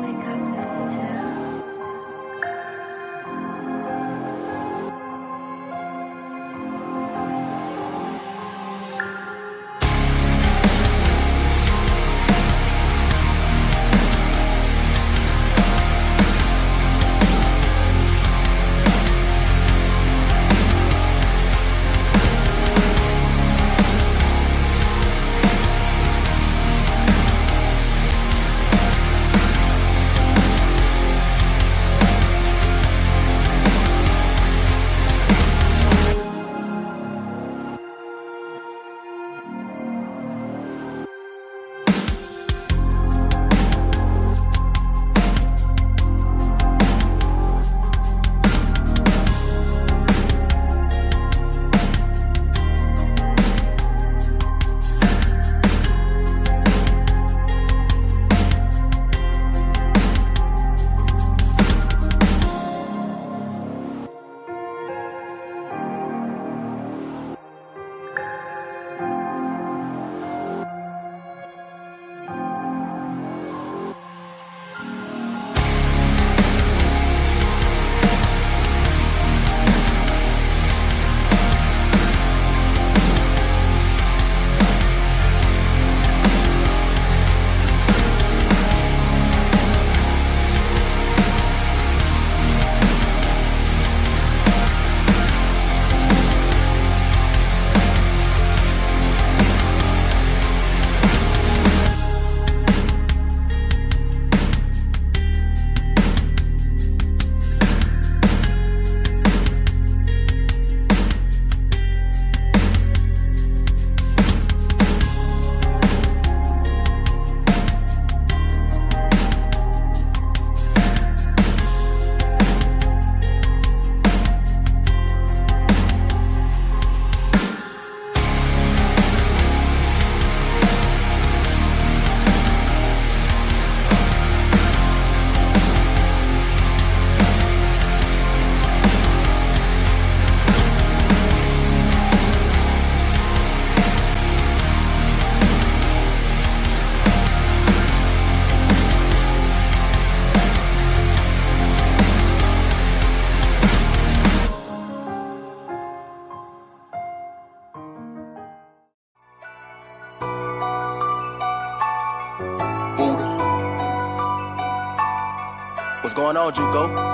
Wake up 52. What's going on, Juco?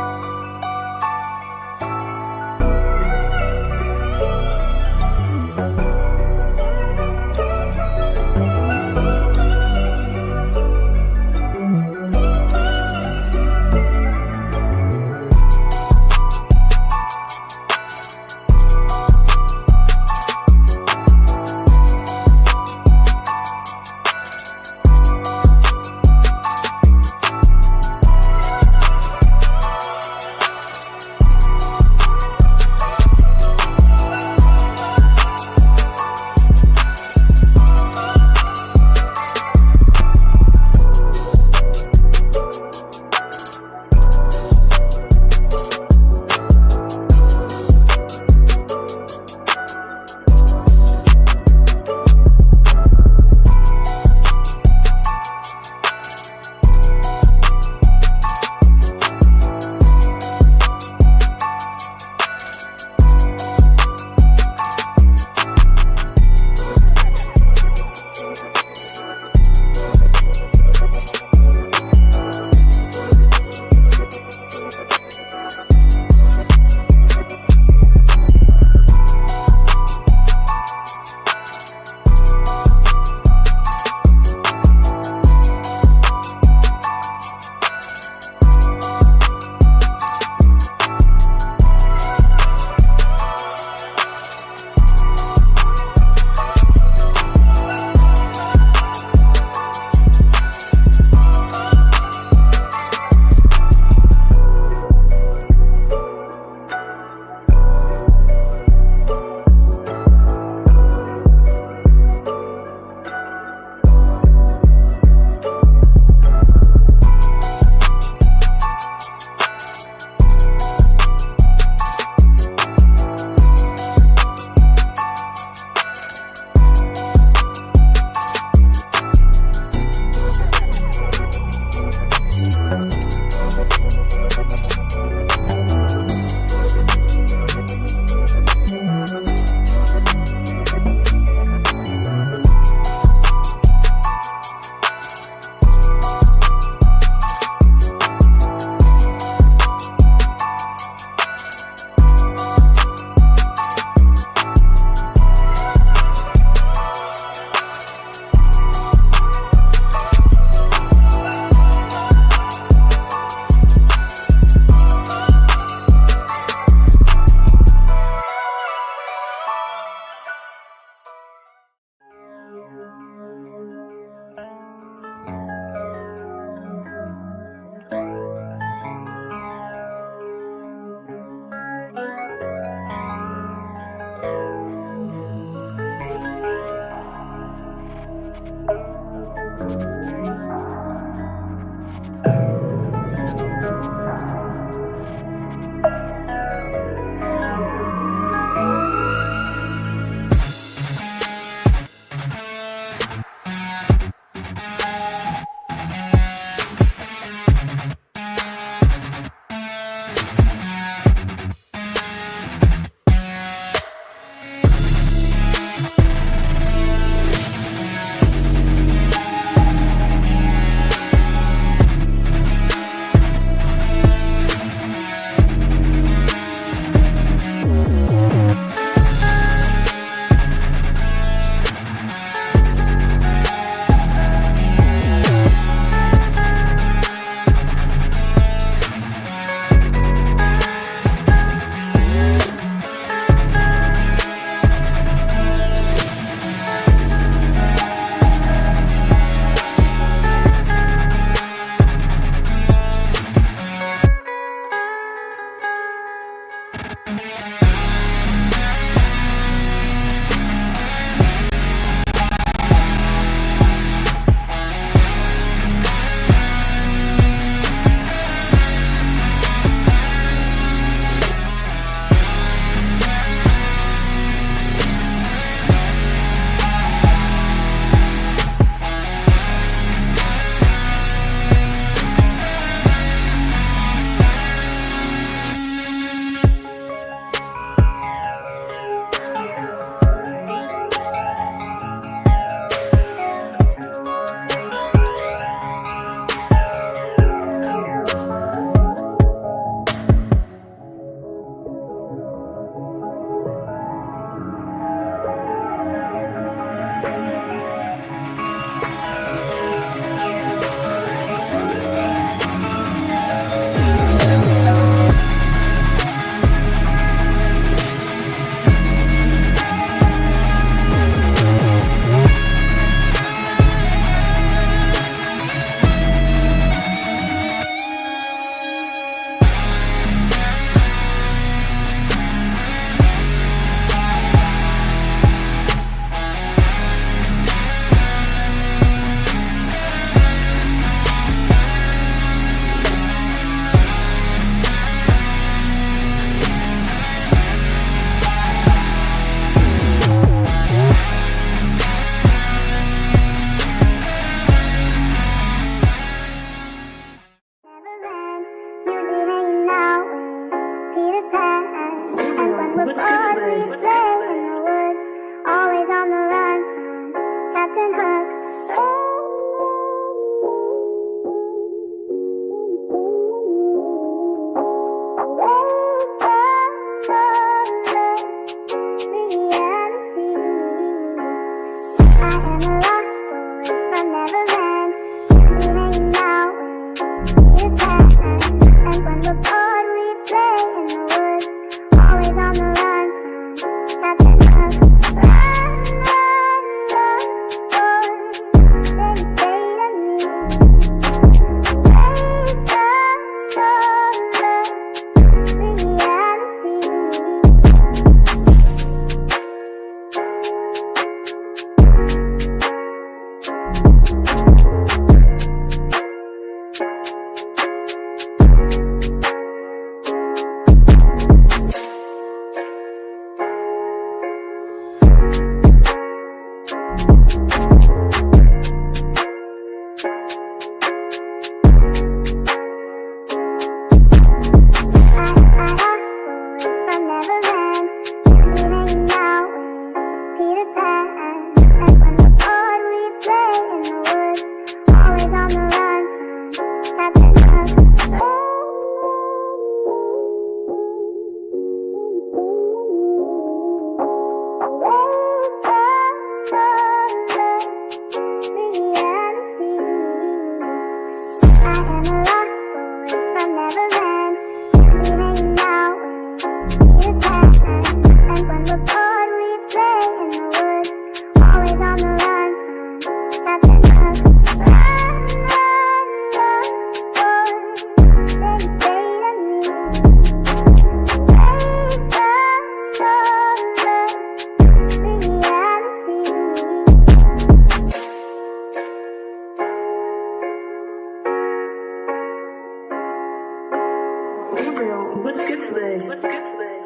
today? What's good today?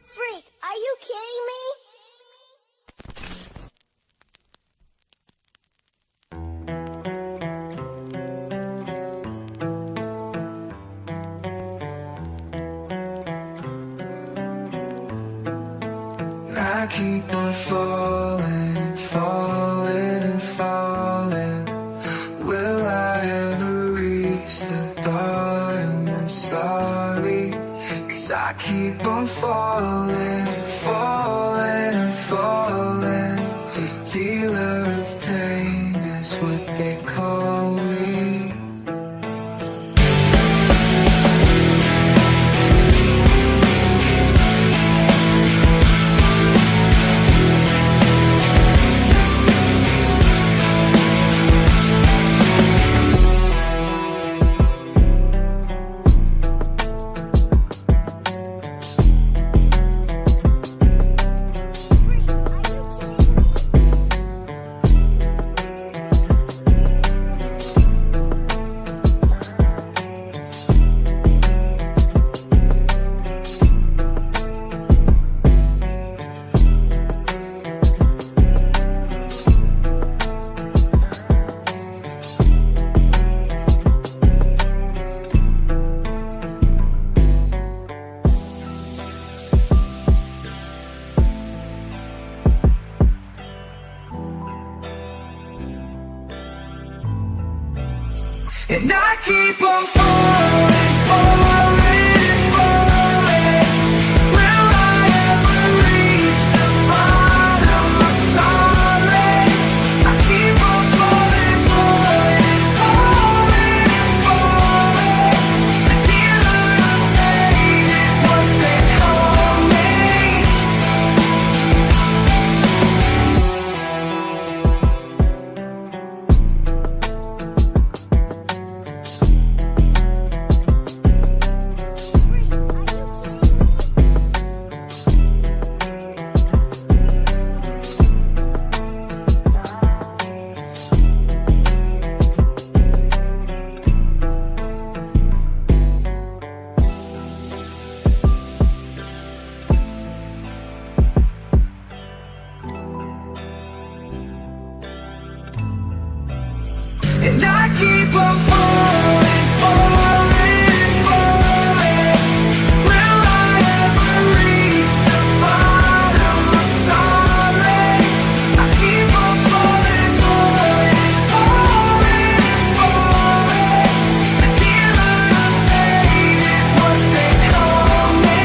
Freak, are you kidding me? I keep on falling, falling and falling. Will I ever reach the bottom? I'm sorry, 'cause I keep on falling, falling and falling. The dealer of pain is what they call me. And I keep on falling, falling, falling. Will I ever reach the bottom? I'm sorry. I keep on falling, falling, falling, falling. The dealer of pain is what they call me. And I keep on falling, falling, falling. Will I ever reach the bottom? I'm sorry. I keep on falling, falling, falling, falling. The dealer of pain is what they call me.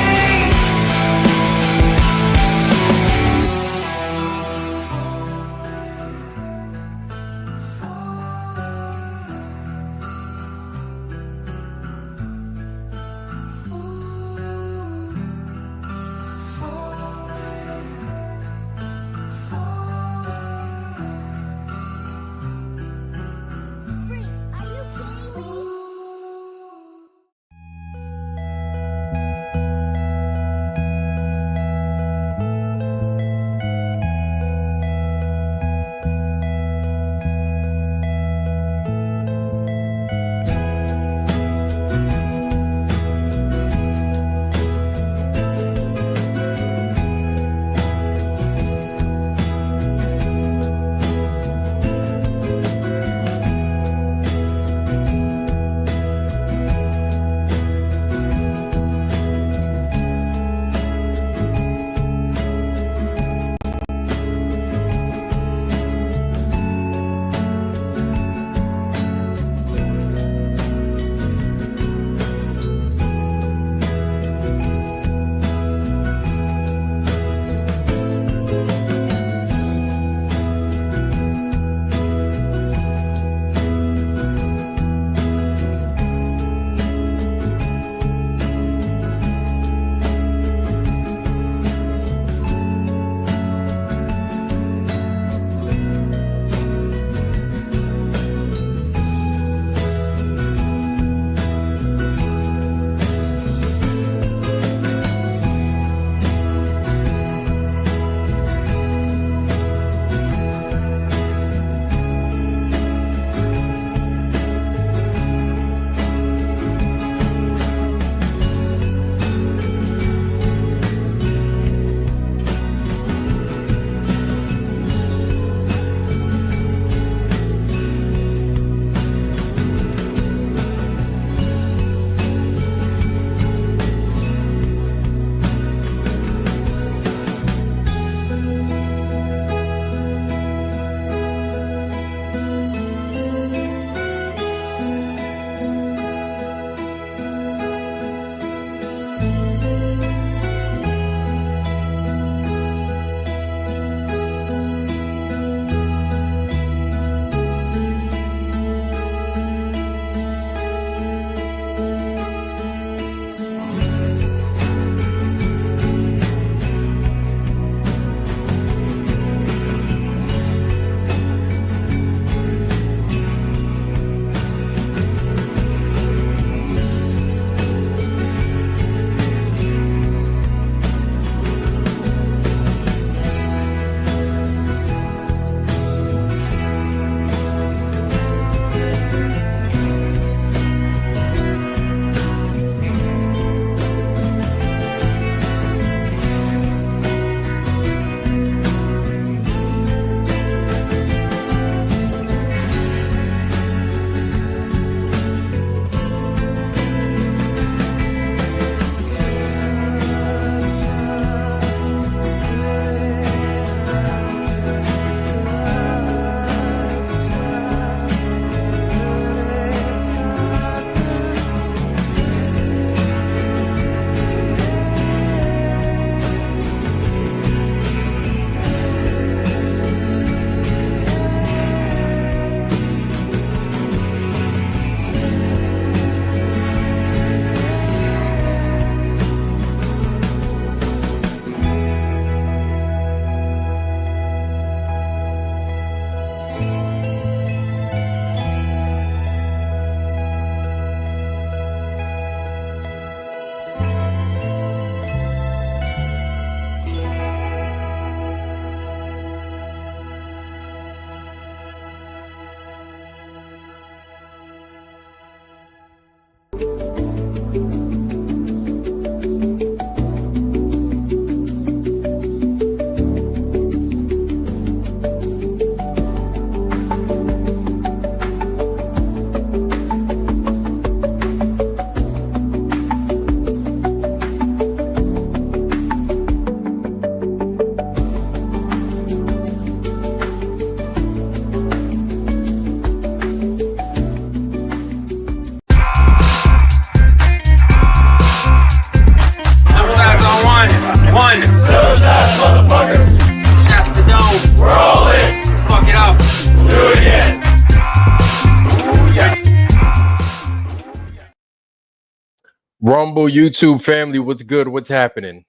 Rumble YouTube family, what's good? What's happening?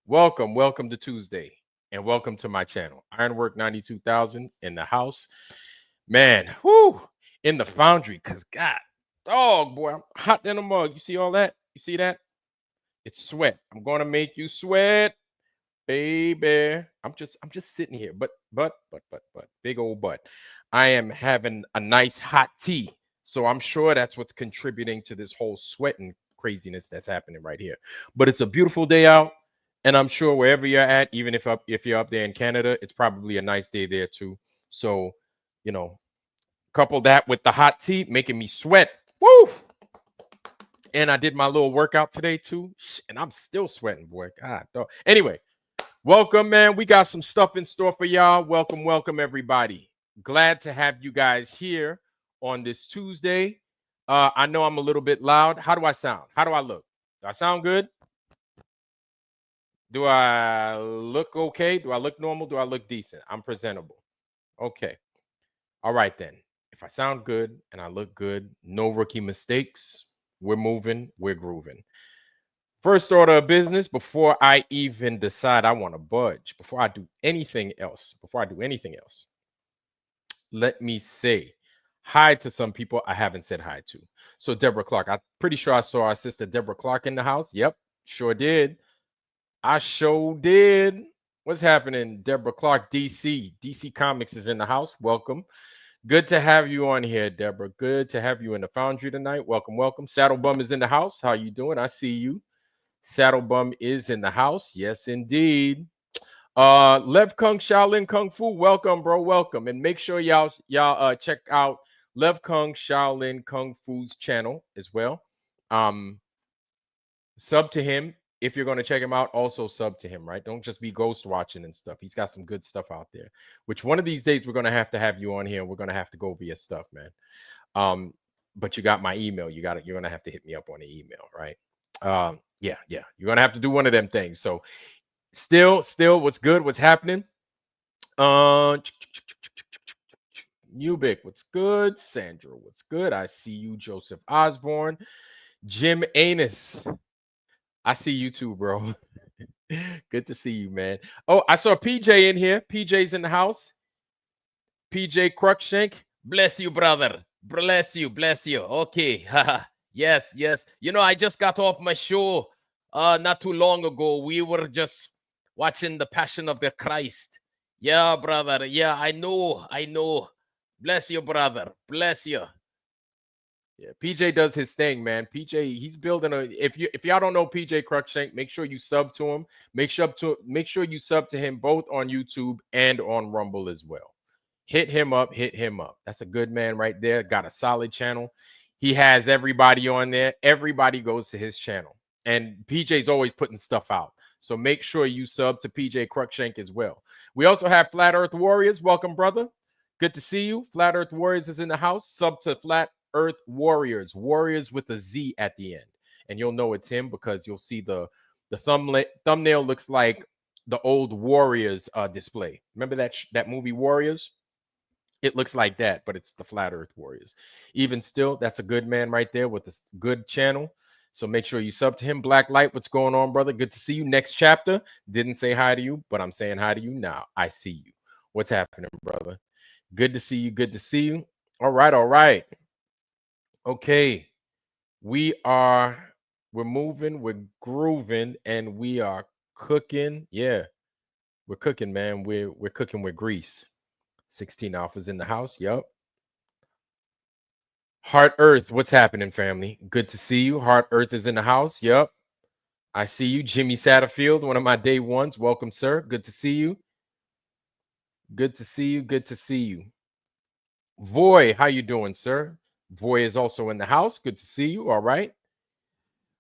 Welcome to Tuesday, and welcome to my channel. Ironwork 92,000 in the house. Man, whoo, in the foundry, because God, dog, boy, I'm hot in a mug. You see all that? You see that? It's sweat. I'm gonna make you sweat, baby. I'm just sitting here, but, big old butt. I am having a nice hot tea. So I'm sure that's what's contributing to this whole sweating craziness that's happening right here. But it's a beautiful day out, and I'm sure wherever you're at, even if you're up there in Canada, it's probably a nice day there too. So, you know, couple that with the hot tea making me sweat. Woo! And I did my little workout today too, and I'm still sweating, boy. God, dog. Anyway, welcome, man. We got some stuff in store for y'all. Welcome, everybody. Glad to have you guys here on this Tuesday. I know I'm a little bit loud. How do I sound? How do I look? Do I sound good? Do I look okay? Do I look normal? Do I look decent? I'm presentable. Okay. All right, then. If I sound good and I look good, no rookie mistakes. We're moving. We're grooving. First order of business, before I even decide I want to budge, before I do anything else, let me say hi to some people I haven't said hi to. So Deborah Clark, I'm pretty sure I saw our sister Deborah Clark in the house. Yep, sure did. I sure did. What's happening, Deborah Clark, DC? DC Comics is in the house. Welcome. Good to have you on here, Deborah. Good to have you in the foundry tonight. Welcome. Saddle Bum is in the house. How you doing? I see you. Saddle Bum is in the house. Yes, indeed. Lev Kung Shaolin Kung Fu, welcome, bro. Welcome. And make sure y'all check out Lev Kung Shaolin Kung Fu's channel as well. Sub to him if you're going to check him out. Also sub to him, right? Don't just be ghost watching and stuff. He's got some good stuff out there, which one of these days we're going to have you on here, and we're going to have to go over your stuff, man. But you got my email. You're going to have to hit me up on the email, right? Yeah. You're going to have to do one of them things. So still, what's good? What's happening? Ubik, what's good? Sandra, what's good? I see you. Joseph Osborne, Jim Anus, I see you too, bro. Good to see you, man. Oh, I saw PJ in here. PJ's in the house. PJ Cruikshank, bless you, brother. Bless you. Okay. Yes. You know, I just got off my show not too long ago. We were just watching the Passion of the Christ. Yeah, brother. Yeah, I know. Bless you, brother. Bless you. Yeah, PJ does his thing, man. PJ, he's building a. If y'all don't know PJ Cruikshank, make sure you sub to him. Make sure you sub to him both on YouTube and on Rumble as well. Hit him up. That's a good man right there. Got a solid channel. He has everybody on there. Everybody goes to his channel, and PJ's always putting stuff out. So make sure you sub to PJ Cruikshank as well. We also have Flat Earth Warriors. Welcome, brother. Good to see you. Flat Earth Warriors is in the house. Sub to Flat Earth Warriors with a Z at the end, and you'll know it's him because you'll see the thumbnail looks like the old Warriors display. Remember that movie Warriors? It looks like that, but it's the Flat Earth Warriors. Even still, that's a good man right there with a good channel. So make sure you sub to him. Black Light, what's going on, brother? Good to see you. Next chapter. Didn't say hi to you, but I'm saying hi to you now. I see you. What's happening, brother? Good to see you. All right. Okay. We're moving, we're grooving, and we are cooking. Yeah. We're cooking, man. We're cooking with grease. 16 Alphas in the house. Yup. Heart Earth, what's happening, family? Good to see you. Heart Earth is in the house. Yup. I see you. Jimmy Satterfield, one of my day ones. Welcome, sir. Good to see you. Good to see you. Voy, how you doing, sir? Voy is also in the house. Good to see you. All right.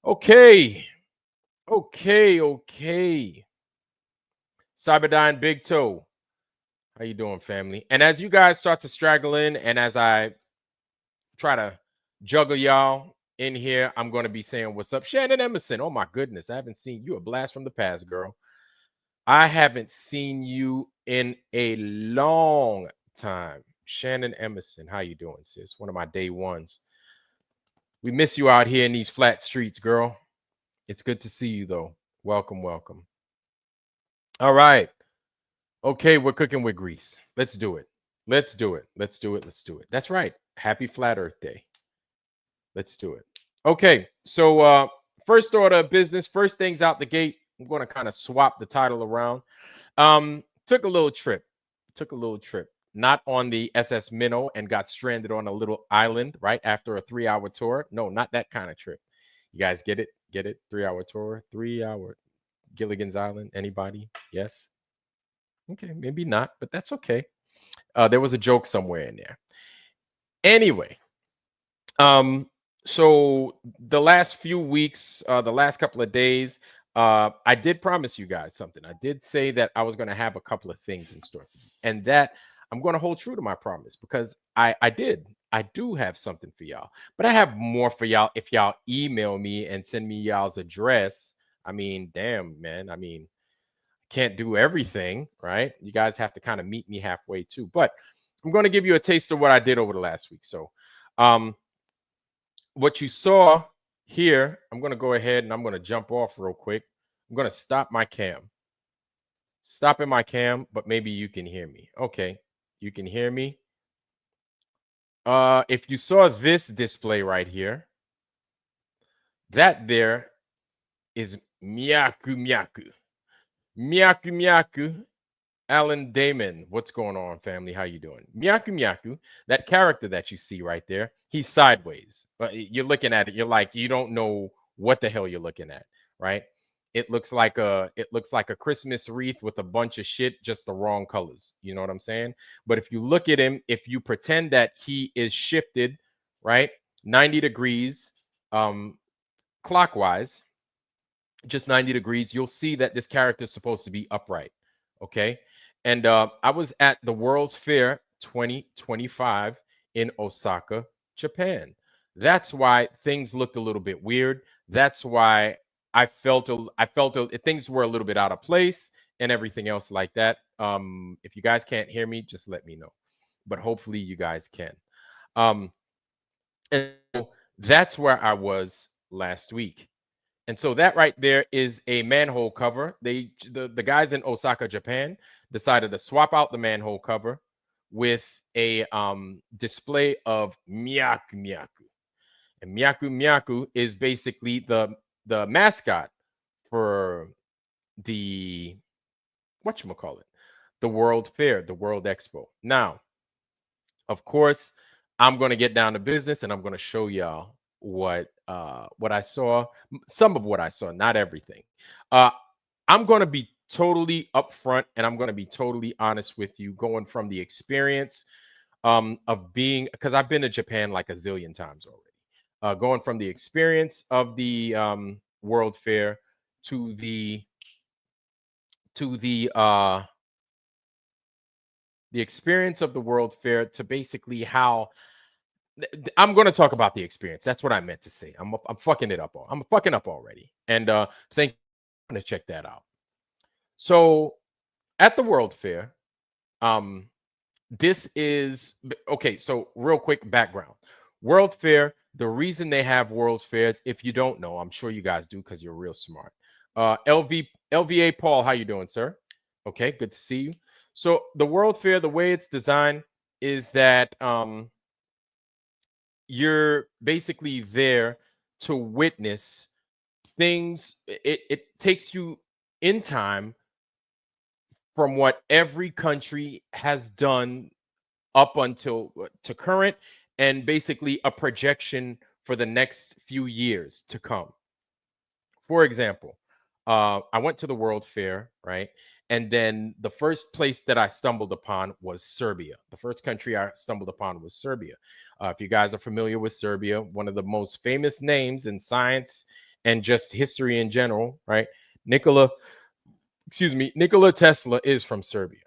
Okay. Cyberdyne Big Toe. How you doing, family? And as you guys start to straggle in, and as I try to juggle y'all in here, I'm going to be saying what's up. Shannon Emerson. Oh, my goodness. I haven't seen you. A blast from the past, girl. I haven't seen you in a long time. Shannon Emerson. How you doing, sis? One of my day ones. We miss you out here in these flat streets, girl. It's good to see you, though. Welcome, welcome. All right. Okay, we're cooking with grease. Let's do it. Let's do it. Let's do it. Let's do it. That's right. Happy Flat Earth Day. Let's do it. Okay, so first order of business, first things out the gate. I'm going to kind of swap the title around. Took a little trip. Took a little trip. Not on the SS Minnow and got stranded on a little island right after a 3-hour tour. No, not that kind of trip. You guys get it? Get it? 3-hour tour, 3-hour Gilligan's Island. Anybody? Yes. Okay, maybe not, but that's okay. There was a joke somewhere in there. Anyway, so the last few weeks, the last couple of days, I did promise you guys something. I did say that I was going to have a couple of things in store, and that I'm going to hold true to my promise because I do have something for y'all, but I have more for y'all if y'all email me and send me y'all's address. I mean, damn, man. I mean, can't do everything, right? You guys have to kind of meet me halfway too. But I'm going to give you a taste of what I did over the last week. So, what you saw here, I'm going to go ahead and I'm going to jump off real quick. I'm going to stop my cam. Stopping my cam, but maybe you can hear me. Okay, you can hear me. If you saw this display right here, that there is Miyaku Miyaku. Miyaku Miyaku, Alan Damon. What's going on, family? How you doing? Miyaku Miyaku, that character that you see right there, he's sideways. But you're looking at it, you're like, you don't know what the hell you're looking at, right? It looks like a Christmas wreath with a bunch of shit, just the wrong colors. You know what I'm saying? But if you look at him, if you pretend that he is shifted, right, 90 degrees clockwise, just 90 degrees, you'll see that this character is supposed to be upright. Okay. And I was at the World's Fair 2025 in Osaka, Japan. That's why things looked a little bit weird. That's why I felt things were a little bit out of place and everything else like that. If you guys can't hear me, just let me know. But hopefully you guys can. And so that's where I was last week. And so that right there is a manhole cover. The guys in Osaka, Japan, decided to swap out the manhole cover with a display of Miyaku Miyaku. And Miyaku Miyaku is basically the mascot for the whatchamacallit, the World Fair, the World Expo. Now, of course, I'm going to get down to business and I'm going to show y'all what I saw, some of what I saw, not everything. I'm going to be totally upfront and I'm going to be totally honest with you, going from the experience of being, because I've been to Japan like a zillion times already, going from the experience of the World Fair to the experience of the World Fair to basically how I'm going to talk about the experience. That's what I meant to say. I'm fucking it up. I'm fucking up already. And thank you for going to check that out. So at the World Fair, this is okay. So real quick background. World Fair. The reason they have World's Fairs, if you don't know, I'm sure you guys do because you're real smart. LVA Paul, how you doing, sir? Okay, good to see you. So the World Fair, the way it's designed is that you're basically there to witness things. It takes you in time from what every country has done up until to current, and basically a projection for the next few years to come. For example, I went to the World Fair, right? And then the first place that I stumbled upon was Serbia. The first country I stumbled upon was Serbia. If you guys are familiar with Serbia, one of the most famous names in science and just history in general, right? Nikola Tesla is from Serbia.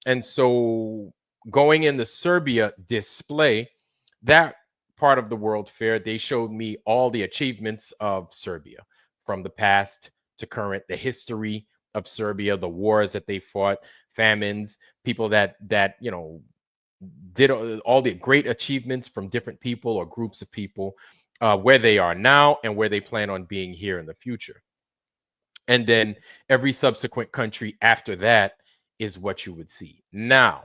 And so going in the Serbia display, that part of the World Fair, they showed me all the achievements of Serbia from the past to current, the history of Serbia, the wars that they fought, famines, people that you know did all the great achievements from different people or groups of people, where they are now and where they plan on being here in the future. And then every subsequent country after that is what you would see. Now,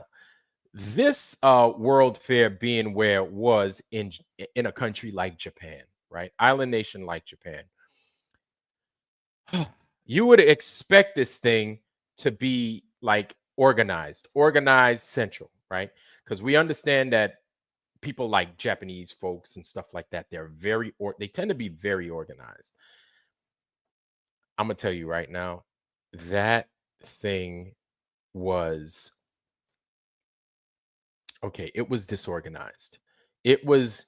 this World Fair being where it was in a country like Japan, right? Island nation like Japan. You would expect this thing to be like organized central, right? Because we understand that people like Japanese folks and stuff like that, they tend to be very organized. I'm gonna tell you right now, that thing was okay. It was disorganized. It was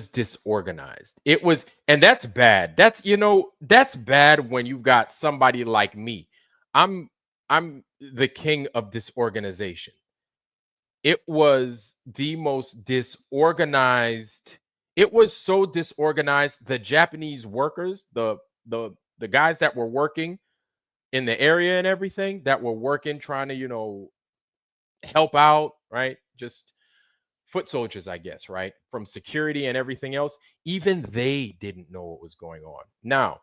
disorganized. And that's bad. That's bad when you've got somebody like me. I'm I'm the king of disorganization. It was the most disorganized. It was so disorganized. The Japanese workers, the guys that were working in the area and everything, that were working trying to, help out, right? Just foot soldiers, I guess, right? From security and everything else, even they didn't know what was going on. Now,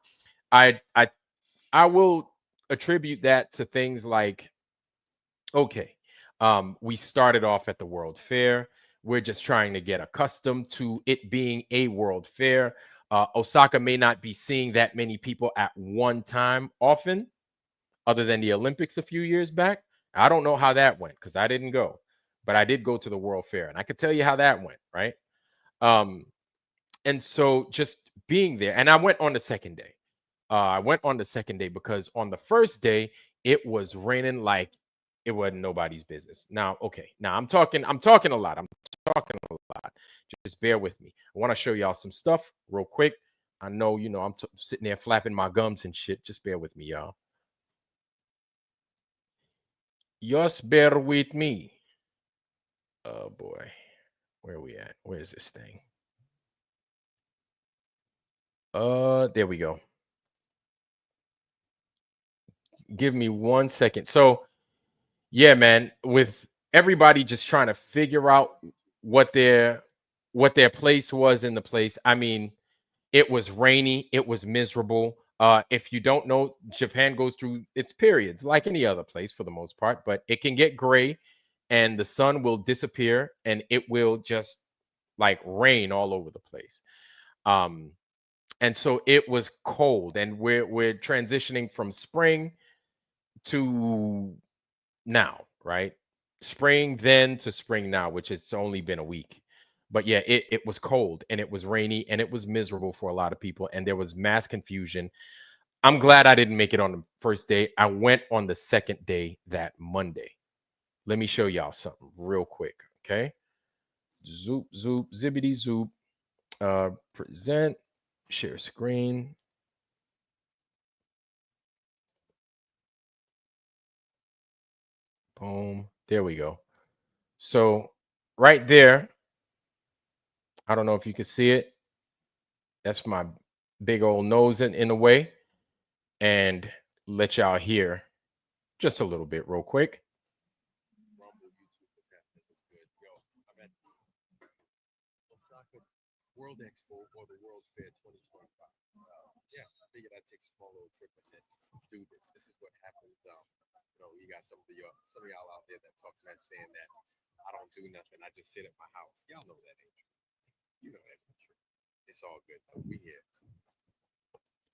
I I I will attribute that to things like, okay, we started off at the World Fair. We're just trying to get accustomed to it being a World Fair. Osaka may not be seeing that many people at one time often, other than the Olympics a few years back. I don't know how that went because I didn't go, but I did go to the World Fair, and I could tell you how that went, right? Um, and so just being there, and I went on the second day. I went on the second day because on the first day it was raining like it wasn't nobody's business. Now, okay, now I'm talking a lot. I'm talking a lot. Just bear with me. I want to show y'all some stuff real quick. I know, I'm sitting there flapping my gums and shit. Just bear with me, y'all. Just bear with me. Oh boy, where are we at? Where's this thing? There we go. Give me 1 second. So, yeah, man, with everybody just trying to figure out what their place was in the place. I mean, it was rainy, it was miserable. If you don't know, Japan goes through its periods like any other place for the most part, but it can get gray and the sun will disappear and it will just like rain all over the place. Um, and so it was cold, and we're transitioning from spring to now, right? Spring then to spring now, which it's only been a week. But yeah, it was cold and it was rainy and it was miserable for a lot of people, and there was mass confusion. I'm glad I didn't make it on the first day. I went on the second day, that Monday. Let me show y'all something real quick, okay? Zoop, zoop, zippity zoop. Present, share screen. Boom. There we go. So right there, I don't know if you can see it. That's my big old nose in the way. And let y'all hear just a little bit real quick. Osaka World Expo or the World Fair 2025. Yeah, I figured I'd take a small little trip and then do this. This is what happens. You got some of y'all out there that talk that saying that I don't do nothing. I just sit at my house. Y'all know that ain't true. You know that ain't true. It's all good though. We here.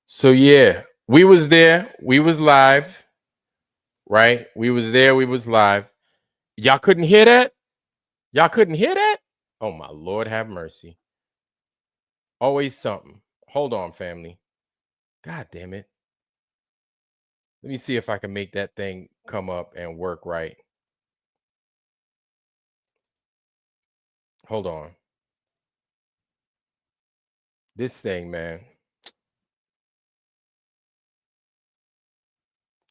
So yeah, we was there. We was live, right? We was there. We was live. Y'all couldn't hear that? Y'all couldn't hear that? Oh my Lord, have mercy. Always something. Hold on, family. God damn it. Let me see if I can make that thing come up and work right. Hold on. This thing, man.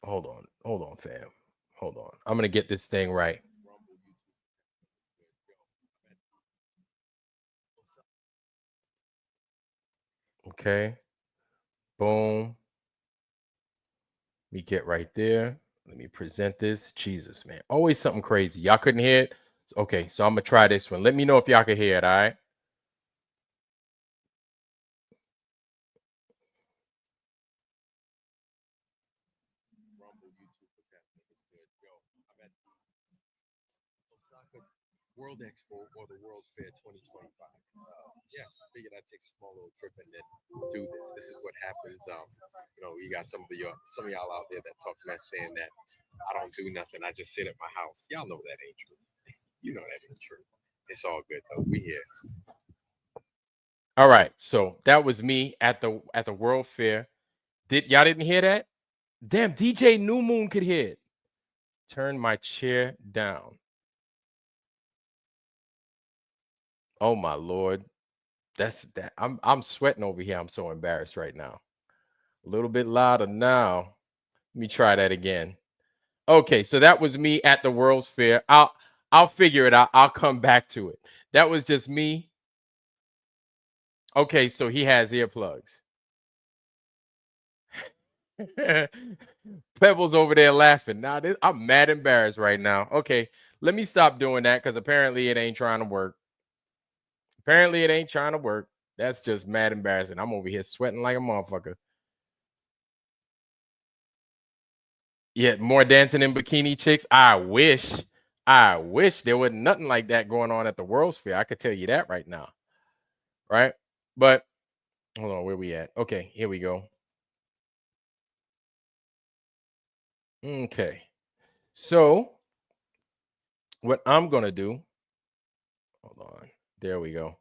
Hold on. Hold on, fam. Hold on. I'm going to get this thing right. Okay. Boom. Let me get right there. Let me present this. Jesus, man. Always something crazy. Y'all couldn't hear it? Okay, so I'm going to try this one. Let me know if y'all can hear it, all right? World Expo or the World Fair 2025. Yeah, I figured I'd take a small little trip and then do this. This is what happens. You got some of y'all out there that talk mess saying that I don't do nothing. I just sit at my house. Y'all know that ain't true. You know that ain't true. It's all good though. We here. All right. So that was me at the World Fair. Y'all didn't hear that? Damn, DJ New Moon could hear it. Turn my chair down. Oh my Lord. That's that. I'm sweating over here. I'm so embarrassed right now. A little bit louder now. Let me try that again. Okay, so that was me at the World's Fair. I'll figure it out. I'll come back to it. That was just me. Okay, so he has earplugs. Pebbles over there laughing. Now I'm mad embarrassed right now. Okay, let me stop doing that because apparently it ain't trying to work. Apparently it ain't trying to work. That's just mad embarrassing. I'm over here sweating like a motherfucker. Yeah, more dancing in bikini chicks. I wish there was nothing like that going on at the World's Fair. I could tell you that right now. Right? But hold on, where we at? Okay, here we go. Okay. So what I'm gonna do, hold on. There we go.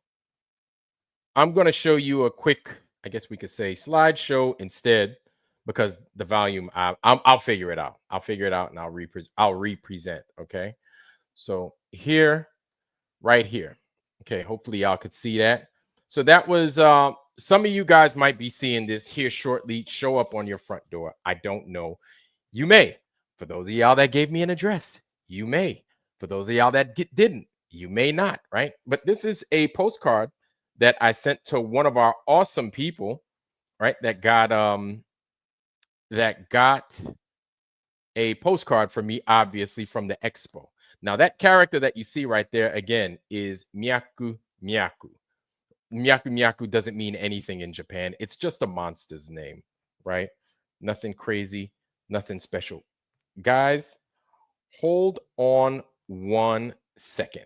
I'm gonna show you a quick, I guess we could say slideshow instead, because the volume, I'll figure it out. I'll figure it out and I'll represent. Okay. So here, right here. Okay, hopefully y'all could see that. So that was some of you guys might be seeing this here shortly show up on your front door. I don't know. You may. For those of y'all that gave me an address, you may. For those of y'all that didn't, you may not, right? But this is a postcard that I sent to one of our awesome people, right? That got a postcard for me, obviously from the Expo. Now, that character that you see right there again is Myaku Myaku. Myaku Myaku doesn't mean anything in Japan. It's just a monster's name, right? Nothing crazy, nothing special. Guys, hold on 1 second.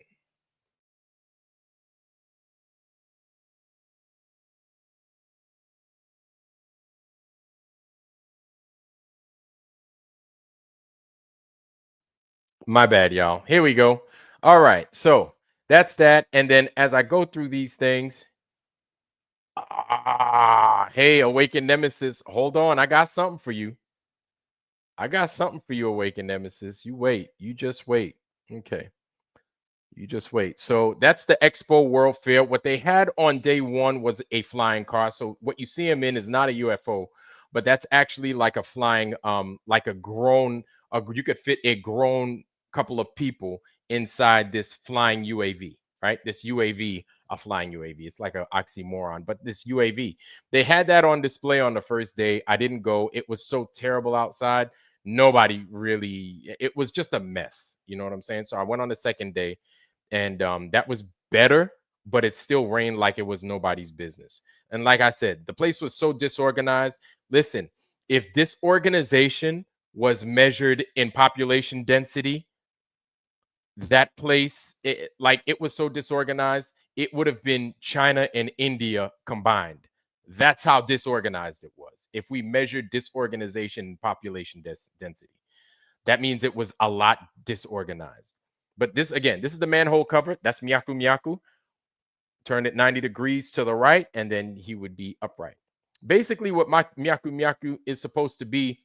My bad, y'all. Here we go. All right. So that's that. And then as I go through these things, hey, Awakened Nemesis, hold on. I got something for you. I got something for you, Awakened Nemesis. You wait. You just wait. Okay. You just wait. So that's the Expo World Fair. What they had on day one was a flying car. So what you see him in is not a UFO, but that's actually like a flying, like a grown, you could fit a grown couple of people inside this flying UAV, right? This UAV, a flying UAV. It's like an oxymoron, but this UAV, they had that on display on the first day. I didn't go. It was so terrible outside. Nobody really, it was just a mess. You know what I'm saying? So I went on the second day and that was better, but it still rained like it was nobody's business. And like I said, the place was so disorganized. Listen, if this organization was measured in population density, that place, it was so disorganized, it would have been China and India combined. That's how disorganized it was. If we measured disorganization in population density, that means it was a lot disorganized. But this, again, this is the manhole cover. That's Myaku Myaku. Turn it 90 degrees to the right, and then he would be upright. Basically, what Myaku Myaku is supposed to be,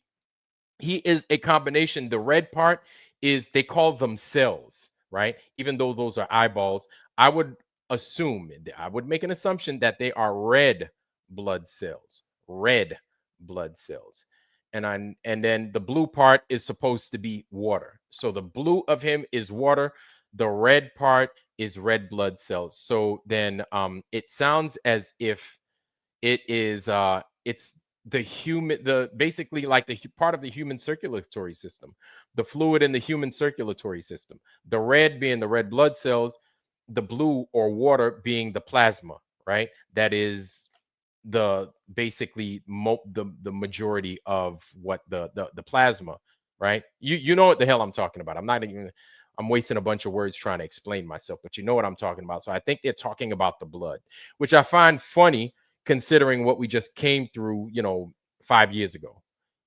he is a combination. The red part is, they call them cells, right? Even though those are eyeballs, I would make an assumption that they are red blood cells. Red blood cells. And then the blue part is supposed to be water. So the blue of him is water. The red part is red blood cells. So then it sounds as if it is it's basically like the part of the human circulatory system, the fluid in the human circulatory system. The red being the red blood cells, the blue or water being the plasma, right? That is the basically the majority of what the plasma, right? You know what the hell I'm talking about. I'm not even I'm wasting a bunch of words trying to explain myself, but you know what I'm talking about. So I think they're talking about the blood, which I find funny considering what we just came through, 5 years ago.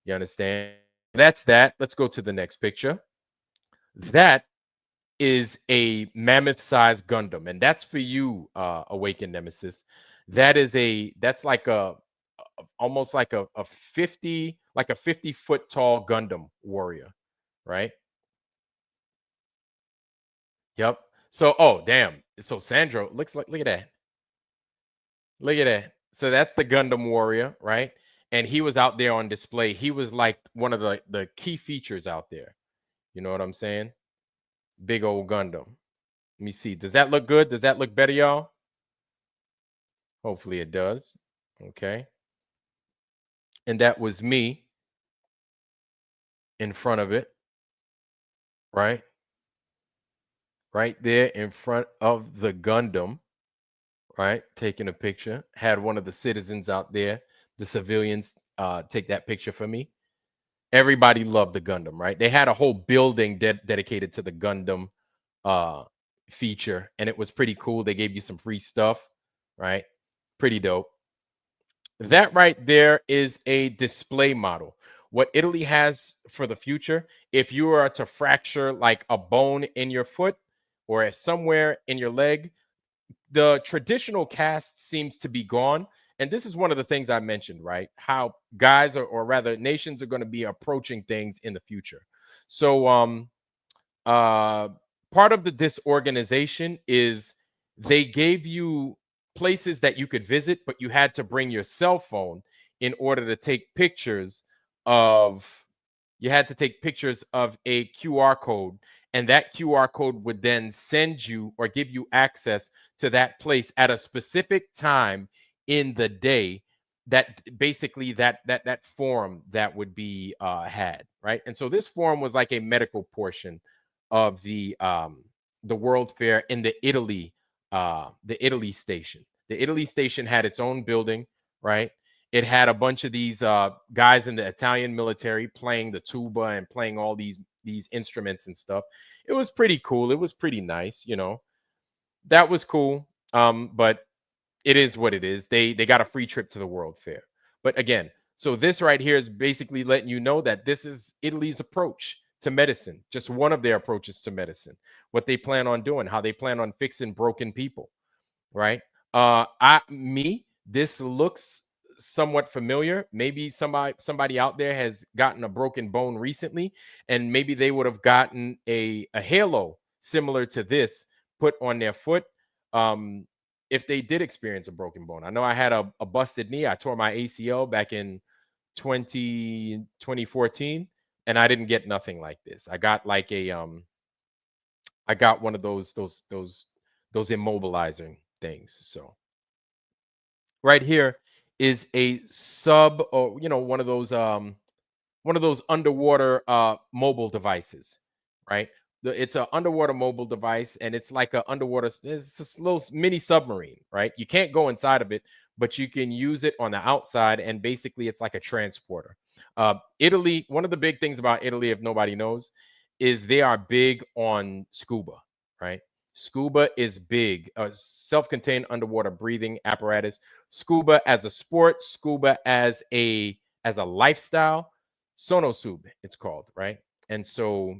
You understand? That's that. Let's go to the next picture. That is a mammoth-sized Gundam, and that's for you, Awakened Nemesis. That's like almost like a 50 foot tall Gundam warrior, right? Yep. So, oh damn. So Sandro looks like, look at that. Look at that. So that's the Gundam warrior, right? And he was out there on display. He was like one of the key features out there. You know what I'm saying? Big old Gundam. Let me see. Does that look good? Does that look better, y'all? Hopefully it does. Okay. And that was me in front of it, right? Right there in front of the Gundam, right? Taking a picture. Had one of the citizens out there, the civilians, take that picture for me. Everybody loved the Gundam, right? They had a whole building dedicated to the Gundam uh, feature, and it was pretty cool. They gave you some free stuff, right? Pretty dope. That right there is a display model. What Italy has for the future, if you are to fracture like a bone in your foot or somewhere in your leg, the traditional cast seems to be gone. And this is one of the things I mentioned, right? How guys or rather nations are going to be approaching things in the future. So uh part of the disorganization is they gave you places that you could visit, but you had to bring your cell phone in order to take pictures of you had to take pictures of a QR code, and that QR code would then send you or give you access to that place at a specific time in the day, that basically that forum that would be had, right? And so this forum was like a medical portion of the World Fair in the Italy station. The Italy station had its own building, right? It had a bunch of these guys in the Italian military playing the tuba and playing all these instruments and stuff. It was pretty cool. It was pretty nice. That was cool. But it is what it is. They got a free trip to the World Fair. But again, so this right here is basically letting you know that this is Italy's approach to medicine, just one of their approaches to medicine, what they plan on doing, how they plan on fixing broken people, right? This looks somewhat familiar. Maybe somebody out there has gotten a broken bone recently, and maybe they would have gotten a halo similar to this put on their foot. If they did experience a broken bone. I know I had a busted knee. I tore my ACL back in 2014, and I didn't get nothing like this. I got like I got one of those immobilizing things. So right here is a sub, or one of those underwater mobile devices, right? It's an underwater mobile device, and it's like it's a little mini submarine, right? You can't go inside of it, but you can use it on the outside, and basically it's like a transporter. Italy, one of the big things about Italy, if nobody knows, is they are big on scuba, right? Scuba is big, a self-contained underwater breathing apparatus. Scuba as a sport, scuba as a lifestyle. Sonosub, it's called, right? And so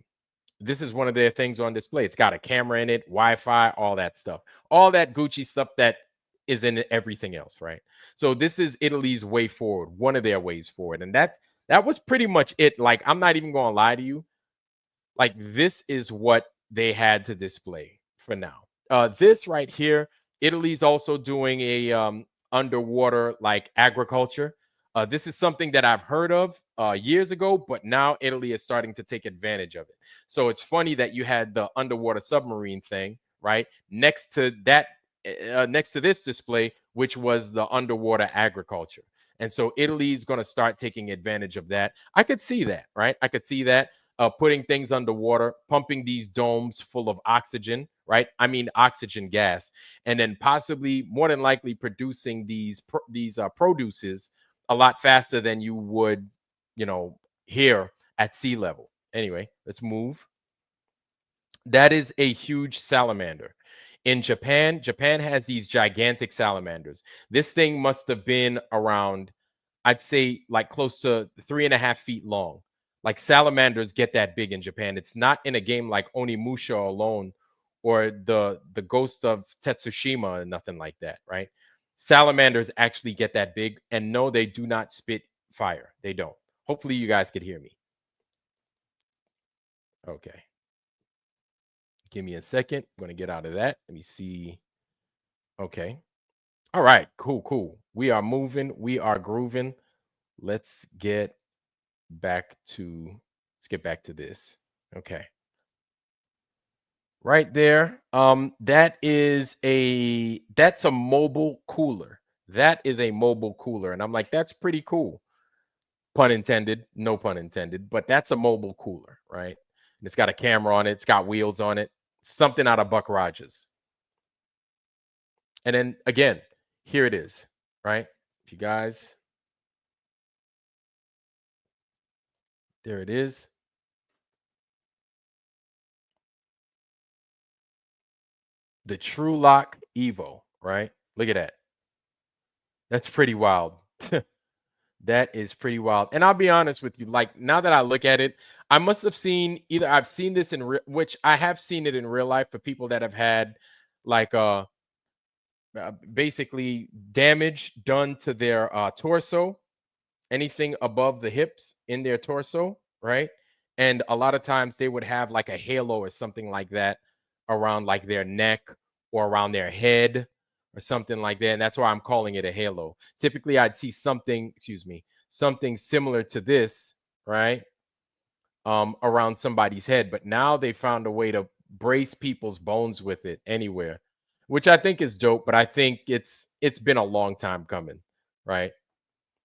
this is one of their things on display. It's got a camera in it, Wi-Fi, all that stuff, all that Gucci stuff that is in everything else, right? So this is Italy's way forward, one of their ways forward, and that was pretty much it. Like, I'm not even gonna lie to you, like this is what they had to display for now. This right here, Italy's also doing a underwater like agriculture. This is something that I've heard of years ago, but now Italy is starting to take advantage of it. So it's funny that you had the underwater submarine thing, right? Next to this display, which was the underwater agriculture. And so Italy's going to start taking advantage of that. I could see that, right? I could see that putting things underwater, pumping these domes full of oxygen, right? I mean, oxygen gas, and then possibly, more than likely, producing these produces a lot faster than you would, here at sea level. Anyway, let's move. That is a huge salamander. In Japan, Japan has these gigantic salamanders. This thing must have been around, I'd say, like close to 3.5 feet long. Like salamanders get that big in Japan. It's not in a game like Onimusha alone or the Ghost of Tetsushima and nothing like that, right? Salamanders actually get that big, and no, they do not spit fire. They don't. Hopefully, you guys could hear me. Okay. Give me a second. I'm going to get out of that. Let me see. Okay. All right. Cool, cool. We are moving. We are grooving. Let's get back to this. Okay. Right there. That's a mobile cooler. That is a mobile cooler. And I'm like, that's pretty cool. Pun intended, no pun intended, but that's a mobile cooler, right? And it's got a camera on it, it's got wheels on it, something out of Buck Rogers. And then again, here it is, right? If you guys, there it is. The True Lock Evo, right? Look at that. That's pretty wild. That is pretty wild. And I'll be honest with you, like now that I look at it, I must have seen either I've seen this which I have seen it in real life for people that have had like basically damage done to their torso, anything above the hips in their torso, right? And a lot of times they would have like a halo or something like that around like their neck or around their head or something like that. And that's why I'm calling it a halo. Typically, I'd see something, something similar to this, right? Around somebody's head. But now they found a way to brace people's bones with it anywhere, which I think is dope. But I think it's been a long time coming, right?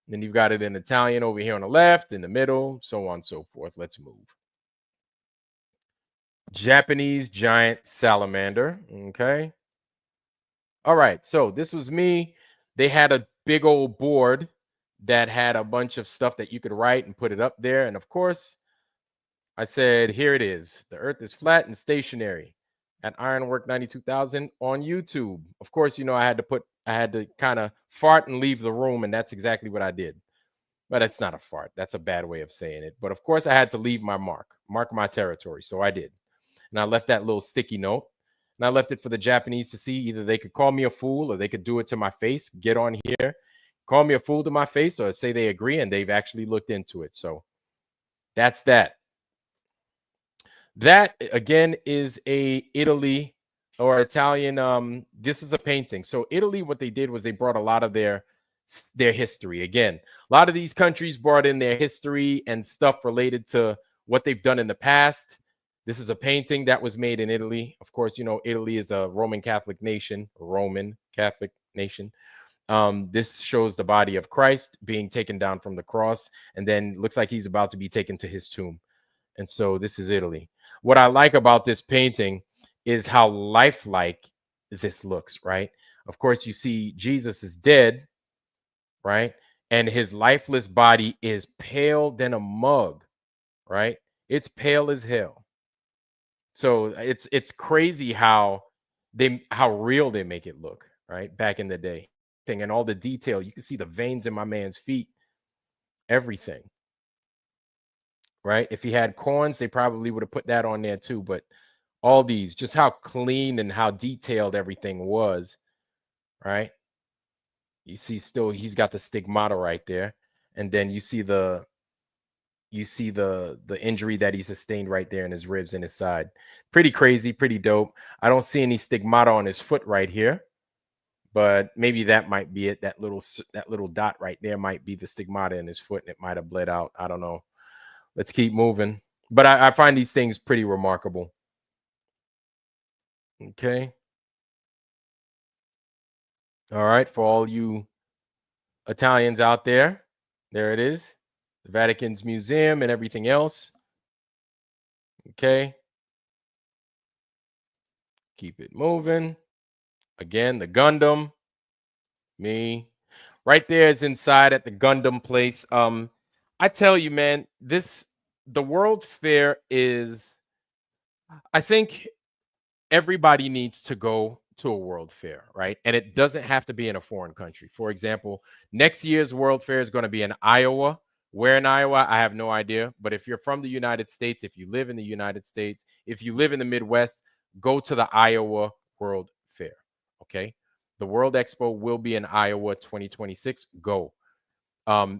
Then you've got it in Italian over here on the left, in the middle, so on and so forth. Let's move. Japanese giant salamander. Okay. All right. So this was me. They had a big old board that had a bunch of stuff that you could write and put it up there. And of course, I said, here it is. The earth is flat and stationary at Ironwork 92,000 on YouTube. Of course, I had to kind of fart and leave the room. And that's exactly what I did. But it's not a fart. That's a bad way of saying it. But of course, I had to leave my mark my territory. So I did. And I left that little sticky note. And I left it for the Japanese to see. Either they could call me a fool or they could do it to my face, get on here, call me a fool to my face, or say they agree and they've actually looked into it. So that's that. That again is a Italy or Italian. This is a painting. So Italy, what they did was they brought a lot of their history. Again, a lot of these countries brought in their history and stuff related to what they've done in the past. This is a painting that was made in Italy. Of course, Italy is a Roman Catholic nation. This shows the body of Christ being taken down from the cross, and then looks like he's about to be taken to his tomb. And so this is Italy. What I like about this painting is how lifelike this looks, right? Of course, you see Jesus is dead, right? And his lifeless body is pale than a mug, right? It's pale as hell. So it's crazy how real they make it look, right? Back in the day. And all the detail. You can see the veins in my man's feet, everything. Right? If he had corns, they probably would have put that on there too. But all these, just how clean and how detailed everything was, right? You see, still he's got the stigmata right there, and then you see the injury that he sustained right there in his ribs and his side. Pretty crazy, pretty dope. I don't see any stigmata on his foot right here, but maybe that might be it. That little dot right there might be the stigmata in his foot, and it might have bled out. I don't know. Let's keep moving. But I find these things pretty remarkable. Okay. All right. For all you Italians out there, there it is. The Vatican's museum and everything else. Okay. Keep it moving. Again, the Gundam. Me. Right there is inside at the Gundam place. I tell you, man, the World's Fair is, I think everybody needs to go to a world fair, right? And it doesn't have to be in a foreign country. For example, next year's world fair is going to be in Iowa. Where in Iowa, I have no idea. But if you're from the United States, if you live in the United States, if you live in the Midwest, go to the Iowa World Fair. Okay. The World Expo will be in Iowa 2026. Go.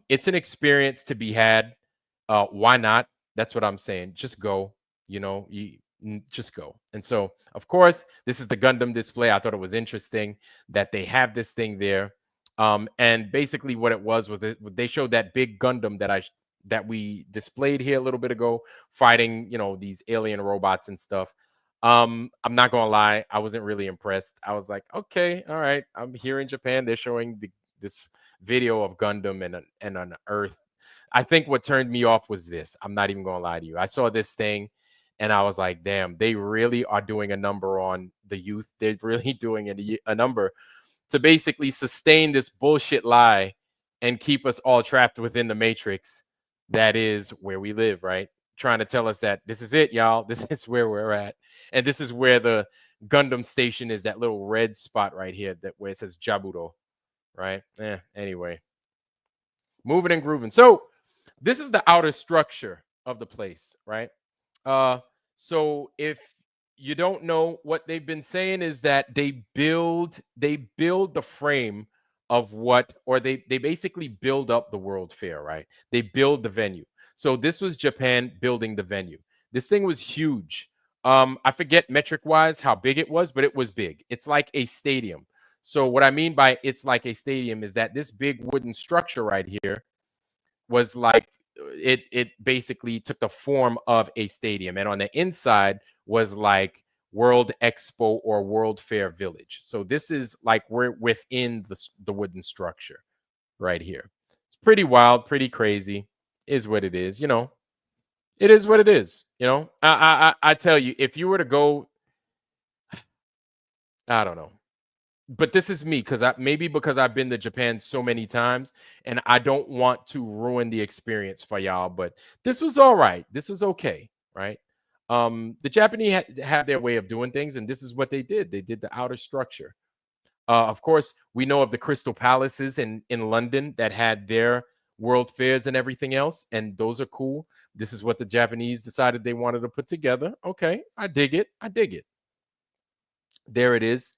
It's an experience to be had. Why not? That's what I'm saying. Just go. Just go. And so, of course, this is the Gundam display. I thought it was interesting that they have this thing there. And basically, what it was they showed that big Gundam that we displayed here a little bit ago, fighting these alien robots and stuff. I'm not gonna lie, I wasn't really impressed. I was like, okay, all right. I'm here in Japan. They're showing this video of Gundam and an Earth. I think what turned me off was this. I'm not even gonna lie to you. I saw this thing and I was like, damn, they really are doing a number on the youth. They're really doing a number to basically sustain this bullshit lie and keep us all trapped within the matrix that is where we live, right? Trying to tell us that this is it, y'all. This is where we're at. And this is where the Gundam station is, that little red spot right here where it says Jaburo, right? Anyway. Moving and grooving. So this is the outer structure of the place, right? So if you don't know, what they've been saying is that they build the frame of they basically build up the World Fair, right? They build the venue. So this was Japan building the venue. This thing was huge. I forget metric wise how big it was, but it was big. It's like a stadium. So what I mean by it's like a stadium is that this big wooden structure right here was like it basically took the form of a stadium, and on the inside was like World Expo or World Fair Village. So this is like we're within the wooden structure right here. It's pretty wild, pretty crazy. Is what it is, It is what it is, I tell you, if you were to go, I don't know. But this is me because I've been to Japan so many times and I don't want to ruin the experience for y'all. But this was all right. This was okay, right? The Japanese have their way of doing things, and this is what they did. They did the outer structure. Of course, we know of the Crystal Palaces in London that had their world fairs and everything else, and those are cool. This is what the Japanese decided they wanted to put together. Okay, I dig it. I dig it. There it is.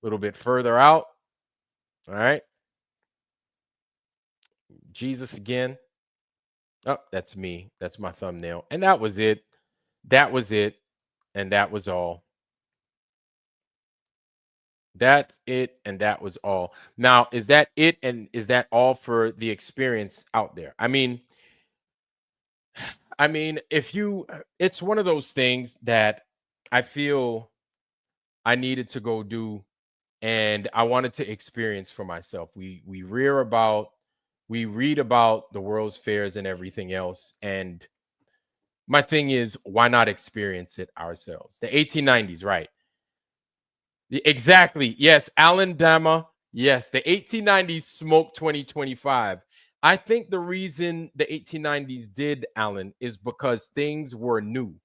A little bit further out. All right. Jesus again. Oh, that's me. That's my thumbnail. And that was it. That was it. And that was all. That's it. And that was all. Now, is that it? And is that all for the experience out there? I mean, it's one of those things that I feel I needed to go do, and I wanted to experience for myself. We read about the world's fairs and everything else, and my thing is, why not experience it ourselves? The 1890s, right? Exactly. Yes, Alan Dama. Yes, the 1890s smoked 2025. I think the reason the 1890s did, Alan, is because things were new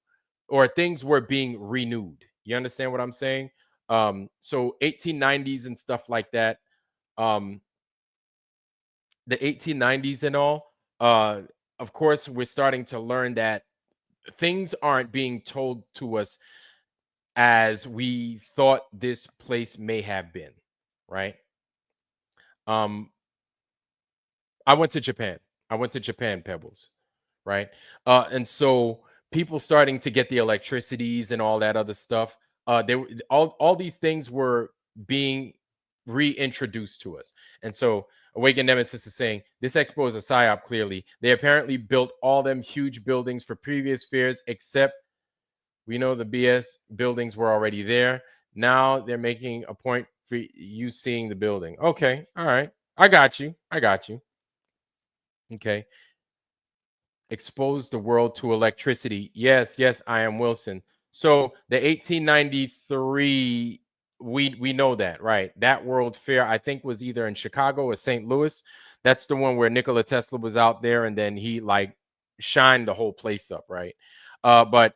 or things were being renewed. You understand what I'm saying? So 1890s and stuff like that. The 1890s and all. Of course, we're starting to learn that things aren't being told to us as we thought this place may have been, right? I went to Japan. Pebbles, right? And so people starting to get the electricities and all that other stuff. All these things were being reintroduced to us. And so Awakened Nemesis is saying this expo is a psyop. Clearly, they apparently built all them huge buildings for previous fairs, except we know the BS buildings were already there. Now they're making a point for you seeing the building. Okay, all right, I got you. Okay. Expose the world to electricity. Yes, I am Wilson. So the 1893, we know that, right? That World Fair, I think, was either in Chicago or St. Louis. That's the one where Nikola Tesla was out there, and then he like shined the whole place up, right? But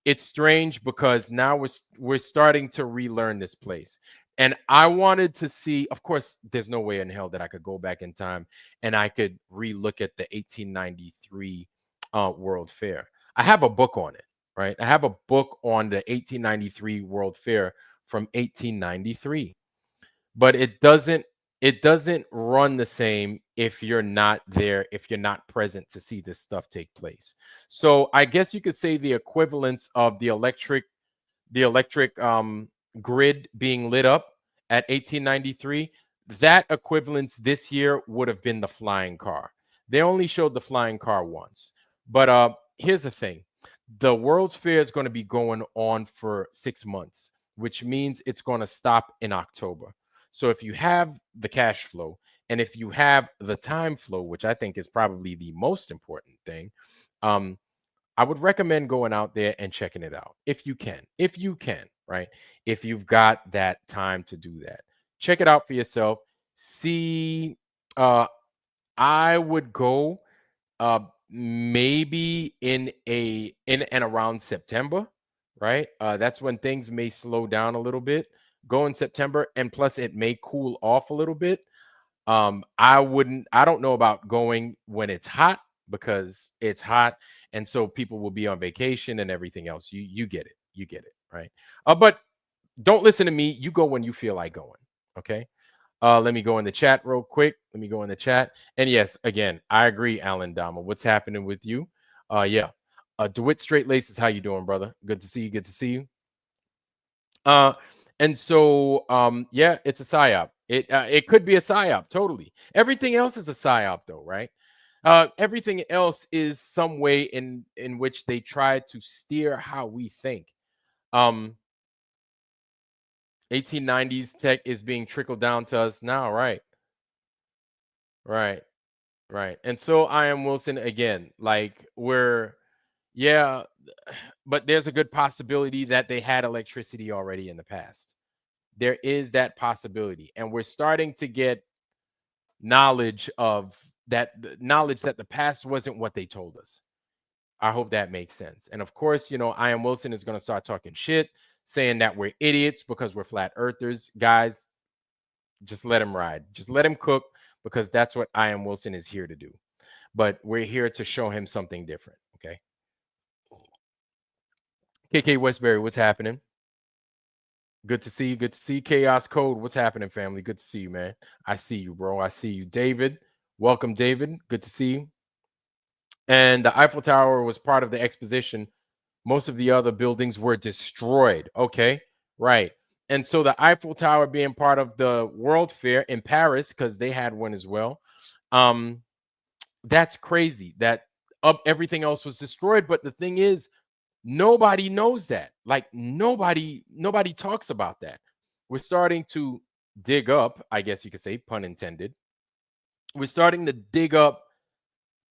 it's strange because now we're starting to relearn this place. And I wanted to see, of course, there's no way in hell that I could go back in time and I could relook at the 1893 World Fair. I have a book on it, right? I have a book on the 1893 World Fair from 1893, but it doesn't run the same if you're not there, if you're not present to see this stuff take place. So I guess you could say the equivalence of the electric grid being lit up at 1893, that equivalence this year would have been the flying car. They only showed the flying car once. But here's the thing. The World's Fair is going to be going on for 6 months, which means it's going to stop in October. So if you have the cash flow and if you have the time flow, which I think is probably the most important thing, um, I would recommend going out there and checking it out if you can. If you can, right? If you've got that time to do that, check it out for yourself. See, I would go maybe in and around September, right? That's when things may slow down a little bit. Go in September, and plus it may cool off a little bit. I don't know about going when it's hot because it's hot, and so people will be on vacation and everything else. You get it. You get it, right? But don't listen to me. You go when you feel like going. Okay. Let me go in the chat real quick. Let me go in the chat. And yes, again, I agree, Alan Dama. What's happening with you? Yeah. DeWitt Straight Laces, how you doing, brother? Good to see you. Good to see you. Uh, and so yeah, it's a psyop. It could be a psyop, totally. Everything else is a psyop, though, right? Everything else is some way in which they try to steer how we think. 1890s tech is being trickled down to us now, right? Right. Right. And so I am Wilson again. Like yeah, but there's a good possibility that they had electricity already in the past. There is that possibility. And we're starting to get knowledge of knowledge that the past wasn't what they told us. I hope that makes sense. And of course, I am Wilson is going to start talking shit, saying that we're idiots because we're flat earthers. Guys, just let him ride. Just let him cook because that's what I am Wilson is here to do. But we're here to show him something different. Okay. KK Westbury, what's happening? Good to see you. Good to see you. Chaos Code, what's happening, family? Good to see you, man. I see you, bro. I see you. David, welcome, David. Good to see you. And the Eiffel Tower was part of the exposition. Most of the other buildings were destroyed. Okay, right. And so the Eiffel Tower being part of the World Fair in Paris, because they had one as well. That's crazy that everything else was destroyed. But the thing is, nobody knows that. Like nobody talks about that. We're starting to dig up, I guess you could say, pun intended. We're starting to dig up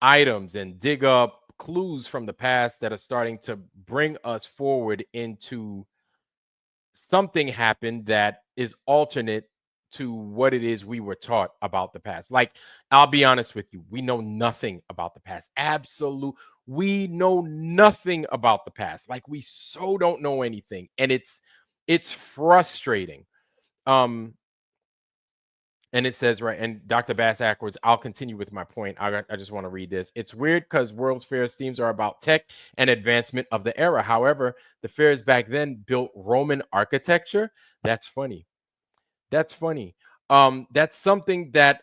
items and dig up clues from the past that are starting to bring us forward into something happened that is alternate to what it is we were taught about the past. Like, I'll be honest with you, we know nothing about the past. We know nothing about the past. Like, we so don't know anything, and it's frustrating. And it says, right, and Dr. Bass Ackwards, I'll continue with my point. I just want to read this. It's weird because World's Fair themes are about tech and advancement of the era. However, the fairs back then built Roman architecture. That's funny. That's funny. That's something that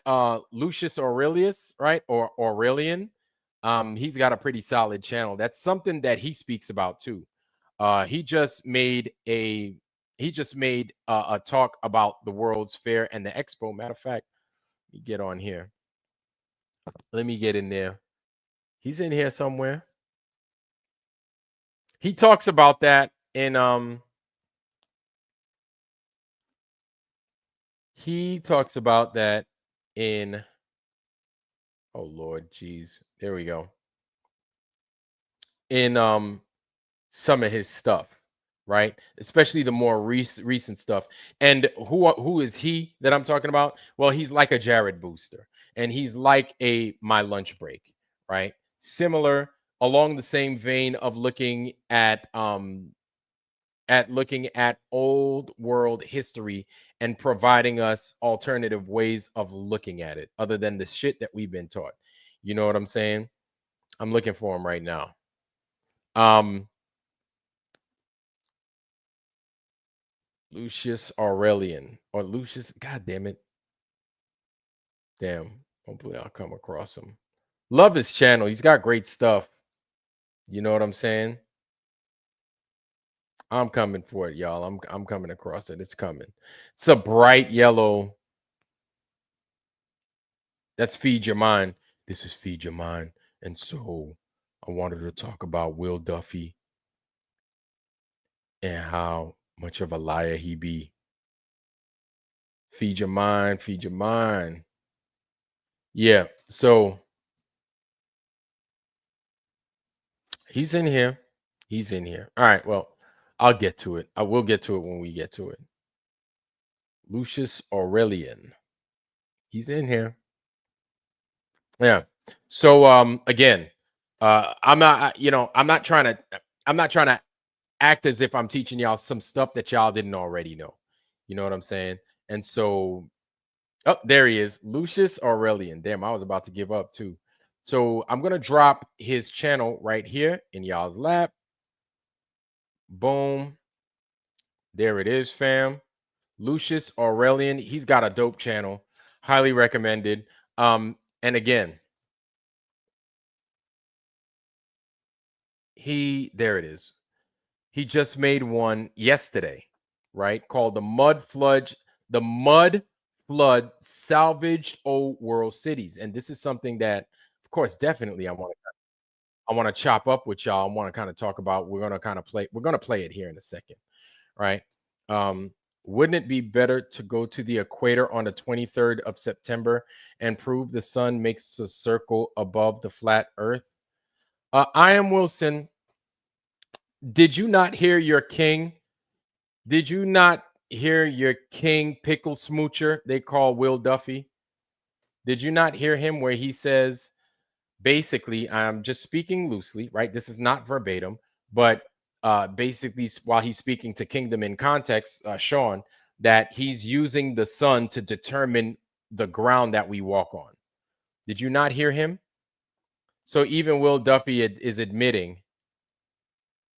Lucius Aurelius, right, or Aurelian, he's got a pretty solid channel. That's something that he speaks about too. He just made a talk about the World's Fair and the Expo. Matter of fact, let me get on here. Let me get in there. He's in here somewhere. He talks about that in he talks about that in oh Lord, geez. There we go. In some of his stuff, right? Especially the more recent stuff. And who is he that I'm talking about? Well, he's like a Jared Booster, and he's like a My Lunch Break, right? Similar, along the same vein of looking at old world history and providing us alternative ways of looking at it other than the shit that we've been taught. You know what I'm saying? I'm looking for him right now. Lucius Aurelian or Lucius, god damn it. Damn. Hopefully I'll come across him. Love his channel. He's got great stuff. You know what I'm saying? I'm coming for it, y'all. I'm coming across it. It's coming. It's a bright yellow. That's Feed Your Mind. This is Feed Your Mind. And so I wanted to talk about Will Duffy and how much of a liar he be. Feed your mind, feed your mind. Yeah, so he's in here. He's in here. All right, well, I'll get to it. I will get to it when we get to it. Lucius Aurelian. He's in here. Yeah. So again, I'm not I'm not trying to act as if I'm teaching y'all some stuff that y'all didn't already know. You know what I'm saying? And so oh, there he is. Lucius Aurelian. Damn, I was about to give up too. So I'm going to drop his channel right here in y'all's lap. Boom. There it is, fam. Lucius Aurelian. He's got a dope channel. Highly recommended. And again, there it is. He just made one yesterday, right? Called the Mud Flood Salvaged Old World Cities. And this is something that, of course, definitely I want to chop up with y'all. I want to kind of talk about. We're going to play it here in a second, right? Wouldn't it be better to go to the equator on the 23rd of September and prove the sun makes a circle above the flat earth? I am Wilson. Did you not hear your king? Did you not hear your king pickle smoocher they call Will Duffy? Did you not hear him where he says, basically, I'm just speaking loosely, right? This is not verbatim, but basically, while he's speaking to Kingdom in context, Sean, that he's using the sun to determine the ground that we walk on. Did you not hear him? So even Will Duffy is admitting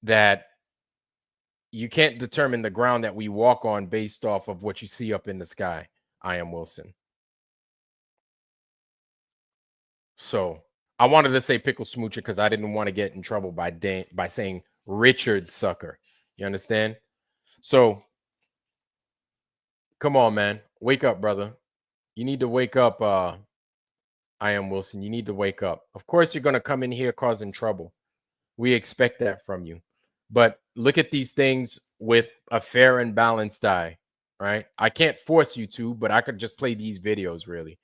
that you can't determine the ground that we walk on based off of what you see up in the sky. I am Wilson. So I wanted to say pickle smoocher because I didn't want to get in trouble by saying Richard sucker. You understand? So come on, man. Wake up, brother. You need to wake up. I am Wilson. You need to wake up. Of course, you're going to come in here causing trouble. We expect that from you. But look at these things with a fair and balanced eye, right? I can't force you to, but I could just play these videos, really.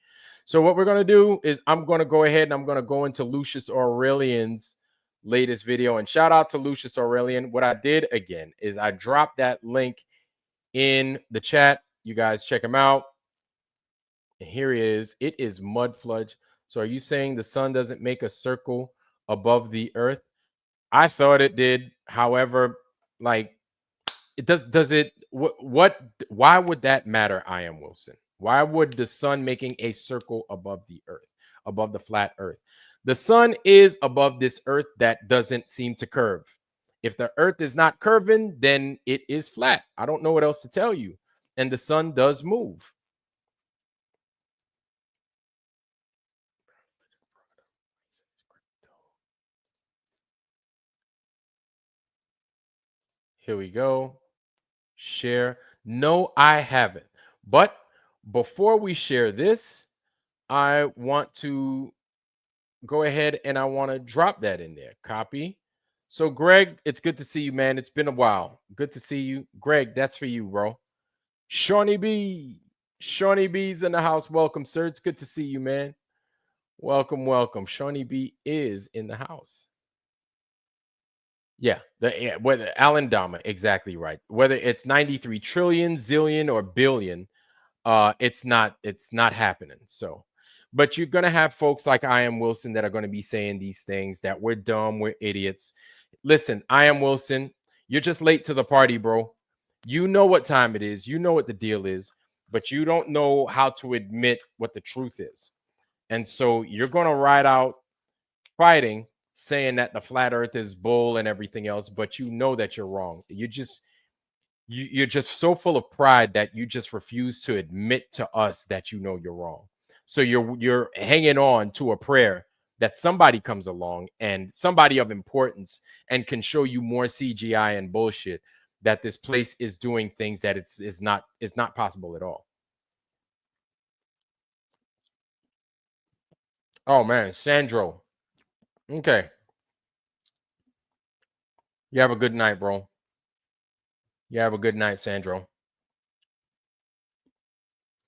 So what we're going to do is I'm going to go ahead and I'm going to go into Lucius Aurelian's latest video. And shout out to Lucius Aurelian. What I did, again, is I dropped that link in the chat. You guys check him out. And here he is. It is Mud Fludge. So are you saying the sun doesn't make a circle above the earth? I thought it did. However, like it does it why would that matter? I am Wilson. Why would the sun making a circle above the earth, above the flat earth? The sun is above this earth that doesn't seem to curve. If the earth is not curving, then it is flat. I don't know what else to tell you. And the sun does move. Here we go. Share. No, I haven't. But before we share this, I want to go ahead and I want to drop that in there. Copy. So, Greg, it's good to see you, man. It's been a while. Good to see you. Greg, that's for you, bro. Shawnee B. Shawnee B's in the house. Welcome, sir. It's good to see you, man. Welcome, welcome. Shawnee B is in the house. Yeah, whether Alan Dama, exactly right. Whether it's 93 trillion, zillion, or billion, it's not happening. So, But you're gonna have folks like I Am Wilson that are gonna be saying these things that we're dumb, we're idiots. Listen, I Am Wilson, you're just late to the party, bro. You know what time it is, you know what the deal is, but you don't know how to admit what the truth is. And so you're gonna ride out fighting, saying that the flat earth is bull and everything else, but you know that you're wrong. You're just so full of pride that you just refuse to admit to us that you know you're wrong. So you're hanging on to a prayer that somebody comes along, and somebody of importance, and can show you more CGI and bullshit that this place is doing things that is not possible at all. Oh man, Sandro. Okay. You have a good night, bro. You have a good night, Sandro.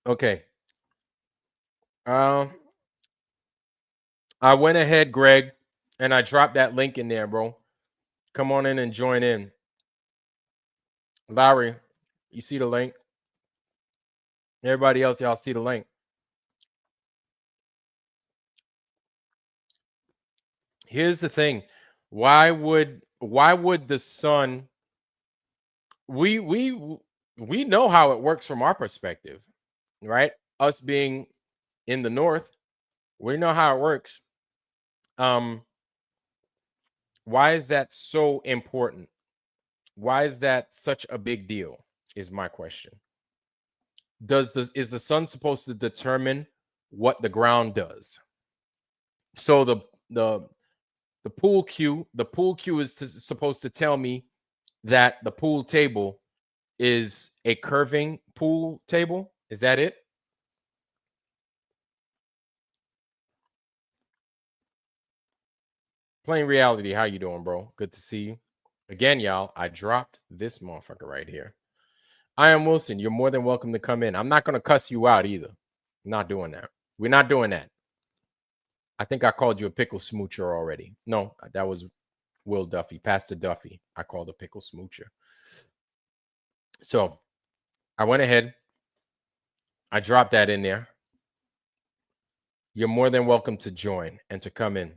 Okay. Um, I went ahead, Greg, and I dropped that link in there, bro. Come on in and join in. Larry, you see the link? Everybody else, y'all see the link. Here's the thing. Why would the sun we know how it works from our perspective, right? Us being in the north, we know how it works. Why is that so important? Why is that such a big deal? Is my question. Is the sun supposed to determine what the ground does? So the pool cue is supposed to tell me that the pool table is a curving pool table. Is that it? Plain reality, how you doing, bro? Good to see you again, y'all. I dropped this motherfucker right here. I Am Wilson. You're more than welcome to come in. I'm not gonna cuss you out either. I'm not doing that. We're not doing that. I think I called you a pickle smoocher already. No, that was Will Duffy, Pastor Duffy. I called a pickle smoocher. So I went ahead. I dropped that in there. You're more than welcome to join and to come in.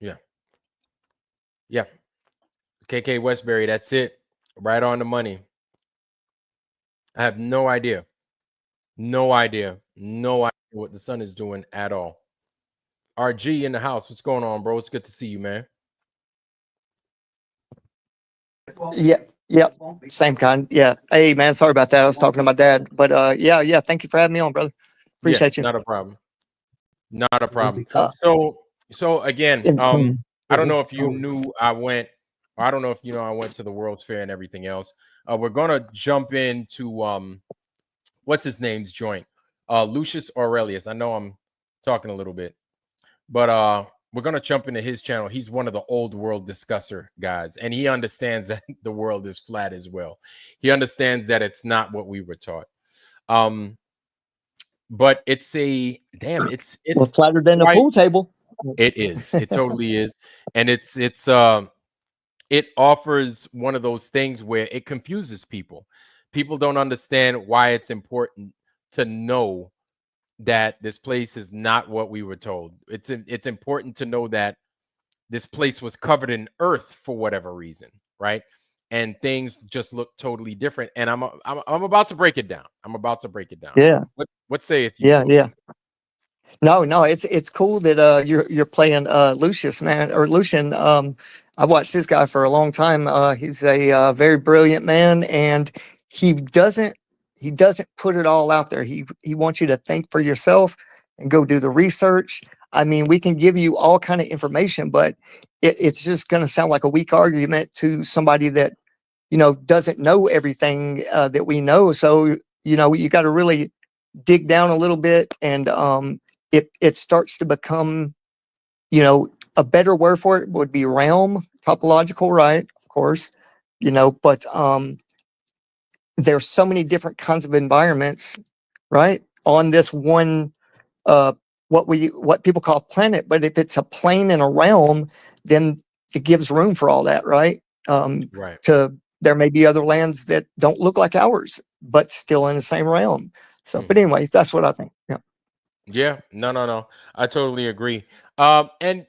Yeah. Yeah. KK Westbury, that's it. Right on the money. I have no idea. No idea. No idea what the sun is doing at all. RG in the house. What's going on, bro? It's good to see you, man. Yeah, yeah, same kind. Yeah. Hey, man, sorry about that. I was talking to my dad, but yeah. Thank you for having me on, brother. Appreciate you. Not a problem. Not a problem. Uh, So again, in- I don't know if you knew I went, or I don't know if you know I went to the World's Fair and everything else. We're gonna jump into what's his name's joint? Lucius Aurelius. I know I'm talking a little bit, but we're gonna jump into his channel. He's one of the old world discusser guys, and he understands that the world is flat as well. He understands that it's not what we were taught. But it's a damn, it's well, flatter than a quite, pool table. it is. It totally is. And it offers one of those things where it confuses people. People don't understand why it's important to know that this place is not what we were told. It's important to know that this place was covered in earth for whatever reason, right? And things just look totally different. And I'm about to break it down. I'm about to break it down. Yeah. What sayeth you? Yeah. No, it's cool that you're playing Lucius, man, or Lucian. I've watched this guy for a long time. He's a very brilliant man, and he doesn't put it all out there. He wants you to think for yourself and go do the research. I mean, we can give you all kind of information, but it's just going to sound like a weak argument to somebody that doesn't know everything that we know. So you got to really dig down a little bit, and it starts to become, a better word for it would be realm topological, right? Of course, but there's so many different kinds of environments, right? On this one, what people call planet. But if it's a plane and a realm, then it gives room for all that, right? Right. To there may be other lands that don't look like ours, but still in the same realm. So, but anyway, that's what I think. Yeah. Yeah, no. I totally agree. And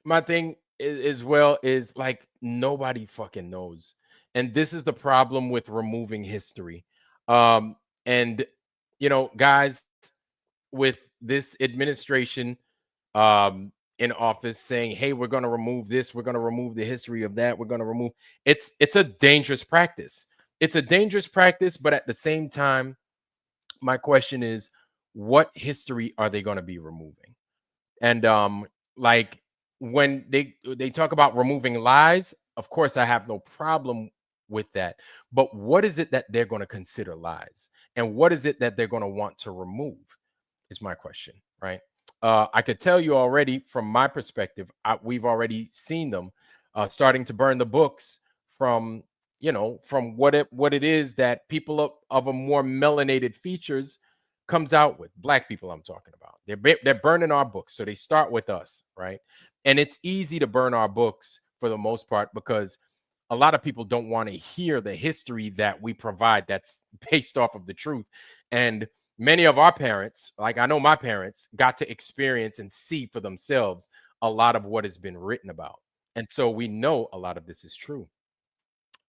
my thing is well is like nobody fucking knows, and this is the problem with removing history. And guys, with this administration in office saying, hey, we're going to remove this, we're going to remove the history of that, we're going to remove, it's a dangerous practice. It's a dangerous practice, but at the same time, my question is, what history are they going to be removing? And like when they talk about removing lies, of course I have no problem with that. But what is it that they're going to consider lies? And what is it that they're going to want to remove? Is my question, right? I could tell you already from my perspective, we've already seen them starting to burn the books from from what it is that people of a more melanated features comes out with. Black people, I'm talking about. They're burning our books, so they start with us, right? And it's easy to burn our books for the most part because a lot of people don't want to hear the history that we provide that's based off of the truth. And many of our parents, like I know my parents, got to experience and see for themselves a lot of what has been written about. And so we know a lot of this is true.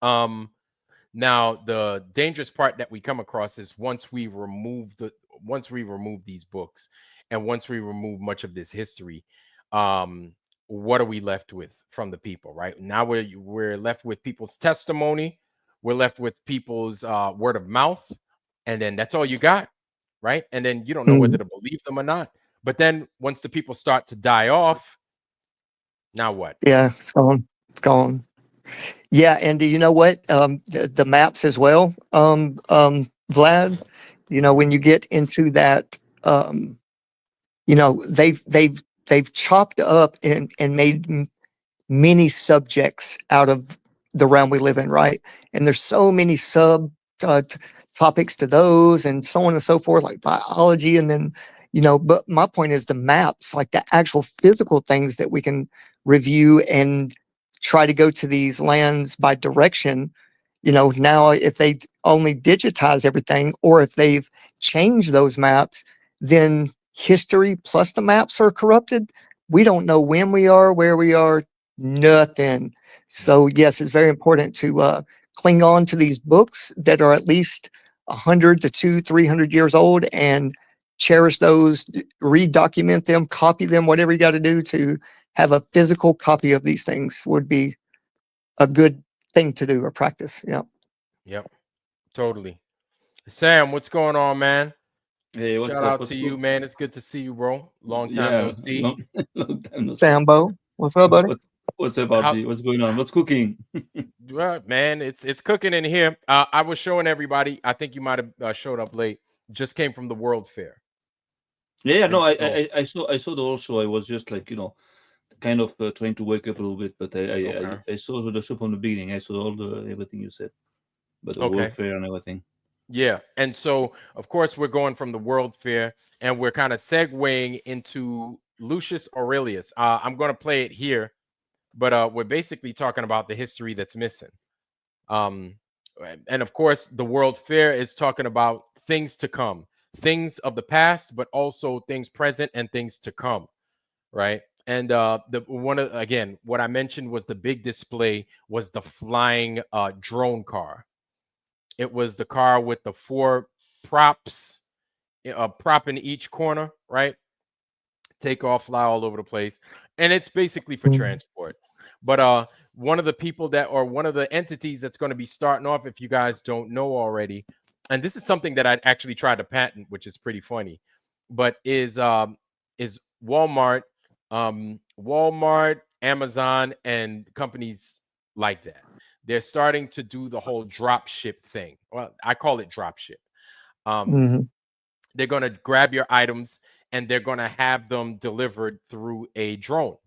Um, Now, the dangerous part that we come across is once we remove these books and once we remove much of this history, um, what are we left with from the people? Right now, we're left with people's testimony, we're left with people's word of mouth, and then that's all you got, right? And then you don't know whether Mm, to believe them or not. But then once the people start to die off, now what? yeah, it's gone. It's gone. Yeah, and do you know what? The maps as well, Vlad. When you get into that, they've chopped up and made many subjects out of the realm we live in, right? And there's so many sub topics to those, and so on and so forth, like biology, and then But my point is the maps, like the actual physical things that we can review and try to go to these lands by direction. Now if they only digitize everything, or if they've changed those maps, then history plus the maps are corrupted. We don't know when we are, where we are, nothing. So yes, it's very important to cling on to these books that are at least 100 to 300 years old, and cherish those, redocument them, copy them, whatever you got to do to have a physical copy of these things would be a good thing to do or practice. Yeah. Yep, totally. Sam, what's going on, man? Hey, what's Shout up? out What's to you, good? man. It's good to see you, bro. Long time no Yeah, see. long, long time no see. Sambo, what's up, buddy? What, what's up, How RG? What's going on? What's cooking? well, man, it's cooking in here. I was showing everybody. I think you might have showed up late. Just came from the World Fair, Yeah, no, and so I saw the also. I was just like kind of trying to wake up a little bit, but okay, I saw the show from the beginning. I saw all the everything you said about the World okay, Fair and everything. yeah. And so of course we're going from the World Fair, and we're kind of segueing into Lucius Aurelius. I'm going to play it here, but we're basically talking about the history that's missing. Um, and of course, the World Fair is talking about things to come, things of the past, but also things present and things to come, right? And the one of again, what I mentioned was the big display was the flying drone car. It was the car with the four props, a prop in each corner, right? Take off, fly all over the place, and it's basically for Mm. transport. But one of the people that, or one of the entities that's going to be starting off, if you guys don't know already, and this is something that I actually tried to patent, which is pretty funny, but is Walmart, Walmart, Amazon, and companies like that. They're starting to do the whole drop ship thing. Well, I call it drop ship. Um, Mhm. they're going to grab your items and they're going to have them delivered through a drone,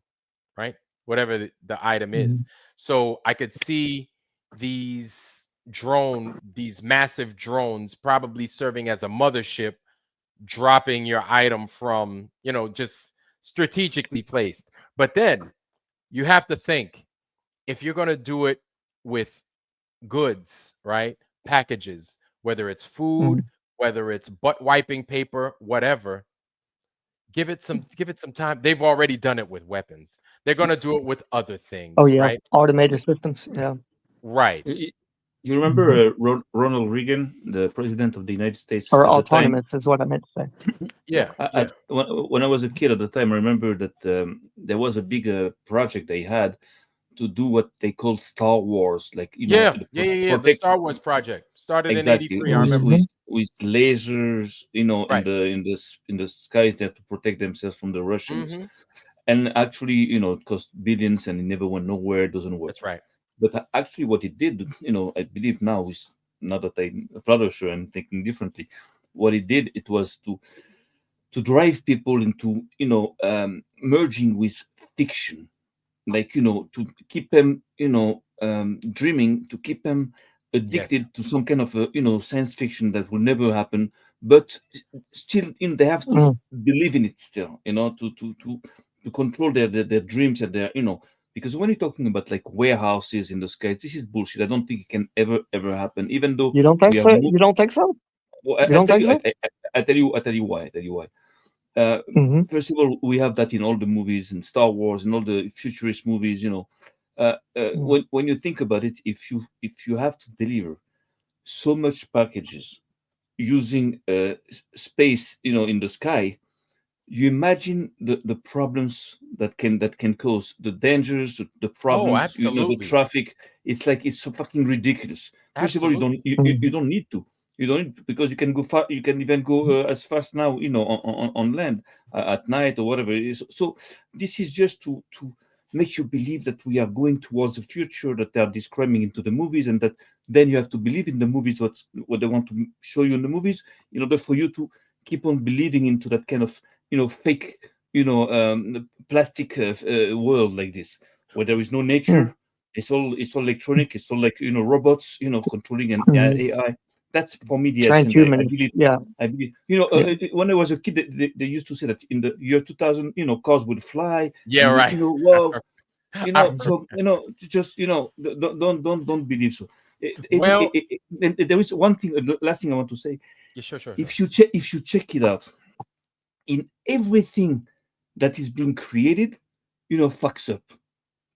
right? Whatever the item is. Mhm. So I could see these massive drones probably serving as a mothership, dropping your item from, just strategically placed. But then you have to think, if you're going to do it with goods, right? Packages, whether it's food, Mhm. whether it's butt wiping paper, whatever. Give it some time. They've already done it with weapons. They're gonna do it with other Oh things, yeah, right? automated systems. Yeah. Right. You remember Mhm. Ronald Reagan, the president of the United States Or at the time? autonomous is what I meant to say. Yeah, yeah. When I was a kid at the time, I remember that there was a big project they had to do what they called Star Wars, like Yeah, the yeah, yeah, yeah. The protect Star Wars project started in exactly '83. I remember. with lasers, Right. in the skies there to protect themselves from the Russians. Mm-hmm. And actually, it cost billions and it never went nowhere. It doesn't work. That's right. But actually, what it did, I believe now is not that I'm rather sure I'm thinking differently. What it did, it was to drive people into merging with fiction, like to keep them dreaming, to keep them Yes. addicted to some kind of science fiction that will never happen, but still they have to Mm. believe in it still, to control their dreams and their because when you're talking about like warehouses in the sky, this is bullshit. I don't think it can ever happen, even though You don't think we have so? You don't think so? well, You don't think so? I tell you why. I tell you why. uh, Hmm. First of all, we have that in all the movies and Star Wars and all the futurist movies. When you think about it, if you have to deliver so much packages using space, in the sky, you imagine the problems that can cause, the dangers, the Oh, problems, the absolutely. traffic. It's like it's so fucking ridiculous. First of all, Absolutely. you don't need to. You don't need to, because you can go far. You can even go as fast now, on land at night or whatever it is. So this is just to make you believe that we are going towards the future that they are describing into the movies, and that then you have to believe in the movies what they want to show you in the movies, in order for you to keep on believing into that kind of fake, plastic world like this, where there is no Mm. nature. It's all electronic. It's all like robots, controlling an Hmm. AI. That's for me the agenda. I Transhumanist. believe. Yeah. I believe. Yeah. When I was a kid, they used to say that in the year 2000, cars would fly Yeah, and would, right. wow, I remember. so just don't believe so. Well, And there is one thing, last thing I want to say. yeah, sure, sure, sure. If you check it out, in everything that is being created, fucks up.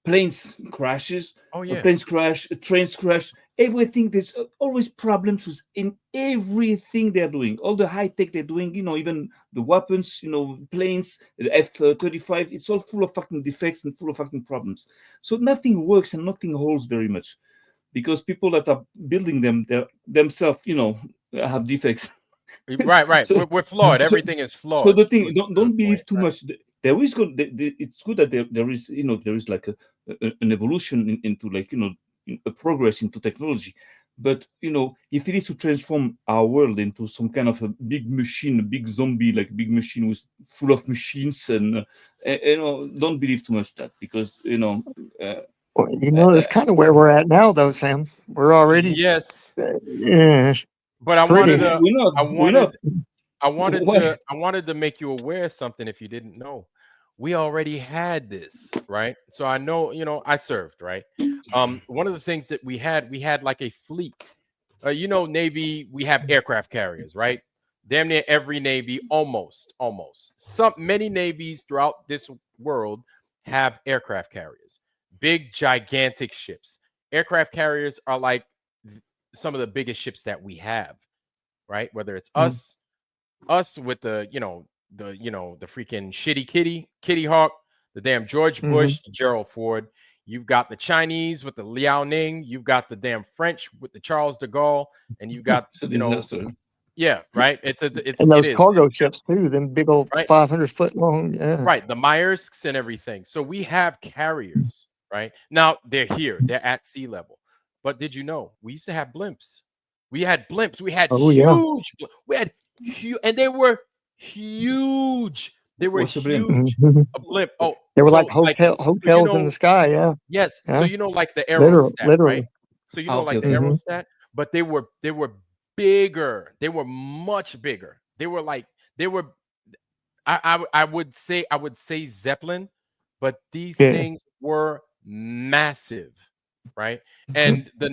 Planes crashes, Oh yeah. planes crash, trains crash. Everything, there's always problems in everything they're doing. All the high tech they're doing, even the weapons, planes, the F-35. It's all full of fucking defects and full of fucking problems. So nothing works and nothing holds very much, because people that are building them, they themselves, have defects. Right, right. so We're flawed. so Everything is so flawed the to thing, to the don't point. believe too Right. much. There is good. It's good that there is there is like an evolution into, like, a progress into technology. But if it is to transform our world into some kind of a big machine, a big zombie, like big machine with full of machines, and don't believe too much that, because uh, Well, uh, that's kind of where we're at now, though, Sam. We're already Yes, uh, but I wanted pretty. to. I we're not. wanted. I wanted Why? to. I wanted to make you aware of something if you didn't know. We already had this, right? So I know. I served, right? One of the things that we had like a fleet. Navy. We have aircraft carriers, right? Damn near every navy, almost. Some many navies throughout this world have aircraft carriers, big, gigantic ships. Aircraft carriers are like some of the biggest ships that we have, right? Whether it's Mm. us with the freaking shitty Kitty Hawk, the damn George Hmm. Bush, the Gerald Ford. You've got the Chinese with the Liao Ning. You've got the damn French with the Charles de Gaulle, and you've got It's a disaster. yeah, right. And It those is cargo ships too, them big old right, 500-foot long. Yeah. right. The Myersks and everything. So we have carriers, right? Now they're here. They're at sea level. But did you know we used to have blimps? We had blimps. We had Oh yeah. huge. We had huge, and they were huge. They were What's the blame? huge. Hmm. A blimp. Oh, They were like so like so hotels in the sky. Yeah. yes. So Yeah. like the aerostat, right? Literally. So Okay, like the okay. Hmm. aerostat, but they were bigger. They were much bigger. They were like they were I would say Zeppelin, but these Yeah. things were massive. right? Mhm. And the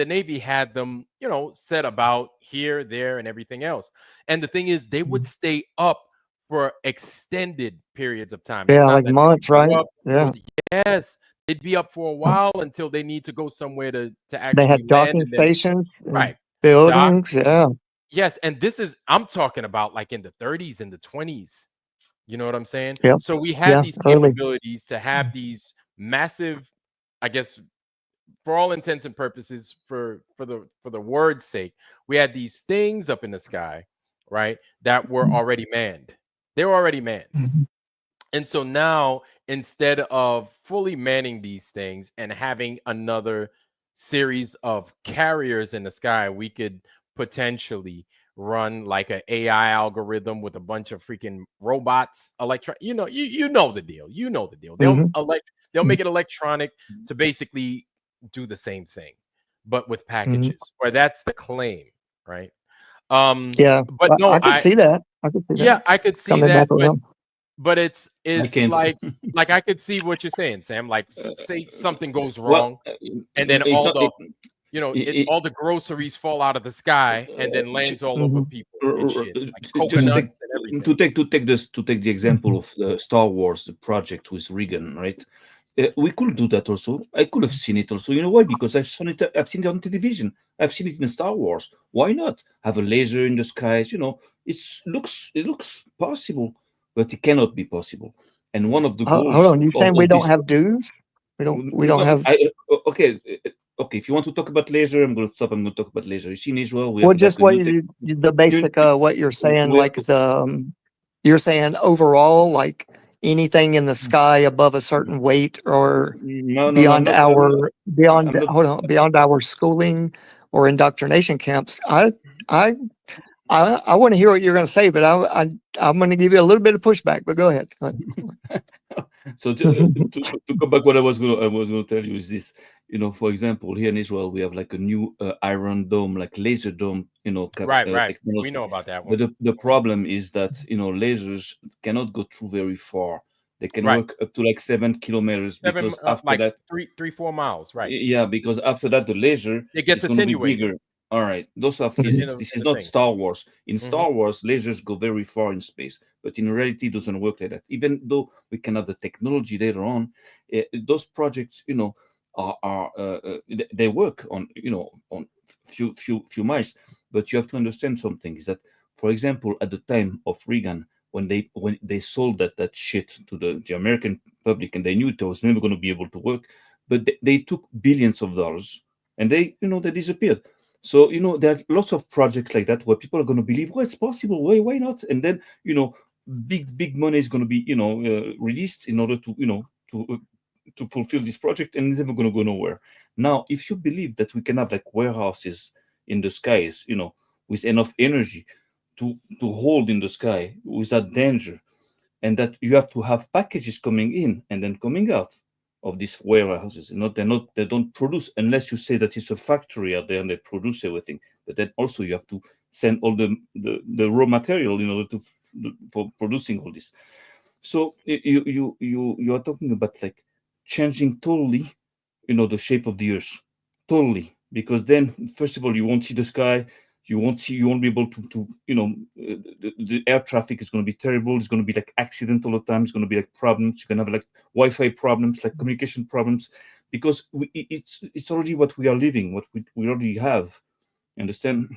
Navy had them, set about here, there, and everything else. And the thing is, they would stay up for extended periods of time. It's Yeah, not like that they would months, go right? up. Yeah. Yes, they'd be up for a while until they need to go somewhere to They actually had land, docking and then stations and right, dock. buildings. Yeah. Yes, and I'm talking about like in the 30s and the 20s. You know what I'm saying? Yep. So we had Yeah. these Early. capabilities to have these massive, I guess, for all intents and purposes, for the word's sake, we had these things up in the sky, right, that were already manned. They were already manned. Mhm. And so now, instead of fully manning these things and having another series of carriers in the sky, we could potentially run like an AI algorithm with a bunch of freaking robots, you know the deal. You know the deal. Mhm. They'll make it electronic to basically do the same thing, but with Mhm. packages. Or that's the claim, right? Yeah. But no, I could see that. I could see that yeah, I could see coming back that, but around. it's I it's can't. like I could see what you're saying, Sam. Like, say something goes Well, wrong, and then it's not. It, all the groceries fall out of the sky and then lands all over Mhm. people and shit, like just take coconuts and everything. to take the example of Star Wars, the project with Reagan, right? We could do that also. I could have seen it also. You know why? Because I've seen it on television. I've seen it in Star Wars. Why not have a laser in the skies? It looks possible, but it cannot be possible. And one of the Hold goals on. You saying we of don't this. have dues? We don't No, have. okay, okay. If you want to talk about laser, I'm going to stop. I'm going to talk about laser. You see, in Israel, we Well, have like just a what new you, the basic, what you're saying, we have like to. you're saying overall, like anything in the sky above a certain weight or No, no, no. beyond I'm not. hold on, beyond our schooling or indoctrination camps. I, I want to hear what you're going to say, but I'm going to give you a little bit of pushback, but go ahead. Go So ahead. to come back, what I was going to tell you is this. For example, here in Israel, we have like a new iron dome, like laser dome, Right, right. We technology. know about that But one. the problem is that lasers cannot go through very far. They can Right, work up to like 7 kilometers seven, because after like that, 3, 4 miles. Right, yeah, because after that the laser it gets is going to be attenuated bigger. All right, those are in physics. the This in is the not thing. Star Wars. In Hmm. Star Wars, lasers go very far in space, but in reality, it doesn't work like that. Even though we can have the technology later on, those projects, they work on on few miles. But you have to understand something is that, for example, at the time of Reagan, when they sold that shit to the American public, and they knew it was never going to be able to work, but they took billions of dollars and they disappeared. So there are lots of projects like that where people are going to believe, well, it's possible, why not? And then big money is going to be released in order to to fulfill this project, and it's never going to go nowhere. Now, if you believe that we can have like warehouses in the skies, with enough energy to hold in the sky without danger, and that you have to have packages coming in and then coming out of these warehouses. They don't produce unless you say that it's a factory out there and they produce everything. But then also you have to send all the raw material in order for producing all this. So you are talking about like changing totally, the shape of the earth, totally. Because then, first of all, you won't see the sky. You won't be able to the air traffic is going to be terrible. It's going to be like accident all the time. It's going to be like problems. You're going to have like Wi-Fi problems, like communication problems, because it's already what we are living, what we already have. Understand?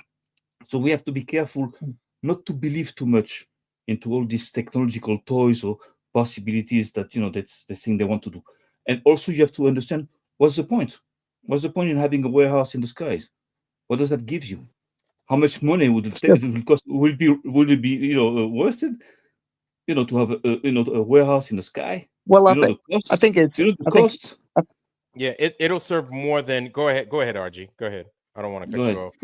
So we have to be careful not to believe too much into all these technological toys or possibilities that that's the thing they want to do. And also you have to understand, what's the point? What's the point in having a warehouse in the skies? What does that give you? How much money would So, it will cost? Will it be worth it? To have a warehouse in the sky. well, You know the I costs. think it's, You know the I think, costs. Yeah, it'll serve more than. Go ahead, RG. Go ahead. I don't want to Go cut you ahead. off.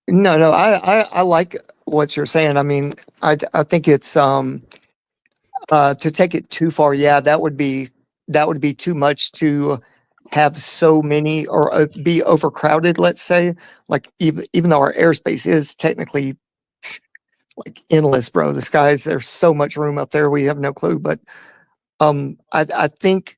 no, I like what you're saying. I mean, I think it's, to take it too far, yeah, that would be too much to have so many or be overcrowded. Let's say, like even though our airspace is technically like endless, bro. The skies, there's so much room up there. We have no clue, but I think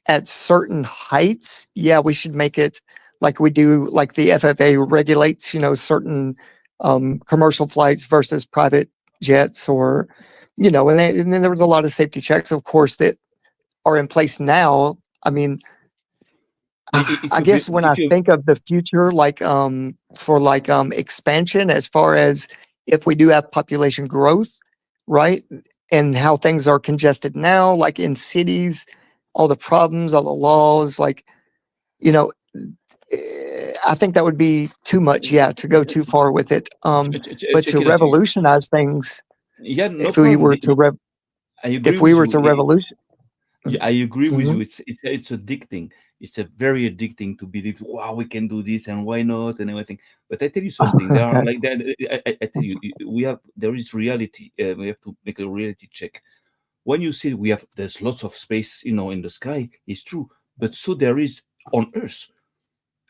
at certain heights, yeah, we should make it like we do, like the FFA regulates, certain commercial flights versus private jets, or, and then there was a lot of safety checks, of course, that are in place now. I mean, If I you guess when I if you think of the future, like for like expansion, as far as if we do have population growth, right, and how things are congested now, like in cities, all the problems, all the laws, like you know, I think that would be too much, yeah, to go too far with it. But to check it out, revolutionize things, yeah, no if we problem. were to I agree if we with were you. to revolution, Yeah, I agree with Mhm. you. It's addicting. It's a very addicting to believe. Wow, we can do this, and why not, and everything. But I tell you something. There are like that. I tell you, we have there is reality. We have to make a reality check. When you see there's lots of space, in the sky, it's true. But so there is on Earth.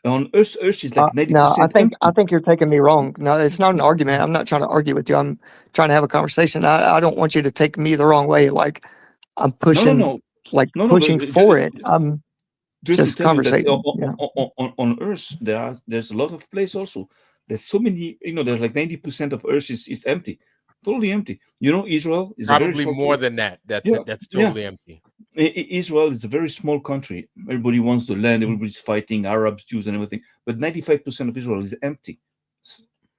On Earth, Earth is like ninety No, I percent think I empty. think you're taking me wrong. No, it's not an argument. I'm not trying to argue with you. I'm trying to have a conversation. I don't want you to take me the wrong way. Like I'm No, no, pushing, no, like no. But pushing for it. I'm just to just tell you that conversating. Yeah. on Earth there's a lot of place also. There's so many, there's like 90% of Earth is empty, totally empty. Israel is a very Probably short. more than that. Yeah, That's yeah. totally empty. Israel is a very small country. Everybody wants the land. Everybody's fighting Arabs, Jews, and everything. But 95% of Israel is empty,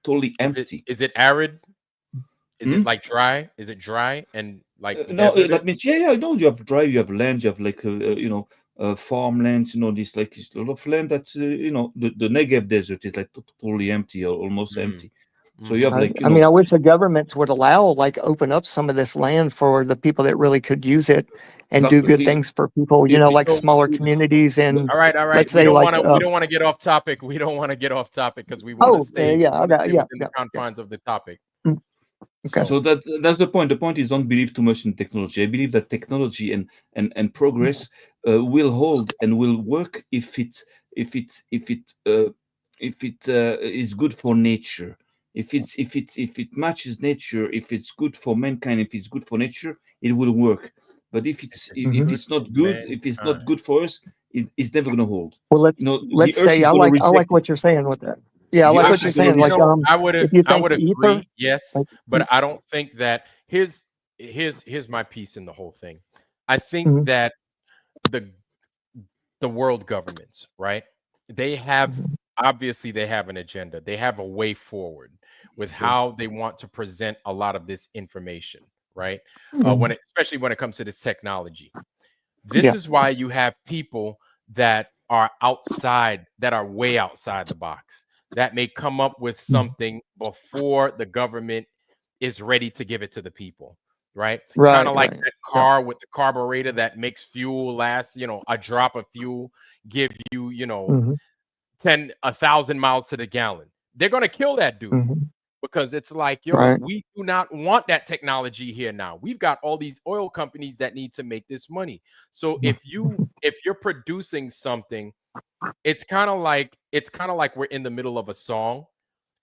totally Is it empty. is it arid? Is it Hmm? like dry? Is it dry and like No, deserted? that means yeah. I know you have dry, you have land, you have like farmlands. This like it's a lot of land that's the Negev desert is like totally empty or almost Mm, empty. So you have mhm. like I mean, I wish the governments would allow, like, open up some of this land for the people that really could use it and no, do good things for people. Like So, smaller communities, and all right. let's say, like, We don't want to get off topic. We don't want to get off topic because oh, yeah, we I want to got, stay yeah, within yeah, the yeah. confines of the topic. Mm, okay. So, So that's the point. The point is don't believe too much in technology. I believe that technology and progress will hold and will work if it if it uh, if it is good for nature. If it matches nature, if it's good for mankind, if it's good for nature, it will work. But if if it's it's if good it's for not good, if it's not mankind. good for us, it's never gonna hold. Well, let's The Earth say is I gonna like reject it. what you're saying with that. Yeah, I The like I, Earth what is you're gonna saying. Like, reject. if you I think would the ether, agree, yes, like, but I don't think that here's my piece in the whole thing. I think mhm, that the the world governments, right? They have mhm, obviously they have an agenda. They have a way forward with Of course. how they want to present a lot of this information, right? mhm, Especially when it comes to this technology. This yeah, is why you have people that are way outside the box, that may come up with mhm. something before the government is ready to give it to the people, right? Kind Right, of like right. that Yeah. car with the carburetor that makes fuel last, a drop of fuel give you, Hmm. 1,000 miles to the gallon. They're going to kill that dude Hmm. because it's like, yo, Right. we do not want that technology here now. We've got all these oil companies that need to make this money. So if you're producing something, it's kind of like we're in the middle of a song,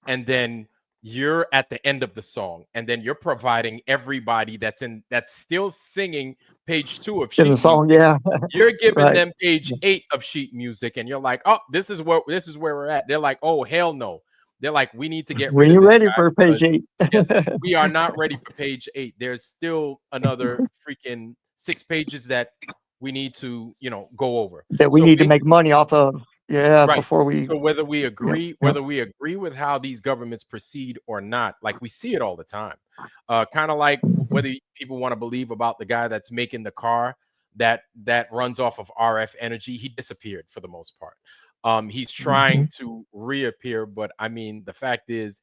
and then you're at the end of the song, and then you're providing everybody that's still singing page 2 of In the sheet song, music. yeah. You're giving Right. them page 8 of sheet music, and you're like, oh, this is where we're at. They're like, oh, hell no. They're like, we need to get We rid of ain't this ready guy for because page 8. yes, we are not ready for page 8. There's still another freaking 6 pages that we need to, go over. That we So need to make basically, money off of. Yeah, right. before we. So whether we Yep. agree, Yep. with how these governments proceed or not, like we see it all the time. Kind of like Mhm. whether people want to believe about the guy that's making the car that runs off of RF energy, he disappeared for the most part. He's trying Mhm. to reappear, but I mean, the fact is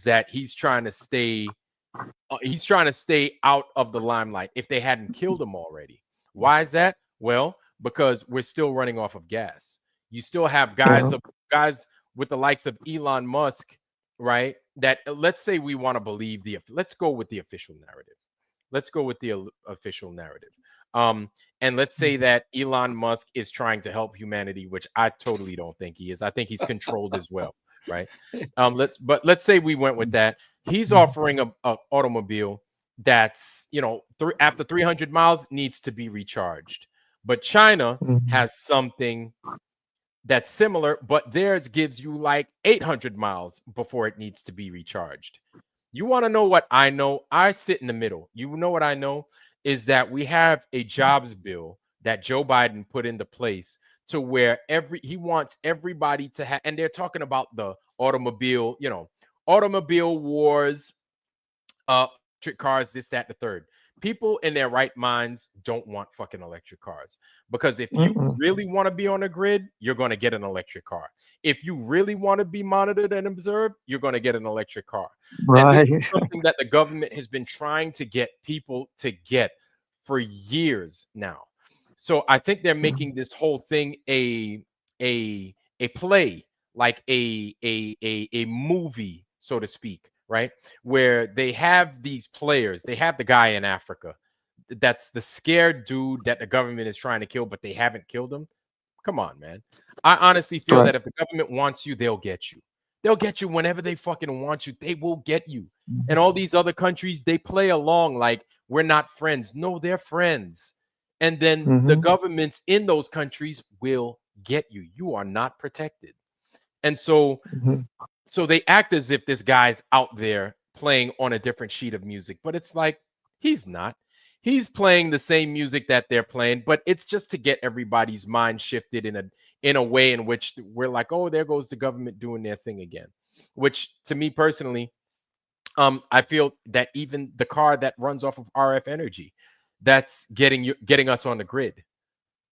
that he's trying to stay out of the limelight if they hadn't killed him already. Why is that? Well, because we're still running off of gas. You still have Yeah. guys with the likes of Elon Musk, right? That let's say we want to believe let's go with the official narrative. Let's go with the official narrative. Um, and let's say that Elon Musk is trying to help humanity, which I totally don't think he is. I think he's controlled as well, right? Let's say we went with that. He's offering a automobile that's after 300 miles needs to be recharged. But China Mhm. has something that's similar, but theirs gives you like 800 miles before it needs to be recharged. You want to know what I know? I sit in the middle. You know what I know is that we have a jobs bill that Joe Biden put into place to where he wants everybody to have, and they're talking about the automobile, automobile wars, electric cars, this, that, the third. People in their right minds don't want fucking electric cars because if you Mm-mm. really want to be on a grid, you're going to get an electric car. If you really want to be monitored and observed, you're going to get an electric car. And this Right. is something that the government has been trying to get people to get for years now. So I think they're making this whole thing a play, like a movie, so to speak, right? Where they have these players. They have the guy in Africa that's the scared dude that the government is trying to kill, but they haven't killed him. Come on, man. I honestly feel Right. that if the government wants you, they'll get you. They'll get you whenever they fucking want you. They will get you. And all these other countries, they play along like we're not friends. No, they're friends. And then the Mm-hmm. governments in those countries will get you. You are not protected. And so Mm-hmm. they act as if this guy's out there playing on a different sheet of music, but it's like he's not. He's playing the same music that they're playing, but it's just to get everybody's mind shifted in a way in which we're like, oh, there goes the government doing their thing again. Which to me personally, I feel that even the car that runs off of RF energy, that's getting us on the grid.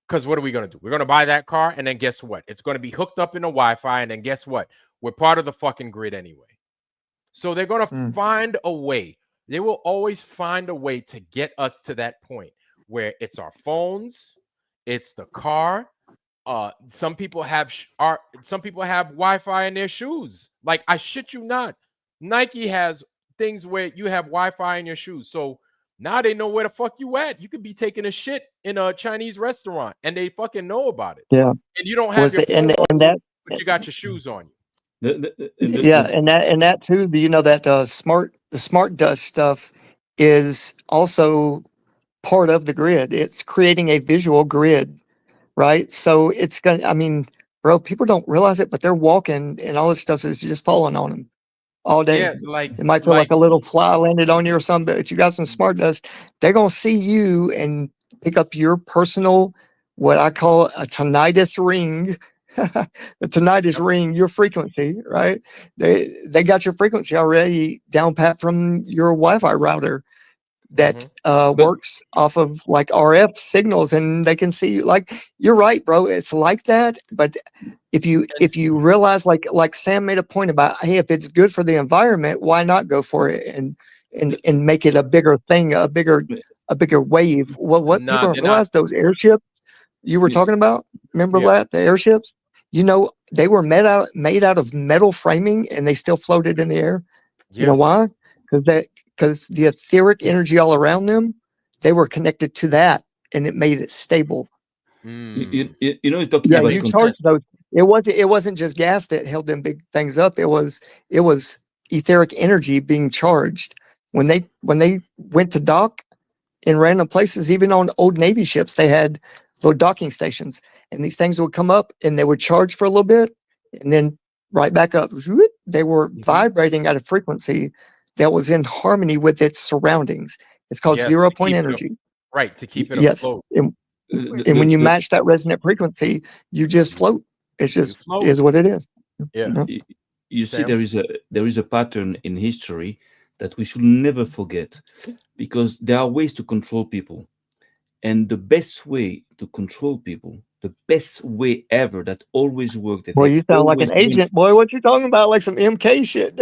Because what are we going to do? We're going to buy that car, and then guess what? It's going to be hooked up in a Wi-Fi, and then guess what? We're part of the fucking grid anyway. So they're going to Mm. find a way. They will always find a way to get us to that point where it's our phones, it's the car. Some people have Wi-Fi in their shoes. Like I shit you not, Nike has things where you have Wi-Fi in your shoes. So now they know where the fuck you at. You could be taking a shit in a Chinese restaurant, and they fucking know about it. Yeah. And you don't have Was your it phone on and you, that but you got your shoes on you. yeah, and that too, you know, that the smart dust stuff is also part of the grid. It's creating a visual grid, right? So it's gonna, I mean, bro, people don't realize it, but they're walking and all this stuff is just falling on them all day. Yeah, like It might feel like like a little fly landed on you or something, but you got some smart dust. They're gonna see you and pick up your personal, what I call a tinnitus ring. The tinnitus Yep. ring, your frequency, right? They got your frequency already down pat from your Wi-Fi router that Mhm. but works off of like RF signals, and they can see you. Like you're right, bro. It's like that, but And if you realize like Sam made a point about, hey, if it's good for the environment, why not go for it and make it a bigger thing, a bigger wave. What nah, people don't they're not. realize, those airships you were talking about, remember Yeah, that, the airships, you know, they were made out of metal framing and they still floated in the air. You know yeah. why? Because the etheric energy all around them, they were connected to that, and it made it stable. Mm. you're talking Yeah, about you charge content. those. It wasn't just gas that held them big things up. It was etheric energy being charged. When they went to dock in random places, even on old Navy ships, they had little docking stations, and these things would come up and they would charge for a little bit, and then right back up. Whoop. They were Mhm. vibrating at a frequency that was in harmony with its surroundings. It's called Yes, zero to point keep it energy. right, to keep it Yes, afloat. and when you The match that resonant frequency, you just You float. It's you just float. is what it is. Yeah, You know? y- you see, Sam. there is a pattern in history that we should never forget, because there are ways to control people, and the best way to control people, the best way ever that always worked, that Boy, they you sound like always an went. agent. Boy, what you talking about? Like some MK shit.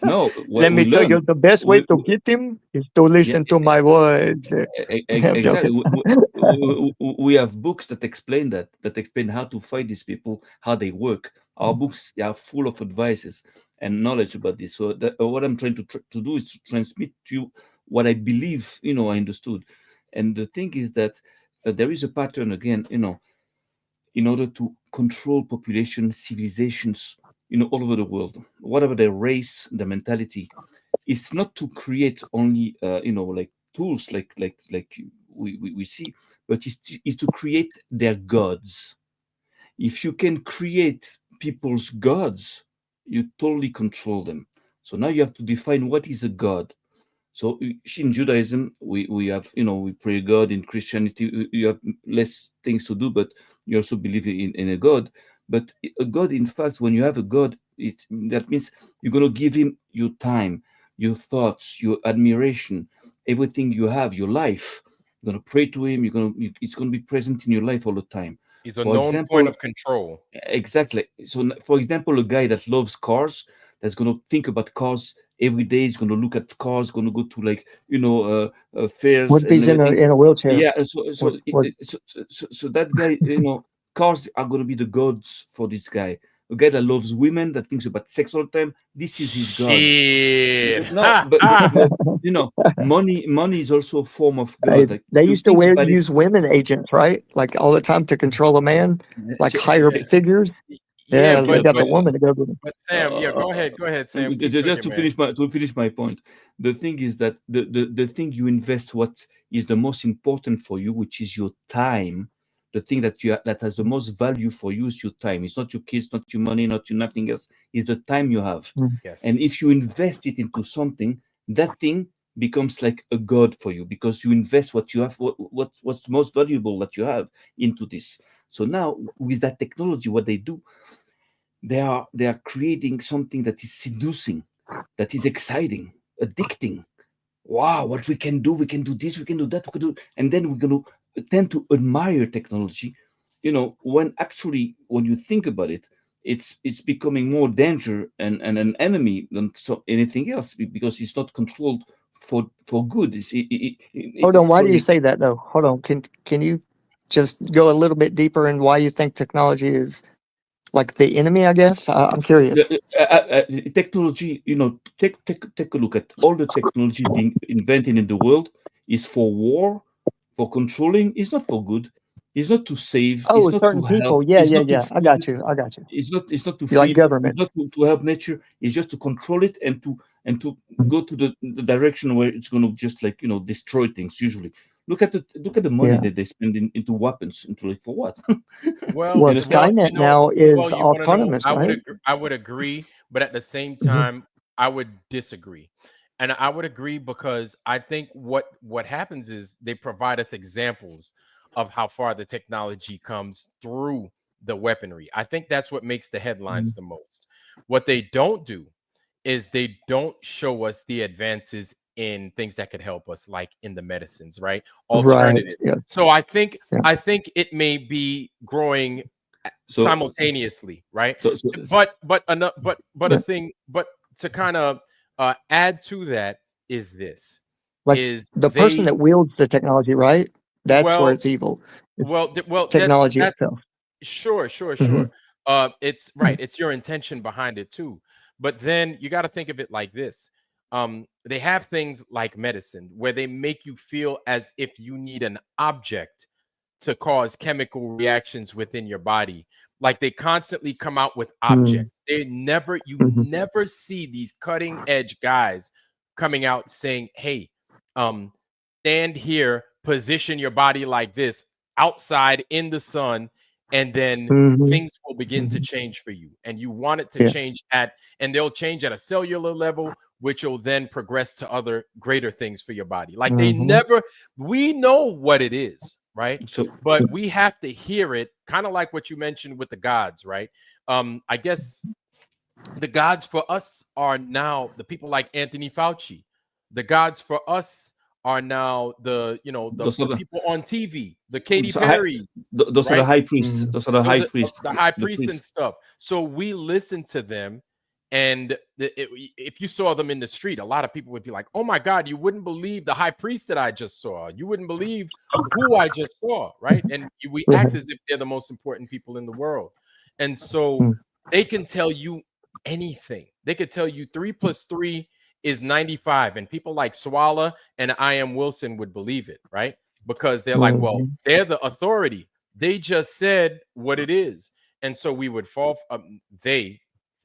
No, Let what we me tell learn, you, the best way to get him is to yeah, listen to my words. I'm exactly. joking. We have books that explain that explain how to fight these people, how they work. Our books, they are full of advices and knowledge about this. So what I'm trying to do is to transmit to you what I believe, I understood. And the thing is that there is a pattern again, in order to control population, civilizations, all over the world, whatever their race, their mentality. It's not to create only like tools, like we see, but is to create their gods. If you can create people's gods, you totally control them. So now you have to define what is a god. So in Judaism, we have, we pray God. In Christianity, you have less things to do, but you also believe in a God. But a God, in fact, when you have a God, that means you're going to give him your time, your thoughts, your admiration, everything you have, your life. You're going to pray to him. It's going to be present in your life all the time. He's a For known point example, of control. exactly. So, for example, a guy that loves cars, that's going to think about cars every day. He's going to look at cars, going to go to fairs What if and he's everything. in a wheelchair? Yeah. What So that guy, cars are going to be the gods for this guy. A guy that loves women, that thinks about sex all the time. This is his god. Shit. No, Ha, but ha. money is also a form of Hey, god. Like, they you used to think about it. use women agents, right? Like all the time to control a man, like higher figures. Yeah, Yeah, they Yeah, got the but woman to go to them. but Sam, yeah, go ahead, Sam. Keep just cooking, to man. finish my point, the thing is that the thing you invest, what is the most important for you, which is your time. The thing that has the most value for you is your time. It's not your kids, not your money, not your nothing else. It's the time you have. Mm. And Yes. if you invest it into something, that thing becomes like a god for you, because you invest what you have, what's most valuable that you have into this. So now with that technology, what they do, they are creating something that is seducing, that is exciting, addicting. Wow, what we can do this, we can do that, we can do, and then we're going to tend to admire technology. When actually, when you think about it, it's becoming more danger and an enemy than anything else, because it's not controlled for good. Hold on, why do you Sorry. say that though? Hold on, can you just go a little bit deeper in why you think technology is like the enemy? I guess I'm curious. Technology, take a look at all the technology being invented in the world is for war, for controlling. It's not for good. It's not to save. Oh, It's not to certain help. people. Yeah, It's yeah, not to yeah. I feed. got you. I got you. It's not to You like feed. government. It's not to help nature. It's just to control it and to go to the direction where it's going to just destroy things. Usually, look at the money Yeah. that they spend into weapons. Into, like, for what? Well, Well, You understand? Skynet you know, now is you want to know? autonomous, right? I would agree, but at the same Mhm. time, I would disagree. And I would agree because I think what happens is they provide us examples of how far the technology comes through the weaponry. I think that's what makes the headlines the most. What they don't do is they don't show us the advances in things that could help us, like in the medicines, right? Right. Alternative. Yeah. So Yeah. I think it may be growing So simultaneously, right? so so, But a Yeah. thing, but to kind of add to that is this: Like is the person they that wields the technology, right? That's where well it's evil. It's well technology that's itself. sure, sure, Mhm. sure. It's right. Mhm. It's your intention behind it too. But then you got to think of it like this. They have things like medicine where they make you feel as if you need an object to cause chemical reactions within your body. Like they constantly come out with Mm. objects. You Mhm. never see these cutting edge guys coming out saying, "Hey, um, stand here, position your body like this outside in the sun, and then Mhm. things will begin to Mhm. change for you." And you want it to Yeah. change and they'll change at a cellular level, which will then progress to other greater things for your body. Like Mhm. we know what it is, right? so But we have to hear it, kind of like what you mentioned with the gods, right? I guess the gods for us are now the people like Anthony Fauci. The gods for us are now those are the the people on TV, the Katy those are high, Perry, those are the right? high priests. Mhm. Those are the Those high are priests. the high The priests and priests. stuff. So we listen to them, and if you saw them in the street, a lot of people would be like, "Oh my God, you wouldn't believe the high priest that I just saw. You wouldn't believe who I just saw," right? And we act Right. as if they're the most important people in the world, and so Mm. they can tell you anything. They could tell you 3 plus 3 is 95, and people like Swala and I am Wilson would believe it, right? Because they're like, well, Mhm. they're the authority. They just said what it is. And so we would fall, they,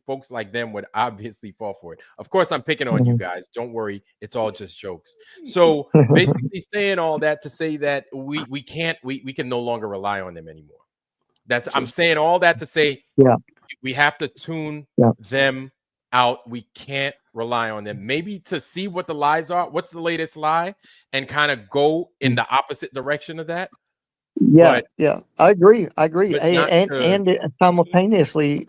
folks like them would obviously fall for it. Of course, I'm picking on you Mhm. guys. Don't worry, it's all just jokes. So basically, saying all that to say that we can no longer rely on them anymore. That's So, I'm saying all that to say Yeah, we have to tune yeah. them out. We can't rely on them. Maybe to see what the lies are, what's the latest lie, and kind of go in Mm. the opposite direction of that. Yeah, But yeah. I agree. I agree. not to And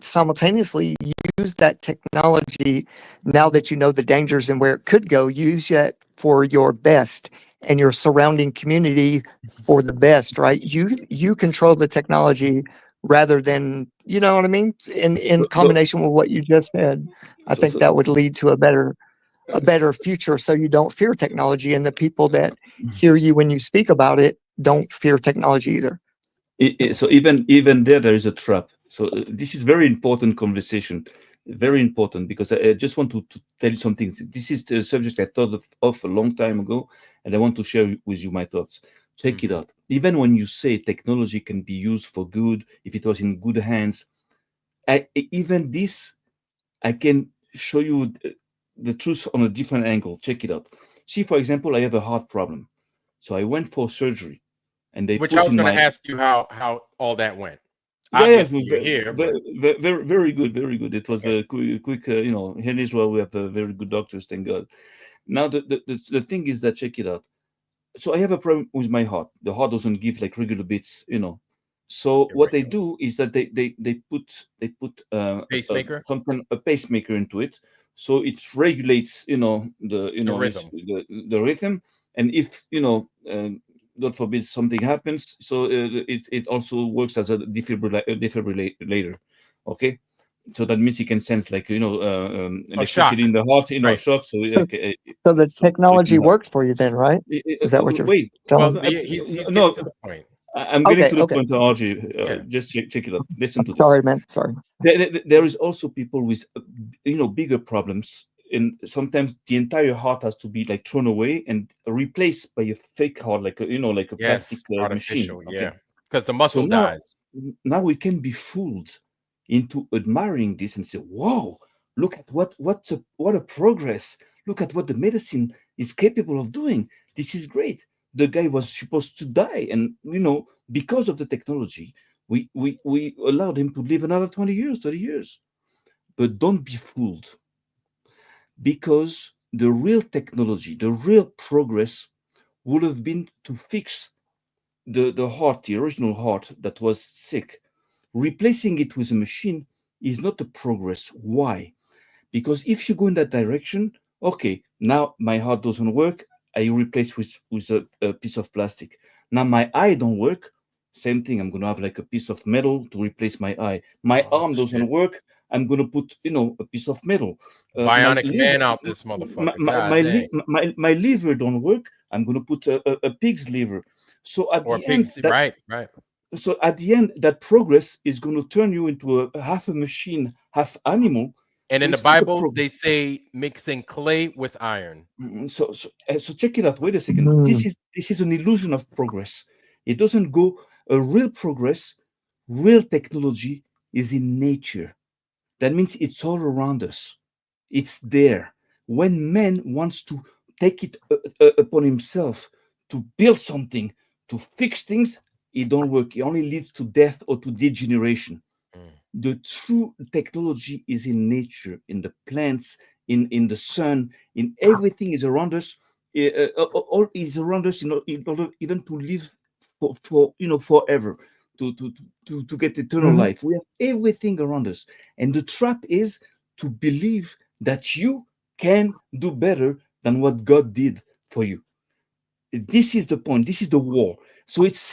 simultaneously use that technology now that you know the dangers and where it could go. Use it for your best and your surrounding community for the best. Right? You control the technology rather than you know what I mean. In so, combination with what you just said, I so, think so, that would lead to a better future so you don't fear technology and the people that hear you when you speak about it don't fear technology either. so even there is a trap. So this is very important conversation, very important, because I just want to tell you something. This is the subject I thought of a long time ago, and I want to share with you my thoughts. Check it Mhm. out. Even when you say technology can be used for good, if it was in good hands, even this I can show you the truth on a different angle. Check it out. See, for example, I have a heart problem, so I went for surgery, and they Which I put was in going to my ask you how all that went. yeah, yeah, Obviously, you're here, but very, very good, very good. It was okay. a quick, here in Israel we have very good doctors, thank God. Now the thing is that check it out. So I have a problem with my heart. The heart doesn't give like regular beats. So what they Irregular do is that they put pacemaker, something a pacemaker into it, so it regulates the the rhythm. the rhythm, and if God forbid something happens, so it also works as a defibrillator. Okay, so that means you can sense like Oh, electricity shock. in the heart, Right. shock. So So, like so the so it technology can help. worked for you then, right? Is that what you're Wait, telling Well, me? he's getting no, to the point. I'm getting Okay, to the okay. point, RJ. Yeah. Just check it out. Listen to this. Sorry, man. Sorry. There is also people with bigger problems, and sometimes the entire heart has to be like thrown away and replaced by a fake heart, like like a plastic Yes, machine. artificial. Okay, Yeah, because the so muscle now dies. we can be fooled into admiring this and say, "Wow, look at what a progress! Look at what the medicine is capable of doing. This is great." The guy was supposed to die, and because of the technology, we allowed him to live another 20 years, 30 years. But don't be fooled, because the real technology, the real progress would have been to fix the heart, the original heart that was sick. Replacing it with a machine is not a progress. Why? Because if you go in that direction, okay, now my heart doesn't work, I replace with a piece of plastic. Now my eye don't work, same thing, I'm going to have like a piece of metal to replace my eye. My Oh arm shit! doesn't work, I'm going to put a piece of metal. My Bionic liver man out this my, motherfucker. my, God my, dang. my liver don't work, I'm going to put a pig's liver. So at Or the end pigs. that Right. Right. that progress is going to turn you into a half a machine, half animal. And So in the it's not a Bible, progress. they say mixing clay with iron. So check it out. Wait a second. Mm, This is an illusion of progress. It doesn't go. A real progress, real technology is in nature. That means it's all around us. It's there. When man wants to take it upon himself to build something, to fix things, it don't work. It only leads to death or to degeneration. Mm. The true technology is in nature, in the plants, in the sun, in everything is around us. All is around us in order even to live for forever, to get eternal mhm. life. We have everything around us, and the trap is to believe that you can do better than what God did for you. This is the point. This is the war. So it's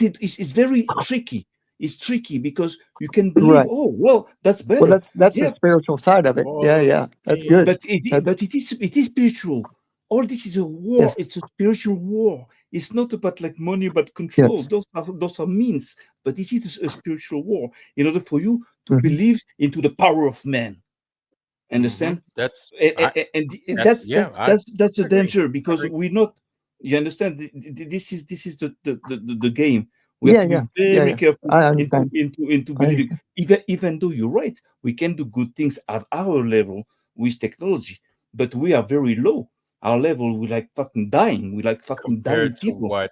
very tricky. It's tricky because you can believe, Right. oh well, that's Well, better. that's the Yeah, spiritual side of it. Yeah, Follow yeah. That's me. good. but That, it is spiritual. All this is a war. yes, It's a spiritual war. It's not about like money, but control. yes. Those are means, but this is a spiritual war. In order for you to Hmm. believe into the power of man, Hmm. understand? That's and, I. That's that's yeah. that's the I agree. danger, I because agree. we're not, you understand, this is the game. We have Yeah, to be yeah, yeah, very yeah. careful I into understand. into I believing. understand. Even though you're right, we can do good things at our level with technology, but we are very low. Our level, we like fucking dying. We like fucking dying Compared to people. what?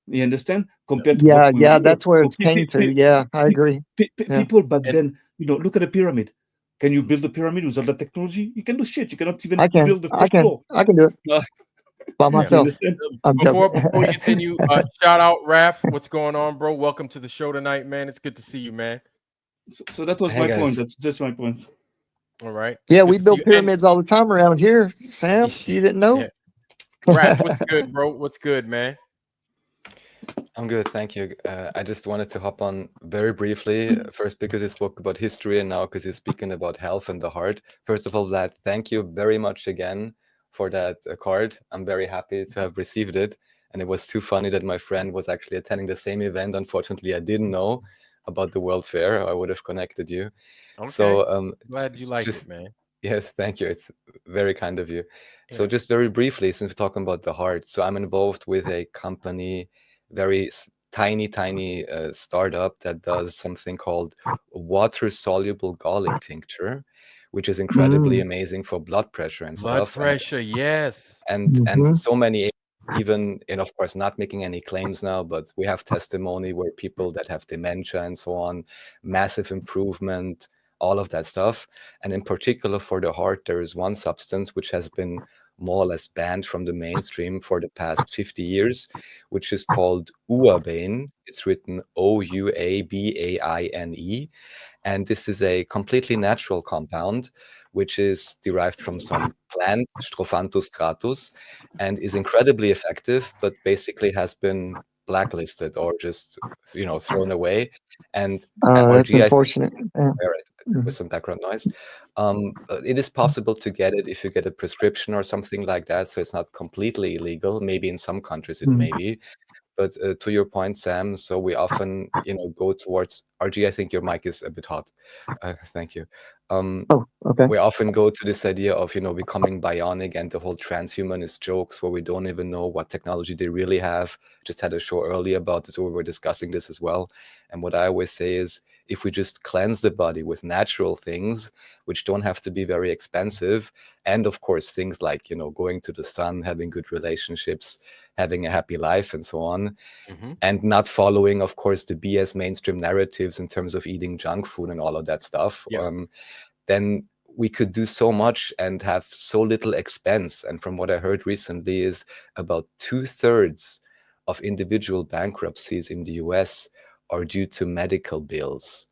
You understand? Compared to what Yeah, we yeah, were. that's where So it's came to. Yeah, I agree. Yeah, people back And then, look at the pyramid. Can you build a pyramid with all that technology? You can do shit. You cannot even I can, build the I first can, floor. I can do it Uh, by yeah. you myself. understand? I'm joking. Before we continue, shout out Raf. What's going on, bro? Welcome to the show tonight, man. It's good to see you, man. So that was Hey my point. guys. That's just my point. All right. It's Yeah, good we to see build you. And pyramids all the time around here, Sam. You didn't know? yeah. Raf, what's good, bro? What's good, man? I'm good, thank you. I just wanted to hop on very briefly, first because you spoke about history and now because you're speaking about health and the heart. First of all, Vlad, thank you very much again for that card. I'm very happy to have received it. And it was too funny that my friend was actually attending the same event. Unfortunately, I didn't know about the World Fair. I would have connected you. Okay. So Glad you like it, just man. yes, thank you. It's very kind of you. So Yeah. just very briefly, since we're talking about the heart, so I'm involved with a company, very tiny startup that does something called water-soluble garlic tincture, which is incredibly Mm, amazing for blood pressure and Blood stuff. And pressure, yes. and mm-hmm. so many, even, and of course not making any claims now, but we have testimony where people that have dementia and so on, massive improvement, all of that stuff. And in particular for the heart, there is one substance which has been more or less banned from the mainstream for the past 50 years, which is called uabain. It's written Ouabaine, and this is a completely natural compound, which is derived from some plant, Strophanthus gratus, and is incredibly effective, but basically has been blacklisted or just, thrown away. And That's RG, I think, unfortunate. Yeah. right, Mhm. with some background noise. It is possible to get it if you get a prescription or something like that, so it's not completely illegal. Maybe in some countries it Mhm. may be, but to your point, Sam, so we often, go towards RG. I think your mic is a bit hot. Thank you. Um, Oh, okay. we often go to this idea of, becoming bionic and the whole transhumanist jokes where we don't even know what technology they really have. Just had a show earlier about this where we were discussing this as well. And what I always say is, if we just cleanse the body with natural things, which don't have to be very expensive, and of course, things like, going to the sun, having good relationships, having a happy life, and so on, Hmm. and not following, of course, the BS mainstream narratives in terms of eating junk food and all of that stuff, Yeah. then we could do so much and have so little expense. And from what I heard recently is about 2/3 of individual bankruptcies in the US are due to medical bills.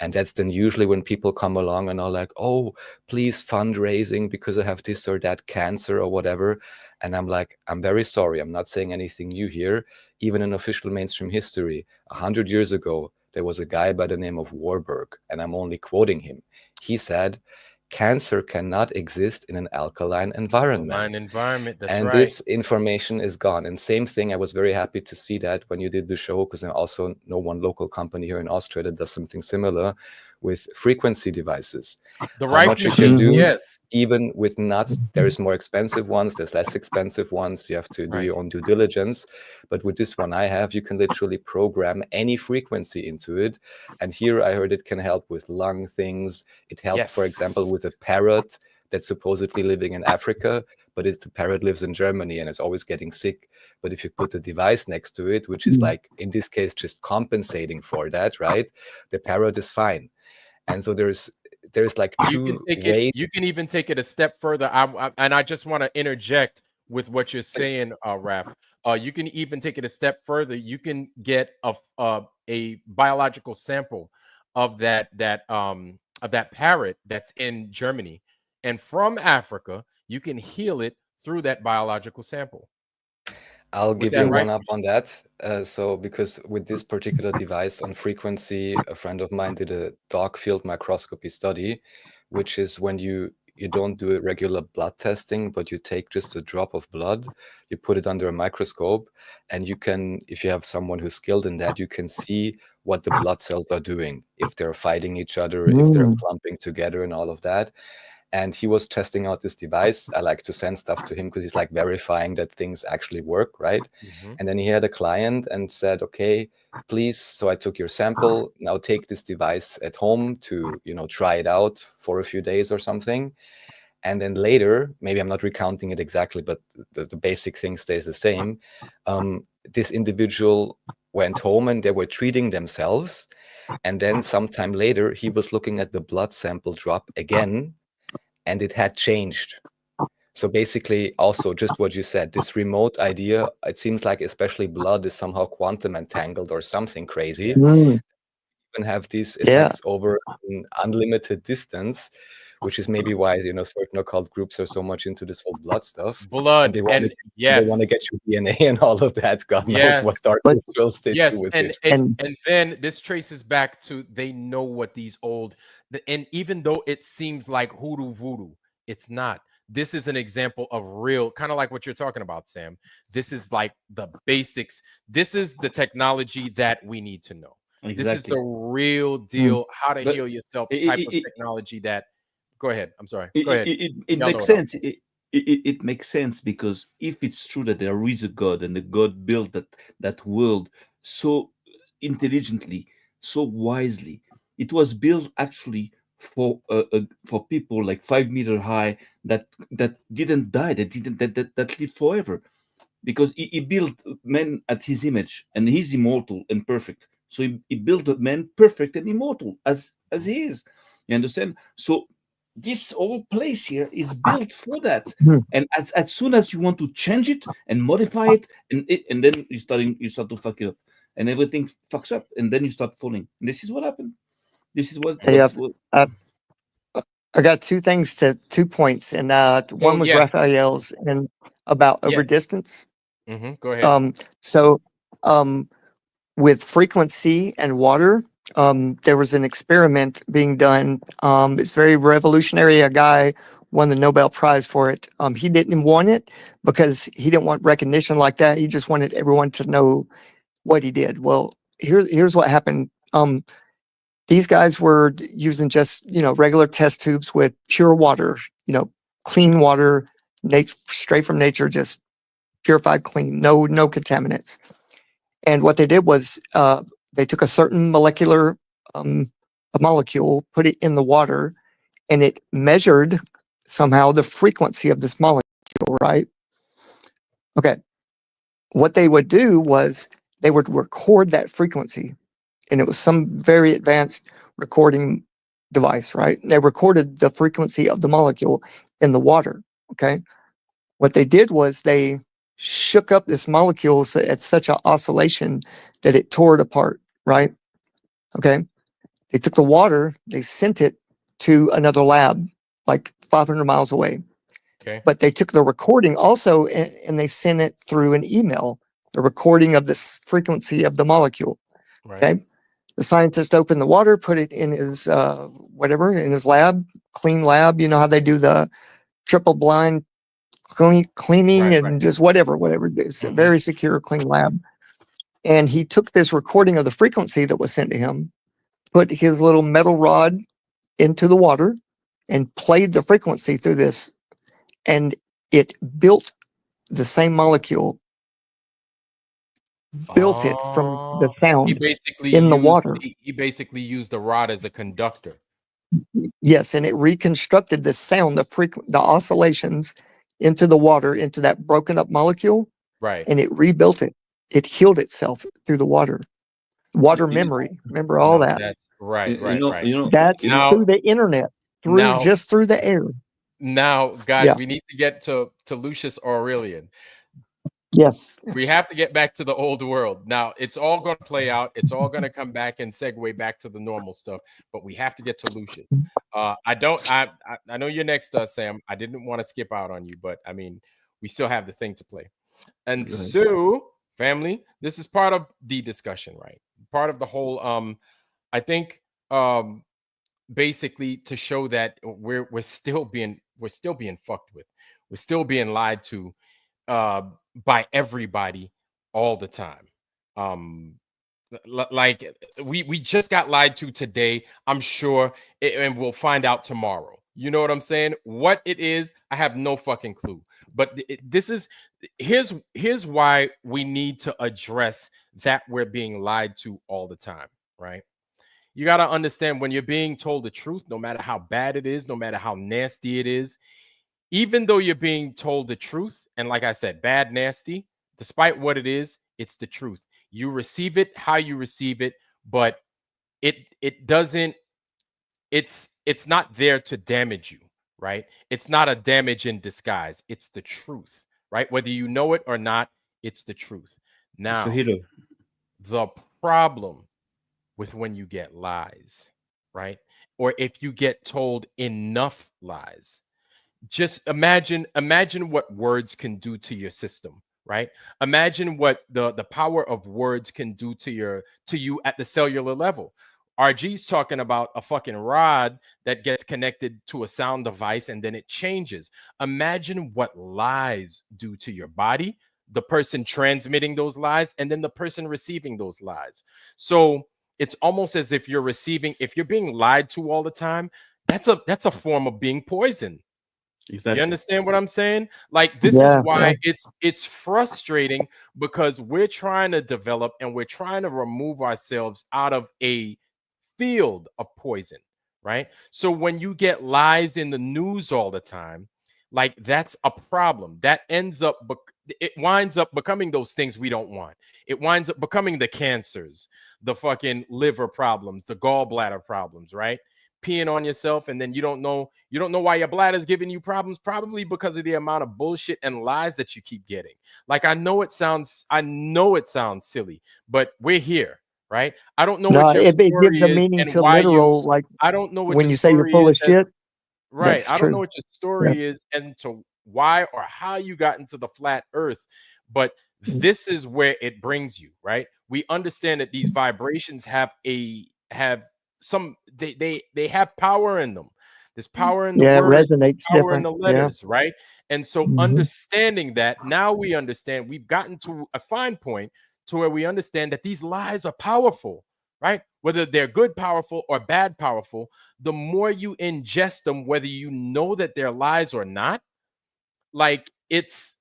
And that's then usually when people come along and are like, oh, please fundraising because I have this or that cancer or whatever. And I'm like, I'm very sorry. I'm not saying anything new here. Even in official mainstream history, 100 years ago, there was a guy by the name of Warburg, and I'm only quoting him. He said, cancer cannot exist in an alkaline Alkaline environment. environment. That's And right. this information is gone. And same thing, I was very happy to see that when you did the show, because I also know one local company here in Austria that does something similar with frequency devices. The How right much you can machines. do, Mhm. Yes. even with nuts. There's more expensive ones, there's less expensive ones. You have to do Right. your own due diligence. But with this one I have, you can literally program any frequency into it. And here I heard it can help with lung things. It helped, for example, with a Yes. parrot that's supposedly living in Africa, but the parrot lives in Germany and is always getting sick. But if you put a device next to it, which is like, in this case, just compensating for that, right? The parrot is fine. And so there's like You can two take it. ways. You can even take it a step further. And I just want to interject with what you're saying, Raf. You can even take it a step further. You can get a biological sample of that parrot that's in Germany, and from Africa, you can heal it through that biological sample I'll with give that you right one up on machine. that. So because with this particular device on frequency, a friend of mine did a dog field microscopy study, which is when you don't do a regular blood testing, but you take just a drop of blood, you put it under a microscope, and you can, if you have someone who's skilled in that, you can see what the blood cells are doing, if they're fighting each other, if they're Mm. clumping together and all of that. And he was testing out this device. I like to send stuff to him because he's like verifying that things actually work, right? And then he had a client and said, okay, please, so I took your sample, now take this device at home to, you know, try it out for a few days or something. And then later, maybe I'm not recounting it exactly, but the basic thing stays the same. This individual went home and they were treating themselves. And then sometime later, he was looking at the blood sample drop again, and it had changed. So basically, also just what you said, this remote idea, it seems like especially blood is somehow quantum entangled or something crazy. Mm, And have these yeah. effects over an unlimited distance, which is maybe why, you know, certain occult groups are so much into this whole blood stuff. And they want to yes, get your DNA and all of that. God knows what yes, dark But rituals they do yes, with and it. and and and then this traces back to they know what these and even though it seems like hoodoo voodoo, it's not. This is an example of real, kind of like what you're talking about, Sam. This is like the basics. This is the technology that we need to know. This is Exactly. the real mm, deal, how to But heal yourself it, type it, of it, technology that. Go ahead. I'm sorry. it, Go ahead. it Y'all know makes what I was sense. gonna say. It makes sense because if it's true that there is a God and the God built that world so intelligently, so wisely, it was built actually for people like 5 meter high that didn't die, that lived forever, because he built man at his image and he's immortal and perfect. So he built a man perfect and immortal as he is. You understand? So this whole place here is built for that. mm. And as soon as you want to change it and modify it, and then you start to fuck it up, and everything fucks up, and then you start falling. And this is what happened. This is Hey, what I, I got two points, and Oh one was yes, Raphael's and about over yes. distance. Go ahead. So um, with frequency and water, there was an experiment being done. It's very revolutionary. A guy won the Nobel Prize for it. He didn't want it because he didn't want recognition like that. He just wanted everyone to know what he did. Well, here's what happened. These guys were using just regular test tubes with pure water, clean water, straight from nature, just purified, clean, no contaminants. And what they did was they took a certain a molecule, put it in the water, and it measured somehow the frequency of this molecule, right? Okay. What they would do was they would record that frequency, and it was some very advanced recording device, right? They recorded the frequency of the molecule in the water. Okay. What they did was they shook up this molecule at such an oscillation that it tore it apart, right? Okay. They took the water, they sent it to another lab like 500 miles away. Okay. But they took the recording also and they sent it through an email, the recording of this frequency of the molecule. Right. Okay. The scientist opened the water, put it in his in his lab, clean lab. You know how they do the triple blind cleaning Right. and just whatever. It's a very secure, clean lab. And he took this recording of the frequency that was sent to him, put his little metal rod into the water, and played the frequency through this. And it built the same molecule, built it from the Oh, he sound basically in the used water. he basically used the rod as a conductor. Yes, and it reconstructed the sound, the oscillations into the water, into that broken up molecule, Right. and it rebuilt it. It healed itself through the water. Water you, memory. Remember all that? That's right, you right, know, right. you know, That's you know. through the internet, Now, just through the air. now, guys, Yeah. we need to get to Lucius Aurelian. Yes. We have to get back to the old world. Now, it's all going to play out. It's all going to come back and segue back to the normal stuff. But we have to get to Lucius. I know you're next, Sam. I didn't want to skip out on you, but I mean, we still have the thing to play. And Go ahead. so, family, this is part of the discussion, right? Part of the whole. I think basically to show that we're still being fucked with. We're still being lied to by everybody all the time. Like we just got lied to today. I'm sure, and we'll find out tomorrow. You know what I'm saying? What it is, I have no fucking clue. But here's why we need to address that we're being lied to all the time, right? You got to understand when you're being told the truth, no matter how bad it is, no matter how nasty it is, even though you're being told the truth, and like I said, bad, nasty, despite what it is, it's the truth. You receive it how you receive it, but it doesn't, it's not there to damage you, right? It's not a damage in disguise. It's the truth, right? Whether you know it or not, it's the truth. It's a Now, healer. the problem with when you get lies, right? Or if you get told enough lies, just imagine what words can do to your system, right? Imagine what the power of words can do to you at the cellular level. RG's talking about a fucking rod that gets connected to a sound device and then it changes. Imagine what lies do to your body, the person transmitting those lies, and then the person receiving those lies. So it's almost as if if you're being lied to all the time, that's a form of being poisoned. You Exactly. understand what I'm saying? Like, this is Yeah, why it's frustrating, because we're trying to develop and we're trying to remove ourselves out of a field of poison, right? So when you get lies in the news all the time, like, that's a problem. That it winds up becoming those things we don't want. It winds up becoming the cancers, the fucking liver problems, the gallbladder problems, right? Peeing on yourself, and then you don't know why your bladder's giving you problems, probably because of the amount of bullshit and lies that you keep getting. Like, I know it sounds silly, but we're here, right? I don't know no, what your it gives story a is meaning and to why literal, like I don't know what when your you say you're story full is of as shit. right. That's I don't know true. what your Yeah. story is and to why or how you got into the flat earth, but this is where it brings you, right? We understand that these vibrations have some they have power in them. There's power in the Yeah, it words, there's resonates power in different. the Yeah. letters, right? And so Mhm. understanding that, now we understand, we've gotten to a fine point to where we understand that these lies are powerful, right? Whether they're good powerful or bad powerful, the more you ingest them, whether you know that they're lies or not, like, it's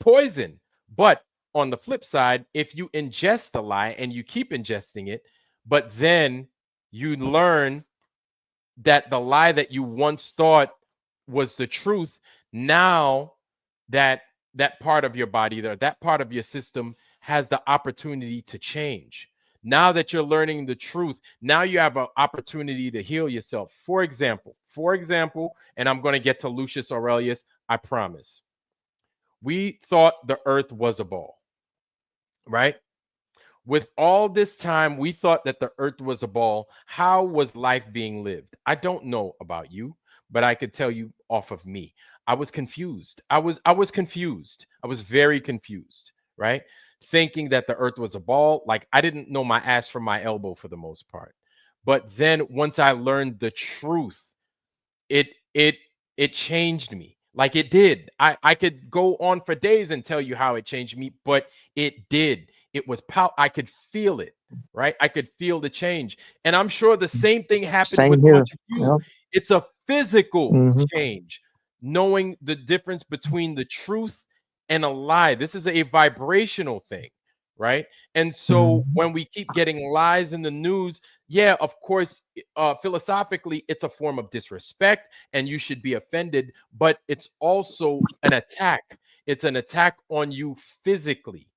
poison. But on the flip side, if you ingest the lie and you keep ingesting it, but then you learn that the lie that you once thought was the truth, now that part of your body, that part of your system, has the opportunity to change. Now that you're learning the truth, now you have an opportunity to heal yourself. For example, and I'm going to get to Lucius Aurelius, I promise. We thought the earth was a ball, right? With all this time, we thought that the earth was a ball. How was life being lived? I don't know about you, but I could tell you off of me. I was confused. I was confused. I was very confused, right? Thinking that the earth was a ball, like, I didn't know my ass from my elbow for the most part. But then once I learned the truth, it it it changed me. Like, it did. I could go on for days and tell you how it changed me, but it did. It was I could feel it, right? I could feel the change. And I'm sure the same thing happened Same with here. much of you. Yeah. It's a physical Hmm. change, knowing the difference between the truth and a lie. This is a vibrational thing, right? And so Hmm. when we keep getting lies in the news, yeah, of course, philosophically, it's a form of disrespect and you should be offended, but it's also an attack. It's an attack on you physically,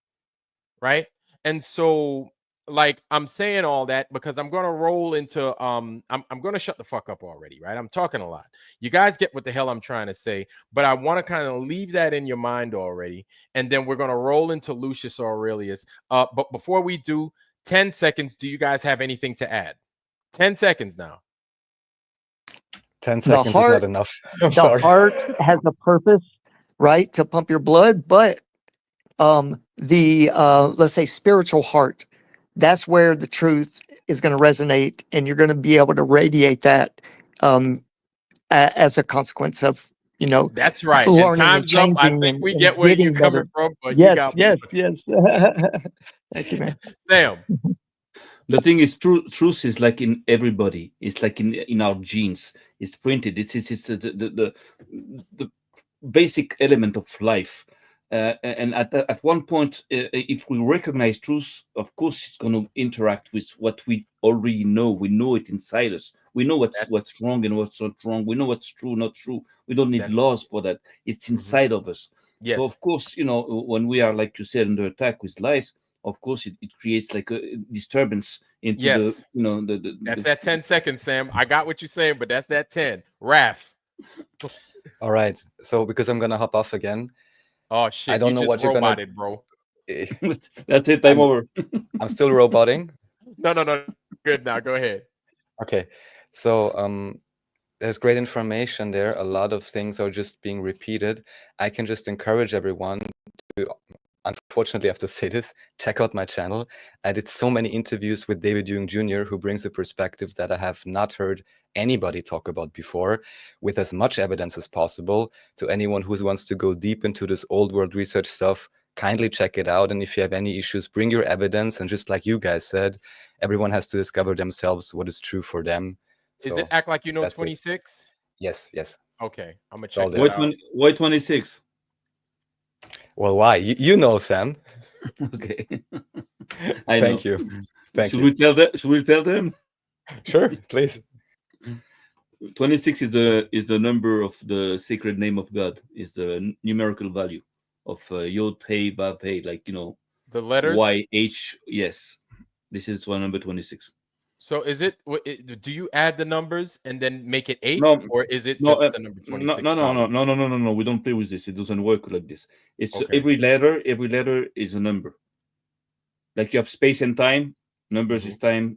right? And so, like, I'm saying all that because I'm going to roll into I'm going to shut the fuck up already, right? I'm talking a lot. You guys get what the hell I'm trying to say, but I want to kind of leave that in your mind already, and then we're going to roll into Lucius Aurelius. But before we do, 10 seconds, do you guys have anything to add? 10 seconds now. 10 The seconds is not heart, enough. I'm the sorry. heart has a purpose, right, to pump your blood, but the let's say spiritual heart, that's where the truth is going to resonate, and you're going to be able to radiate that um, as a consequence of That's right. And learning and time's up. I changing think we and get where you're getting coming better. from, but you Yes, got one yes, more. yes. Thank you, man. Sam. The thing is, truth is like in everybody. It's like in our genes. It's printed. It's the basic element of life. And at one point, if we recognize truth, of course, it's going to interact with what we already know. We know it inside us. We know That what's wrong and what's not wrong. We know what's true, not true. We don't need that's laws for that. It's mhm. inside of us. So Yes. of course, when we are, like you said, under attack with lies, of course, it creates like a disturbance into the Yes. you know That's the that 10 seconds, Sam. I got what you're saying, but that's that 10. Raf. All right. So because I'm gonna hop off again, Oh I shit, you don't know just what you're gonna. roboted, bro. eh, That's it. Time I'm over. I'm still roboting. No. Good now. Go ahead. Okay. So there's great information there. A lot of things are just being repeated. I can just encourage everyone to, unfortunately, I have to say this, check out my channel. I did so many interviews with David Ewing Jr., who brings a perspective that I have not heard anybody talk about before, with as much evidence as possible. To anyone who wants to go deep into this old world research stuff, kindly check it out. And if you have any issues, bring your evidence. And just like you guys said, everyone has to discover themselves what is true for them. Is it So Act Like You Know that's it. 26? Yes. Okay, I'm gonna It's all check there. that Why out. 20? Why 26? Well, why? You know, Sam. Okay, I Thank know. you. Thank Should you. we tell them? Should we tell them? Sure, please. 26 is the number of the sacred name of God. Is the numerical value of Yod Hey Vav Hey, like The letters. YH. Yes, this is one number 26. So is it, do you add the numbers and then make it 8, No, or is it no, just the number 26 solid? no. We don't play with this. It doesn't work like this. It's Okay. every letter. Every letter is a number. Like you have space and time. Numbers Mhm. is time.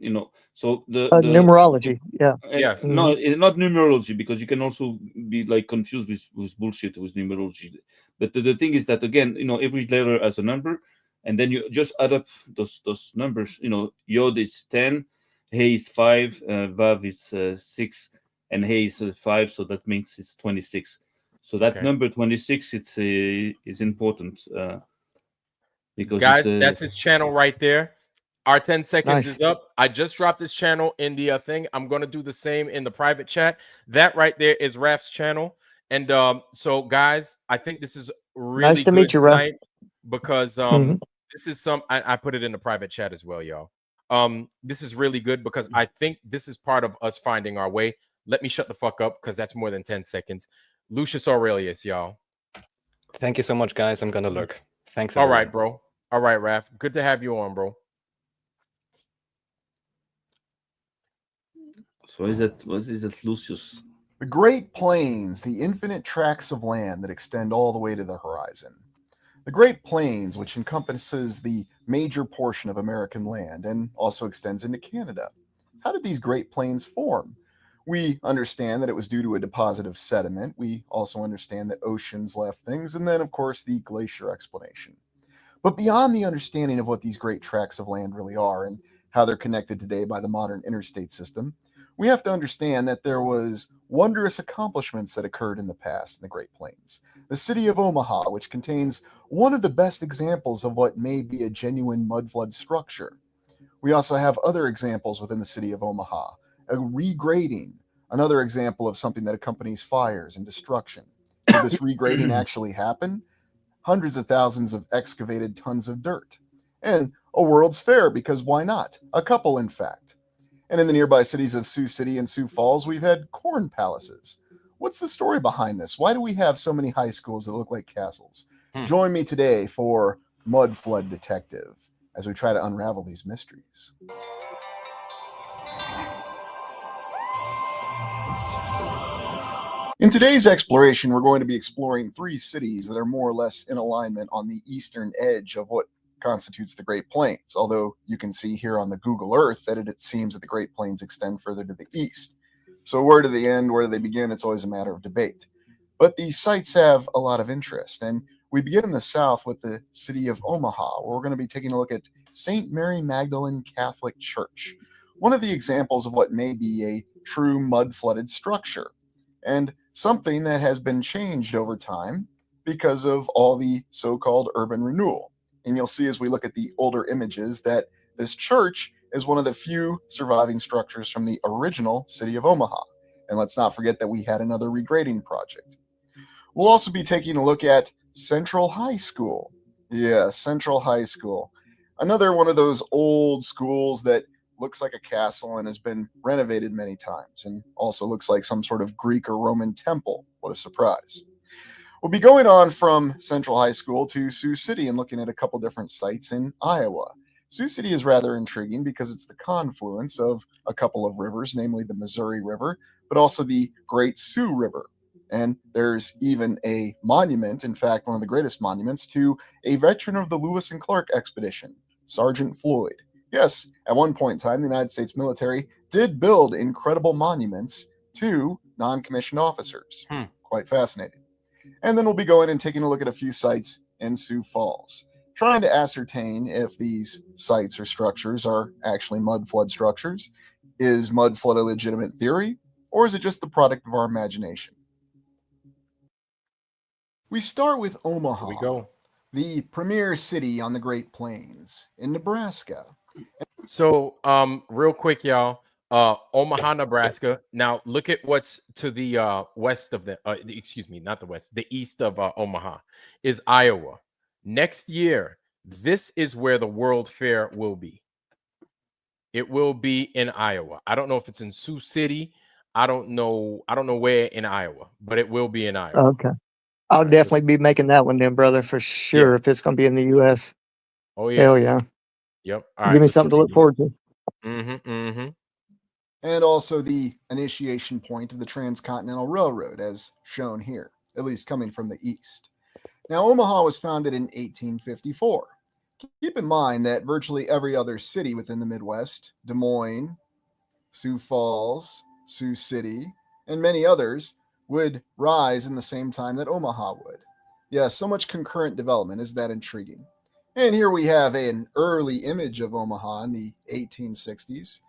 So Numerology. Yeah. Yeah. no, Mhm. it's not numerology, because you can also be like confused with bullshit with numerology. But the thing is that, again, every letter has a number, and then you just add up those numbers. Yod is 10, Hey is 5, Vav is 6, and Hey is 5. So that means it's 26. So that Okay. number 26, is important, because it's Guys, that's his channel right there. Our 10 seconds Nice. is up. I just dropped this channel in the thing. I'm going to do the same in the private chat. That right there is Raf's channel. And so guys, I think this is Nice really to good meet you, Ref. tonight because Mhm. this is I put it in the private chat as well, y'all. This is really good because I think this is part of us finding our way. Let me shut the fuck up because that's more than 10 seconds. Lucius Aurelius, y'all. Thank you so much, guys. I'm gonna look. Thanks, All right, everyone. bro. All right, Raf. Good to have you on, bro. So is that what is that, Lucius? The Great Plains, the infinite tracts of land that extend all the way to the horizon. The Great Plains, which encompasses the major portion of American land and also extends into Canada. How did these Great Plains form? We understand that it was due to a deposit of sediment. We also understand that oceans left things, and then, of course, the glacier explanation. But beyond the understanding of what these great tracts of land really are and how they're connected today by the modern interstate system, we have to understand that there was wondrous accomplishments that occurred in the past in the Great Plains. The city of Omaha, which contains one of the best examples of what may be a genuine mudflood structure. We also have other examples within the city of Omaha, a regrading, another example of something that accompanies fires and destruction. Did this regrading actually happen? Hundreds of thousands of excavated tons of dirt. And a World's Fair, because why not? A couple, in fact. And in the nearby cities of Sioux City and Sioux Falls, we've had corn palaces. What's the story behind this? Why do we have so many high schools that look like castles? Hmm. Join me today for Mud Flood Detective as we try to unravel these mysteries. In today's exploration, we're going to be exploring 3 cities that are more or less in alignment on the eastern edge of what constitutes the Great Plains, although you can see here on the Google Earth that it seems that the Great Plains extend further to the east. So where do they end, where do they begin, it's always a matter of debate. But these sites have a lot of interest, and we begin in the south with the city of Omaha, where we're going to be taking a look at St. Mary Magdalene Catholic Church, one of the examples of what may be a true mud-flooded structure, and something that has been changed over time because of all the so-called urban renewal. And you'll see as we look at the older images that this church is one of the few surviving structures from the original city of Omaha. And let's not forget that we had another regrading project. We'll also be taking a look at Central High School. Yeah, Central High School. Another one of those old schools that looks like a castle and has been renovated many times, and also looks like some sort of Greek or Roman temple. What a surprise. We'll be going on from Central High School to Sioux City and looking at a couple different sites in Iowa. Sioux City is rather intriguing because it's the confluence of a couple of rivers, namely the Missouri River, but also the Great Sioux River. And there's even a monument, in fact, one of the greatest monuments, to a veteran of the Lewis and Clark expedition, Sergeant Floyd. Yes, at one point in time, the United States military did build incredible monuments to non-commissioned officers. Quite fascinating. And then we'll be going and taking a look at a few sites in Sioux Falls, trying to ascertain if these sites or structures are actually mud flood structures. Is mud flood a legitimate theory, or is it just the product of our imagination? We start with Omaha, Here we go. the premier city on the Great Plains in Nebraska. So, real quick, y'all. Omaha, Nebraska. Now, look at what's to the west of excuse me, not the west, the east of Omaha is Iowa. Next year, this is where the World Fair will be. It will be in Iowa. I don't know if it's in Sioux City. I don't know where in Iowa, but it will be in Iowa. Okay. I'll Alright, definitely be making that one then, brother, for sure, if it's going to be in the U.S. Oh yeah. Hell yeah. Yep. All Give right. me something to look forward to. And also the initiation point of the Transcontinental Railroad, as shown here, at least coming from the east. Now, Omaha was founded in 1854. Keep in mind that virtually every other city within the Midwest, Des Moines, Sioux Falls, Sioux City, and many others, would rise in the same time that Omaha would. Yes, so much concurrent development. Is that intriguing? And here we have an early image of Omaha in the 1860s.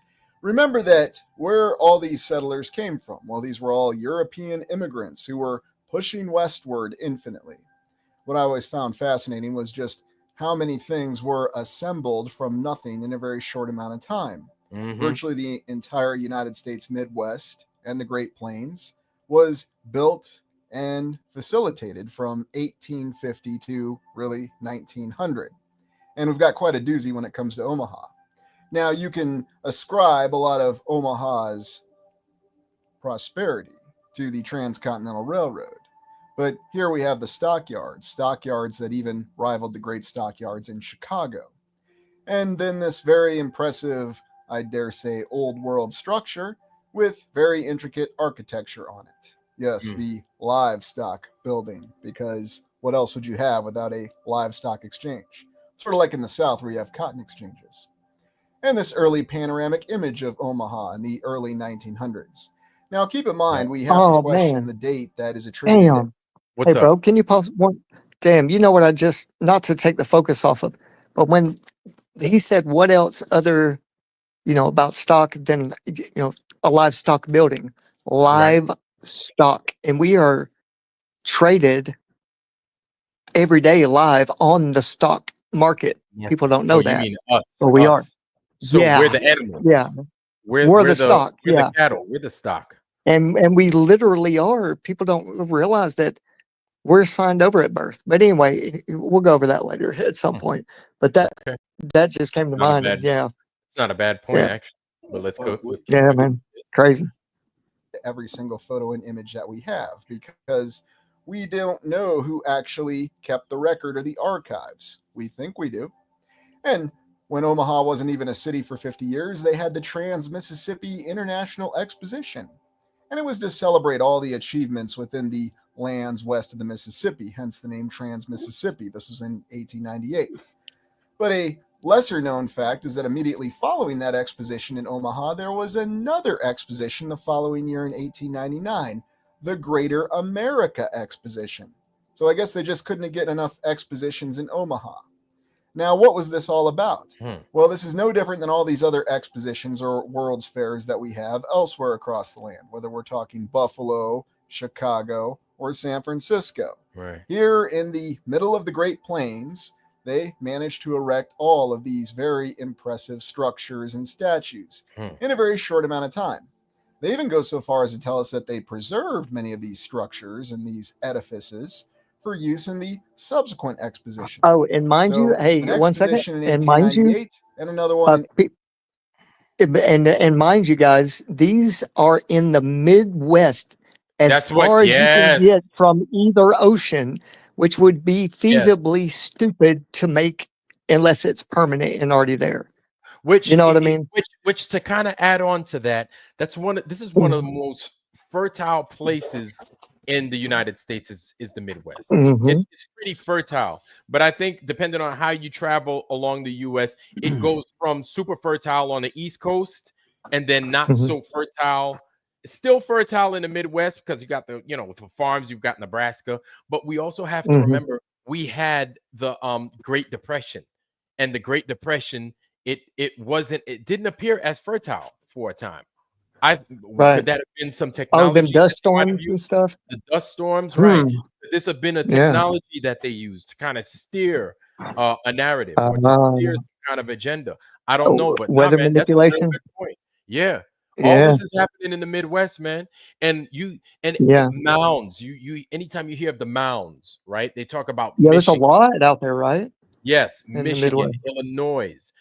Remember that where all these settlers came from. Well, these were all European immigrants who were pushing westward infinitely. What I always found fascinating was just how many things were assembled from nothing in a very short amount of time. Virtually the entire United States Midwest and the Great Plains was built and facilitated from 1850 to really 1900. And we've got quite a doozy when it comes to Omaha. Now, you can ascribe a lot of Omaha's prosperity to the Transcontinental Railroad. But here we have the stockyards that even rivaled the great stockyards in Chicago. And then this very impressive, I dare say, old world structure with very intricate architecture on it. Yes, the livestock building, because what else would you have without a livestock exchange? Sort of like in the South where you have cotton exchanges. And this early panoramic image of Omaha in the early 1900s. Now, keep in mind, we have to question the date that is attributed to. What's hey, up? bro, can you pause one? Damn, you know what I just, not to take the focus off of, but when he said what else other, about stock than, a livestock building, livestock. And we are traded every day live on the stock market. People don't know Oh, you that. mean us? But we are. Us. So Yeah. we're the animals. Yeah. We're the stock. We're Yeah. the cattle. We're the stock. And we literally are. People don't realize that we're signed over at birth. But anyway, we'll go over that later at some point. But that just came to mind. And yeah. It's not a bad point, Yeah. actually. But let's go. Let's keep Yeah, moving. man. Crazy. Every single photo and image that we have, because we don't know who actually kept the record or the archives. We think we do. And when Omaha wasn't even a city for 50 years, they had the Trans-Mississippi International Exposition. And it was to celebrate all the achievements within the lands west of the Mississippi, hence the name Trans-Mississippi. This was in 1898. But a lesser known fact is that immediately following that exposition in Omaha, there was another exposition the following year in 1899, the Greater America Exposition. So I guess they just couldn't get enough expositions in Omaha. Now, what was this all about? Well, this is no different than all these other expositions or World's Fairs that we have elsewhere across the land, whether we're talking Buffalo, Chicago, or San Francisco. Right. Here in the middle of the Great Plains, they managed to erect all of these very impressive structures and statues in a very short amount of time. They even go so far as to tell us that they preserved many of these structures and these edifices for use in the subsequent exposition. Oh, and mind you, So, hey, an 1 second, exposition in and mind you, 1898 and another one and mind you guys, these are in the Midwest, as That's what. far as you can Yes. get from either ocean, which would be Yes. feasibly stupid to make unless it's permanent and already there. Which You know what I mean? which to kind of add on to that, this is one of the most fertile places in the United States is the Midwest. Mm-hmm. It's pretty fertile, but I think depending on how you travel along the US, it goes from super fertile on the East Coast and then not Mm-hmm. so fertile. It's still fertile in the Midwest because you got the, you know, the farms, you've got Nebraska, but we also have to Mm-hmm. remember we had the Great Depression, and the Great Depression, it didn't appear as fertile for a time. Right. Could that have been some Oh, technology them dust that they might have storms and used? stuff. The dust storms, right? Hmm. Could this have been a Yeah. technology that they used to kind of steer a narrative or to steer some kind of agenda? I don't know, but nah, Weather man, that's a real manipulation. good point. Yeah. All Yeah. this is happening in the Midwest, man. And Yeah. mounds. You anytime you hear of the mounds, right? They talk about Yeah. There's a Michigan. lot out there, right? Yes, In the Michigan, Midwest. Illinois.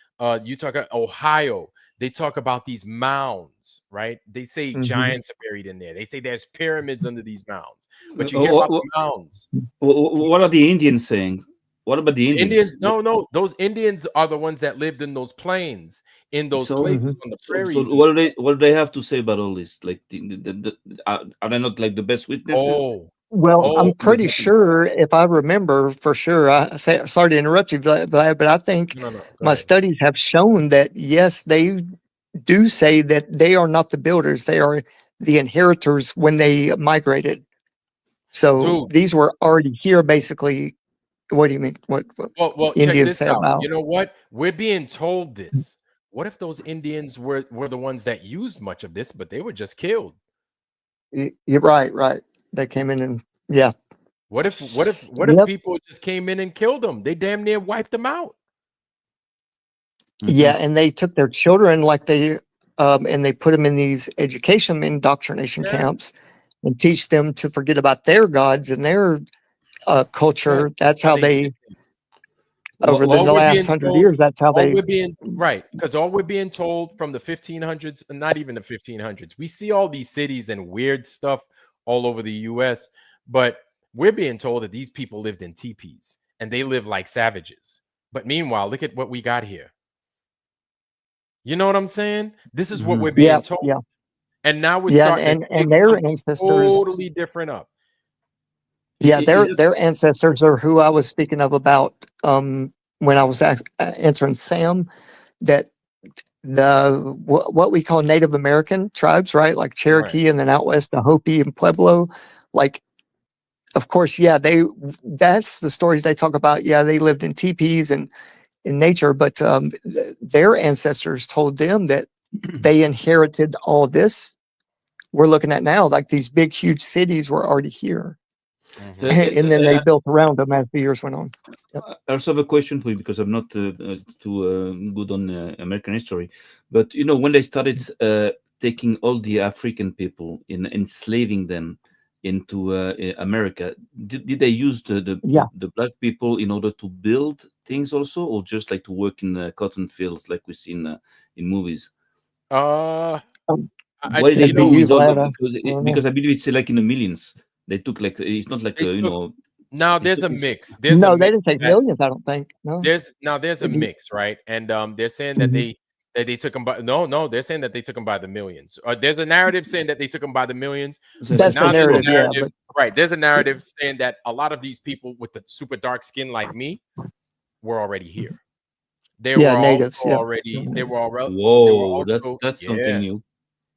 You talk about Ohio. They talk about these mounds, right? They say Mm-hmm. giants are buried in there. They say there's pyramids under these mounds. But you hear about the mounds. What are the Indians saying? What about the The Indians? Indians, no, those Indians are the ones that lived in those plains, in those So, places on the so prairies and what do stuff. they have to say about all this? Like, are they not like the best witnesses? Well, Oh, I'm What pretty happened? sure, if I remember for sure, sorry to interrupt you, Vlad, but I think no. Go my ahead. studies have shown that, yes, they do say that they are not the builders, they are the inheritors when they migrated. So Dude, these were already here, basically. What do you mean? What well, check Indians this say out. about? You know what? We're being told this. What if those Indians were the ones that used much of this, but they were just killed? You're right, right. They came in and, yeah. What if Yep. people just came in and killed them? They damn near wiped them out. Yeah, and they took their children and they put them in these education indoctrination Yeah. camps and teach them to forget about their gods and their culture. That's how they, over the All we're last being 100 told, years, that's how all they. we're being right, because all we're being told from the 1500s, and not even the 1500s, we see all these cities and weird stuff all over the U.S., but we're being told that these people lived in teepees and they live like savages. But meanwhile, look at what we got here. You know what I'm saying? This is what we're Yeah, being told. yeah, And now we're yeah, starting to dig and their something ancestors. totally different up. Yeah, Is it- their ancestors are who I was speaking of about when I was answering Sam. That what we call Native American tribes, right? Like Right. Cherokee, and then out west, the Hopi and Pueblo. Like, of course, yeah, that's the stories they talk about. Yeah, they lived in teepees and in nature, but their ancestors told them that they inherited all this we're looking at now. Like these big, huge cities were already here, and then they built around them as the years went on. Yep. I also have a question for you because I'm not too good on American history. But you know, when they started taking all the African people and enslaving them into America, did they use Yeah. the black people in order to build things also, or just like to work in cotton fields like we see in movies? Uh, Um, Why did they Could be go with used all later. because I believe it's like in the millions. They took like it's not like they you took know now. it's, There's a it's mix. There's a No, they mix didn't take that millions. I don't think. No. there's a Did you? mix, right? And they're saying that Mhm. they took them by they're saying that they took them by the millions. There's a narrative saying that they took them by the millions. That's the Now there's a narrative, yeah. narrative, But right? There's a narrative saying that a lot of these people with the super dark skin like me were already here. They yeah, were natives. also Yeah. already they were already they were Whoa, also that's something new.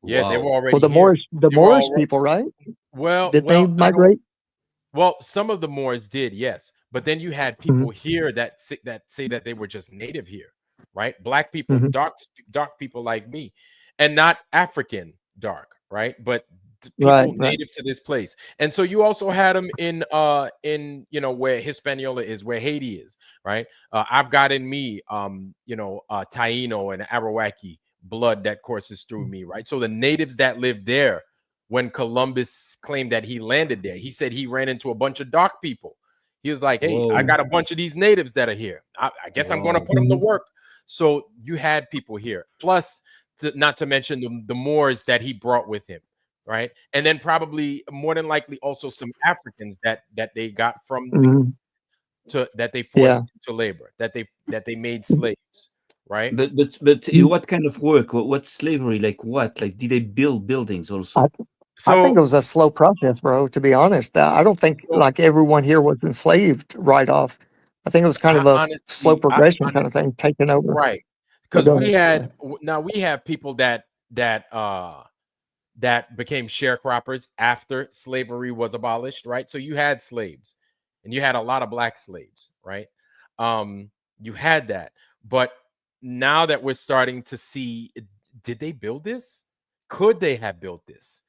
they were Wow. Well, already here. the They were Moorish already people, right? well Did they I don't migrate? well, some of the Moors did, yes, but then you had people Hmm. here that say that they were just native here, right? Black people, Hmm. dark people like me, and not African dark, right? But Right, people right. native to this place. And so you also had them in where Hispaniola is, where Haiti is, right? I've got in me Taino and Arawaki blood that courses through me, right? So the natives that lived there, when Columbus claimed that he landed there, he said he ran into a bunch of dark people. He was like, hey, I Whoa, got a bunch of these natives that are here. I guess I'm going to wow. put them to Mhm. work. So you had people here. Plus, not to mention the Moors that he brought with him, right? And then probably more than likely also some Africans that they got from the Mhm. that they Yeah. forced into labor, that they made slaves, right? But what kind of work? What slavery? Like what? Like did they build buildings I also? I think So it was a slow process, bro, to be honest. I don't think so like everyone here was enslaved right off. I think it was kind I of a slow honestly, progression kind of thing, taking over. right, But because go we ahead. Go had ahead. now we have people that became sharecroppers after slavery was abolished, right? So you had slaves, and you had a lot of black slaves, right? Um, you had that, but now that we're starting to see, did they build this? Could they have built this?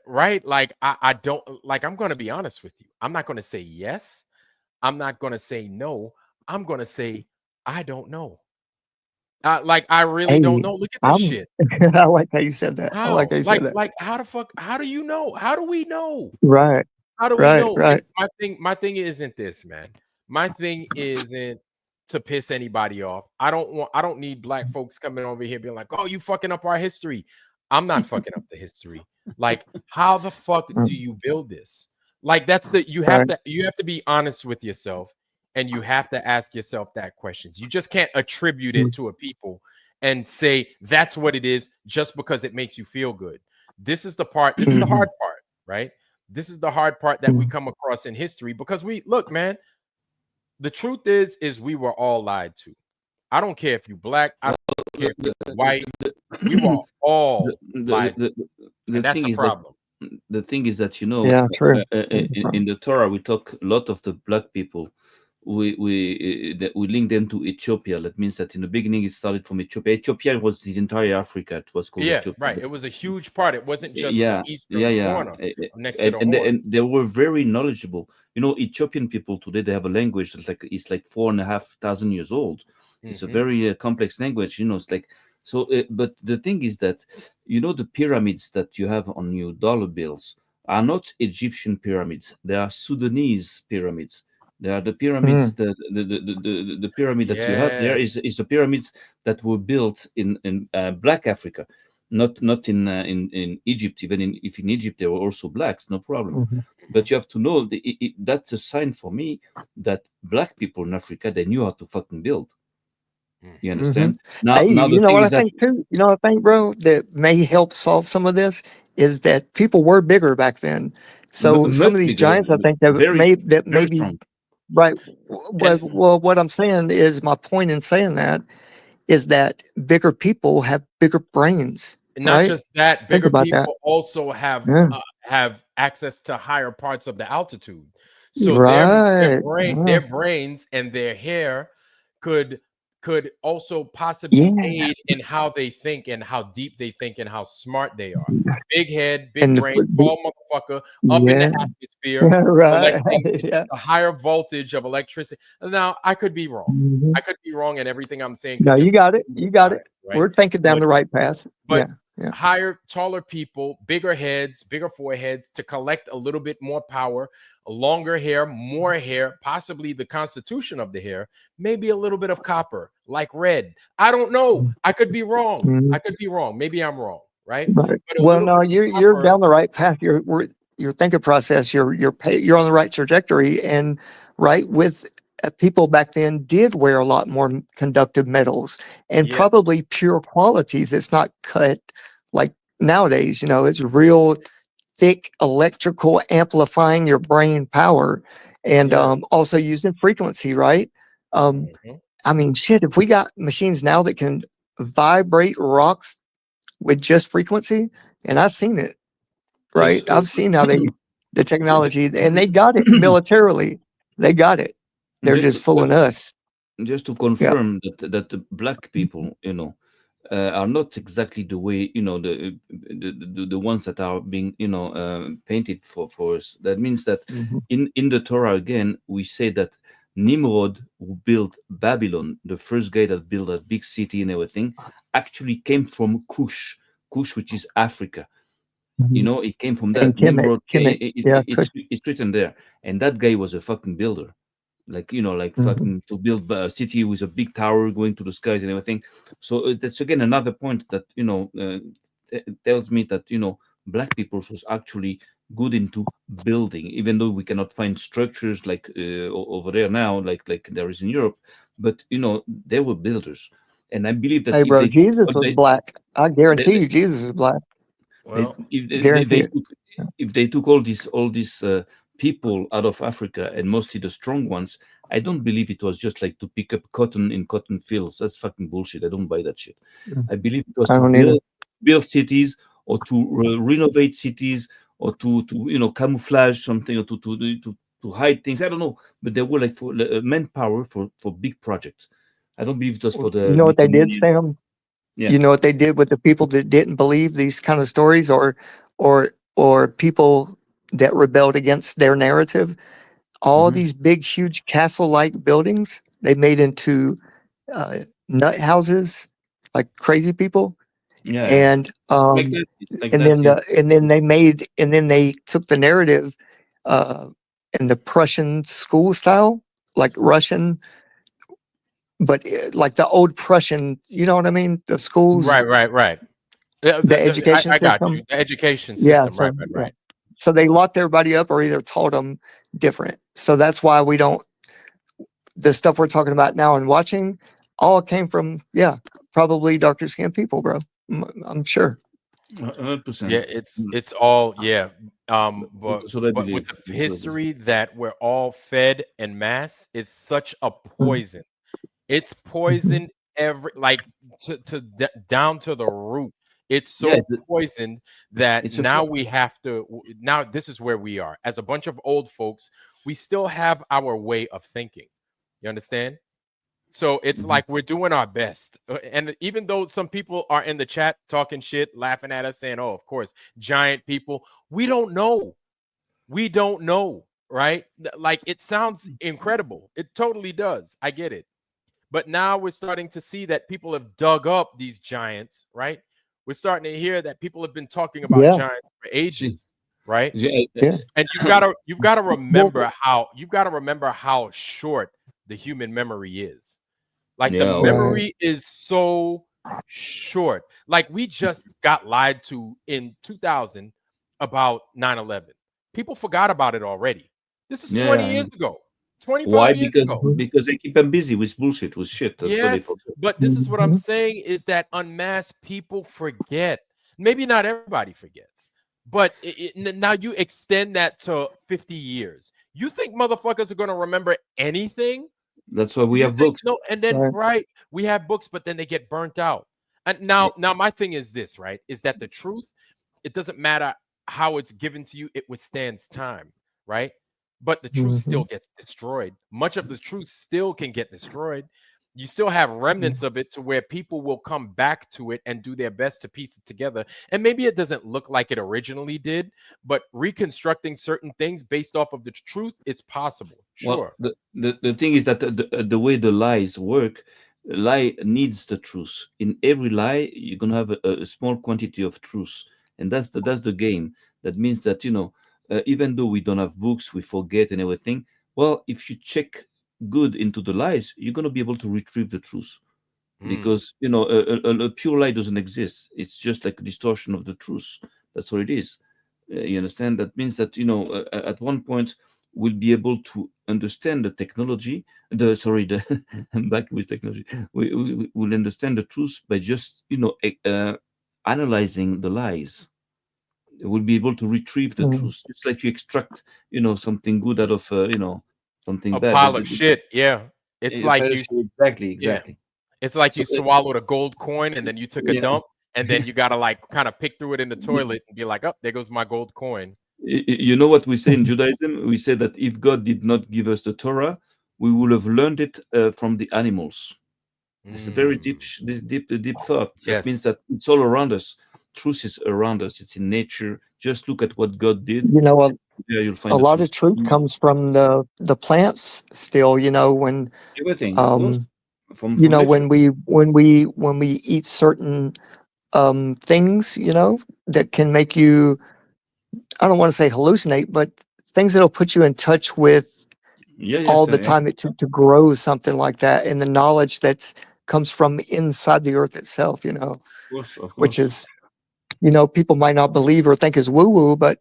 Right? Like I don't like. I'm going to be honest with you. I'm not going to say yes. I'm not going to say no. I'm going to say I don't know. Like I really don't Hey, know. Look at this I'm shit. I like how you said that. I like How? how you said that. Like how the fuck? How do you know? How do we know? Right. How do we Right, know? And right. my thing isn't this, man. My thing isn't to piss anybody off. I don't need black folks coming over here being like, "Oh, you fucking up our history." I'm not fucking up the history. Like, how the fuck do Mm, you build this? Like that's the right. you have to be honest with yourself, and you have to ask yourself that questions. You just can't attribute it Mm, to a people and say that's what it is just because it makes you feel good. This is the hard mhm, part, right? This is the hard part that we mm. come across in history because we look, man, the truth is we were all lied to. I don't care if you black, I don't care if The, you white, the, we were the, all the, lied to. the, And the that's thing a is that problem. Yeah, true. True. in the Torah we talk a lot of the black people. We link them to Ethiopia. That means that in the beginning it started from Ethiopia. Ethiopia was the entire Africa. It was called Yeah, Ethiopia. right. It was a huge part. It wasn't just the Yeah, yeah, eastern yeah. corner next to the And horn. and they were very knowledgeable. You know, Ethiopian people today they have a language that's like it's like 4,500 years old. It's a Hmm. very complex language. You know, it's like so. But the thing is that you know the pyramids that you have on your dollar bills are not Egyptian pyramids. They are Sudanese pyramids. They are the pyramids. Mm, The pyramid that you have there Yes. is the pyramids that were built in Black Africa, not in Egypt. Even if in Egypt there were also blacks, no problem. mhm. But you have to know that's a sign for me that black people in Africa they knew how to fucking build. You Hmm. understand? Mhm. Now, Hey, now the you know thing what I is that think too? You know what I think, bro, that may help solve some of this is that people were bigger back then. So some much of these bigger, giants, I think that very very maybe strong, right. and Well, what I'm saying is my point in saying that is that bigger people have bigger brains, And not right? just that, Think bigger about that. people also Yeah. have access to higher parts of the altitude. So Right. Yeah. their brains and their hair could also possibly Yeah. aid in how they think and how deep they think and how smart they are. Big head, big And brain, tall motherfucker up in the yeah. atmosphere Right. collecting Yeah. the higher voltage of electricity. Now, I could be wrong. Mhm. I could be wrong, and everything I'm saying No, could you just got it. be You got side, it. right? We're thinking down But the right path. but Yeah. Yeah. higher, taller people, bigger heads, bigger foreheads to collect a little bit more power, longer hair, more hair, possibly the constitution of the hair, maybe a little bit of copper, like red. I don't know. I could be wrong. Mhm. I could be wrong. Maybe I'm wrong, right? Right. But a Well, little no, bit of you're copper, down the right path. Your thinking process. You're on the right trajectory, and right with people back then did wear a lot more conductive metals and yes, probably pure qualities. It's not cut like nowadays. You know, it's real thick electrical amplifying your brain power, and yes. also using frequency. Right. Um, Mhm. I mean, shit. If we got machines now that can vibrate rocks with just frequency, and I've seen it, it's right? I've seen how they the ju- technology, and they got it militarily. They got it. They're just just fooling us. just to Yeah. confirm that the black people, you know, are not exactly the way, the ones that are being, painted for us. That means that Mhm. in the Torah again we say that Nimrod, who built Babylon, the first guy that built a big city and everything, actually came from Kush, which is Africa. Mhm. It came from And that. Nimrod, Kemet, yeah, Kush. it's written there, and that guy was a fucking builder, like like Mhm. fucking to build a city with a big tower going to the skies and everything. So that's again another point that tells me that black people was actually good into building, even though we cannot find structures like over there now, like there is in Europe. But they were builders, and I believe that Hey, if bro, they Jesus was black. I they, guarantee you, Jesus was black. Well, Guarantee it. if they took all these people out of Africa, and mostly the strong ones, I don't believe it was just like to pick up cotton in cotton fields. That's fucking bullshit. I don't buy that shit. Mm. I believe it was I to don't either. build cities, or to renovate cities, or to camouflage something, or to hide things. I don't know, but they were like for manpower for big projects. I don't believe it was for You the know what they little did, money. Sam? Yeah. You know what they did with the people that didn't believe these kind of stories, or people that rebelled against their narrative? All Hmm. these big, huge castle-like buildings they made into uh, nut houses, like crazy people, Yeah, yeah. and Like that. Like that. Yes. and then they took the narrative uh, in the Prussian school style, like Russian, but like the old Prussian. You know what I mean? The schools, right. Yeah, the education I got you. system. The education Yeah. system, right, So right, yeah. right. So they locked everybody up or either taught them different. So that's why we don't. The stuff we're talking about now and watching all came from, yeah, probably darker skinned people, bro. I'm sure. 100%. Yeah, it's all, yeah. But That's what I with believe. the That's what I believe. history that we're all fed en masse, it's such a Mm, poison. It's mhm. poisoned every, like, down to the root. It's Yeah, so poisoned that it's a now we have to. Now this is where we are as a bunch of old folks. We still have our way of thinking. You understand? So it's Mhm. like we're doing our best. And even though some people are in the chat talking shit, laughing at us, saying, "Oh, of course, giant people," we don't know. We don't know, right? Like, it sounds incredible. It totally does. I get it. But now we're starting to see that people have dug up these giants, right? We're starting to hear that people have been talking about Yeah. giants for See, ages, right? yeah, Yeah. And you've got to Well, remember how short the human memory is. Like, the yeah, oh, right. memory is so short. Like, we just got lied to in 2000 about 9/11. People forgot about it already. This is yeah, 20 yeah. years ago, Why? 25 years Because ago. Mhm, because they keep them busy with bullshit, with shit. That's what they Yes, forget. but this is what I'm mhm. saying, is that unmasked people forget. Maybe not everybody forgets, but now you extend that to 50 years. You think motherfuckers are going to remember anything? That's why we You have think books. no? And then, Right. right, we have books, but then they get burnt out. And Yeah. now my thing is this, right? Is that the truth? It doesn't matter how it's given to you; it withstands time, right? But the truth Mhm, still gets destroyed. Much of the truth still can get destroyed. You still have remnants mhm, of it to where people will come back to it and do their best to piece it together. And maybe it doesn't look like it originally did, but reconstructing certain things based off of the truth, it's possible. Well, Sure. the thing is that the way the lies work, a lie needs the truth. In every lie, you're gonna have a small quantity of truth, and that's the game. That means that even though we don't have books, we forget and everything. Well, if you check good into the lies, you're gonna be able to retrieve the truth, Mm. because a pure lie doesn't exist. It's just like a distortion of the truth. That's what it is. You understand? That means that at one point we'll be able to understand the technology. The sorry, the I'm back with technology. We will understand the truth by just analyzing the lies. We'll be able to retrieve the mhm, truth. It's like you extract something good out of something A bad. pile of shit. Yeah. It's like you, Exactly, yeah. exactly. It's like So you swallowed a gold coin and then you took a yeah. dump, and then you gotta, like, kind of pick through it in the toilet and be like, "Oh, there goes my gold coin." You know what we say in mhm. Judaism? We say that if God did not give us the Torah, we would have learned it from the animals. It's a very Mm. deep thought. That means Yes. that it's all around us. Truth is around us. It's in nature. Just look at what God did. You know, There you'll a find the lot of truth. truth comes from the plants still, when Everything, of um course, from you know nature. when we eat certain things, that can make you, I don't want to say hallucinate, but things that'll put you in touch with Yeah, all yes, the time it took to grow something like that, and the knowledge that's comes from inside the earth itself, of which course. is, people might not believe or think is woo woo, but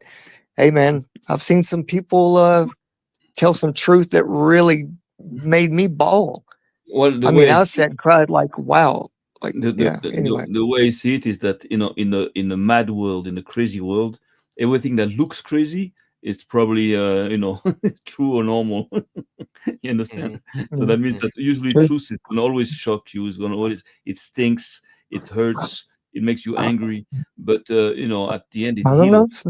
hey man, I've seen some people tell some truth that really made me bawl. Well, the I mean, way I I see sat and cried like, wow. Like, yeah, anyway. the way I see it is that in a mad world, in a crazy world, everything that looks crazy is probably true or normal. You understand? Hmm. So Mm, that means Hmm. that usually sure. truth is gonna always shock you. It's gonna always it stinks, it hurts, it makes you angry, but at the end it I don't know. heals.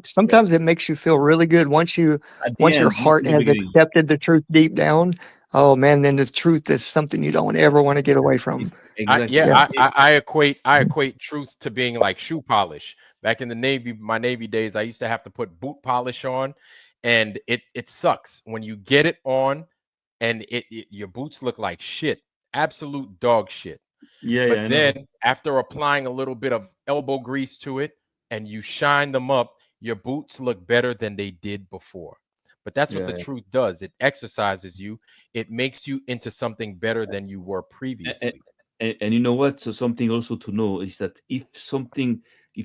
Sometimes it makes you feel really good once you At the once your end, not heart in the has beginning. accepted the truth deep down. Oh man, then the truth is something you don't ever want to get away from. Exactly. Yeah, Yeah. I equate truth to being like shoe polish. Back in the Navy, my Navy days, I used to have to put boot polish on, and it sucks when you get it on, and your boots look like shit, absolute dog shit. Yeah, yeah, But I know. then after applying a little bit of elbow grease to it and you shine them up, your boots look better than they did before. But that's what the Yeah, truth does. It exercises you. It makes you into something better than you were yeah. previously. And you know what? So something also to know is that if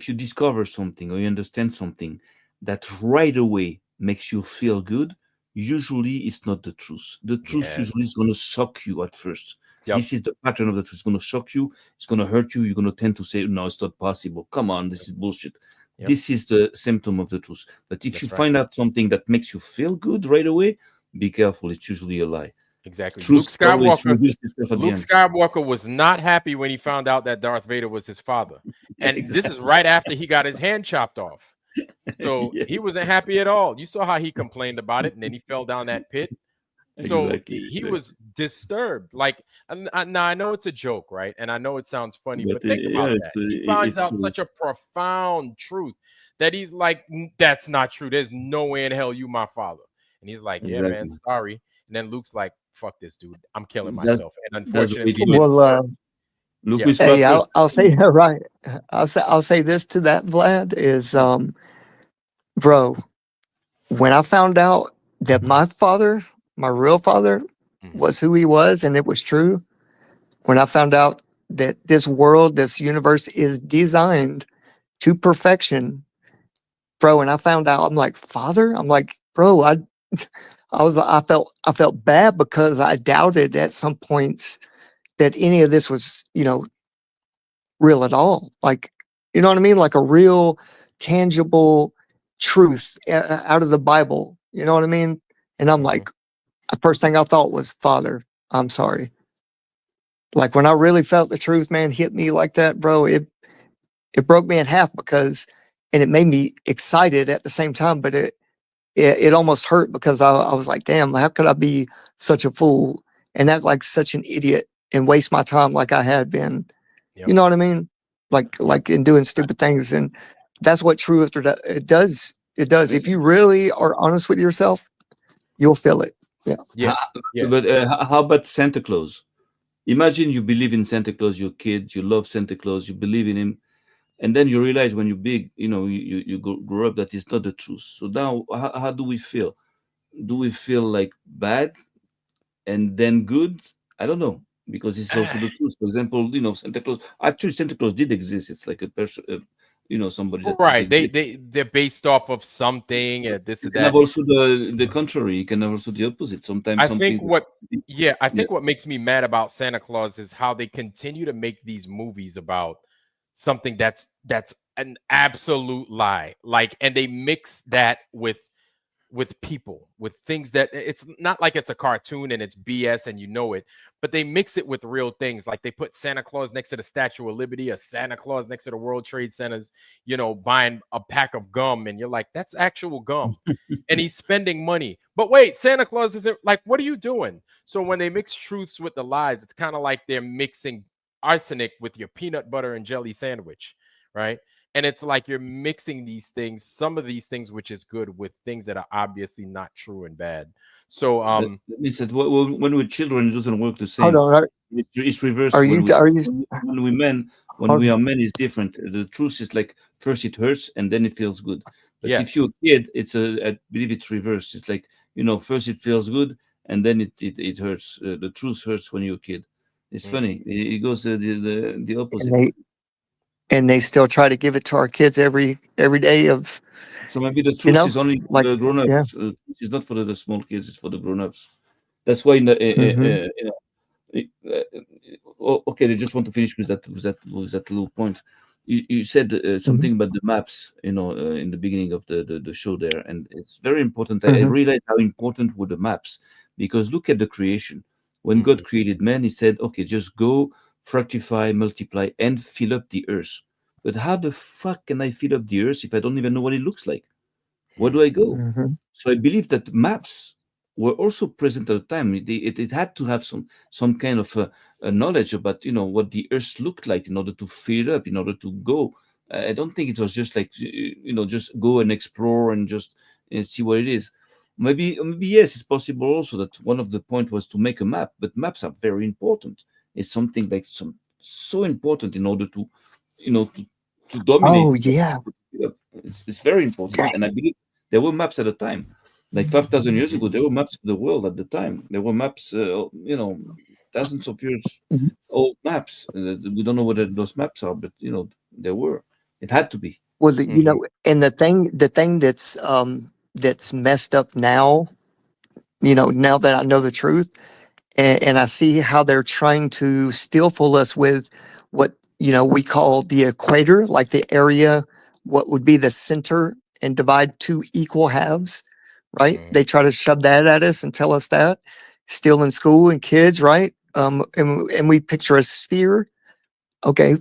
you discover something or you understand something that right away makes you feel good, usually it's not the truth. The truth Yes. usually is going to shock you at first. Yep. This is the pattern of the truth. It's going to shock you. It's going to hurt you. You're going to tend to say, "No, it's not possible. Come on, this Yep. is bullshit." Yep. This is the symptom of the truth. But if you That's right. find out something that makes you feel good right away, be careful. It's usually a lie. Exactly. Truth always reveals itself at the Luke end. Skywalker was not happy when he found out that Darth Vader was his father. And this is Exactly. right after he got his hand chopped off. So Yeah, he wasn't happy at all. You saw how he complained about it, and then he fell down that pit. So exactly, he was exactly. disturbed. Like, now I know it's a joke, right? And I know it sounds funny, But but think yeah, about that. He finds it's out true. such a profound truth that he's like, That's not true. There's no way in hell you my father." And he's like, "Yeah, man, Exactly. sorry." And then Luke's like, "Fuck this dude. I'm killing That's myself." And that's the way to unfortunately, do it. Well, Look yeah. with hey, far first. I'll say right. I'll say this to that, Vlad, is bro, when I found out that my father, my real father, Mhm. was who he was and it was true, when I found out that this world, this universe is designed to perfection, bro, and I found out, I'm like, father? I'm like, bro, I felt bad because I doubted at some points that any of this was, real at all. Like, you know what I mean? Like a real tangible truth out of the Bible. You know what I mean? And I'm Mhm. like, the first thing I thought was, Father, I'm sorry. Like when I really felt the truth, man, hit me like that, bro, it broke me in half because, and it made me excited at the same time, but it almost hurt because I was like, damn, how could I be such a fool and act like such an idiot and waste my time like I had been? You Yep. know what I mean? Like Yep. in doing stupid things, and that's what truth it does. It does. Uh, If you really are honest with yourself, you'll feel it. Yeah. Yeah. Yeah. But how about Santa Claus? Imagine you believe in Santa Claus, you're a kid, you love Santa Claus, you believe in him, and then you realize when you're big, you grow up that it's not the truth. So now, how do we feel? Do we feel like bad and then good? I don't know because it's also the truth. For example, Santa Claus. Actually, Santa Claus did exist. It's like a person, somebody that did Right. exist. They're based off of something, this You or can have that. also the contrary. You can have also the opposite. Sometimes I think something. what Yeah, I Yeah, think what makes me mad about Santa Claus is how they continue to make these movies about something that's an absolute lie. Like, and they mix that with with people, with things that it's not like it's a cartoon and it's BS and you know it, but they mix it with real things. Like they put Santa Claus next to the Statue of Liberty, a Santa Claus next to the World Trade Centers, buying a pack of gum, and you're like, that's actual gum. And he's spending money. But wait, Santa Claus isn't, like, what are you doing? So when they mix truths with the lies, it's kind of like they're mixing arsenic with your peanut butter and jelly sandwich, right? And it's like you're mixing these things, some of these things which is good, with things that are obviously not true and bad. So That means that when we're children, it doesn't work the Hold same. on. It's reversed. Are When you we are you when we men when hold, we are men, it's different. The truth is like first it hurts and then it feels good. But if yes. you're a kid, I believe it's reversed. It's like first it feels good and then it hurts. The truth hurts when you're a kid. It's funny. It goes the and opposite. they still try to give it to our kids every day of So maybe the truth is only for like the yeah. grown-ups. It's not for the small kids. It's for the grown-ups. That's why in the Mm-hmm. okay, I just want to finish with that little point. You said Mm-hmm. something about the maps, in the beginning of the show there, and it's very important. I Mm-hmm. realized how important were the maps, because look at the creation. When God created man, He said, "Okay, just go, fructify, multiply, and fill up the earth." But how the fuck can I fill up the earth if I don't even know what it looks like? Where do I go? Mm-hmm. So I believe that maps were also present at the time. It had to have some kind of a knowledge about what the Earth looked like in order to fill it up, in order to go. I don't think it was just like just go and explore and just see what it is. Maybe yes, it's possible also that one of the point was to make a map, but maps are very important. It's something like so important in order to to dominate. Oh yeah. It's very important, and I believe there were maps at the time. Like 5,000 years ago, there were maps of the world at the time. There were maps, thousands of years Mhm. old maps. We don't know what those maps are, but there were. It had to be. Well, and the thing that's messed up now, now that I know the truth, and I see how they're trying to still fool us with what we call the equator, like the area, what would be the center, and divide two equal halves, right? They try to shove that at us and tell us that still in school and kids, right? And we picture a sphere. Okay,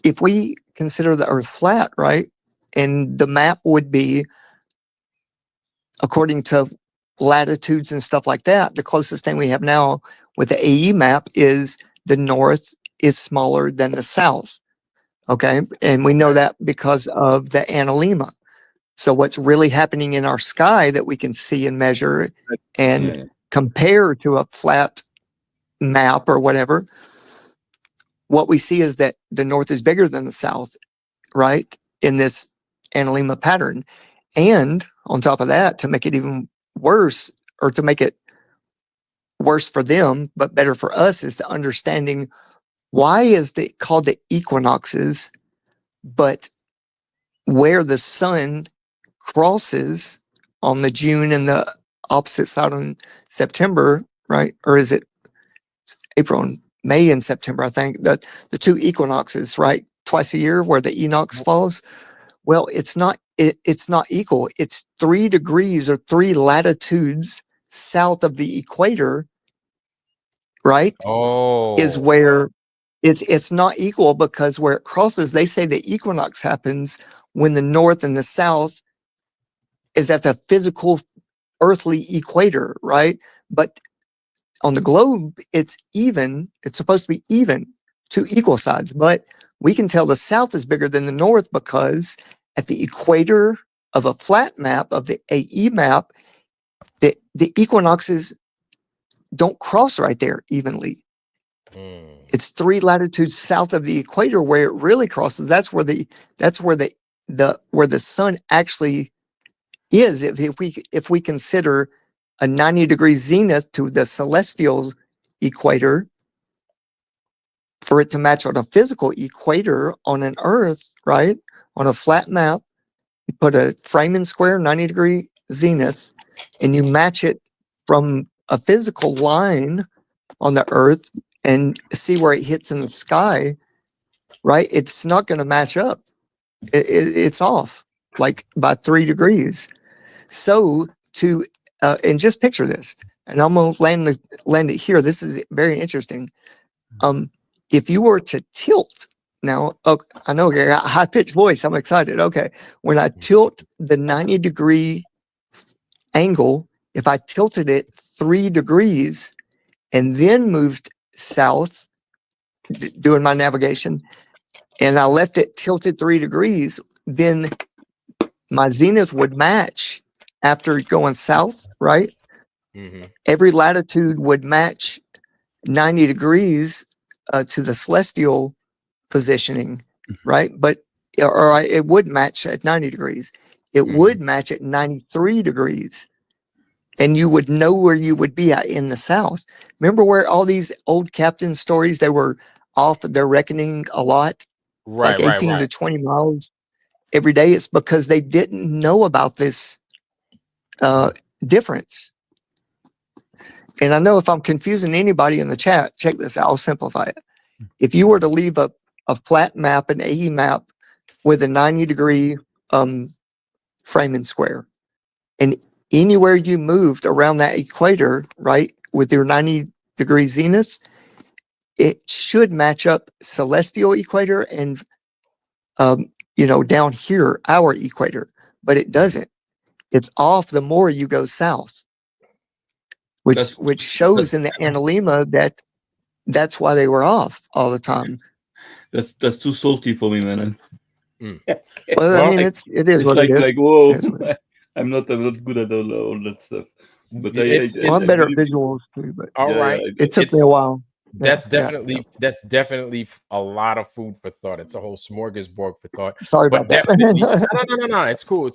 if we consider the Earth flat, right, and the map would be according to latitudes and stuff like that, the closest thing we have now with the AE map is the north is smaller than the south. Okay. And we know that because of the analemma. So what's really happening in our sky that we can see and measure and Yeah. compare to a flat map or whatever, what we see is that the north is bigger than the south, right? In this analemma pattern. And on top of that, to make it even worse, or to make it worse for them, but better for us, is the understanding why is it called the equinoxes, but where the sun crosses on the June and the opposite side on September, right? Or is it April and May and September? I think the two equinoxes, right? Twice a year where the equinox falls. Well, it's not equal. It's 3 degrees or 3 latitudes south of the equator, right? Is where it's not equal, because where it crosses, they say the equinox happens when the north and the south is at the physical earthly equator, right? But on the globe, it's even. It's supposed to be even, two equal sides. But we can tell the south is bigger than the north because at the equator of a flat map, of the AE map, the equinoxes don't cross right there evenly. It's 3 latitudes south of the equator where it really crosses. That's where the sun actually is. If we consider a 90-degree zenith to the celestial equator, for it to match on a physical equator on an Earth, right? On a flat map, you put a Freeman square, 90-degree zenith, and you match it from a physical line on the Earth and see where it hits in the sky, right? It's not going to match up. It's off like by 3 degrees. So to, and just picture this, and I'm gonna land it here. This is very interesting. If you were to tilt now, I know, Gary, high pitched voice. I'm excited. Okay, when I tilt the 90-degree angle, if I tilted it 3 degrees and then moved south, doing my navigation, and I left it tilted 3 degrees, then my zenith would match after going south, right? Every latitude would match 90 degrees to the celestial positioning, right? But, or it would match at 90 degrees. It would match at 93 degrees. And you would know where you would be at in the south. Remember where all these old captain stories, they were off their reckoning a lot, like 18 to 20 miles every day? It's because they didn't know about this difference. And I know if I'm confusing anybody in the chat, check this out, I'll simplify it. If you were to leave a flat map, an AE map with a 90-degree framing square, and anywhere you moved around that equator, right, with your 90-degree zenith, it should match up celestial equator and, down here, our equator, but it doesn't. It's off the more you go south, which shows in the analemma that that's why they were off all the time. That's too salty for me, man. Well, I mean, it is what like, it is. Like, whoa, I'm not good at all that stuff. But I'm better at visuals too. But it took me a while. That's definitely a lot of food for thought. It's a whole smorgasbord for thought. Sorry about that. No. It's cool.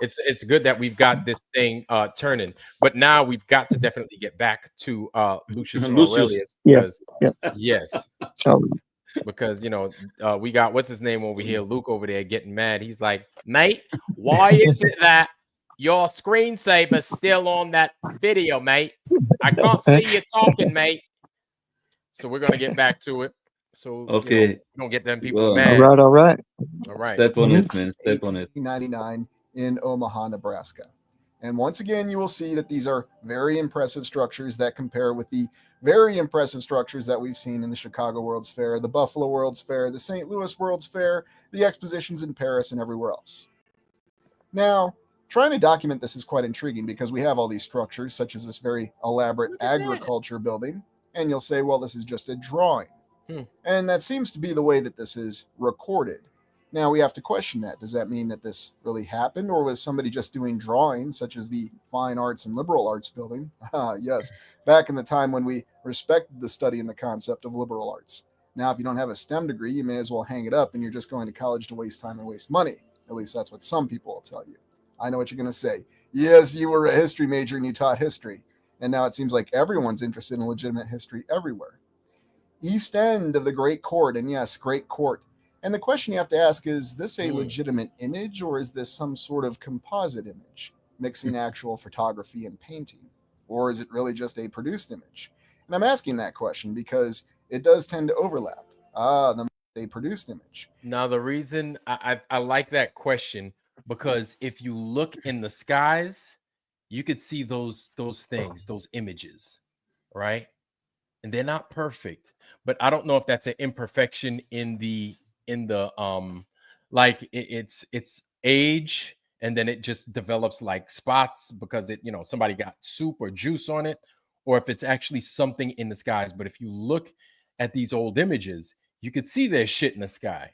It's good that we've got this thing turning. But now we've got to definitely get back to Lucius and Aurelius. Because, yes. Because we got what's his name over here, Luke over there getting mad. He's like, mate, why is it that your screensaver's still on that video, mate? I can't see you talking, mate. So we're gonna get back to it. So we don't get them people mad. All right. Step on it, man. Step on it. 1899 in Omaha, Nebraska. And once again, you will see that these are very impressive structures that compare with the very impressive structures that we've seen in the Chicago World's Fair, the Buffalo World's Fair, the St. Louis World's Fair, the expositions in Paris, and everywhere else. Now, trying to document this is quite intriguing because we have all these structures, such as this very elaborate agriculture building, and you'll say, well, this is just a drawing. And that seems to be the way that this is recorded. Now we have to question that. Does that mean that this really happened, or was somebody just doing drawings, such as the Fine Arts and Liberal Arts building? Yes, back in the time when we respected the study and the concept of liberal arts. Now, if you don't have a STEM degree, you may as well hang it up, and you're just going to college to waste time and waste money. At least that's what some people will tell you. I know what you're going to say. Yes, you were a history major and you taught history. And now it seems like everyone's interested in legitimate history everywhere. East end of the Great Court, and yes, Great Court. And the question you have to ask is this a legitimate image, or is this some sort of composite image, mixing actual photography and painting? Or is it really just a produced image? And I'm asking that question because it does tend to overlap. A produced image. Now, the reason I like that question, because if you look in the skies, you could see those things, those images, right? And they're not perfect, but I don't know if that's an imperfection in the like it's age, and then it just develops like spots because it somebody got soup or juice on it, or if it's actually something in the skies. But if you look at these old images, you could see there's shit in the sky.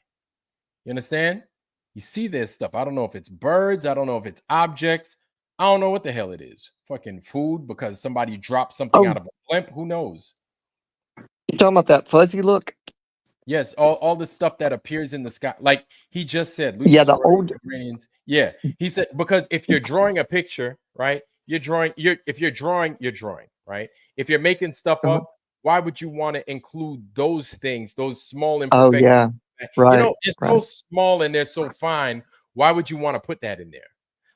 You understand? You see there's stuff. I don't know if it's birds. I don't know if it's objects. I don't know what the hell it is. Fucking food because somebody dropped something out of a blimp. Who knows? You talking about that fuzzy look? Yes, all the stuff that appears in the sky. Like he just said. The old Iranians. Yeah, he said, because if you're drawing a picture, right? You're drawing, right? If you're making stuff up, why would you want to include those things, those small imperfections? Oh, yeah. Right. It's so small and they're so fine. Why would you want to put that in there?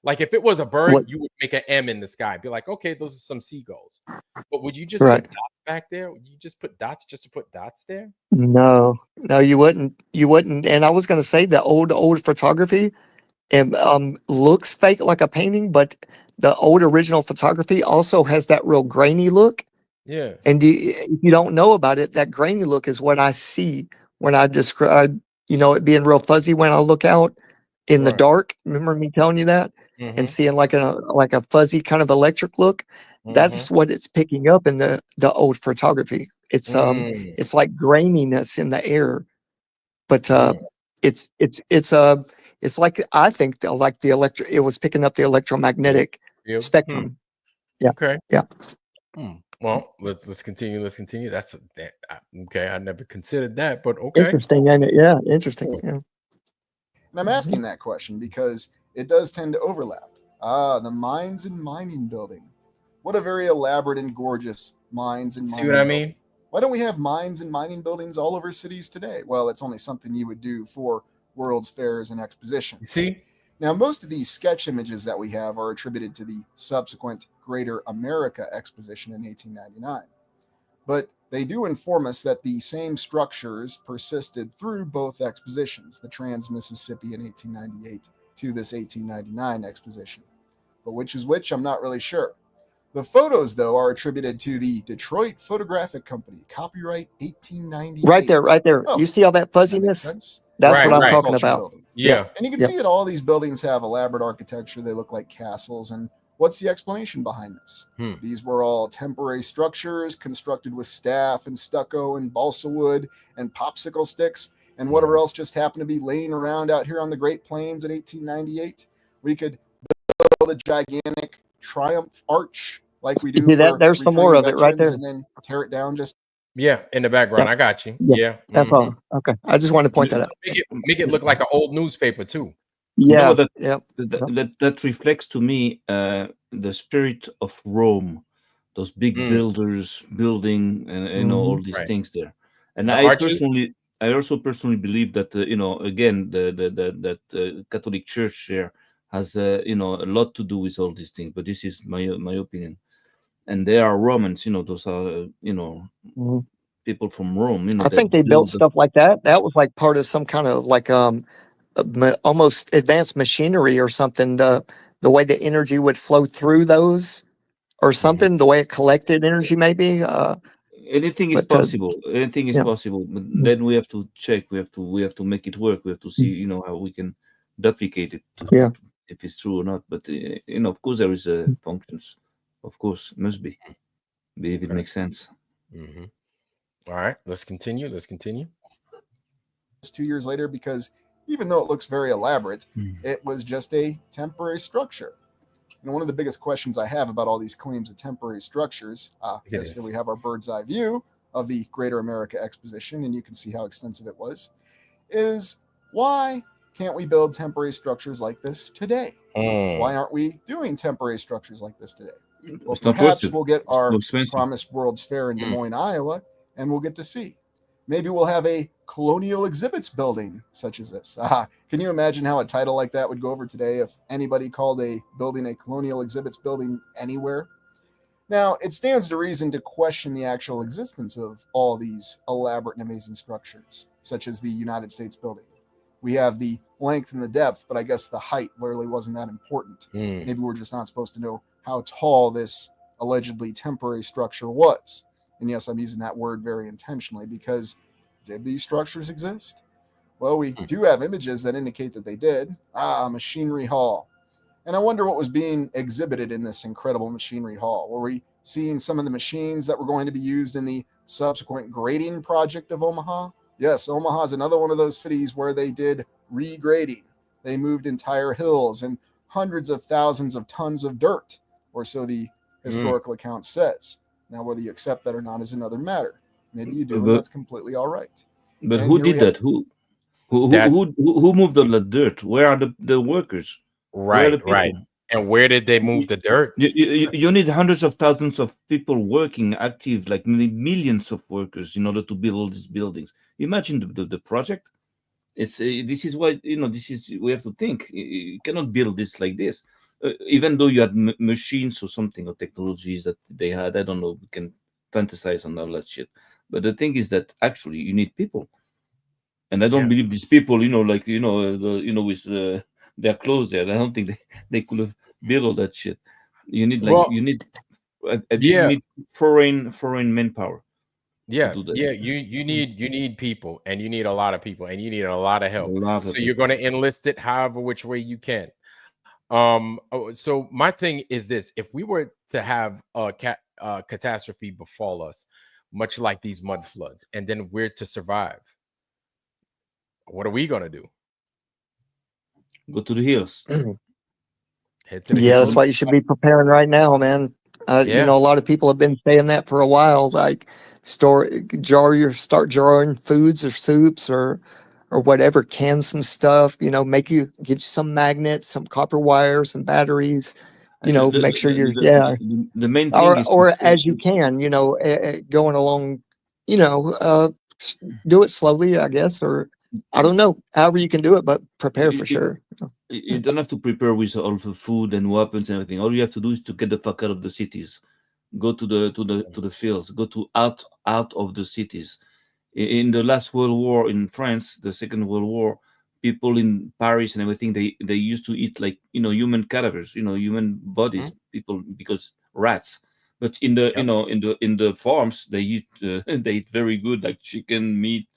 Like if it was a bird, you would make an M in the sky. Be like, okay, those are some seagulls. But would you just put dots back there? Would you just put dots just to put dots there? No, you wouldn't. And I was going to say that old photography, and looks fake like a painting, but the old original photography also has that real grainy look. Yeah. And if you don't know about it, that grainy look is what I see when I describe, it being real fuzzy when I look out in the Right. dark. Remember me telling you that? And Mm-hmm. seeing like a fuzzy kind of electric look. That's what it's picking up in the old photography. It's Mm-hmm. it's like graininess in the air, but Mm. it's like, I think, like it was picking up the electromagnetic Field. spectrum. Yeah, Okay. yeah. Well, let's continue. Let's continue. Okay. I never considered that, but okay. Interesting, ain't it? Yeah, interesting. Yeah. And I'm asking that question because it does tend to overlap. The mines and mining building. What a very elaborate and gorgeous mines and See mining what I building. mean? Why don't we have mines and mining buildings all over cities today? Well, it's only something you would do for World's Fairs and You expositions. see? Now, most of these sketch images that we have are attributed to the subsequent Greater America Exposition in 1899. But they do inform us that the same structures persisted through both expositions, the Trans Mississippi in 1898 to this 1899 exposition. But which is which, I'm not really sure. The photos, though, are attributed to the Detroit Photographic Company, copyright 1898. Right there, right there. Oh, You see all that that makes fuzziness? sense. That's Right, what I'm right. talking Agriculture about. building. Yeah, Yeah. And you can yeah. see that all these buildings have elaborate architecture. They look like castles. And what's the explanation behind this? These were all temporary structures constructed with staff and stucco and balsa wood and popsicle sticks and whatever else just happened to be laying around out here on the Great Plains in 1898. We could build a gigantic triumph arch like we You do see that? for There's some more returning of it right veterans there. and then tear it down just Yeah. In the background. Yeah, I got you. yeah. Yeah. That's all. Okay. I just wanted to point that out. Make it look like an old newspaper too. You know Yeah, what yeah. that reflects to me the spirit of Rome, those big Mm. builders building, and all these Right. things there. And The arches. I also personally believe that again that Catholic Church there has a lot to do with all these things. But this is my opinion. And they are Romans, those are Mhm. people from Rome, I think they that built build stuff like that. That was like part of some kind of like almost advanced machinery or something. The way the energy would flow through those or something, the way it collected energy maybe. anything is But possible. Anything is yeah. possible, but then we have to check. We have to make it work. We have to see, how we can duplicate it Yeah. if it's true or not. But of course, there is functions. Of course, must be. If it Okay. makes sense. All right. Let's continue. Let's continue. 2 years later because even though it looks very elaborate, it was just a temporary structure. And one of the biggest questions I have about all these claims of temporary structures, yes, here we have our bird's eye view of the Greater America Exposition, and you can see how extensive it was, is why can't we build temporary structures like this today? Why aren't we doing temporary structures like this today? Well, It's not perhaps worth it. we'll get our Too expensive. promised World's Fair in Des Moines, Iowa, and we'll get to see. Maybe we'll have a colonial exhibits building such as this. Can you imagine how a title like that would go over today if anybody called a building a colonial exhibits building anywhere? Now, it stands to reason to question the actual existence of all these elaborate and amazing structures, such as the United States building. We have the length and the depth, but I guess the height really wasn't that important. Maybe we're just not supposed to know how tall this allegedly temporary structure was. And yes, I'm using that word very intentionally because did these structures exist? Well, we do have images that indicate that they did. Machinery Hall. And I wonder what was being exhibited in this incredible machinery hall. Were we seeing some of the machines that were going to be used in the subsequent grading project of Omaha? Yes, Omaha is another one of those cities where they did regrading. They moved entire hills and hundreds of thousands of tons of dirt, or so the historical account says. Now, whether you accept that or not is another matter. Maybe you do, and that's completely all right. But And who here we did have- that? Who moved all the dirt? Where are the workers? Where are the Right, right. people? And where did they move the dirt? You need hundreds of thousands of people working active, like millions of workers, in order to build all these buildings. Imagine the project. It's this is why this is we have to think. You cannot build this like this, even though you had machines or something or technologies that they had. I don't know. We can fantasize on all that shit. But the thing is that actually you need people, and I don't believe these people. With they're closed there. I don't think they could have built all that shit. You need Well, you yeah, need foreign manpower to yeah, do that. yeah. You need people, and you need a lot of people, and you need a lot of A help. lot So of you're people. going to enlist it however which way you can. So my thing is this: if we were to have a catastrophe befall us, much like these mud floods, and then we're to survive, what are we going to do? Go to the hills. Head to the Yeah, Go that's hills? why you should be preparing right now, man. Yeah. A lot of people have been saying that for a while. Like, start jarring foods or soups or whatever. Can some stuff. Get you some magnets, some copper wire, some batteries. Make sure you're the main thing is to or stay. as you can. Going along. You know, uh, do it slowly, I guess, or I don't know. However you can do it, but prepare for You, sure. you don't have to prepare with all the food and weapons and everything. All you have to do is to get the fuck out of the cities. Go to the fields. Go to out of the cities. In the last World War in France, the Second World War, people in Paris and everything, they used to eat like human cadavers, human bodies, Mhm. people because rats. But in the Yep. in the farms, they eat they eat very good, like chicken, meat,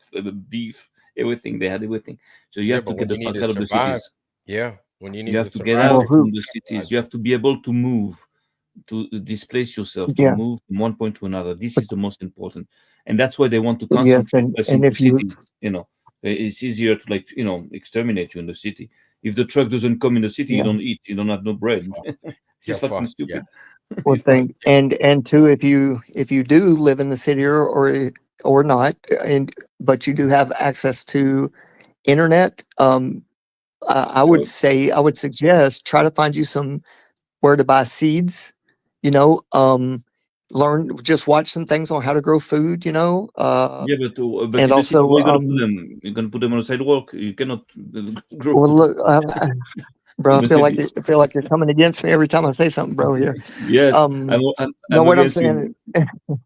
beef, everything. They had everything. So you Yeah, have to but get when the you need fuck to out of the survive, cities. yeah, when you You need to have to get survive, out Well, you're who? from the gonna cities. have You have to be able to move, to displace yourself, to Yeah. move from one point to another. This is the most important, and that's why they want to Yes, concentrate us and into if you cities. It's easier to exterminate you in the city. If the truck doesn't come in the city, you yeah, don't eat. You don't have no bread. fucked. This is You're fucking fucked. Yeah. stupid. one thing, and two, if you do live in the city or not, and but you do have access to internet, Oh, I would suggest try to find you some where to buy seeds. You know, just watch some things on how to grow food. yeah, but And in the city, also, where are you gonna put them? You're gonna put them on the sidewalk. You cannot grow well, look, bro, in the city. I feel like you're coming against me every time I say something, bro. Here, Yes, um, no, I'm what I'm against saying. you.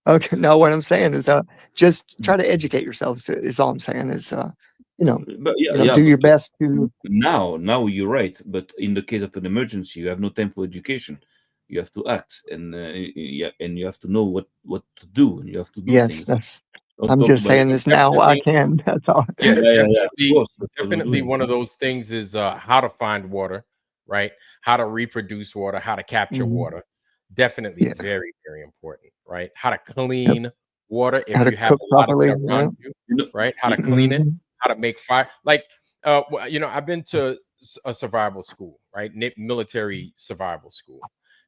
Okay, no, what I'm saying is, just try to educate yourself. Is all I'm saying is, But yeah, do but your best to. now you're right. But in the case of an emergency, you have no time for education. You have to act, and yeah, and you have to know what to do, and you have to do Yes, things. that's. Don't I'm talk just about saying So this now while I definitely, can. That's all. yeah, yeah, of definitely, course. That's what we're definitely doing. one of those things is how to find water, right? How to reproduce water, how to capture Mhm. water. Definitely Yeah. very, very important, right? How to Yep. clean water How if to you have cook a lot of properly. it Yeah. around you, You know, right? How to y- clean it, Hmm. how to make fire. Like, I've been to a survival school, right? Military survival school,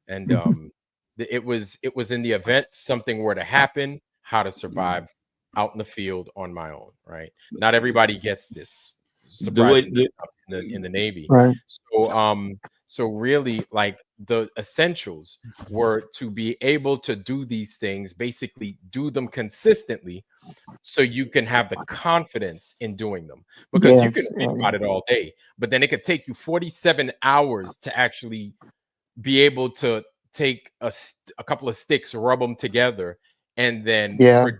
and Hmm. it was in the event something were to happen, how to survive out in the field on my own, right? Not everybody gets this, the way surprisingly the enough, in the Navy. Right. So really, like, the essentials were to be able to do these things, basically do them consistently, so you can have the confidence in doing them, because you can Yes. read about it all day, but then it could take you 47 hours to actually be able to take a couple of sticks, rub them together, and then Yeah. produce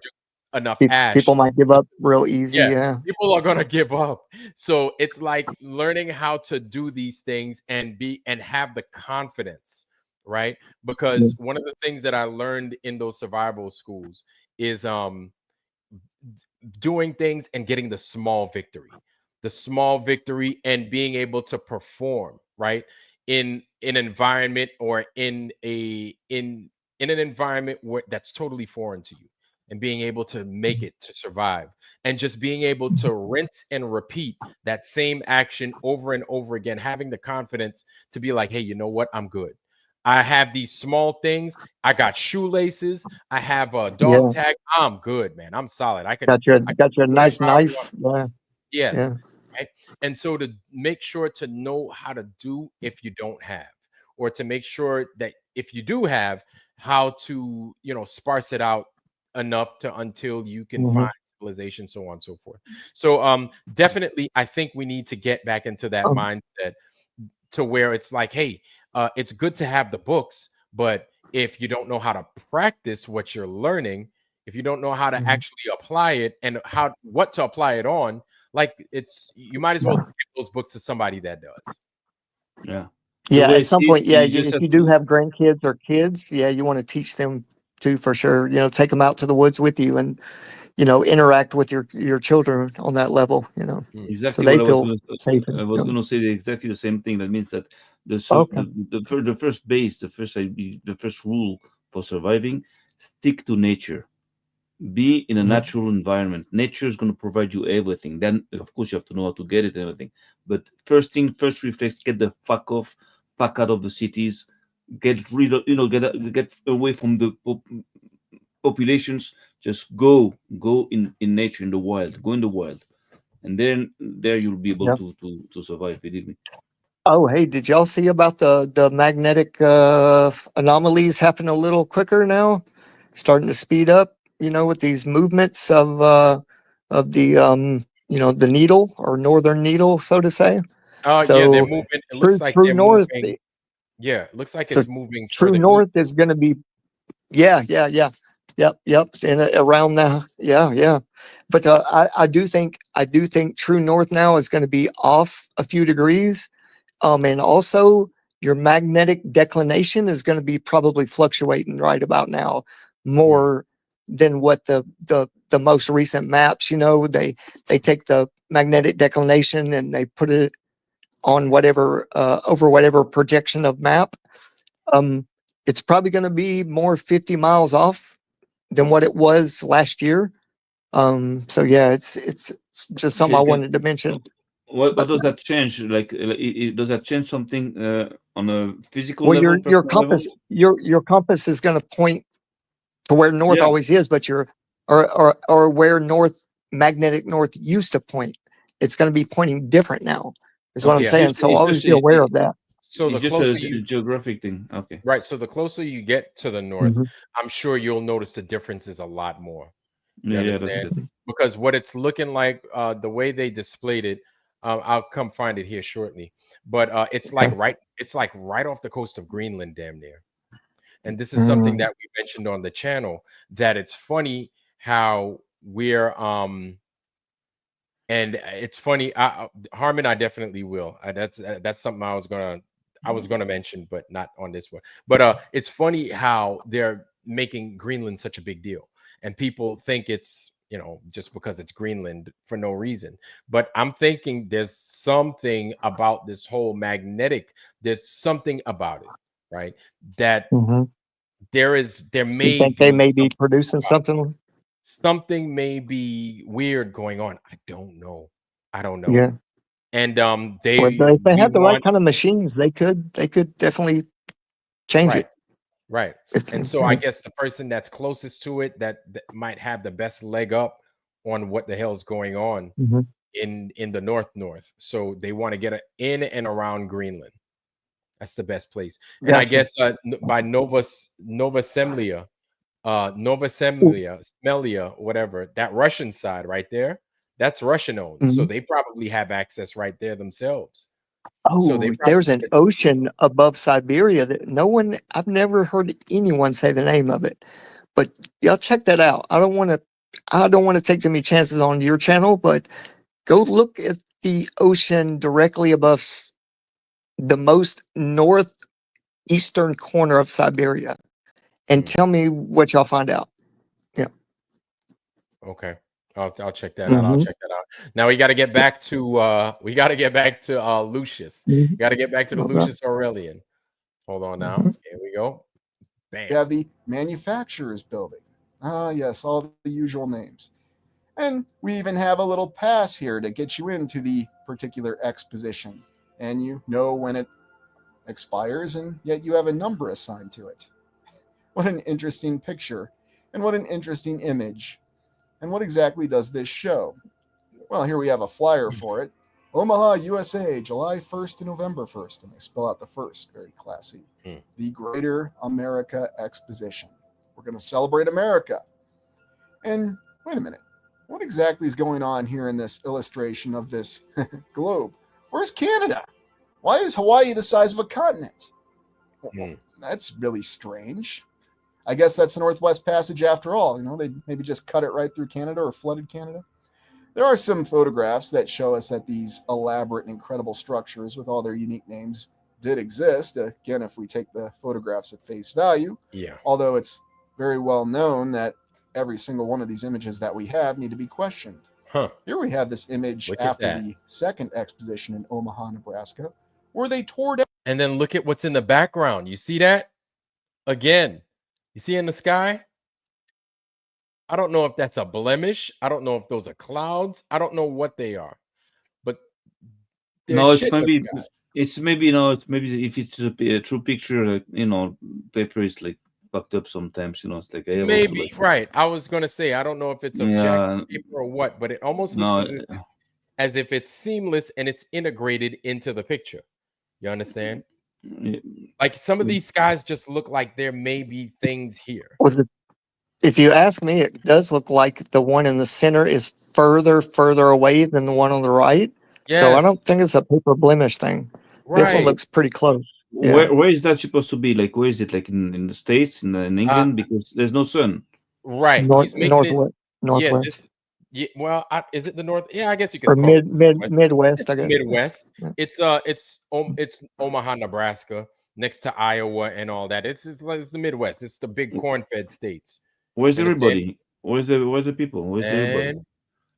enough People ash. might give up real easy. Yeah, Yeah. people are gonna give up. So it's like learning how to do these things and have the confidence, right? Yeah. Because one of the things that I learned in those survival schools is doing things and getting the small victory, and being able to perform, right, in an environment, or in an environment that's totally foreign to you, and being able to make it to survive, and just being able to rinse and repeat that same action over and over again, having the confidence to be like, hey, you know what, I'm good. I have these small things. I got shoelaces. I have a dog Yeah. tag. I'm good, man. I'm solid. I can Got your do whatever nice I want. knife. Yeah. Yes. Yeah. Right. And so to make sure to know how to do if you don't have, or to make sure that if you do have, how to, sparse it out enough to until you can Hmm. find civilization, so on and so forth. So definitely I think we need to get back into that Um, mindset, to where it's like, hey, it's good to have the books, but if you don't know how to practice what you're learning, if you don't know how to mhm. actually apply it, and what to apply it on, like, you might as well Yeah. get those books to somebody that does. Yeah. Yeah, way at some it point, is, yeah, you just if have you do to. have grandkids or kids, yeah, you want to teach them too, for sure. Take them out to the woods with you and, interact with your children on that level, so Exactly they what I was feel going to. safe. I was going to say exactly the same thing. That means that Okay. the first base, the first rule for surviving: stick to nature. Be in a Mhm. natural environment. Nature is going to provide you everything. Then, of course, you have to know how to get it and everything. But first reflex: get the fuck out of the cities. Get rid of, get away from the populations. Just go in nature, in the wild. Go in the wild, and then there you'll be able Yeah. to survive. Believe me. Oh, hey, did y'all see about the magnetic anomalies happen a little quicker now? Starting to speed up, with these movements of the needle or northern needle, so to say. Yeah, they're So moving. It looks true like true they're north. moving. Yeah, it looks like So it's moving true further north east. is going to be, yeah. Yep. And around now, yeah. But I do think true north now is going to be off a few degrees. And also your magnetic declination is going to be probably fluctuating right about now Mm. more than what the most recent maps. They take the magnetic declination and they put it on whatever over whatever projection of map. Um, it's probably going to be more 50 miles off than what it was last year. So yeah, it's just something I Okay. wanted to mention. What But does that change? Does that change something on a physical well, level, your personal level? your compass is going to point to where north Yeah. always is, but or where magnetic north used to point. It's going to be pointing different now, is what I'm Okay. Yeah. saying. So It's always just be aware of that. So the a closer you geographic thing. Okay. right, so the closer you get to the north, Mhm. I'm sure you'll notice the difference is a lot more. You Yeah, that's understand? good. Because what it's looking like, the way they displayed it, I'll come find it here shortly. But Okay. it's like right off the coast of Greenland, damn near. And this is something Mm. that we mentioned on the channel, that it's funny how we're and it's funny. Harmon, I definitely will. That's something I was gonna mention, but not on this one. But it's funny how they're making Greenland such a big deal, and people think it's just because it's Greenland for no reason. But I'm thinking there's something about this whole magnetic. There's something about it, right? That Mhm. there You may think they be may be something producing about it. something? Something may be weird going on. I don't know. I don't know. Yeah. And Well, they if they we had the right want kind of machines, they could definitely change right, it. right. And so I guess the person that's closest to it that might have the best leg up on what the hell's going on Mhm. in the north. So they want to get it in and around Greenland. That's the best place. And I Gotcha. guess by Nova Semlia, Smelia, whatever, that Russian side right there, that's Russian owned. So Mhm. they probably have access right there themselves. So they Oh, there's probably an could ocean above Siberia that I've never heard anyone say the name of it. But y'all check that out. I don't want to take too many chances on your channel, but go look at the ocean directly above the most northeastern corner of Siberia and Mm, tell me what y'all find out. Yeah. okay. I'll check that out. I'll Hmm. check that out. Now we gotta get back to Lucius. Hmm. Gotta get back to the Okay. Lucius Aurelian. Hold on now. Hmm. Here we go. You Bam. have the manufacturer's building. Ah, yes, all the usual names. And we even have a little pass here to get you into the particular exposition. And you know when it expires, and yet you have a number assigned to it. What an interesting picture, and what an interesting image. And what exactly does this show? Well, here we have a flyer for it. Omaha, USA, July 1st to November 1st. And they spell out the first, very classy. Mm, The Greater America Exposition. We're going to celebrate America. And wait a minute. What exactly is going on here in this illustration of this globe? Where's Canada? Why is Hawaii the size of a continent? Well, mm. that's really strange. I guess that's the Northwest Passage after all. They maybe just cut it right through Canada or flooded Canada. There are some photographs that show us that these elaborate and incredible structures with all their unique names did exist. Again, if we take the photographs at face value, Yeah. although it's very well known that every single one of these images that we have need to be questioned. Huh. Here we have this image Look at after that. the second exposition in Omaha, Nebraska, where they tore down. And then look at what's in the background. You see that? Again, you see in the sky? I don't know if that's a blemish. I don't know if those are clouds. I don't know what they are. But they're No, it's shit in the maybe sky. it's maybe no, it's maybe if it's a true picture, like, paper is like fucked up sometimes. It's like I have also Maybe, like right. I was gonna say, I don't know if it's objective yeah, paper or what, but it almost looks no, as if it's seamless and it's integrated into the picture. You understand? Like some of these skies just look like there may be things here. Was it, if you ask me, it does look like the one in the center is further away than the one on the right. So I Yes, don't think it's a paper blemish thing. This one right. looks pretty close. Yeah. where is that supposed to be? Like, where is it? Like in the States, in Uh, England, because there's no sun. right. North He's making it. northwest Yeah, northwest this. Yeah, well, is it the north? Yeah, I guess you or could call it West. Midwest, It's I the guess. Yeah. Midwest. Yeah. It's Omaha, Nebraska, next to Iowa and all that. It's the Midwest. It's the big corn-fed states. Where's You understand? everybody? Where's the people? Where's everybody? And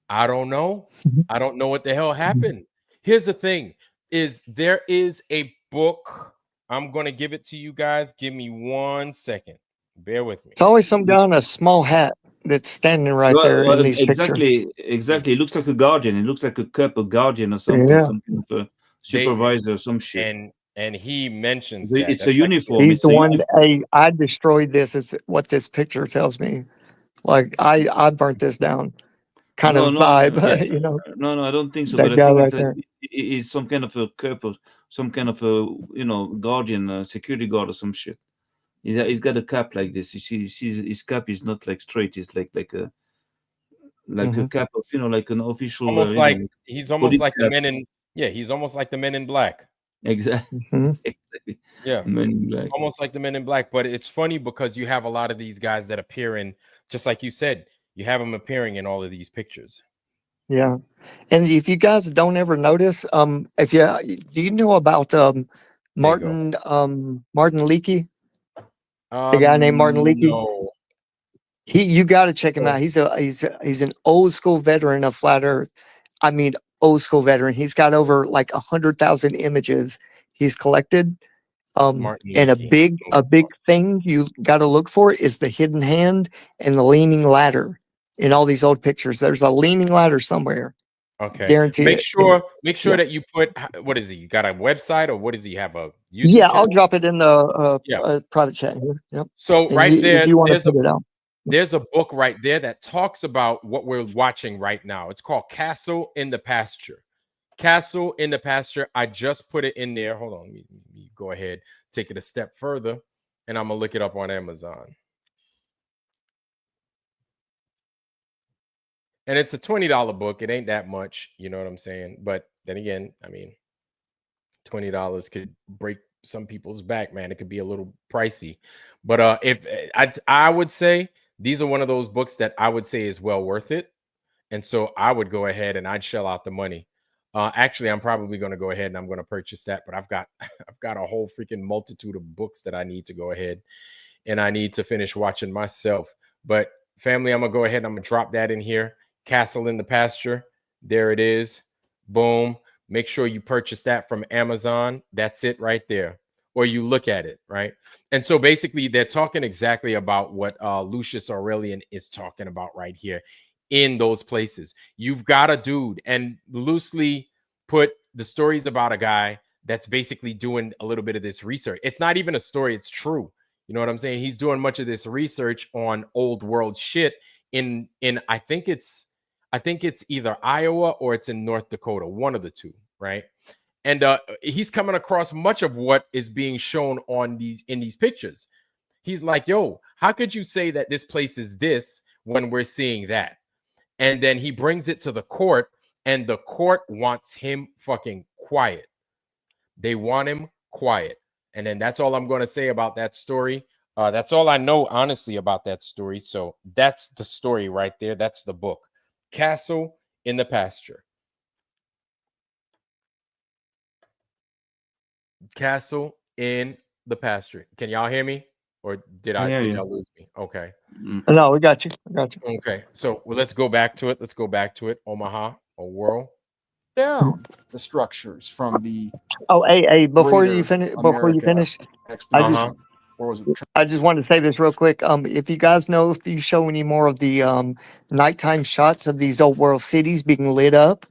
I don't know. Mhm. I don't know what the hell Mhm. happened. Here's the thing: is there is a book. I'm gonna give it to you guys. Give me 1 second. Bear with me. It's always some guy in a small hat that's standing right there in these pictures. Exactly. It looks like a guardian. It looks like a cup, a guardian or something, Yeah. some kind of a They supervisor or some shit. and he mentions It's a, that. it's a That's like uniform. He's It's the a one. uniform. Hey, I destroyed this. Is what this picture tells me. Like I burnt this down. Kind No, of no, vibe, yeah. no, I don't think so. But that I guy think right it's there. it's some kind of a cup or some kind of a guardian, security guard or some shit. He's got a cap like this. You see his cap is not like straight. It's like a Hmm. cap of like an official Almost like he's almost police like the cap. men in he's almost like the men in black. Exactly. Hmm. Exactly. Yeah. Men in black. Almost like the men in black. But it's funny because you have a lot of these guys that appear in, just like you said, you have them appearing in all of these pictures. Yeah, and if you guys don't ever notice, if you do you know about There you go. Martin Leakey, the guy named Martin Leakey? No. You got to check him Oh, out. He's an old school veteran of flat Earth. I mean, old school veteran. He's got over like 100,000 images he's collected. Martin And a Leakey. big thing you got to look for is the hidden hand and the leaning ladder in all these old pictures. There's a leaning ladder somewhere. Okay. Guarantee Make it. sure Yeah. that you put what is he? You got a website or what does he have, a YouTube Yeah, I'll channel? drop it in the Yeah. private chat here. Yep. So And right if there, you want to put it out. there's a book right there that talks about what we're watching right now. It's called Castle in the Pasture. Castle in the Pasture. I just put it in there. Hold on. Let me go ahead, take it a step further, and I'm gonna look it up on Amazon. And it's a $20 book. It ain't that much, you know what I'm saying? But then again, I mean, $20 could break some people's back, man. It could be a little pricey. But if I would say these are one of those books that I would say is well worth it. And so I would go ahead and I'd shell out the money. Actually, I'm probably going to go ahead and I'm going to purchase that, but I've got I've got a whole freaking multitude of books that I need to go ahead and I need to finish watching myself. But family, I'm gonna go ahead and I'm gonna drop that in here. Castle in the Pasture. There it is. Boom. Make sure you purchase that from Amazon. That's it right there. Or you look at it, right? And so basically, they're talking exactly about what Lucius Aurelian is talking about right here in those places. You've got a dude, and loosely put, the stories about a guy that's basically doing a little bit of this research. It's not even a story, it's true. You know what I'm saying? He's doing much of this research on old world shit in I think it's either Iowa or it's in North Dakota, one of the two, right? And he's coming across much of what is being shown on these pictures. He's like, "Yo, how could you say that this place is this when we're seeing that?" And then he brings it to the court, and the court wants him fucking quiet. They want him quiet. And then that's all I'm going to say about that story. That's all I know, honestly, about that story. So that's the story right there. That's the book. Castle in the pasture. Castle in the pasture. Can y'all hear me? Or did I hear you. y'all lose me? Okay. No, we got you. I got you. Okay. So let's go back to it. Let's go back to it. Omaha, a world. Down the structures from the Oh, hey, before you Greater finish, I just Expedition. Or was it? I just wanted to say this real quick. If you guys know if you show any more of the nighttime shots of these old world cities being lit up,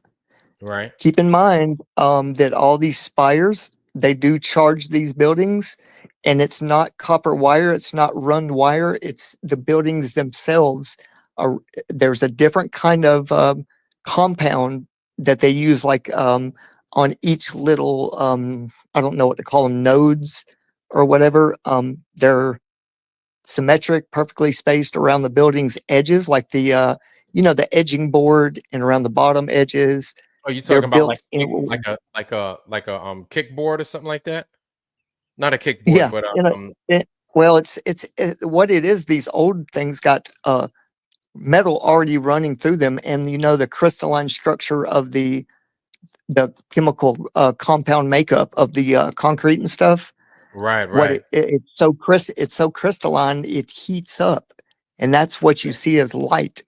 Right. keep in mind that all these spires they do charge these buildings, and it's not copper wire, it's not run wire, it's the buildings themselves. Are There's a different kind of compound that they use, like on each little I don't know what to call them, nodes or whatever. They're symmetric, perfectly spaced around the building's edges, like the the edging board and around the bottom edges. Oh, you They're talking about built in, like a kickboard or something like that? Not a kickboard, yeah, but well, what it is. These old things got metal already running through them, and the crystalline structure of the chemical compound makeup of the concrete and stuff. right, What right. it's so crystalline, it heats up, and that's what you see as light.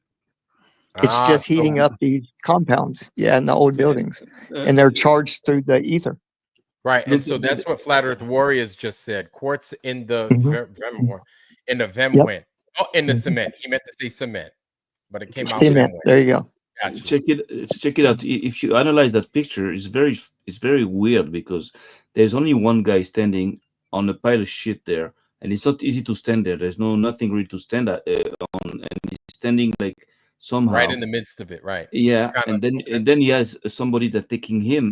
It's Ah, just so heating up these compounds, yeah, in the old buildings, and they're charged through the ether. right, and Look, so that's what Flat Earth Warriors just said. Quartz in the Mhm. Yep. Vemwent. Oh, in the Mhm. cement. He meant to say cement, but it came out Cement. Vemwent. There you go. Got you. check it out. If you analyze that picture, it's very weird because there's only one guy standing on a pile of shit there, and it's not easy to stand there. There's nothing really to stand on, and he's standing like Right somehow. in the midst of it. Right. Yeah, Kind of. Okay. and then he has somebody that taking him,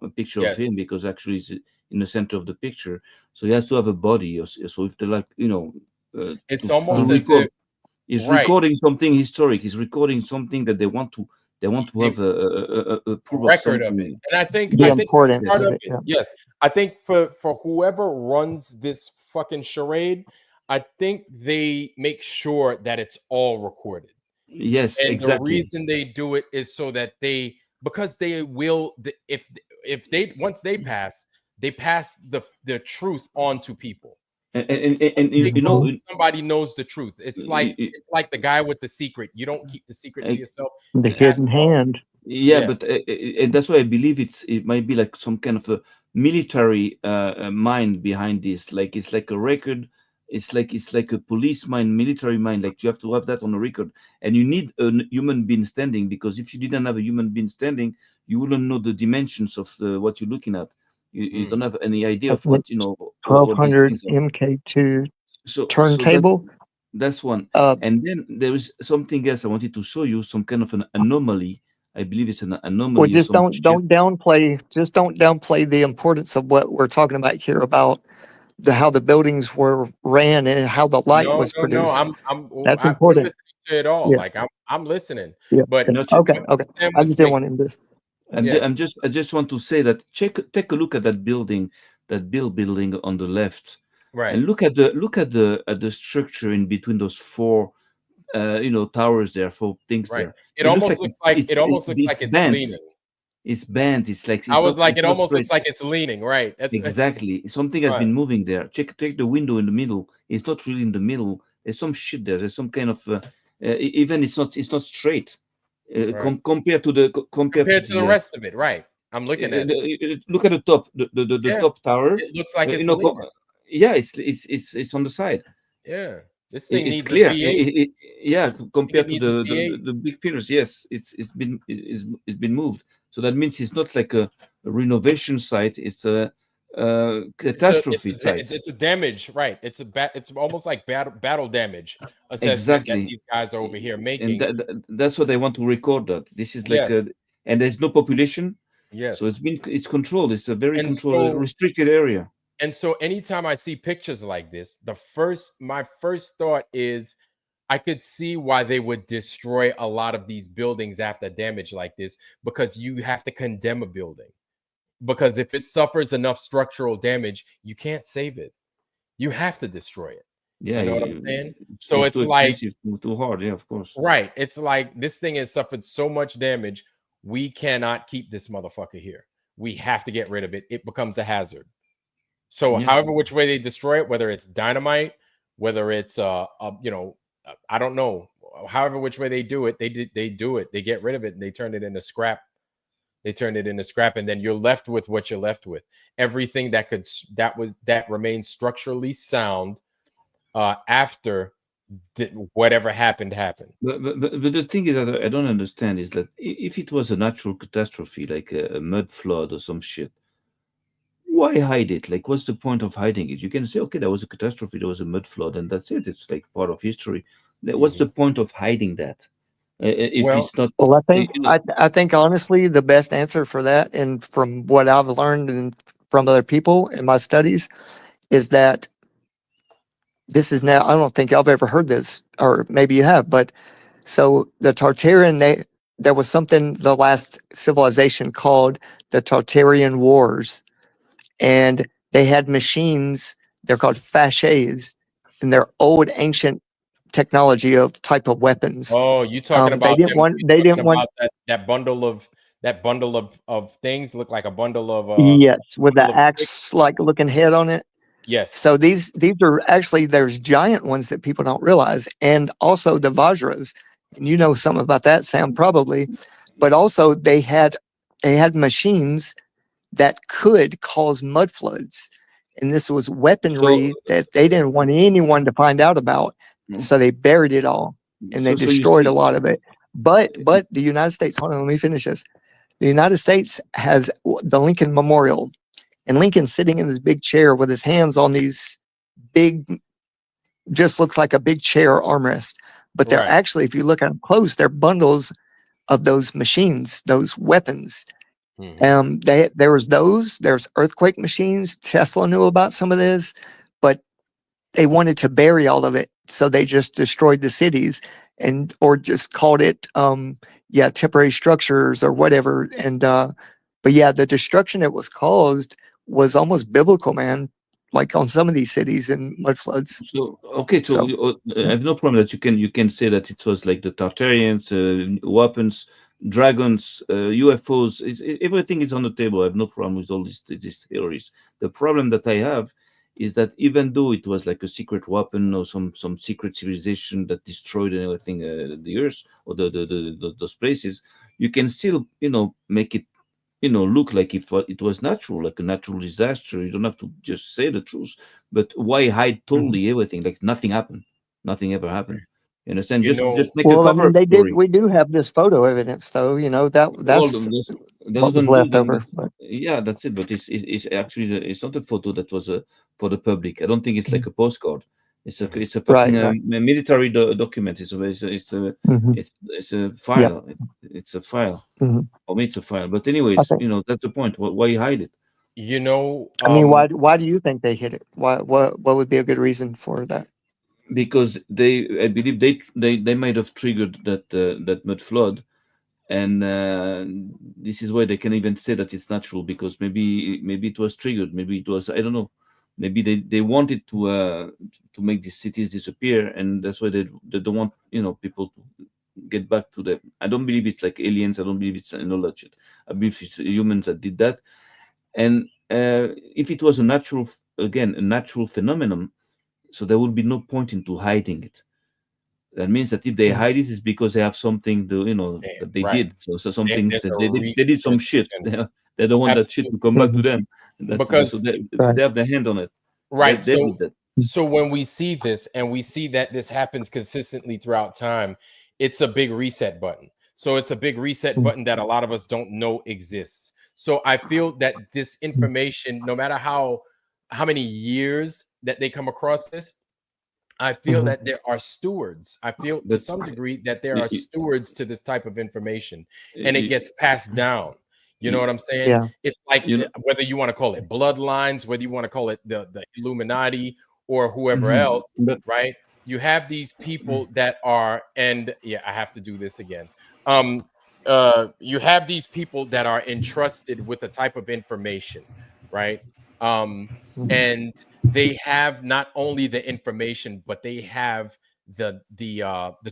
a picture of Yes. him because actually he's in the center of the picture. So he has to have a body. So if they like, It's to almost as record, if he's right. recording something historic. He's recording something that they want to They have a proof of record of it. something. And The I think that's importance part of of it. it. Yeah. Yes. I think for whoever runs this fucking charade, I think they make sure that it's all recorded. Yes, And the exactly. reason they do it is so that because they will if they once they pass the truth on to people. And They you know, hope somebody knows the truth. It's like the guy with the secret. You don't keep the secret to yourself. The You pass hidden it on. hand. yeah, Yes. but and that's why I believe it might be like some kind of a military mind behind this. Like it's like a record. It's like a police mind, military mind. Like you have to have that on a record, and you need a human being standing because if you didn't have a human being standing, you wouldn't know the dimensions of what you're looking at. You Mm. don't have any idea Like of what you know what these 1200 things are. MK2 So turntable. that's one. Uh, And then there is something else I wanted to show you, some kind of an anomaly. I believe it's an well, anomaly or just some shit. don't downplay the importance of what we're talking about here about how the buildings were ran and how the light No, was no, no. produced. We're That's important. listening to it all. Yeah. Like I'm listening. Yeah. But Yeah. No, Okay. what Okay. Sam I just didn't makes want him to. yeah, I just want to say that take a look at that building, that building on the left, right, and look at the structure in between those four towers there, four things right. there. It looks like It almost looks it's like it's bent. leaning. It's bent. It's like I was like, it's it not almost looks straight. like it's leaning, right? That's Exactly. Something has right, been moving there. Check the window in the middle. It's not really in the middle. There's some shit there. There's some kind of even it's not straight. right. Compared to Compared to the the rest of it, right. I'm looking at it. look at the top, the Yeah. top tower. It looks like You it's know, leaning. yeah, it's on the side. Yeah. This thing It's needs a clear. V8. Yeah, I think it compared to needs a V8. the big pillars, yes, it's been moved. So that means it's not like a renovation site. It's a catastrophe site. It's a damage, right? It's almost like battle damage assessment that Exactly, these guys are over here and making. that's what I want to record. That this is like a, Yes. and there's no population, so Yes. it's controlled. It's a very And controlled, so restricted area. anytime I see pictures like this, my first thought is I could see why they would destroy a lot of these buildings after damage like this because you have to condemn a building. Because if it suffers enough structural damage, you can't save it. You have to destroy it. Yeah, You know what I'm saying? So it's it's too like, expensive, too hard. Yeah, of course. right, it's like this thing has suffered so much damage. we cannot keep this motherfucker here. We have to get rid of it. It becomes a hazard. So Yes. however which way they destroy it, whether it's dynamite, whether it's I don't know, however which way they do it, they do it. They get rid of it and they turn it into scrap. They turn it into scrap, and then you're left with what you're left with. Everything that remains structurally sound after whatever happened. But the thing is that I don't understand is that if it was a natural catastrophe like a mud flood or some shit, why hide it? Like, what's the point of hiding it? You can say, okay, there was a catastrophe, there was a mud flood, and that's it. It's like part of history. What's the point of hiding that? If Well- it's not. Well, I think you know, I think honestly the best answer for that, and from what I've learned and from other people in my studies, is that this is now. I don't think I've ever heard this, or maybe you have, but so the Tartarian, there was something the last civilization called the Tartarian Wars, and they had machines. They're called fasces, and they're old ancient technology of type of weapons. Oh, you talking They about didn't them? want. You They talking didn't want. about that bundle of things look like a bundle of Yes, with the bundle of sticks? axe like looking head on it. Yes. So these are actually there's giant ones that people don't realize, and also the Vajras. And you know something about that, Sam, probably. But also they had machines that could cause mud floods, and this was weaponry that they didn't want anyone to find out about. So they buried it all and they so you destroyed see- a lot of it. But the United States, hold on, let me finish this. The United States has the Lincoln Memorial, and Lincoln's sitting in this big chair with his hands on these big, just looks like a big chair armrest. But they're Right. actually, if you look at them close, they're bundles of those machines, those weapons. Mhm. There was those. There's earthquake machines. Tesla knew about some of this, but they wanted to bury all of it, so they just destroyed the cities or just called it temporary structures or whatever. And but yeah, the destruction that was caused was almost biblical, man. Like on some of these cities in mud floods. So okay, so So- I have no problem that you can say that it was like the Tartarians, weapons, dragons, UFOs. Everything is on the table. I have no problem with all these theories. The problem that I have is that even though it was like a secret weapon or some secret civilization that destroyed and everything the Earth or those places, you can still make it look like if it was natural, like a natural disaster. You don't have to just say the truth, but why hide totally everything? Like nothing happened, nothing ever happened. You understand? You Just know- just make a Well, I cover mean, story. we do have this photo evidence, though. You know Well, that's that what was doesn't left do over. that. But Yeah, that's it. But it's actually it's not a photo that was for the public. I don't think it's like a postcard. It's a Right, fucking right. military document. It's a Mhm. it's a file. It's a file. Mhm. For me, it's a file. But anyways, think- that's the point. Why you hide it? You know, I mean, why do you think they hit it? What would be a good reason for that? Because I believe they might have triggered that mud flood, and this is why they can even say that it's natural, because maybe it was triggered, maybe it was, I don't know, maybe they wanted to make these cities disappear, and that's why they don't want people to get back to them. I don't believe it's like aliens. I don't believe it's all that shit. I believe it's humans that did that. And if it was a natural phenomenon, so there would be no point into hiding it. That means that if they hide it, it's because they have something that they right. did. So something There's that a they did some research shit. agenda. They don't want that shit to come back to them. Because- so they Right. have their hand on it. Right. They So did that. so when we see this and we see that this happens consistently throughout time, it's a big reset button. So it's a big reset button that a lot of us don't know exists. So I feel that this information, no matter how many years that they come across this, I feel that there are stewards. I feel to But- some degree that there are y- stewards to this type of information, and it gets passed down. You know what I'm saying? Yeah. It's like You know- whether you want to call it bloodlines, whether you want to call it the Illuminati or whoever Mhm. else, But right? You have these people that are, and yeah, I have to do this again. You have these people that are entrusted with a type of information, right? And they have not only the information, but they have the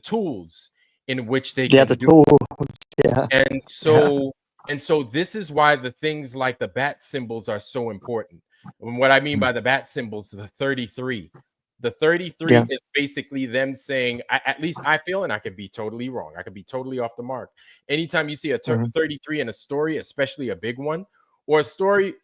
tools in which they Yeah, can the do tool Yeah. And so this is why the things like the bat symbols are so important. And what I mean by the bat symbols, the 33. The 33 Yeah. is basically them saying, at least I feel, and I could be totally wrong. I could be totally off the mark. Anytime you see a Mhm. 33 in a story, especially a big one, or a story,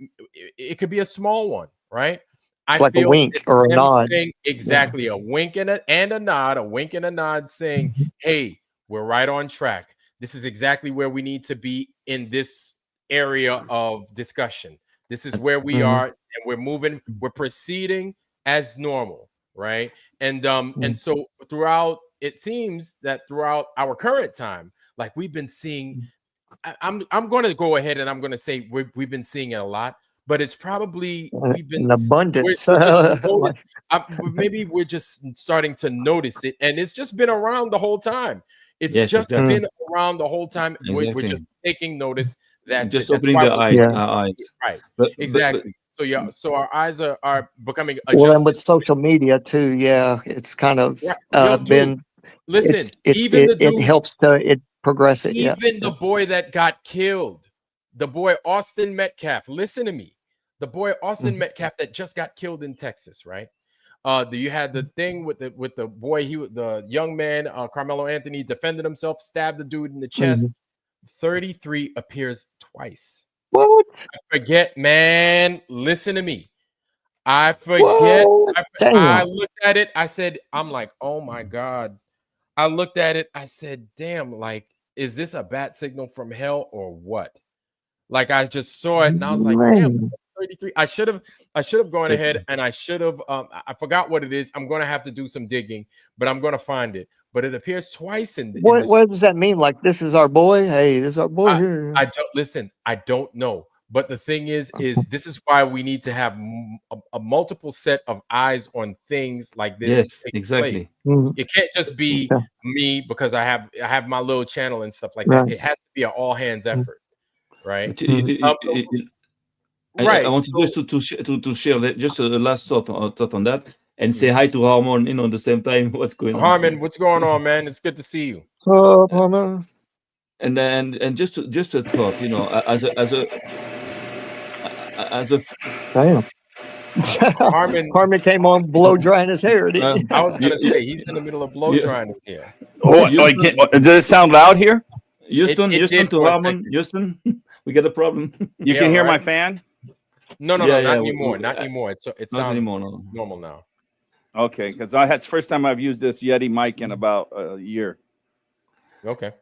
it could be a small one, right? I It's like a feel wink it's or a them nod. saying exactly a wink and a nod, a wink and a nod saying, Mhm. hey, we're right on track. This is exactly where we need to be in this area of discussion. This is where we Mhm. are, and we're moving, we're proceeding as normal, right? And so throughout, it seems that throughout our current time, like we've been seeing, I'm going to go ahead and I'm going to say we've been seeing it a lot, but it's probably An abundance. we're just notice, Like, maybe we're just starting to notice it, and it's just been around the whole time. It's Yes, just exactly. been around the whole time. We're Exactly. just taking notice. That's Just it. That's opening why the we're eyes, Yeah. our eyes. right. But Exactly. So yeah, so our eyes are becoming well, and with adjusted. social media too, yeah, it's kind of Right. Yo, dude, been listen, it helps to progress it. Yeah. even Yeah. the boy that got killed, the boy Austin Metcalf. Listen to me, the boy Austin Mhm. Metcalf that just got killed in Texas, right? You had the thing with the boy, the young man, Carmelo Anthony defended himself, stabbed the dude in the chest. Mhm. 33 appears twice. What? I forget, man. Listen to me. I forget. What? I Damn. looked at it. I said, I'm like, oh my God. I looked at it. I said, damn, like, is this a bat signal from hell or what? Like I just saw it and I was like, damn, Man. 33. I should have gone check. ahead and I should have I forgot what it is. I'm gonna have to do some digging, but I'm gonna find it. But it appears twice in this. What does that mean? Like, this is our boy? Hey, this is our boy I, here. I don't listen, I don't know. But the thing is this is why we need to have a multiple set of eyes on things like this Yes, taking place. exactly. Mhm. It can't just be Yeah. me because I have my little channel and stuff like that. Right. It has to be an all hands Mhm. effort, right? But Mhm. I Right. wanted So just to share just a last thought on that and say Mhm. hi to Harmon, at the same time. What's going on? Harmon, what's going on, man? It's good to see you. And then just a thought, as a Damn. Harmon, Harmon came on blow drying his hair. Didn't he? I was you, gonna say he's in the middle of blow you, drying his hair. Oh, Houston, does it sound loud here? It Houston did to for a Harmon, second. Houston, we got a problem. You Yeah, can hear my right. fan? No, Yeah, not yeah, anymore. Not anymore. It not sounds anymore. No. normal now. Okay, because it's the first time I've used this Yeti mic in about a year. Okay.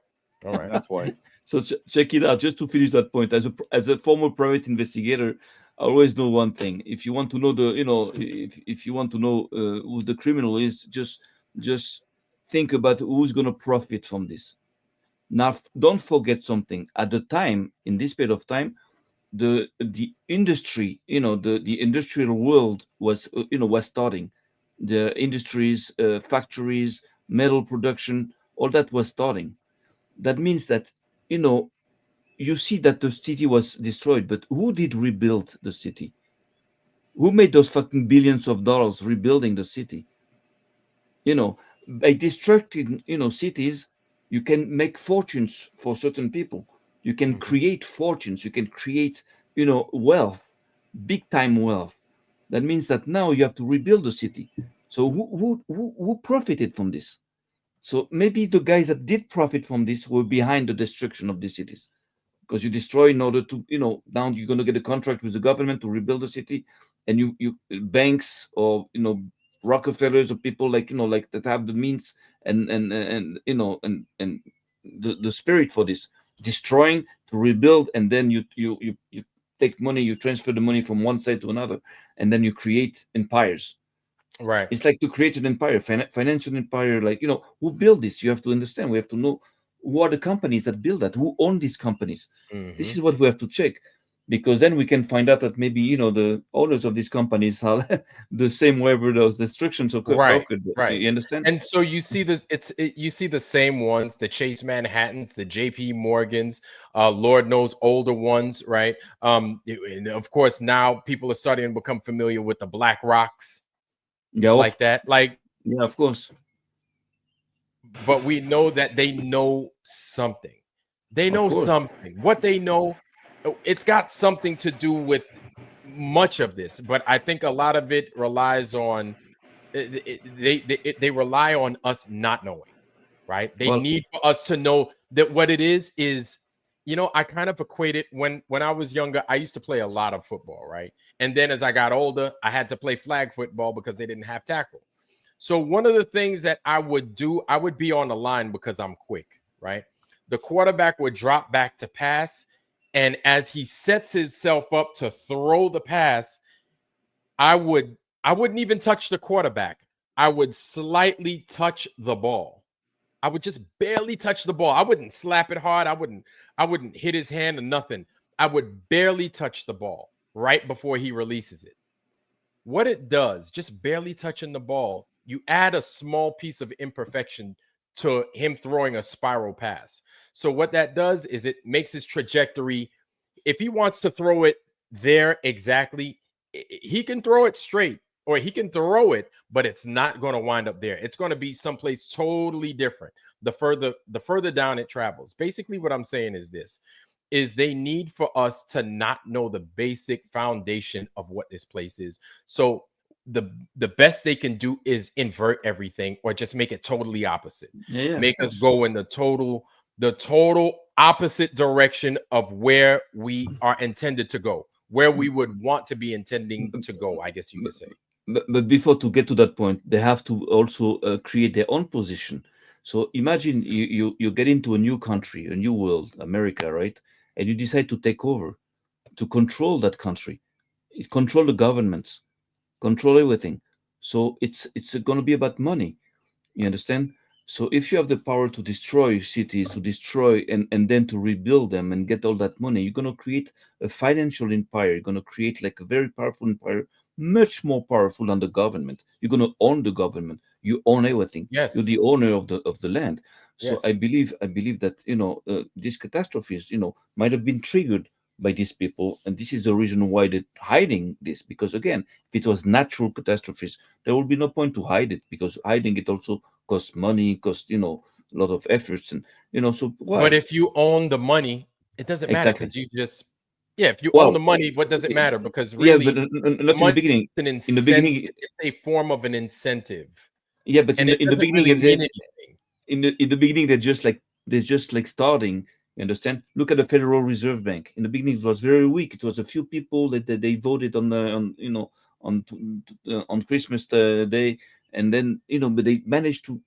All right. That's why. So check it out. Just to finish that point, as a former private investigator, I always know one thing. If you want to know if you want to know who the criminal is, just think about who's going to profit from this. Now, don't forget something. At the time, in this period of time, the industry, the industrial world was starting. The industries, factories, metal production, all that was starting. That means that you know you see that the city was destroyed, but who did rebuild the city? Who made those fucking billions of dollars rebuilding the city? By destructing cities, you can make fortunes for certain people. You can Mhm. create fortunes. You can create wealth, big time wealth. That means that now you have to rebuild the city. So who profited from this? So maybe the guys that did profit from this were behind the destruction of the cities, because you destroy in order to now you're going to get a contract with the government to rebuild the city, and you banks or Rockefellers or people like that have the means and the spirit for this, destroying to rebuild, and then you take money, you transfer the money from one side to another, and then you create empires. Right. It's like to create an empire, financial empire. Like, who build this? You have to understand. We have to know who are the companies that build that, who own these companies. This Mhm. is what we have to check, because then we can find out that maybe the owners of these companies are the same wherever those destructions occurred. Right. Right. You understand? And so you see this, you see the same ones, the Chase Manhattans, the JP Morgans, Lord knows older ones, right? And of course now people are starting to become familiar with the Black Rocks Yeah, like that. Like, yeah, of course. but we know that they know something. They Of know course. something. What they know, it's got something to do with much of this, but I think a lot of it relies on they rely on us not knowing, right? They Well, need for us to know that what it is, I kind of equate it when I was younger, I used to play a lot of football, right? And then as I got older, I had to play flag football because they didn't have tackle. So one of the things that I would do, I would be on the line because I'm quick, right? The quarterback would drop back to pass, and as he sets himself up to throw the pass, I wouldn't even touch the quarterback. I would slightly touch the ball. I would just barely touch the ball. I wouldn't slap it hard. I wouldn't hit his hand or nothing. I would barely touch the ball right before he releases it. What it does, just barely touching the ball, you add a small piece of imperfection to him throwing a spiral pass. So what that does is it makes his trajectory, if he wants to throw it there exactly, he can throw it straight or he can throw it, but it's not going to wind up there. It's going to be someplace totally different the further down it travels. Basically what I'm saying is this, is they need for us to not know the basic foundation of what this place is. So the best they can do is invert everything or just make it totally opposite. yeah, Make us go in the total opposite direction of where we are intended to go, where we would want to be intending to go, I guess you could say. but before to get to that point, they have to also create their own position. So imagine you get into a new country, a new world, America, right? And you decide to take over, to control that country, control the governments, control everything. So it's going to be about money. You understand? So if you have the power to destroy cities, to destroy and then to rebuild them and get all that money, you're going to create a financial empire. You're going to create like a very powerful empire, much more powerful than the government. You're going to own the government. You own everything. You're Yes. the owner of the land. So Yes. I believe that these catastrophes might have been triggered by these people, and this is the reason why they're hiding this. Because again, if it was natural catastrophes, there would be no point to hide it, because hiding it also costs money, costs a lot of efforts, and so But why? if you own the money, it doesn't matter Exactly. because you just, yeah, if you own the Well, money, what does it matter? Because yeah, but really, the not in the money beginning. is an In the incentive. beginning, It's a form of an incentive, yeah, but and it in the doesn't beginning, really mean anything. in the beginning, they're just like starting. You understand? Look at the Federal Reserve Bank. In the beginning, it was very weak. It was a few people that they voted on the on Christmas day, and then but they managed to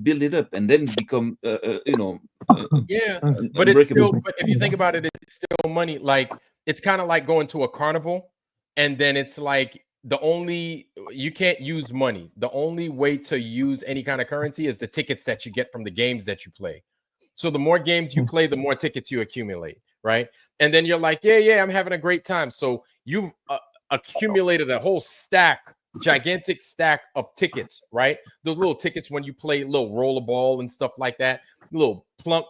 build it up and then become Yeah, but it's unbreakable. still, but if you think about it, it's still money. Like it's kind of like going to a carnival, and then it's like you can't use money. The only way to use any kind of currency is the tickets that you get from the games that you play. So the more games you play, the more tickets you accumulate, right? And then you're like, yeah, I'm having a great time. So you've accumulated a whole gigantic stack of tickets, right? Those little tickets when you play little rollerball and stuff like that, little plunk,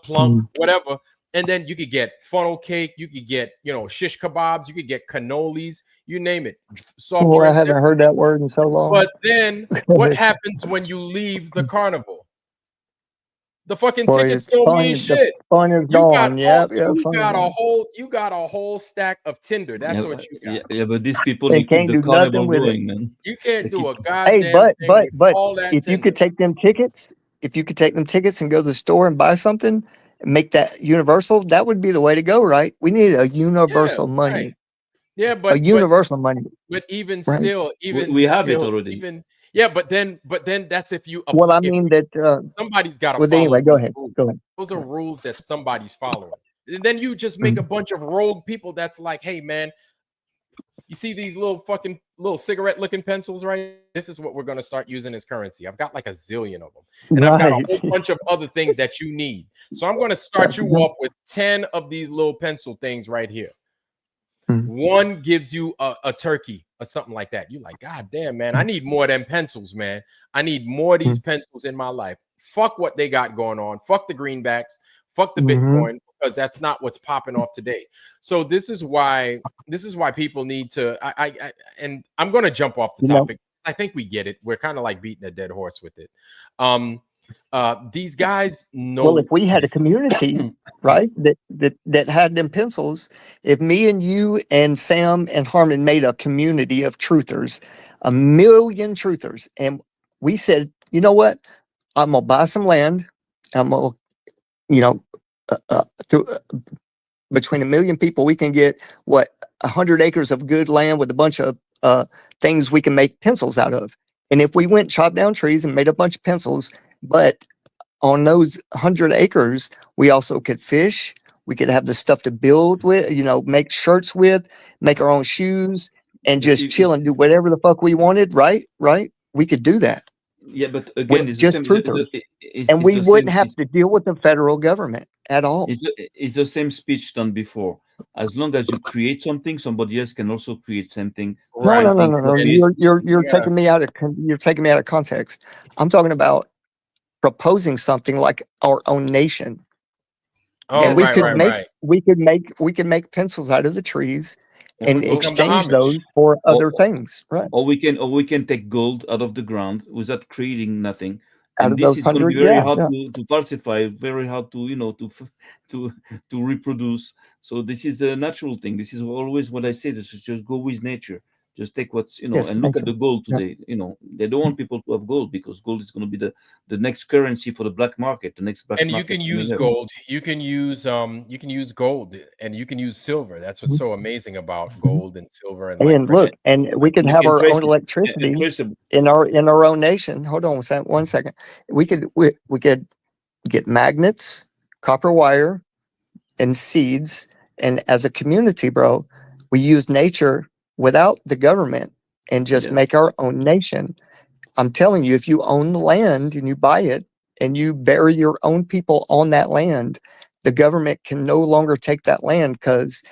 whatever. And then you could get funnel cake, you could get, shish kebabs, you could get cannolis, you name it, soft Boy, I drinks. haven't heard that word in so long. But then what happens when you leave the carnival? The fucking Boy, tickets it's don't mean fun. The shit. fun is You got gone. all, Yep, you fun is got a gone. whole you got a whole stack of Tinder. That's what you got. Yeah, but these people, They they keep can't the do nothing carnival with it. going, man. You can't They do keep. a Hey, goddamn but thing with but all that if you Tinder. could take them tickets, if you could take them tickets and go to the store and buy something and make that universal, that would be the way to go, right? We need a Yeah, universal right. money. Yeah, A but universal money, even right? still, We have it already. even yeah, but then that's if you Well, I if mean you that. somebody's got to Well, follow anyway, go those ahead. rules. Go ahead. Those are rules that somebody's following. And then you just make a bunch of rogue people that's like, hey man, you see these little cigarette looking pencils, right? This is what we're going to start using as currency. I've got like a zillion of them. And I've got a Right. whole bunch of other things that you need. So I'm going to start you off with 10 of these little pencil things right here. One gives you a turkey or something like that. You're like, God damn, man, I need more of them pencils, man. I need more of these pencils in my life. Fuck what they got going on. Fuck the greenbacks. Fuck the Bitcoin, because that's not what's popping off today. So this is why people need to. And I'm going to jump off the topic. I think we get it. We're kind of like beating a dead horse with it. These guys know. Well, if we had a community, right, that had them pencils, if me and you and Sam and Harmon made a community of truthers, 1,000,000 truthers, and we said, you know what, I'm gonna buy some land, I'm gonna, you know, through, between 1,000,000 people, we can get what 100 acres of good land with a bunch of things we can make pencils out of. And if we went chop down trees and made a bunch of pencils, but on those 100 acres, we also could fish. We could have the stuff to build with, you know, make shirts with, make our own shoes, and But just chill and do whatever the fuck we wanted. Right? Right? We could do that yeah, but again, with it's the just same. truthers, It's and we the wouldn't same. have to deal with the federal government at all. It's the same speech done before. As long as you create something, somebody else can also create something. No, Right. no, no, Something no, no. And create. You're yeah. taking me out of you're taking me out of context. I'm talking about proposing something like our own nation. Oh, And we right, could right, make right. we could make pencils out of the trees and We become the exchange Amish. those for other Or, things, right? or we can take gold out of the ground without creating nothing. Out And of this those is going to be 100, very yeah, hard yeah. to falsify, very hard to to to reproduce. So this is a natural thing. This is always what I say. This is just go with nature. Just take what's Yes, and look thank at you. the gold Yeah. today. They don't want people to have gold because gold is going to be the next currency for the black market, the next black And you market can use coming up. gold. You can use gold, and you can use silver. That's what's so amazing about Mhm. gold and silver and like And look, and we could You have can our trace own it. And electricity traceable. in our own nation. Hold on one second. We could get magnets, copper wire, and seeds. And as a community, bro, we use nature without the government and just Yeah. make our own nation. I'm telling you, if you own the land and you buy it and you bury your own people on that land, the government can no longer take that land because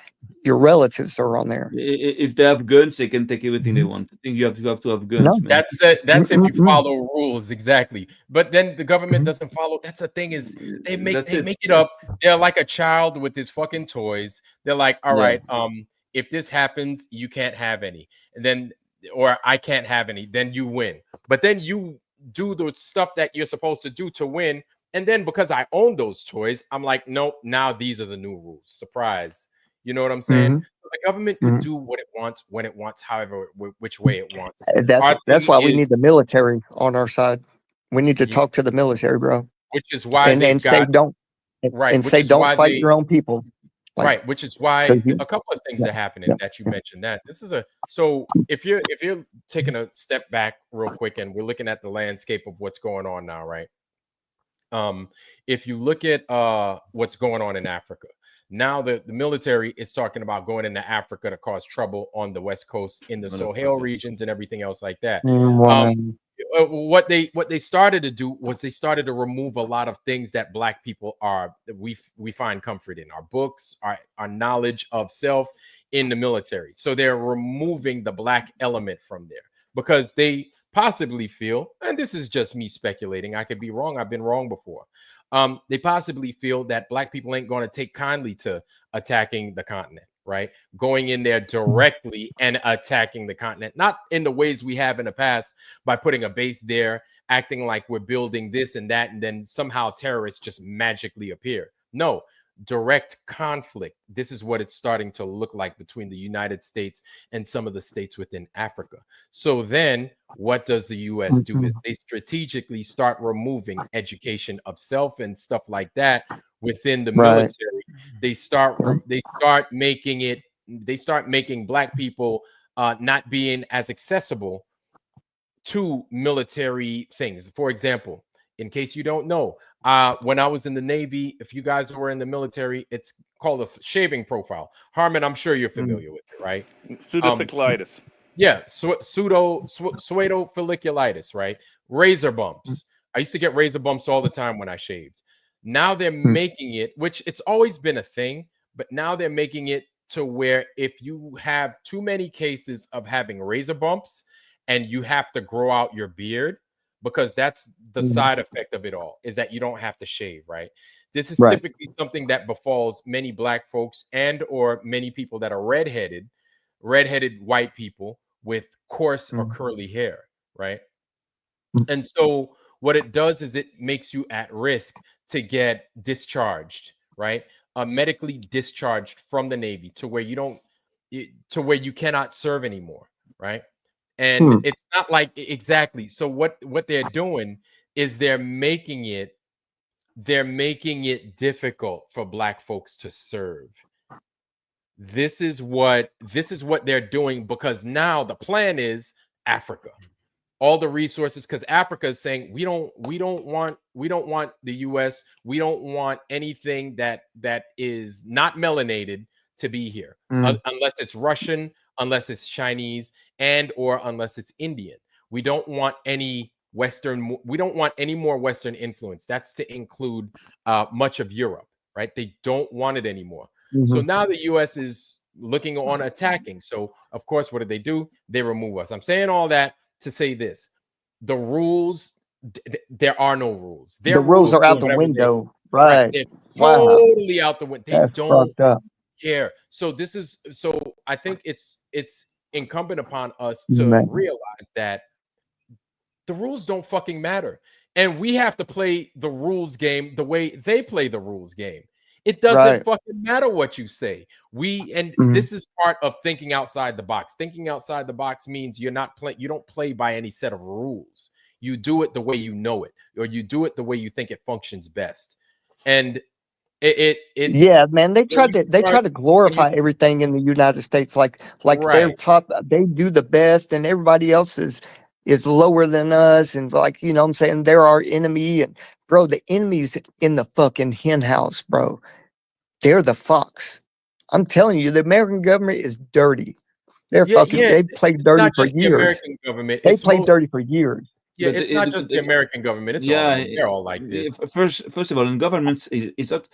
your relatives are on there. If they have guns, they can take everything they Mhm. want. I think you have to have guns, No. man. That's if you Mm-mm-mm. follow rules exactly. But then the government Mhm. doesn't follow. That's the thing is That's they it. make it up. They're like a child with his fucking toys. They're like, all Yeah. right, if this happens, you can't have any, and then or I can't have any, then you win. But then you do the stuff that you're supposed to do to win, and then because I own those toys, I'm like, no, now these are the new rules. Surprise. You know what I'm saying? Mhm. The government could Mhm. do what it wants when it wants, however, which way it wants. Our That's thing why we is, need the military on our side. We need to you, talk to the military, bro, which is why they've and say got don't right, and say which is don't why fight they your own people. Like, right, which is why because you, a couple of things yeah, are happening yeah, that you yeah. mentioned. That this is a so if you're taking a step back real quick and we're looking at the landscape of what's going on now, right? Um, if you look at what's going on in Africa now, the military is talking about going into Africa to cause trouble on the west coast in the Sahel Motherfuckers. regions and everything else like that. Wow. Um, what they started to do was they started to remove a lot of things that black people are we find comfort in our books, our knowledge of self in the military. So they're removing the black element from there because they possibly feel, and this is just me speculating, I could be wrong, I've been wrong before. They possibly feel that black people ain't going to take kindly to attacking the continent, right? Going in there directly and attacking the continent, not in the ways we have in the past by putting a base there, acting like we're building this and that, and then somehow terrorists just magically appear. No, direct conflict. This is what it's starting to look like between the United States and some of the states within Africa. So then what does the US do is they strategically start removing education of self and stuff like that within the Right. military. They start making black people not being as accessible to military things. For example, in case you don't know, when I was in the Navy, if you guys were in the military, it's called a shaving profile. Harmon, I'm sure you're familiar with it, right? Pseudophilitis. Yeah, pseudo folliculitis, right? Razor bumps. I used to get razor bumps all the time when I shaved. Now they're making it, which it's always been a thing, but now they're making it to where if you have too many cases of having razor bumps and you have to grow out your beard, because that's the side effect of it all, is that you don't have to shave, right? This is Right. typically something that befalls many black folks and or many people that are redheaded white people with coarse or curly hair, right? And so what it does is it makes you at risk to get discharged, right? Medically discharged from the Navy to where you don't, to where you cannot serve anymore, right? And it's not like exactly. So what they're doing is they're making it difficult for Black folks to serve. This is what they're doing, because now the plan is Africa, all the resources, because Africa is saying we don't want the US, we don't want anything that is not melanated to be here, unless it's Russian, unless it's Chinese, and or unless it's Indian. We don't want any Western, we don't want any more Western influence. That's to include much of Europe, right? They don't want it anymore. So now the US is looking on attacking. So of course, what do? They remove us. I'm saying all that to say this: the rules, there are no rules. The rules are out the window, right? They're Wow, totally out the window. They that's don't fucked up, care. So I think it's incumbent upon us to man. realize that the rules don't fucking matter, and we have to play the rules game the way they play the rules game. It doesn't Right. fucking matter what you say. This is part of thinking outside the box. Thinking outside the box means you don't play by any set of rules. You do it the way you know it, or you do it the way you think it functions best. And Yeah, man, they try to glorify you- everything in the United States, like they're right. top, they do the best, and everybody else is lower than us, and like, you know what I'm saying, they're our enemy. And bro, the enemy's in the fucking hen house, bro. They're the fox. I'm telling you, the American government is dirty. Yeah, They played it's dirty not for just the years. American government. They It's played most dirty for years. Yeah, But it's not just the American government. It's all of them. They're all like this. First of all, in governments, it's not.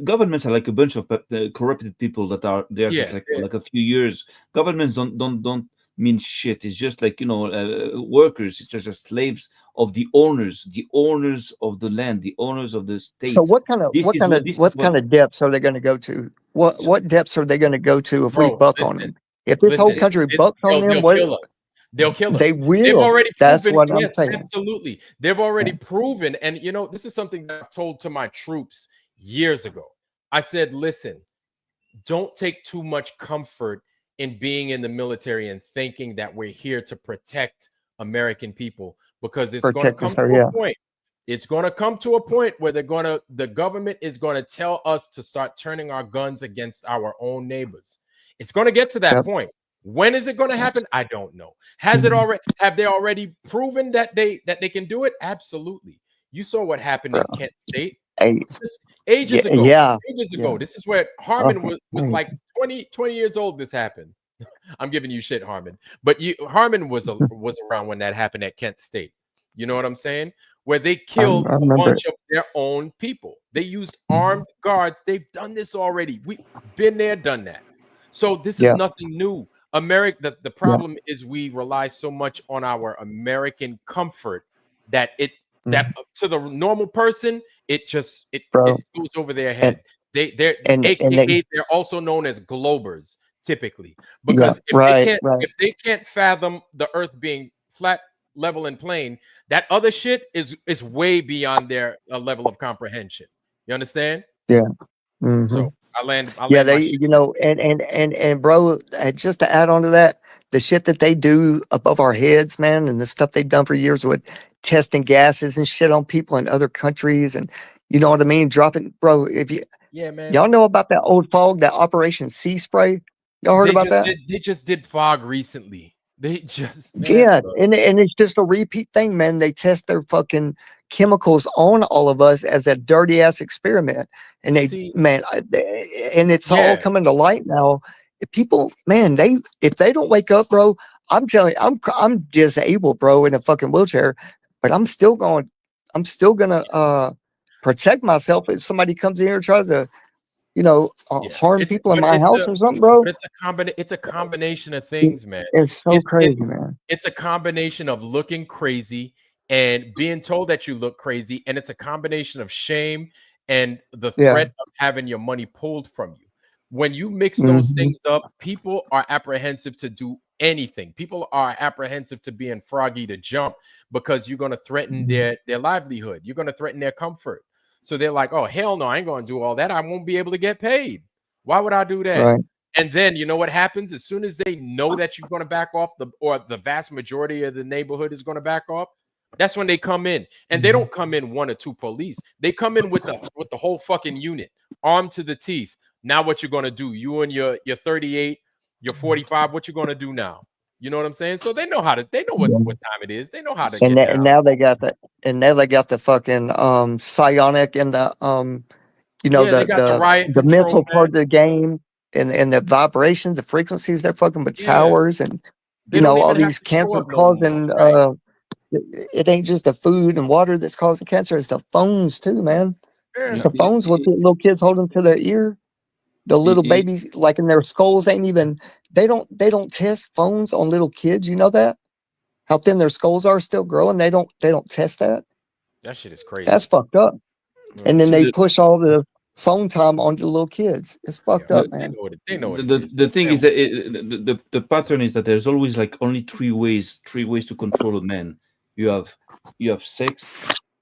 Governments are like a bunch of corrupted people that are there just Yeah, like a few years. Governments don't mean shit. It's just like, workers. It's just slaves of the owners of the land, the owners of the So state. This is what kind of depths are they going to go to? What depths are they going to go to if we bro. buck on Listen, them? If this whole country bucks on them, they'll what kill us. They'll kill they us. They've will. already That's proven. what I'm Yes, saying. absolutely. They've already proven. And this is something that I've told to my troops years ago. I said, listen, don't take too much comfort in being in the military and thinking that we're here to protect American people, because it's going to Protect come us, to yeah. a point. It's going to come to a point where the government is going to tell us to start turning our guns against our own neighbors. It's going to get to that Yep. point. When is it going to happen? I don't know. Have they already proven that they can do it? Absolutely. You saw what happened at Kent State. Hey, Ages ago. yeah. Ages ago. Yeah. This is where Harmon was Right. like 20 years old. This happened. I'm giving you shit, Harmon. But Harmon was around when that happened at Kent State. You know what I'm saying? Where they killed I a remember bunch of their own people. They used armed guards. They've done this already. We've been there, done that. So this is Yeah. nothing new. The problem is we rely so much on our American comfort that to the normal person, it Bro. goes over their head. They're and AKA they're also known as globers typically, Yeah, because right. if they can't fathom the earth being flat, level, and plain, that other shit is way beyond their level of comprehension. You understand? Yeah. Mhm. So I land Yeah, my they, shit. and bro, just to add on to that, the shit that they do above our heads, man, and the stuff they've done for years with testing gases and shit on people in other countries, and you know what I mean, dropping, bro. If Yeah, man. y'all know about that old fog, that Operation Sea Spray, y'all heard about that? They just did fog recently. They just, man, Yeah, look. and it's just a repeat thing, man. They test their fucking chemicals on all of us as a dirty ass experiment, and See, and it's all yeah, coming to light now. If people, man, if they don't wake up, bro, I'm telling you, I'm disabled, bro, in a fucking wheelchair, but I'm still gonna protect myself if somebody comes in here and tries to, yeah. harm It's people in but my house or something, bro. it's a combination of things, man. It's so crazy, man. It's a combination of looking crazy and being told that you look crazy, and it's a combination of shame and the Yeah. threat of having your money pulled from you. When you mix those Mhm. things up, people are apprehensive to do anything. People are apprehensive to being froggy to jump because you're going to threaten their livelihood. You're going to threaten their comfort. So they're like, oh, hell no, I ain't going to do all that. I won't be able to get paid. Why would I do that? Right. And then you know what happens? As soon as they know that you're going to back off, or the vast majority of the neighborhood is going to back off, that's when they come in. And they don't come in 1 or 2 police. They come in with the whole fucking unit, armed to the teeth. Now what you're going to do? You and your 38, your 45, what you're going to do now? You know what I'm saying? So they know what time it is. They know how to And, get and down. now they got the fucking psionic and the They got the riot the control, mental part man. of the game and the vibrations, the frequencies they're fucking with Yeah. towers and They don't all even have these to show cancer up no more, causing right? it ain't just the food and water that's causing cancer, it's the phones too, man. Yeah. It's the phones with the little kids holding to their ear. The little babies like in their skulls ain't even they don't test phones on little kids, you know that? How thin their skulls are still growing. They don't test that. That shit is crazy. That's fucked up. Yeah. And then So they the- push all the phone time onto the little kids. It's fucked Yeah. up, They man. know what it the, is. the thing They is that don't the pattern is that there's always like only three ways to control a man. You have sex,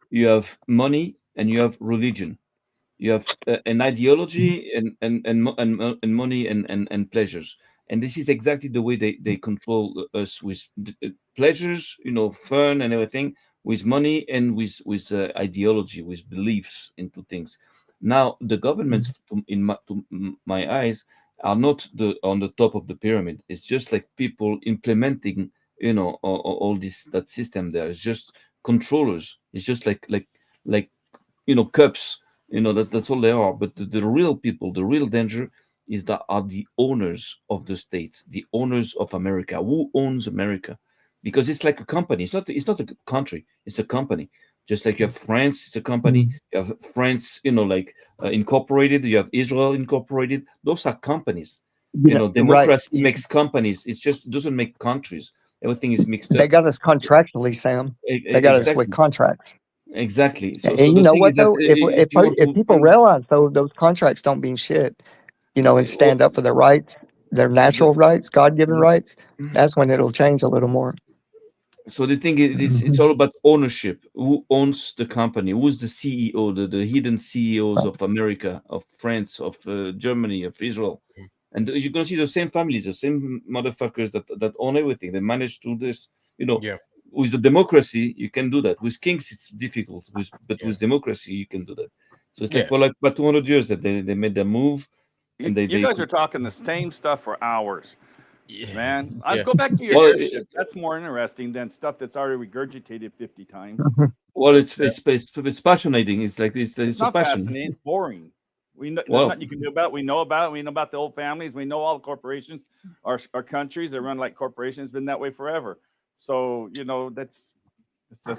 you have money, and you have religion. You have an ideology and money and pleasures. And this is exactly the way they control us with pleasures, fun and everything, with money and with ideology, with beliefs into things. Now the governments, to my eyes, are not on the top of the pyramid. It's just like people implementing, all this that system there. It's just controllers. It's just like cups. That's all they are. But the real people, the real danger is that are the owners of the state, the owners of America. Who owns America? Because it's like a company. It's not a country. It's a company. Just like you have France, it's a company. You have France, like incorporated. You have Israel incorporated. Those are companies. Right. Democracy makes companies. It just doesn't make countries. Everything is mixed They up. got us contractually, Sam. They got us with Exactly. contracts. Exactly. So And you the know thing what is that though? If if you want if to people realize though those contracts don't mean shit, and stand up for their rights, their natural rights, God given rights, that's when it'll change a little more. So the thing is, it's all about ownership. Who owns the company? Who's the CEO? The hidden CEOs of America, of France, of Germany, of Israel, and you're gonna see the same families, the same motherfuckers that own everything. They manage to do this. Yeah. With the democracy, you can do that. With kings, it's difficult. But Yeah. with democracy, you can do that. So it's Yeah. like for like about 200 years that they made their move, and You they guys are talking the same stuff for hours, Yeah. man. Yeah. I'd go back to your Well, airship. That's more interesting than stuff that's already regurgitated 50 times. well, it's passionating. It's a not passion. fascinating. It's boring. We know Well, nothing you can do about it. We know about it. We know about the old families. We know all the corporations. Our countries are run like corporations. It's been that way forever. So that's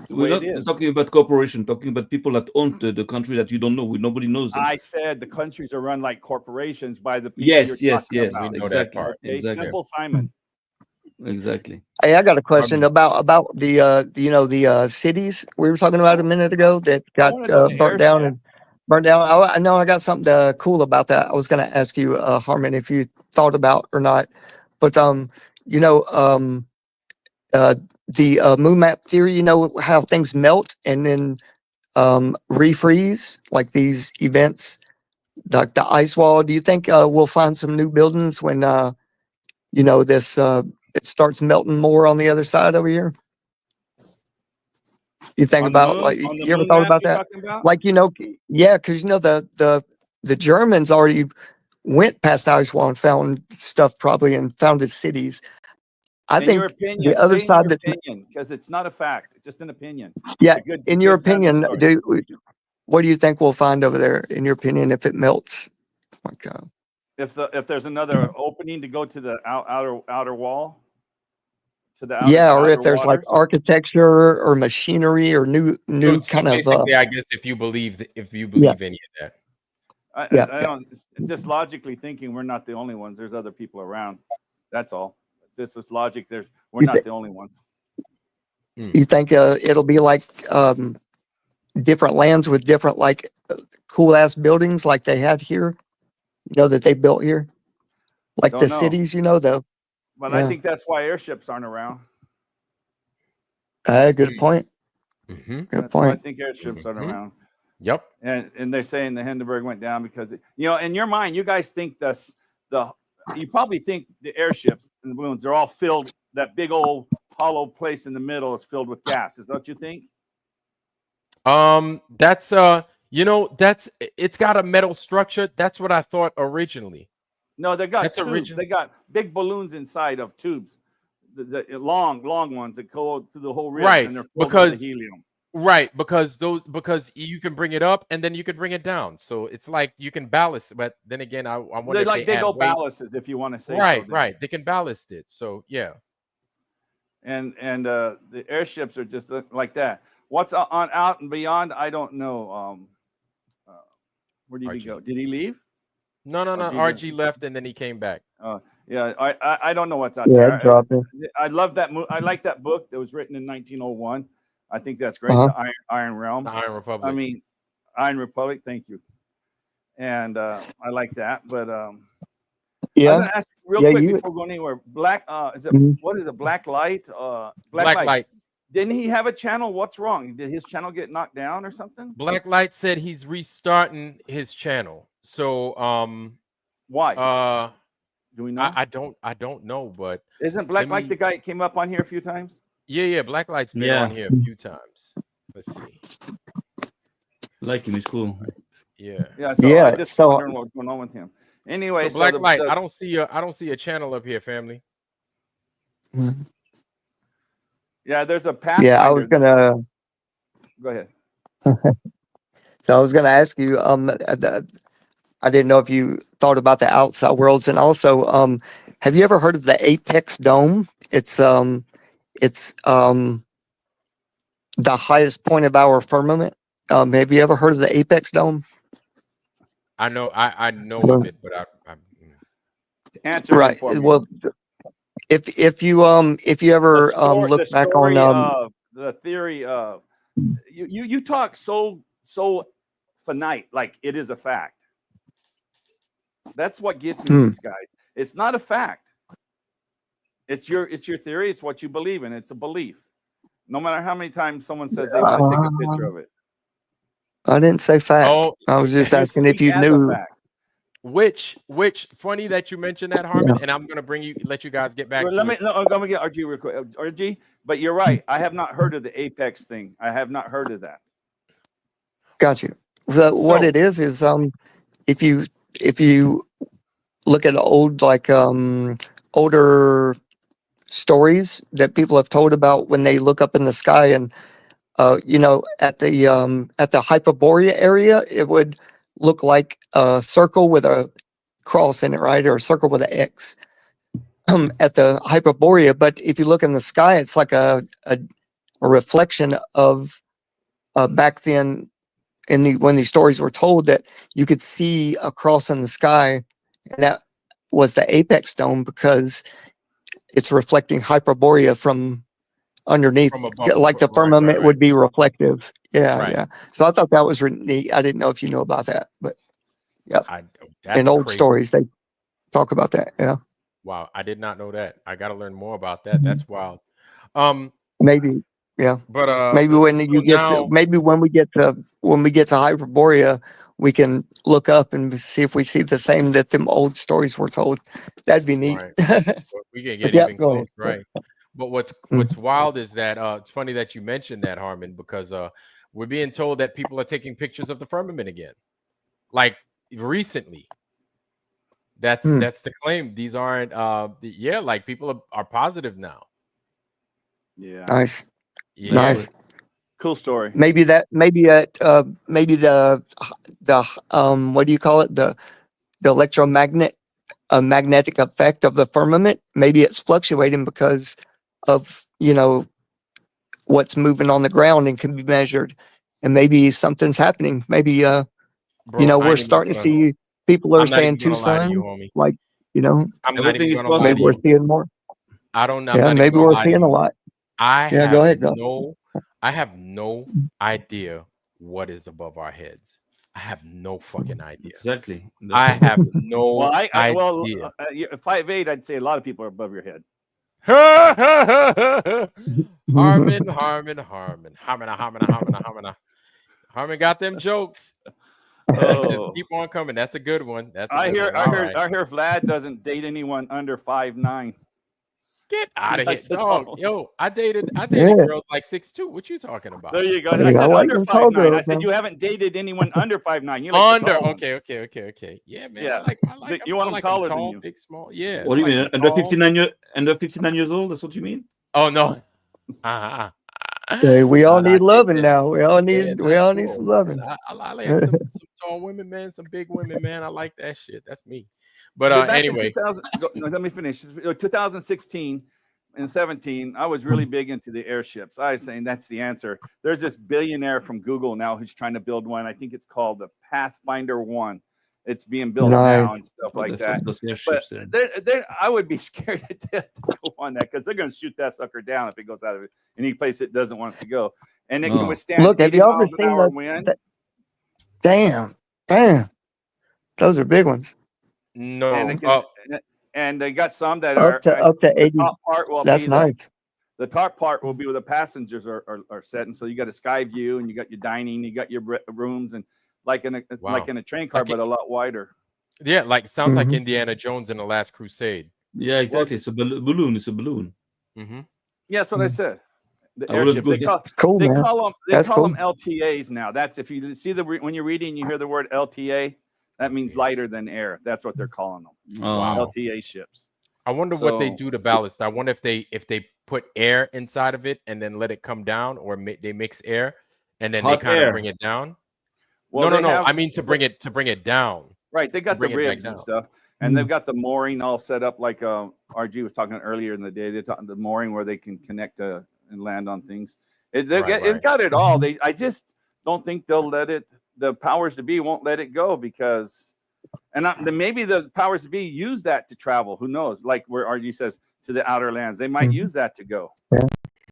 the we're way not it is. talking about corporation, talking about people that own the country that you don't know. Nobody knows them. I said the countries are run like corporations by the people you're Yes, talking yes, about. We know that exactly, part. Okay, exactly, simple Simon. exactly. Hey, I got a question Um, about the cities we were talking about a minute ago that I got want to know the burnt down airship. and burned down. I know I got something cool about that. I was going to ask you, Harmon, if you thought about or not. But you know, the moon map theory. You know how things melt and then refreeze, like these events, like the ice wall. Do you think we'll find some new buildings when this it starts melting more on the other side over here? You think On the about moon, like on the you ever moon thought map about you're that? talking about? Like yeah, because the Germans already went past the ice wall and found stuff probably and founded cities. I In your think the opinion, other say in side your that opinion, because it's not a fact. It's just an opinion. yeah, It's a good in your sample opinion, story. what do you think we'll find over there? In your opinion, if it melts, like If there's another opening to go to the outer wall, to the yeah, or if outer there's like waters, architecture or machinery or so, new so kind of basically, I guess if you believe yeah, any of that. yeah. I don't just logically thinking we're not the only ones. There's other people around. That's all. Just this logic. We're You, not th- the only ones. you think it'll be like different lands with different like cool ass buildings like they had here, that they built here, like Don't the know. cities, the But Yeah. I think that's why airships aren't around. Good point. Mm-hmm. Good That's why I point. think airships aren't Mhm. around. Yep. And they're saying the Hindenburg went down because in your mind, you guys think you probably think the airships and the balloons are all filled. That big old hollow place in the middle is filled with gas. Is that what you think? That's it's got a metal structure. That's what I thought originally. No, they got That's tubes. original. They got big balloons inside of tubes, the long ones that go through the whole ribs, Right, and they're filled with the because helium. right, because you can bring it up and then you can bring it down. So it's like you can ballast, but then again, I wonder They're if like they big add old weight. ballasts, if you want to say so. Right, then. right. They can ballast it. So yeah. And the airships are just like that. What's on out and beyond? I don't know. Where did he RG. go? Did he leave? No. RG RG left and then he came back. Yeah, I don't know what's out Yeah, there. drop it. I love that. I like that book that was written in 1901. I think that's great. Uh-huh. The Iron Realm. The Iron Republic. I mean, Iron Republic. Thank you. And I like that. But I was Yeah. gonna ask real Yeah, quick you- before going anywhere. Black. Is it Mhm. what is it? Black Light. Black Light. Didn't he have a channel? What's wrong? Did his channel get knocked down or something? Black Light said he's restarting his channel. So why? Do we know? I don't know, but Isn't Black Light the guy that came up on here a few times? yeah, Black Light's been Yeah. on here a few times. Let's see. Like him, he's cool. Yeah. Yeah. So Yeah, I just so- wondering what was going on with him. Anyway, So Black Light, the- I don't see a channel up here, family. yeah, there's a pathfinder. Yeah, I was gonna. Go ahead. So I was gonna ask you. I didn't know if you thought about the outside worlds, and also, have you ever heard of the Apex Dome? It's the highest point of our firmament. Have you ever heard of the Apex Dome? I know of it, but I Answer Right. him for me. Well, if you ever look the back story on of the theory of you talk so finite, like it is a fact. That's what gets me, these guys. It's not a fact. It's your theory. It's what you believe in. It's a belief. No matter how many times someone says they want to take a picture of it. I didn't say fact. Oh, I was just You asking if speak you as a knew. fact. which funny that you mentioned that, Harmon, and I'm gonna let you guys get back Well, to it. I'm gonna get RG real quick. RG, but you're right. I have not heard of the Apex thing. I have not heard of that. Got you. So what it is if you look at old older stories that people have told about when they look up in the sky and at the Hyperborea area, it would look like a circle with a cross in it, right, or a circle with an X at the Hyperborea. But if you look in the sky, it's like a reflection of back then when these stories were told, that you could see a cross in the sky, and that was the Apex Dome because it's reflecting Hyperborea from underneath, From above, like the right, firmament right. would be reflective. Yeah, Right. yeah. So I thought that was really neat. I didn't know if you knew about that, but yeah, That's in old crazy. stories they talk about that. Yeah, Wow, I did not know that. I got to learn more about that. That's wild. maybe. Yeah, But maybe when so you get now, maybe when we get to Hyperborea, we can look up and see if we see the same that them old stories were told. That'd be neat. right, we can But get yeah, even go close, ahead. right? But what's wild is that it's funny that you mentioned that, Harmon, because we're being told that people are taking pictures of the firmament again, like recently. That's the claim. These aren't like people are positive now. Yeah. Nice. Yeah. Nice. Cool story. Maybe the what do you call it, the magnetic effect of the firmament, maybe it's fluctuating because of what's moving on the ground and can be measured, and maybe something's happening. Maybe Bro, I we're ain't even starting to gonna- see people are I'm not saying even two gonna lie to suns, you, homie. like I'm not Everything even is gonna lie to maybe we're you. seeing more. I'm Yeah, not maybe even gonna we're lie to seeing a you. lot. I Yeah, go ahead. Go. I have no idea what is above our heads. I have no fucking idea. Exactly. I have no Well, idea. 5'8", I'd say a lot of people are above your head. Harmon, Harmon, Harmon, Harmon. Harmon got them jokes. Just Oh, keep on coming. That's a good one. That's a I good hear, one. I All hear, right. I hear. Vlad doesn't date anyone under 5'9". Get out He of here. likes the Dog. tall ones. Yo, I dated Yeah. girls like 6'2". What you talking about? There you go. Hey, I I said like under them tall 5'9". I girls said now. you haven't dated anyone under 5'9". You like the Under. tall ones. Okay. Yeah, man. Yeah. I like You them. want I them like them taller than tall, you. big, small. Yeah. What do I you like mean? them Under tall. 59 years, under 59 years old? That's what you mean? Oh no. Hey, we all need I think loving that now. We all yeah, need that's some cool, man. loving. I like some tall women, man. Some big women, man. I like that shit. That's me. But Back in anyway, 2000, no, let me finish. 2016 and 17, I was really big into the airships. I was saying that's the answer. There's this billionaire from Google now who's trying to build one. I think it's called the Pathfinder 1. It's being built Nice. now and stuff Oh, like the that. those But airships there. I would be scared to death to go on that because they're going to shoot that sucker down if it goes out of any place it doesn't want it to go. And it can No. withstand Look, have 80 y'all ever miles an seen hour that? wind. Damn, those are big ones. And no. it can, and they got some that are Up to the 80. top part will That's be nice. the top part will be where the passengers are sitting. So you got a sky view and you got your dining, you got your rooms, and like in a train car, Like but a lot wider. Yeah, like sounds like Mhm. Indiana Jones in the Last Crusade. Yeah, exactly. It's a balloon. It's a balloon. Mm-hmm. Yeah, that's what I said. The I wouldn't airship. go They there. call It's cool, they man. call them That's cool. LTAs now. That's if you see when you're reading, you hear the word LTA. That means lighter than air. That's what they're calling them. Wow. LTA ships. I wonder what they So- do to ballast. I wonder if they put air inside of it and then let it come down, or they mix air and then Hot they kind air. of bring it down. Well, no. they have- I mean to bring it down. Right, they got the bring it back ribs and down. stuff, and they've got the mooring all set up like RG was talking earlier in the day. They're talking the mooring where they can connect and land on things. It's got it all. I just don't think they'll let it. The powers to be won't let it go because, then maybe the powers to be use that to travel. Who knows? Like where RG says to the outer lands, they might use that to go.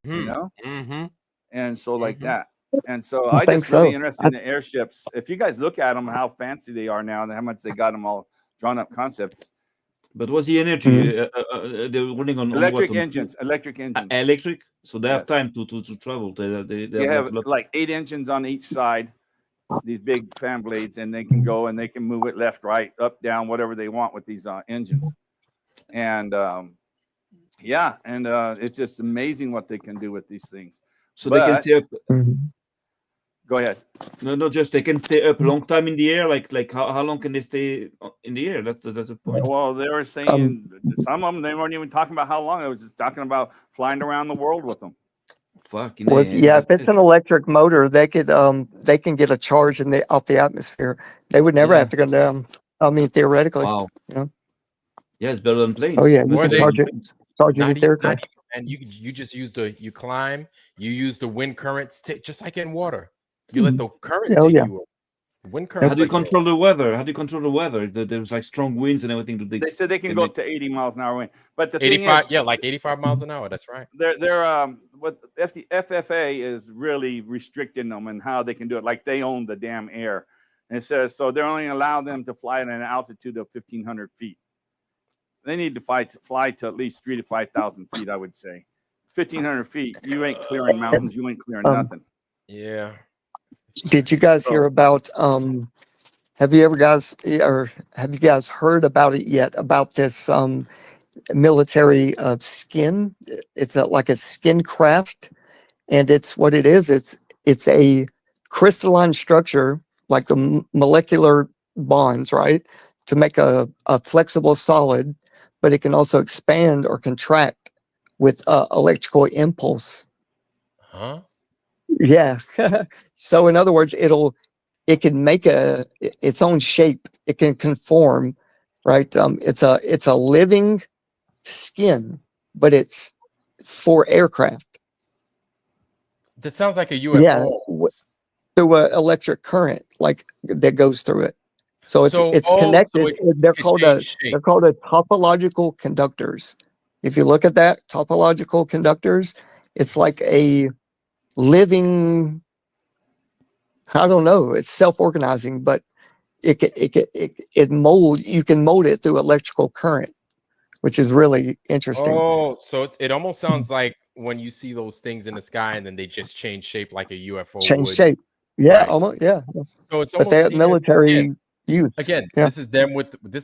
You know, Mm-hmm. and so like Mhm. that. And so I I think just really so. interested in the airships. If you guys look at them, how fancy they are now, and how much they got them all drawn up concepts. But what's the energy? They're running on Electric what? On engines. Electric engines. electric. So they have Yes. time to travel. They You have a lot- like 8 engines on each side, these big fan blades, and they can go and they can move it left, right, up, down, whatever they want with these engines. And it's just amazing what they can do with these things. so they can But- stay up. Go ahead. No, just they can stay up a long time in the air. Like how long can they stay in the air? That's the point. Well, they were saying some of them, they weren't even talking about how long. It was just talking about flying around the world with them. Fucking Yeah, if it's an electric motor, they can get a charge off the atmosphere. They would never Yeah. have to go down. I mean, theoretically. Wow. You know? Yeah, it's better than planes. Oh, yeah, Better you can than charge it. planes. Charge it Not with even, aircraft. and you just use you climb. You use the wind currents just like in water. You let the current Oh, take yeah. you up. Wind current. How do you takes you up. control the weather? How do you control the weather? There's like strong winds and everything. They said they can They go make- up to 80 miles an hour wind. But the thing 85? is, Yeah, like 85 miles an hour. That's right. they're what FFA is really restricting them and how they can do it. Like they own the damn air. And it says so they're only allow them to fly at an altitude of 1,500 feet. They need to fly to at least 3,000 to 5,000 feet, I would say. 1,500 feet, you ain't clearing mountains, you ain't clearing nothing. Yeah. Did you guys hear about have you guys heard about it yet, about this military skin? It's like a skin craft, and it's what it is. It's a crystalline structure, like the molecular bonds, right, to make a flexible solid, but it can also expand or contract with electrical impulse. Huh? Yeah. So in other words, it can make its own shape. It can conform, right? It's a living skin, but it's for aircraft. That sounds like a UFO. Yeah, through an electric current, like that goes through it. So it's so connected. They're could called change shape. topological conductors. If you look at that, topological conductors, it's like a living I don't know. It's self-organizing, but it mold. You can mold it through electrical current, which is really interesting. Oh, so it almost sounds like when you see those things in the sky and then they just change shape like a UFO Change would. shape. Yeah, Right. almost. Yeah, So it's but they almost have military use. again, Yeah. this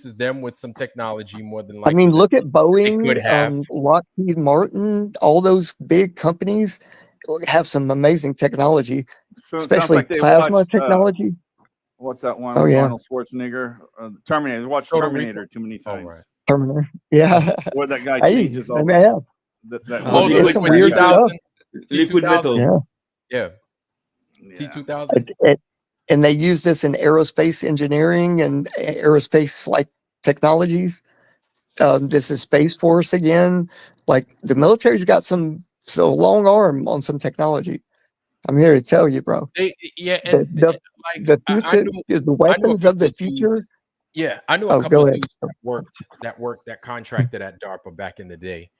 is them with some technology more than I likely mean, that look at they could Boeing, have. Lockheed Martin, all those big companies have some amazing technology, So it sounds especially like they plasma watched technology. what's that one Oh with yeah, Arnold Schwarzenegger? Terminator. They watched Total Recall. Terminator too many Oh, right. times. Terminator. Yeah. Where that guy Hey, changes they all may have. that Oh, the It's some liquid weird stuff. 2000, Liquid metal. Yeah. yeah, Yeah. T2000. And they use this in aerospace engineering and aerospace like technologies. This is Space Force again. Like the military's got some so long arm on some technology. I'm here to tell you, bro. Yeah, The and the, like the future, the I knew a weapons of couple the of future. dudes. Yeah, I knew a Oh, couple go of ahead. dudes that contracted at DARPA back in the day,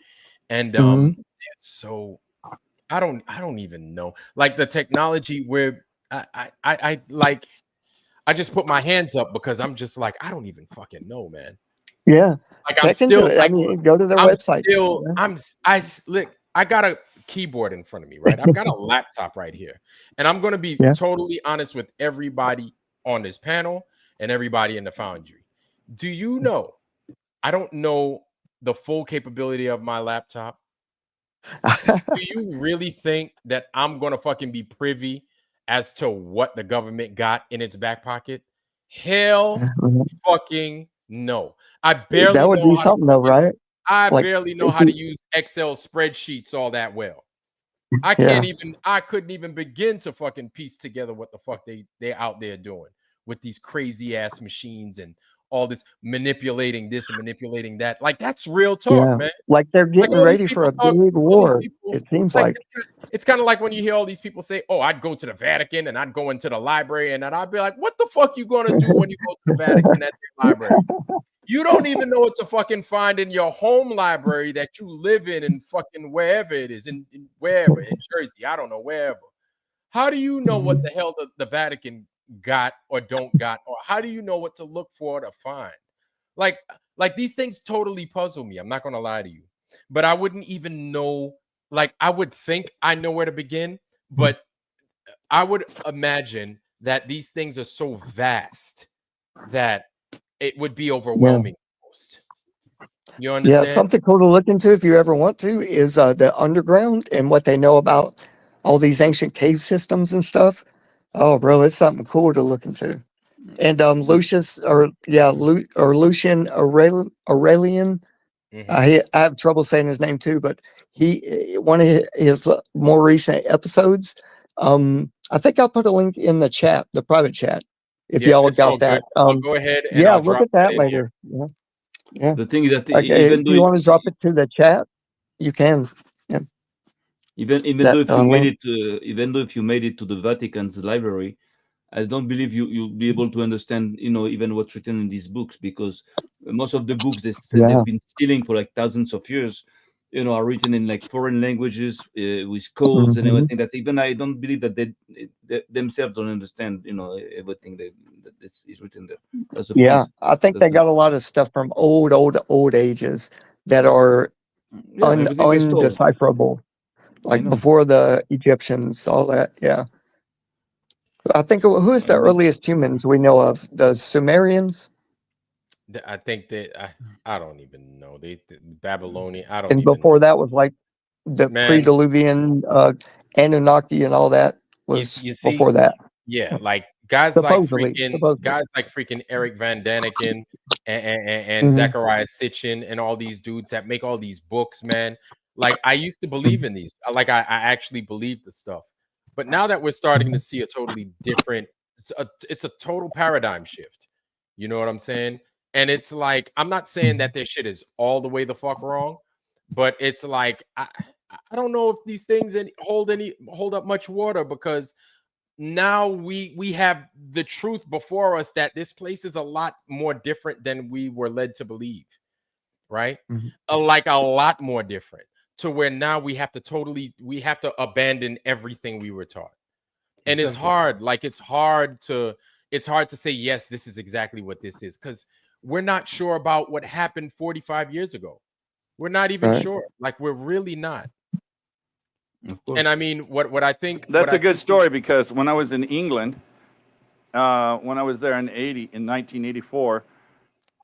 and Mhm. so I don't even know like the technology where I like I just put my hands up because I'm just like I don't even fucking know, man. Yeah, Like I'm check into still it. I like mean, go to their I'm websites. still Yeah. look, I got a keyboard in front of me, right? I've got a laptop right here. And I'm going to be Yeah. totally honest with everybody on this panel and everybody in the foundry. Do you know? I don't know the full capability of my laptop. Do you really think that I'm going to fucking be privy as to what the government got in its back pocket? Hell fucking no. I barely That would know be how to something, though, fucking right? I Like, barely know if how to you, use Excel spreadsheets all that well. yeah, I couldn't even begin to fucking piece together what the fuck they out there doing with these crazy ass machines and all this manipulating this and manipulating that. Like that's real talk, yeah. man. Like they're Like getting all these ready for people a talk, big all these war. people It seems like like. it's kind of like when you hear all these people say, "Oh, I'd go to the Vatican and I'd go into the library," and I'd be like, "What the fuck you gonna do when you go to the Vatican at the library? You don't even know what to fucking find in your home library that you live in fucking wherever it is, in wherever, in Jersey, I don't know, wherever. How do you know what the hell the Vatican got or don't got, or how do you know what to look for to find? Like, like these things totally puzzle me. I'm not gonna lie to you, but I wouldn't even know. Like, I would think I know where to begin, but I would imagine that these things are so vast that it would be Yeah. overwhelming almost. You Yeah, understand? something cool to look into if you ever want to is the underground and what they know about all these ancient cave systems and stuff. Oh, bro, it's something cool to look into. And Lucius, or yeah, Lucian Aurelian. Mhm. I have trouble saying his name too, but one of his more recent episodes. I think I'll put a link in the chat, the private chat, if Yeah, y'all it's all got good. that. I'll go ahead and Yeah, I'll look drop at that that in here. later. Yeah, yeah. The thing is that Okay, if even though you want to drop it to the chat, you can. Yeah, even though that if you made link. it even though if you made it to the Vatican's library, I don't believe you'll be able to understand, even what's written in these books, because most of the books Yeah. they've been stealing for like thousands of years, are written in like foreign languages with codes and Mhm. everything that even I don't believe that they themselves don't understand, everything that is written there. That's the Yeah, point. I think That's they got a lot of stuff from old ages that are yeah, everything they stole. undecipherable, I like know. before the Egyptians, all that. Yeah, I think who is the I mean, earliest humans we know of? The Sumerians, I think that I don't even know. The Babylonian, I don't and even know. before that was like the Man, pre-Diluvian Anunnaki, and all that was you see, before that. yeah, like Supposedly, guys like freaking Eric Van Daniken and hmm Zachariah Sitchin and all these dudes that make all these books, man. Like I used to believe in these. Like I actually believed the stuff. But now that we're starting to see a totally different, it's a total paradigm shift. You know what I'm saying? And it's like I'm not saying that their shit is all the way the fuck wrong, but it's like I don't know if these things hold up much water because now we have the truth before us that this place is a lot more different than we were led to believe, right? Like a lot more different, to where now we have to abandon everything we were taught. And it's Exactly. hard. Like it's hard to say yes, this is exactly what this is, because we're not sure about what happened 45 years ago. We're not even Right. sure. Like we're really not. Of course. And I mean, what I think That's what a good story, because when I was in England, when I was there in 1984,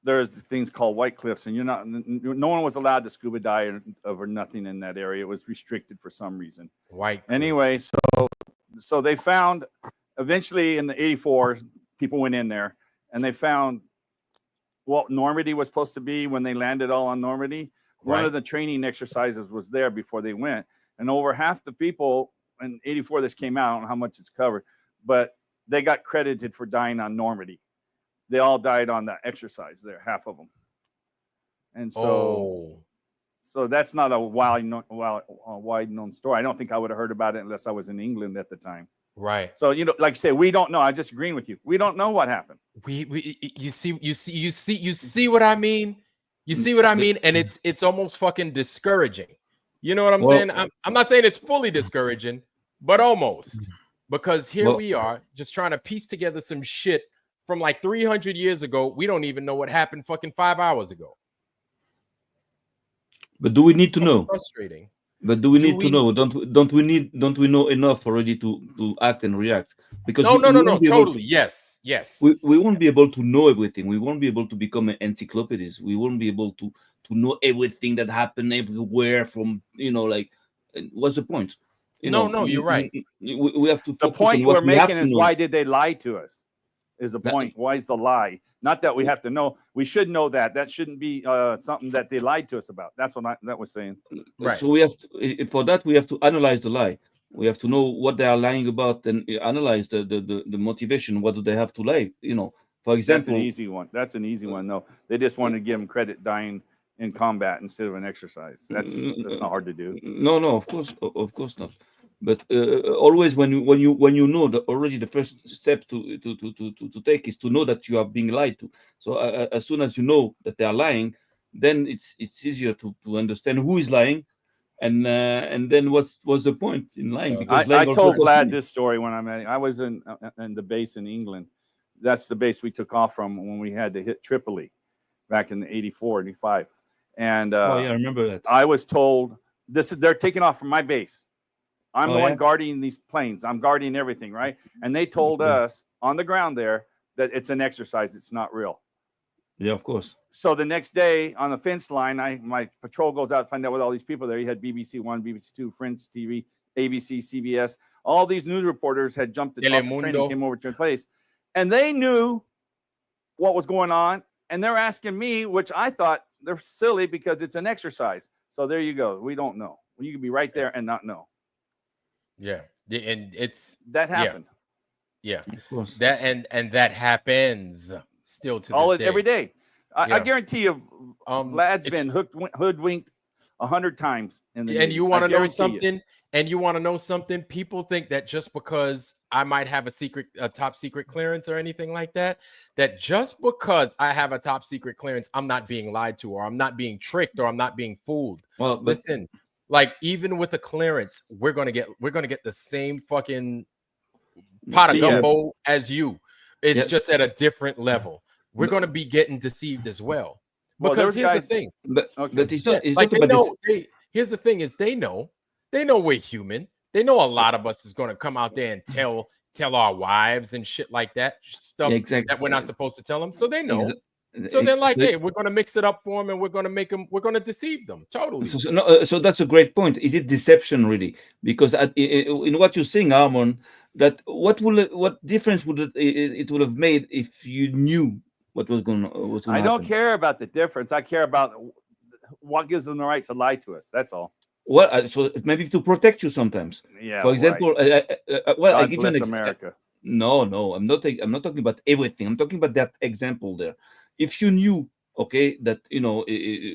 there's things called White Cliffs, and no one was allowed to scuba dive or nothing in that area. It was restricted for some reason. White Anyway, so they found, eventually in the 84, people went in there and they found what Normandy was supposed to be when they landed all on Normandy. One of the training exercises was there before they went. And over half the people in 84, this came out, I don't know how much it's covered, but they got credited for dying on Normandy. They all died on that exercise there, half of them. And so that's not a wide known story. I don't think I would have heard about it unless I was in England at the time. Right. So, like I say, we don't know. I'm just agreeing with you. We don't know what happened. You see what I mean? You see what I mean? And it's almost fucking discouraging. You know what I'm saying? I'm not saying it's fully discouraging, but almost. Because here we are just trying to piece together some shit from like 300 years ago. We don't even know what happened fucking 5 hours ago. But do we need to know? Frustrating. But do we need to know? Don't we know enough already to act and react? Because no, totally. Yes. We won't be able to know everything. We won't be able to become an encyclopedist. We won't be able to know everything that happened everywhere from, like, what's the point? No, you're right. We have to. The point we're making is, why did they lie to us? Is the point? Why is the lie? Not that we have to know. We should know that. That shouldn't be something that they lied to us about. That's what that was saying. Right. So we have to, for that we have to analyze the lie. We have to know what they are lying about and analyze the motivation. What do they have to lie? For example, that's an easy one. That's an easy one. No, they just want to give them credit dying in combat instead of an exercise. That's not hard to do. No, of course not. But always when you know that already, the first step to take is to know that you are being lied to. So as soon as you know that they are lying, then it's easier to understand who is lying, and then what's the point in lying? Because I told Vlad this story when I was in the base in England. That's the base we took off from when we had to hit Tripoli back in the 84, 85. And I remember that. I was told they're taking off from my base. I'm the one guarding these planes. I'm guarding everything, right? And they told us on the ground there that it's an exercise. It's not real. Yeah, of course. So the next day on the fence line, my patrol goes out to find out what all these people there. You had BBC One, BBC Two, French TV, ABC, CBS. All these news reporters had jumped off the train and came over to the place. And they knew what was going on. And they're asking me, which I thought they're silly because it's an exercise. So there you go. We don't know. You can be right there and not know. Yeah, and that happened. Yeah, of course. That and that happens still to this day. Every day. I guarantee you, Vlad's been hoodwinked 100 times in the and you want to know something? And you want to know something? People think that just because I might have a top secret clearance or anything like that, that just because I have a top secret clearance, I'm not being lied to, or I'm not being tricked, or I'm not being fooled. Well, listen. Like, even with a clearance, we're gonna get the same fucking pot of gumbo as you. It's just at a different level. We're gonna be getting deceived as well. Because here's the thing. But it's not. It's like not about this. Here's the thing: is they know we're human. They know a lot of us is gonna come out there and tell our wives and shit like that, stuff that we're not supposed to tell them. So they know. So they're like, hey, we're going to mix it up for them, and we're going to deceive them totally. So that's a great point. Is it deception really? Because in what you're saying, Armon, that what difference would it would have made if you knew what was going to I don't care about the difference. I care about what gives them the right to lie to us. That's all. Well, so maybe to protect you sometimes. Yeah. For example, I give you an America. No, I'm not talking about everything. I'm talking about that example there. If you knew, that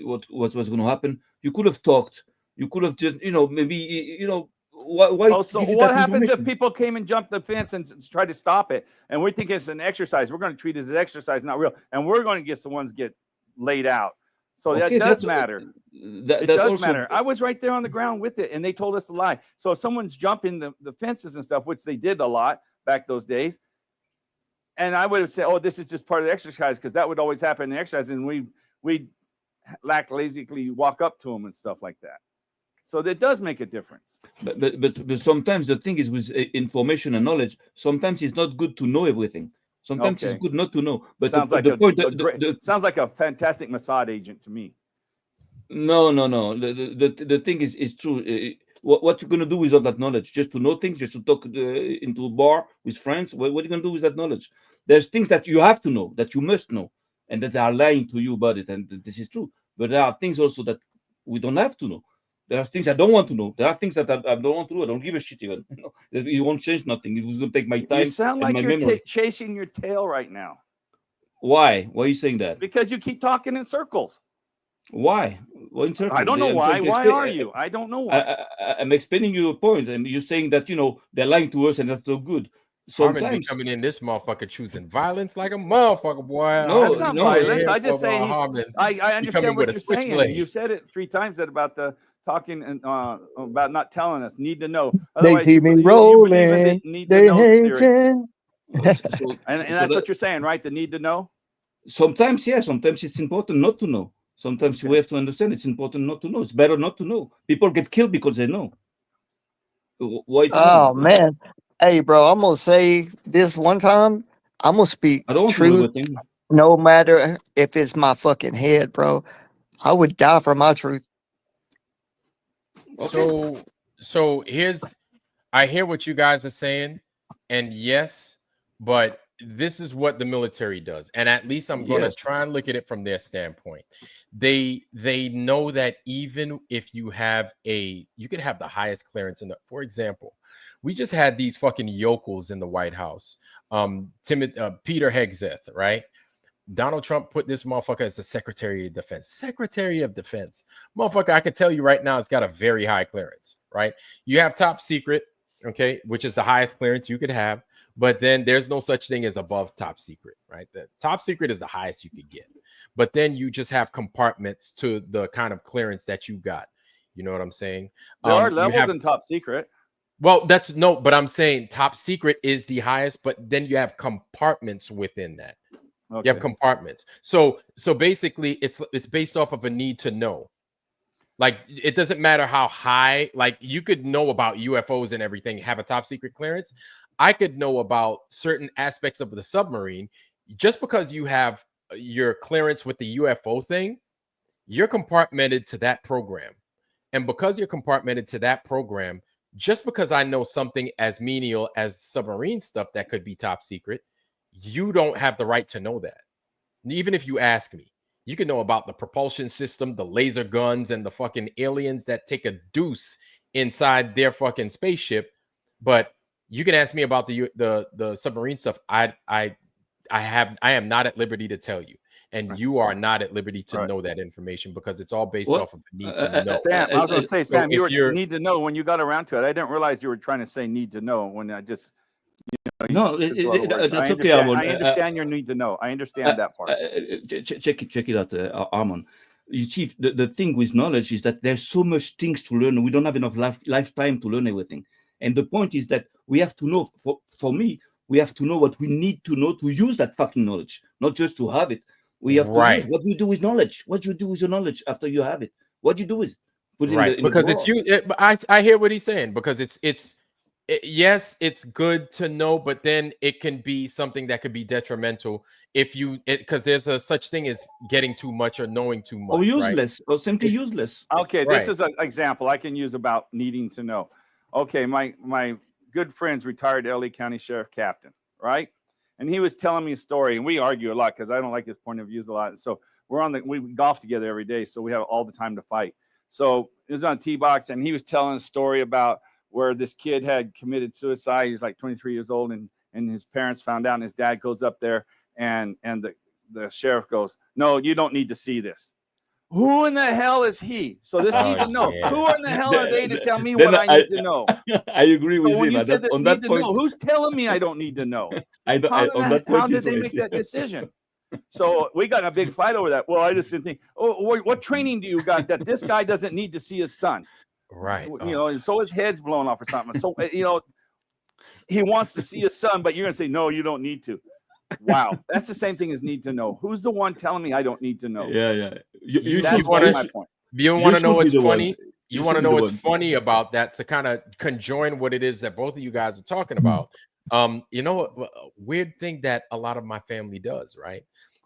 what was going to happen, you could have talked. You could have just, maybe, why? So what happens if people came and jumped the fence and tried to stop it, and we think it's an exercise? We're going to treat it as an exercise, not real, and we're going to get the ones get laid out. So Okay, that does that's matter. that, It that does also matter. I was right there on the ground with it, and they told us to lie. So if someone's jumping the fences and stuff, which they did a lot back those days, and I would have said, "Oh, this is just part of the exercise," because that would always happen in the exercise, and we lackadaisically walk up to them and stuff like that. So that does make a difference. but sometimes the thing is with information and knowledge, sometimes it's not good to know everything. Sometimes Okay. it's good not to know. But Sounds like the point, sounds like a fantastic Mossad agent to me. no. The thing is true. What you're gonna do with all that knowledge? Just to know things, just to talk into a bar with friends. What are you gonna do with that knowledge? There's things that you have to know, that you must know, and that they are lying to you about it, and this is true. But there are things also that we don't have to know. There are things I don't want to know. There are things that I don't want to know. I don't give a shit even. It won't change nothing. It was going to take my time You sound and like my you're memory. chasing your tail right now Why? Why are you saying that? because you keep talking in circles. Why? Why in circles? I don't know I'm why. trying to Why explain- are you? I don't know why. I'm explaining you a point, and you're saying that they're lying to us, and that's so good. Harmon be Sometimes coming in this motherfucker choosing violence like a motherfucker, boy. No, That's not violence. here I just for say Harmon. I coming understand what with a you're saying. switchblade. You've said it 3 times that about the talking and about not telling us. Need to know. They Otherwise, see you me believe in rolling. the need to They know theory. hating. so And that's what you're saying, right? The need to know. sometimes, yeah, sometimes it's important not to know. Sometimes Okay. we have to understand it's important not to know. It's better not to know. People get killed because they know. Why? It's Oh wrong? man. Hey bro, I'm gonna say this one time. I'm gonna speak I don't want to know truth everything. no matter if it's my fucking head, bro. I would die for my truth. So I hear what you guys are saying, and yes, but this is what the military does, and at least I'm going to Yes. try and look at it from their standpoint. They know that even if you could have the highest clearance in the, for example, we just had these fucking yokels in the White House. Peter Hegseth, right? Donald Trump put this motherfucker as the Secretary of Defense. Secretary of Defense. Motherfucker, I could tell you right now, it's got a very high clearance, right? You have top secret, okay, which is the highest clearance you could have. But then there's no such thing as above top secret, right? The top secret is the highest you could get. But then you just have compartments to the kind of clearance that you got. You know what I'm saying? There are You levels have- in top secret. Well, but I'm saying top secret is the highest, but then you have compartments within that. Okay. You have compartments. So basically it's based off of a need to know. Like it doesn't matter how high, like you could know about UFOs and everything, have a top secret clearance. I could know about certain aspects of the submarine. Just because you have your clearance with the UFO thing, you're compartmented to that program. And because you're compartmented to that program, just because I know something as menial as submarine stuff that could be top secret, you don't have the right to know that. Even if you ask me, you can know about the propulsion system, the laser guns, and the fucking aliens that take a deuce inside their fucking spaceship. But you can ask me about the submarine stuff. I am not at liberty to tell you, and you are not at liberty to know that information because it's all based off of the need to know. Sam, I was going to say, Sam, you need to know when you got around to it. I didn't realize you were trying to say need to know when I just. No, that's okay, Armand. I understand your need to know. I understand that part. Check it out, Armand. You see, the thing with knowledge is that there's so much things to learn. We don't have enough lifetime to learn everything. And the point is that we have to know. For me, we have to know what we need to know to use that fucking knowledge, not just to have it. We have to use what do you do with knowledge. What do you do with your knowledge after you have it? What do you do with it? Put it in because the it's you. I hear what he's saying because yes, it's good to know, but then it can be something that could be detrimental if you because there's a such thing as getting too much or knowing too much. Or useless, or simply useless. Okay, this is an example I can use about needing to know. Okay, my good friend's retired LA County Sheriff Captain, right? And he was telling me a story, and we argue a lot because I don't like his point of views a lot. So we golf together every day, so we have all the time to fight. So it was on T-Box, and he was telling a story about where this kid had committed suicide. He was like 23 years old, and his parents found out, and his dad goes up there, and the sheriff goes, "No, you don't need to see this." Who in the hell is he? So this need to know. Yeah. Who in the hell are they to tell me what I need to know? I agree with So when him. you said this On need that to point, know, who's telling me I don't need to know? on that How point did they is make right. that decision? So we got in a big fight over that. Well, I just didn't think, oh, what training do you got that this guy doesn't need to see his son? Right. You know, and so his head's blown off or something. So, you know, he wants to see his son, but you're going to say, no, you don't need to. Wow. That's the same thing as need to know. Who's the one telling me I don't need to know? Yeah. You That's should, my should, point. You want to know should be what's the one. funny? You You want to should be know the what's one. funny about that to kind of conjoin what it is that both of you guys are talking about. You know, a weird thing that a lot of my family does, right,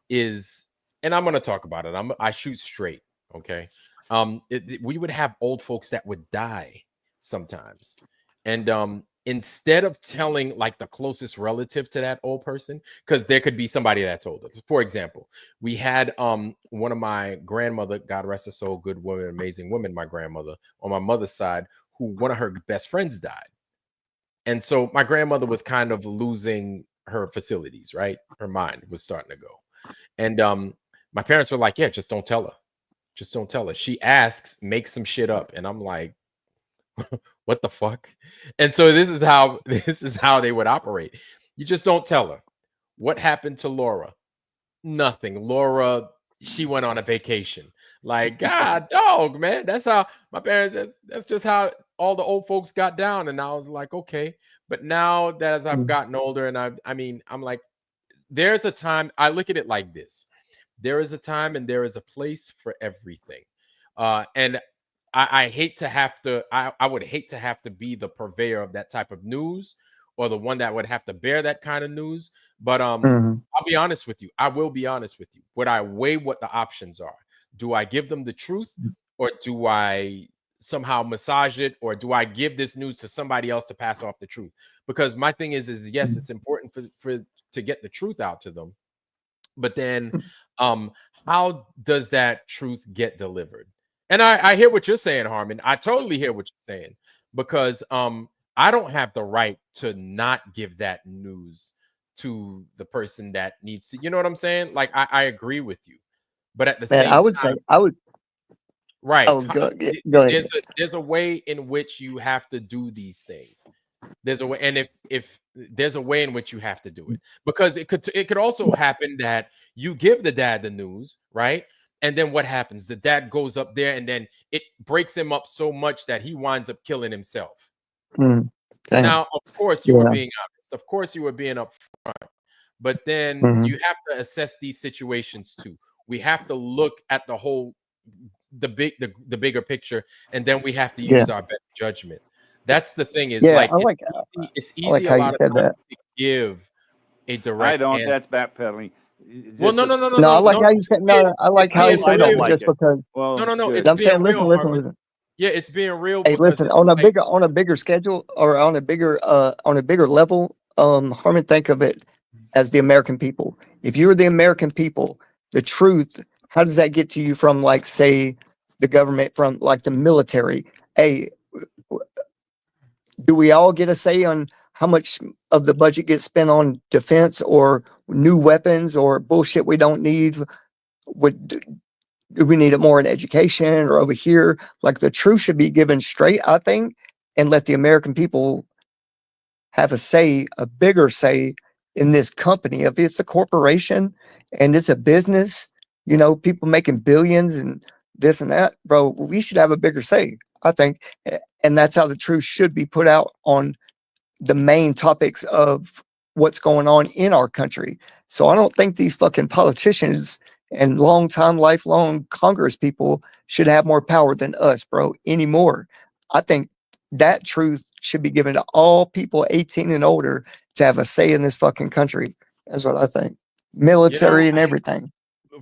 is, and I'm going to talk about it. I shoot straight, okay? We would have old folks that would die sometimes, and instead of telling like the closest relative to that old person, because there could be somebody that's older. For example, we had one of my grandmother, God rest her soul, good woman, amazing woman, my grandmother on my mother's side, who one of her best friends died. And so my grandmother was kind of losing her facilities, right? Her mind was starting to go. And my parents were like, yeah, just don't tell her. Just don't tell her. She asks, make some shit up. And I'm like, what the fuck? And so this is how they would operate. You just don't tell her. What happened to Laura? Nothing. Laura, she went on a vacation. Like, God dog, man. That's how my parents, that's just how all the old folks got down. And I was like, okay. But now that as I've gotten older, and I'm like, there's a time, I look at it like this. There is a time and there is a place for everything. And I hate to have to, I would hate to have to be the purveyor of that type of news, or the one that would have to bear that kind of news. But I'll be honest with you. I will be honest with you. Would I weigh what the options are? Do I give them the truth, or do I somehow massage it, or do I give this news to somebody else to pass off the truth? Because my thing is yes, it's important for to get the truth out to them. But then how does that truth get delivered? And I hear what you're saying, Harmon. I totally hear what you're saying, because I don't have the right to not give that news to the person that needs to, you know what I'm saying? Like, I agree with you, but at the Man, same I would say time, I would. right, Oh, go ahead. there's a way in which you have to do these things. There's a way, and if there's a way in which you have to do it, because it could also happen that you give the dad the news, right? And then what happens? The dad goes up there, and then it breaks him up so much that he winds up killing himself. Damn. Now, of course, you were Yeah. being honest. Of course, you were being upfront. But then you have to assess these situations too. We have to look at the whole, the bigger picture, and then we have to Yeah. use our better judgment. That's the thing. Is Yeah, like, I like it's I like easy how a you lot of said times that. to give a I direct don't. answer. That's backpedaling. Well, no, No, I like how you said. No, I like it's how being he said I that don't real. like just it. because. Well, No, good. it's I'm saying, being listen, real, listen, Harmon. listen. Yeah, it's being real Hey, because listen, it's on a like, bigger schedule, or on a bigger level, Harmon, think of it as the American people. If you're the American people, the truth, how does that get to you from, like, say, the government, from like the military? Hey, do we all get a say on how much of the budget gets spent on defense or new weapons or bullshit we don't need? Would do we need it more in education or over here? Like, the truth should be given straight, I think, and let the American people have a say, a bigger say in this company. If it's a corporation and it's a business, people making billions and this and that, bro, we should have a bigger say, I think. And that's how the truth should be put out on the main topics of what's going on in our country. So I don't think these fucking politicians and lifelong Congress people should have more power than us, bro, anymore. I think that truth should be given to all people 18 and older to have a say in this fucking country. That's what I think. Military and everything.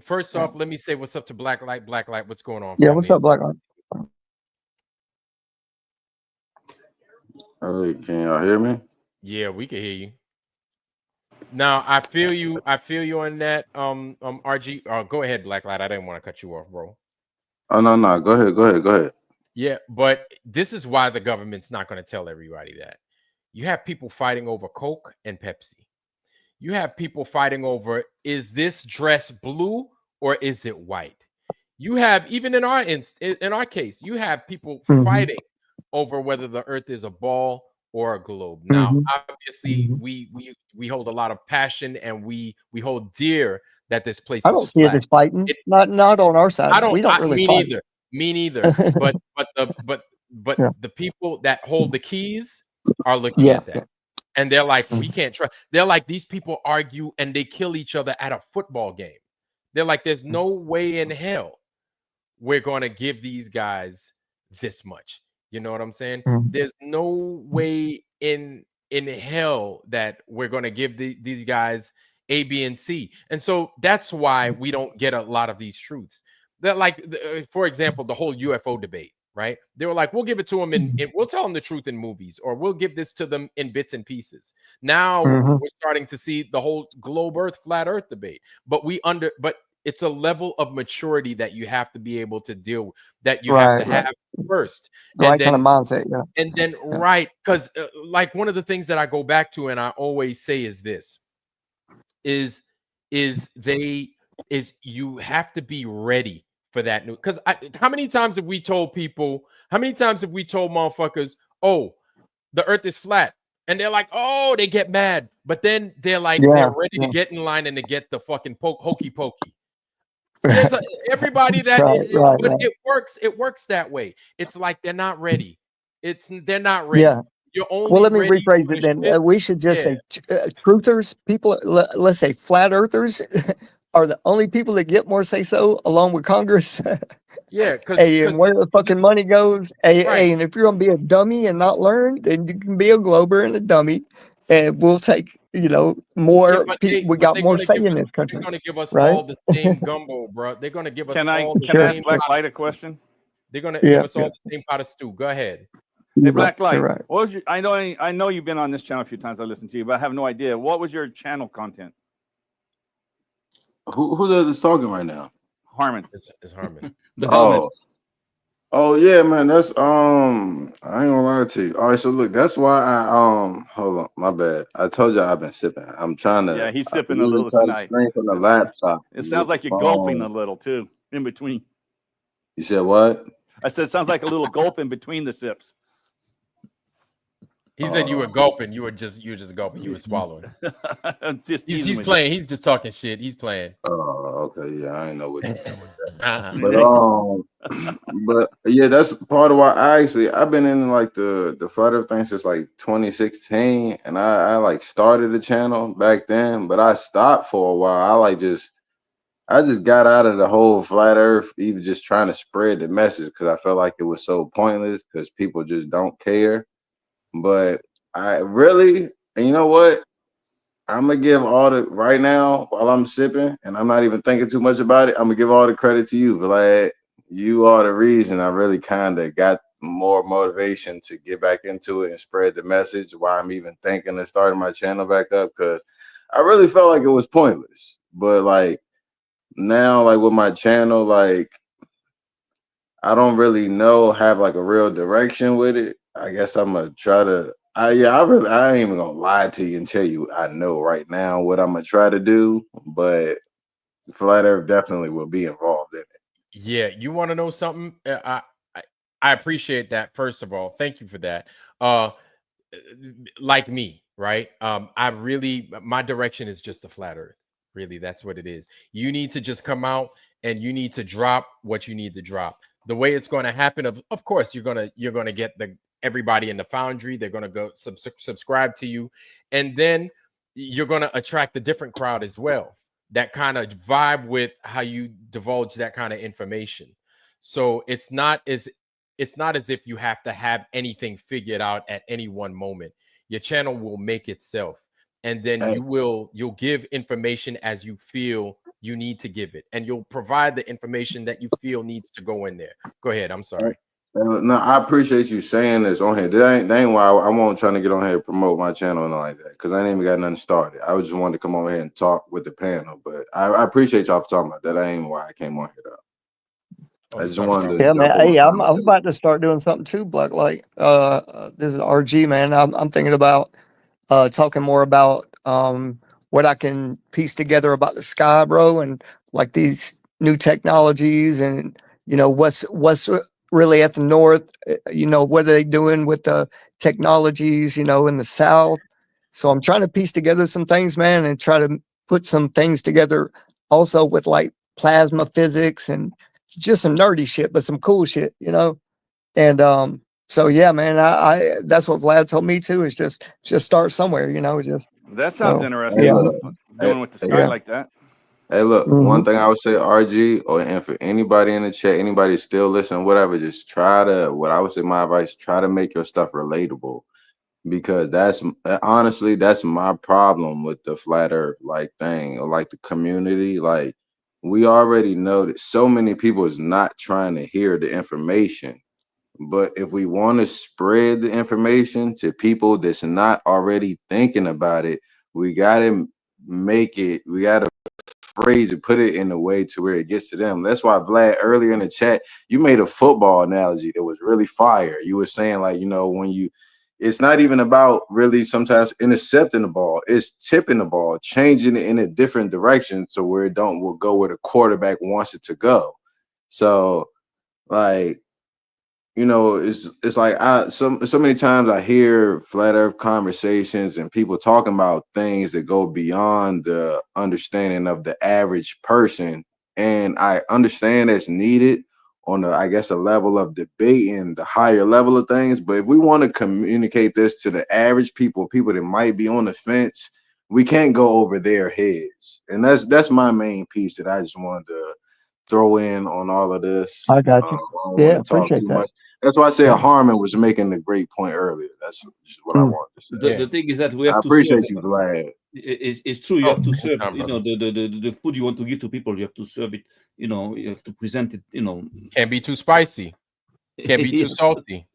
First off, let me say what's up to Black Light. Black Light, what's going on, Yeah, family? what's up, Black? Hey, can y'all hear me? Yeah, we can hear you. Now, I feel you on that. RG. Go ahead, Black Light. I didn't want to cut you off, bro. Oh no, go ahead. Yeah, but this is why the government's not going to tell everybody that. You have people fighting over Coke and Pepsi. You have people fighting over, is this dress blue or is it white? You have, even in our case, you have people fighting over whether the earth is a ball or a globe. Now, obviously, we hold a lot of passion, and we hold dear that this place I is don't see it flat. as fighting. It, Not on our side. We don't really me fight. neither. Me neither. But Yeah. the people that hold the keys are looking Yeah. at that. And they're like, we Mhm. can't trust. They're like, these people argue and they kill each other at a football game. They're like, there's no way in hell we're going to give these guys this much. You know what I'm saying? Mhm. There's no way in hell that we're going to give these guys A, B, and C. And so that's why we don't get a lot of these truths. That, like, for example, the whole UFO debate, right? They were like, we'll give it to them and we'll tell them the truth in movies, or we'll give this to them in bits and pieces. Now Mhm. we're starting to see the whole globe Earth, flat Earth debate. But it's a level of maturity that you have to be able to deal with, that you have to Right. have first. The right kind of mindset. Yeah. Yeah. Right, because like one of the things that I go back to and I always say is this, is you have to be ready for that new, because how many times have we told motherfuckers, oh, the earth is flat, and they're like, oh, they get mad, but then they're like, they're Yeah. ready to Yeah. get in line and to get the fucking hokey pokey. There's everybody that Right. Right. but Right. it works that way. It's like they're not ready. They're not ready. Yeah. You're Well, only let me ready rephrase when it the then. shit. We should just Yeah, say truthers, people, let's say flat earthers are the only people that get more say so along with Congress. yeah, because Hey, and where the fucking it's money goes. Hey, right. hey, and if you're gonna be a dummy and not learn, then you can be a glober and a dummy, and we'll take Yeah, more but people. We got they're more gonna say give in us this country, all right? the same gumbo, bro. They're gonna give us Can I all the can I Sure. ask same Black pot of Light a stew. question? They're gonna give Yeah. us Yeah. all the same pot of stew. Go ahead. Hey, You're right. Black Light, You're right. what was your? I know you've been on this channel a few times. I listened to you, but I have no idea. What was your channel content? Who does this talking right now? Harmon. It's Harmon. The helmet. Oh yeah, man. That's I ain't gonna lie to you. All right, so look, that's why I hold on, my bad. I told you I've been sipping. I'm trying to. Yeah, he's I sipping a usually little try to tonight. drink on the laptop It sounds with the like you're gulping a phone. little too in between. You said what? I said it sounds like a little gulp in between the sips. He said you were gulping. You were just gulping. You were swallowing. I'm just teasing He's with playing. He's just talking shit. He's playing. Oh, okay. Yeah, I ain't know what you're doing with that. you. But yeah, that's part of why I've been in like the flat earth thing since like 2016, and I like started the channel back then, but I stopped for a while. I just got out of the whole flat earth, even just trying to spread the message, because I felt like it was so pointless because people just don't care. But I really, and you know what? I'm gonna give all the right now while I'm sipping, and I'm not even thinking too much about it. I'm gonna give all the credit to you, Vlad. You are the reason I really kind of got more motivation to get back into it and spread the message. Why I'm even thinking of starting my channel back up, because I really felt like it was pointless. But like now, like with my channel, like I don't really have like a real direction with it. I guess I'm gonna try to. I ain't even gonna lie to you and tell you I know right now what I'm gonna try to do, but Flat Earth definitely will be involved in it. Yeah, you want to know something? I appreciate that. First of all, thank you for that. Uh, like me, right? My direction is just a flat Earth. Really, that's what it is. You need to just come out and you need to drop what you need to drop. The way it's going to happen, of course, you're gonna get everybody in the foundry. They're gonna go subscribe to you, and then you're gonna attract a different crowd as well, that kind of vibe with how you divulge that kind of information. So it's not as if you have to have anything figured out at any one moment. Your channel will make itself, and then Hey, you'll give information as you feel you need to give it, and you'll provide the information that you feel needs to go in there. Go ahead. I'm sorry. no, I appreciate you saying this on here. That ain't why I won't trying to get on here and promote my channel and all like that, because I ain't even got nothing started. I just wanted to come on here and talk with the panel, but I appreciate y'all for talking about that. That ain't why I came on here though. Oh, I just sorry. wanted to Yeah, man. jump Hey, I'm on. about to start doing something too, Black Light. This is RG, man. I'm thinking about talking more about what I can piece together about the sky, bro, and like these new technologies, and what's really at the north. What are they doing with the technologies, in the south? So I'm trying to piece together some things, man, and try to put some things together also with like plasma physics and just some nerdy shit, but some cool shit, you know. And so yeah, man, I that's what Vlad told me too. Is just start somewhere, you know. Just That sounds so interesting. yeah, Doing with the sky yeah. like that. Hey, look, one Mhm. thing I would say, RG, and for anybody in the chat, anybody still listening, whatever, just try to, what I would say, my advice, try to make your stuff relatable, because that's honestly, that's my problem with the flat earth like thing, or like the community. Like, we already know that so many people is not trying to hear the information. But if we want to spread the information to people that's not already thinking about it, we got to we got to phrase it, put it in a way to where it gets to them. That's why, Vlad, earlier in the chat, you made a football analogy that was really fire. You were saying, like, when it's not even about really sometimes intercepting the ball, it's tipping the ball, changing it in a different direction so where it will go where the quarterback wants it to go. So, like, it's like so many times I hear flat earth conversations and people talking about things that go beyond the understanding of the average person. And I understand that's needed on I guess, a level of debating the higher level of things. But if we want to communicate this to the average people that might be on the fence, we can't go over their heads. And that's my main piece that I just wanted to throw in on all of this. I got I you. don't Yeah, want to talk appreciate too that. much. That's why I said Yeah. Harmon was making a great point earlier. That's just what I Mm. wanted to say. The thing is that we I have to serve. appreciate you, Vlad. It's true. You Oh, have to serve. anytime, You know, brother. the food you want to give to people, you have to serve it. You know, you have to present it. You know, Can't be too spicy. Can't be too yes. salty.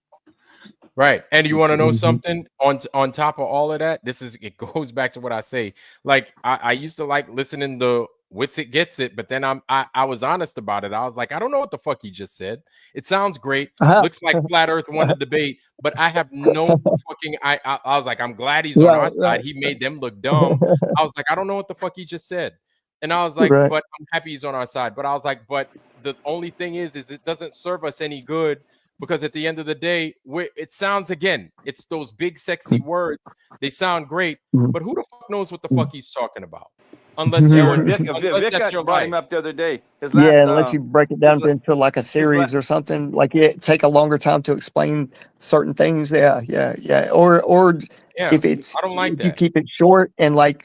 Right. And you want to know Absolutely. something on top of all of that? It goes back to what I say. Like, I used to like listening to Wits It Gets It, but then I was honest about it. I was like, I don't know what the fuck he just said. It sounds great. Uh-huh. Looks like Flat Earth won the debate, but I have no fucking I was like, I'm glad he's on Right, our side. He made them look dumb. I was like, I don't know what the fuck he just said. And I was like, right. but I'm happy he's on our side. But I was like, but the only thing is it doesn't serve us any good, because at the end of the day, it sounds, again, it's those big sexy words. They sound great, Mhm. but who the fuck knows what the fuck he's talking about? Unless Yeah, you're when Vic unless that's your brought him life. up the other day, his Yeah, last and lets you break it his down la- into like a his la- series or something. Like it take a longer time to explain certain things. Yeah, yeah, yeah. Or Yeah, if it's I don't like if you that. keep it short and like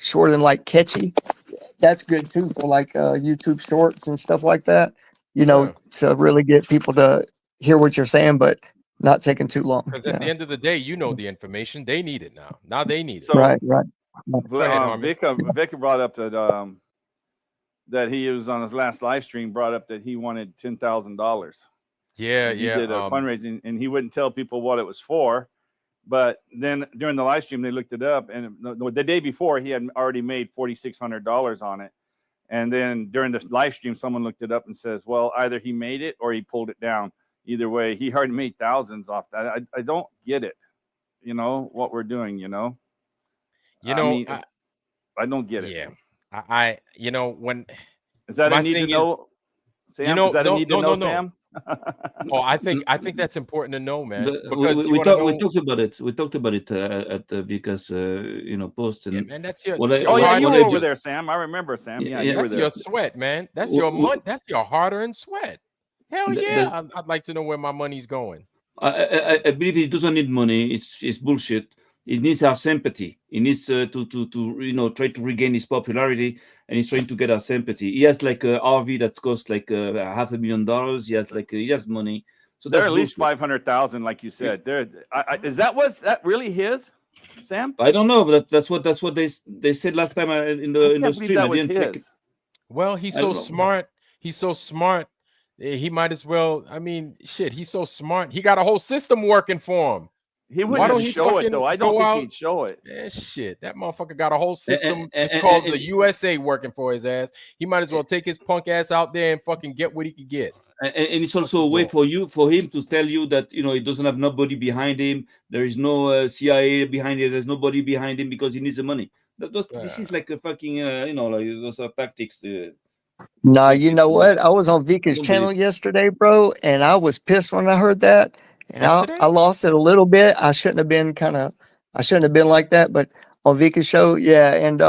catchy, that's good too for like YouTube shorts and stuff like that. You know, Yeah, to really get people to hear what you're saying, but not taking too long. because at the Yeah. end of the day, you know the information. They need it now. Now they need it. so Right, right. Right. Go ahead, Harmon. Vic brought up that he was on his last live stream, brought up that he wanted $10,000. Yeah, And he yeah. did a fundraising, and he wouldn't tell people what it was for. But then during the live stream, they looked it up, and the day before, he had already made $4,600 on it. And then during the live stream, someone looked it up and says, well, either he made it or he pulled it down. Either way, he already made thousands off that. I don't get it, what we're doing, You I know, mean, I don't get it. yeah. When Is that my a need to thing is, know, Sam? Is that a no, need to no, know, no, no. Sam? Oh, I think that's important to know, man. Because you We want to talked we know. talked about it. We talked about it at Vika's post. Yeah, And man, that's your what I Oh, yeah, you what were I over do, there, Sam. I remember, Sam. yeah, Yeah, yeah, you were That's there. your sweat, man. That's your month. That's your hard-earned sweat. Hell yeah. I'd like to know where my money's going. I believe it doesn't need money. It's bullshit. It needs our sympathy. He needs to try to regain his popularity, and he's trying to get our sympathy. He has like a RV that costs like $500,000. He has he has money. So They're that's at least bullshit. 500,000, like you said. Was that really his, Sam? I don't know, but that's what they said last time in I the can't believe stream. I that was didn't check it. his. Well, he's I so don't know. smart. He's so smart. He might as well. I mean, shit, he's so smart. He got a whole system working for him. He Why wouldn't don't he show it, fucking though. I don't go think out? he'd show it. Man, shit, that motherfucker got a whole system. It's and- called and- the USA working for his ass. He might as well take his punk ass out there and fucking get what he could get. And it's also a way for him to tell you that he doesn't have nobody behind him. There is no CIA behind him. There's nobody behind him because he needs the money. This is like a fucking like those are tactics. Nah, you know what? I was on Vika's channel yesterday, bro, and I was pissed when I heard that. And I lost it a little bit. I shouldn't have been like that, but on Vika's show, yeah. And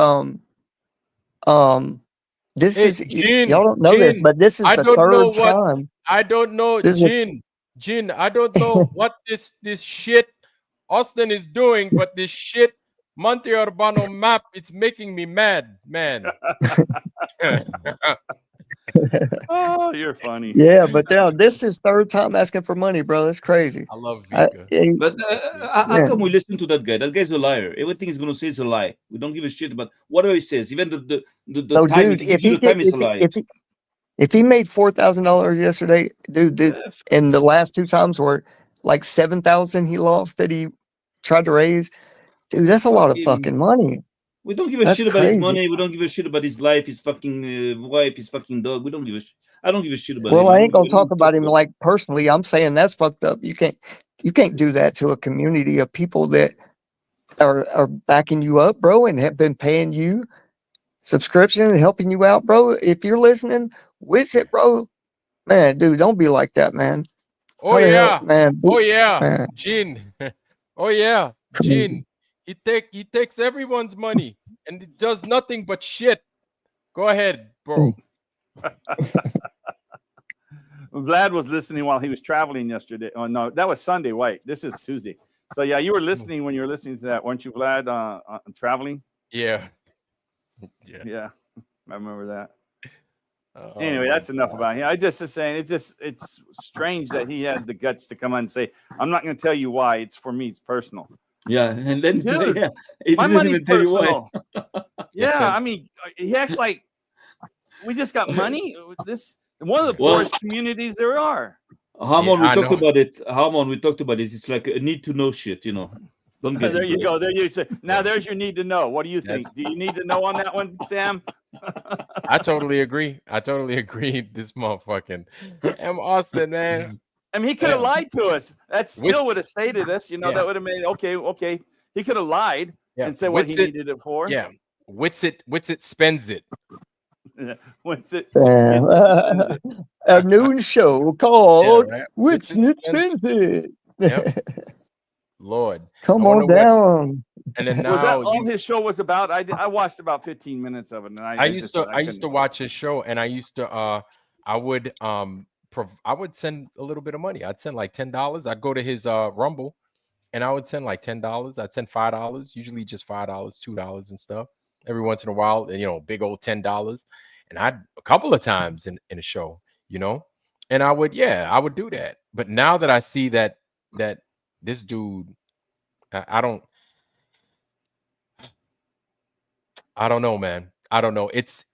This Hey, is y'all Jin, don't know this, Jin. but this is I the don't know third what. time. I don't know, This is Jin. I don't know what this shit Austin is doing, but this shit Monte Urbano map, it's making me mad, man. Oh, you're funny. yeah, but now this is third time asking for money, bro. That's crazy. I love I, Vika. eh, But how yeah. come we listen to that guy? That guy's a liar. Everything he's gonna say is a lie. We don't give a shit about whatever he says. Even the So, time, if dude, he gives you the time, it's a lie. if he made $4,000 yesterday, dude, and the last two times were like 7,000 he lost that he tried to raise, dude, that's a lot Fuck of him. fucking money. We don't give a That's shit about his crazy. money. We don't give a shit about his life, his fucking wife, his fucking dog. We don't give a shit. I don't give a shit about him. Well, I ain't I gonna talk don't about him about like personally. I'm saying that's fucked up. You can't do that to a community of people that are backing you up, bro, and have been paying you subscription and helping you out, bro. If you're listening, wits it, bro. Man, dude, don't be like that, man. Oh How the hell, yeah. man? Oh yeah. Man, Jin. Oh yeah. crazy. Jin. He takes everyone's money and it does nothing but shit. Go ahead, bro. Vlad was listening while he was traveling yesterday. Oh no, that was Sunday. Wait, this is Tuesday. So yeah, you were listening when you were listening to that, weren't you, Vlad? Traveling. Yeah. Yeah. Yeah, I remember that. Oh Anyway, my that's enough God. about him. I just was saying it's strange that he had the guts to come on and say, "I'm not going to tell you why. It's for me. It's personal." Yeah, and then Dude, yeah, he my didn't money's even tell you why. personal. Yeah, I Yes. mean, he acts like we just got money. This one of the Well, poorest communities there are. Harmon, Yeah, we I talked know. about it. Harmon, we talked about it. It's like a need to know shit, you know. Don't get There into you it. go. There you say. Now Yeah. there's your need to know. What do you think? That's Do you need to know on that one, Sam? I totally agree. I totally agree. This motherfucking M. Austin, man. I mean, he could have Man. lied to us. That still Wits, would have stated us. You know, yeah, that would have made okay. He could have lied yeah. and said what he Wits it, needed it for. yeah. Wits it, spends it. Once it Damn. gets it, spends it. A noon show Yeah, called right. Wits Wits it, It spends it. Spins Yep. It. Lord. I Come wonder on what down. and then Was that now all you his show was about? I watched about 15 minutes of it, and I just said I I used to couldn't. watch his show and I used to I would I would send a little bit of money. I'd send like $10. I'd go to his Rumble and I would send like $10. I'd send $5, usually just $5, $2 and stuff. Every once in a while, and big old $10. And I'd a couple of times in a show, and I would do that. But now that I see that this dude, I don't know, man. I don't know. It's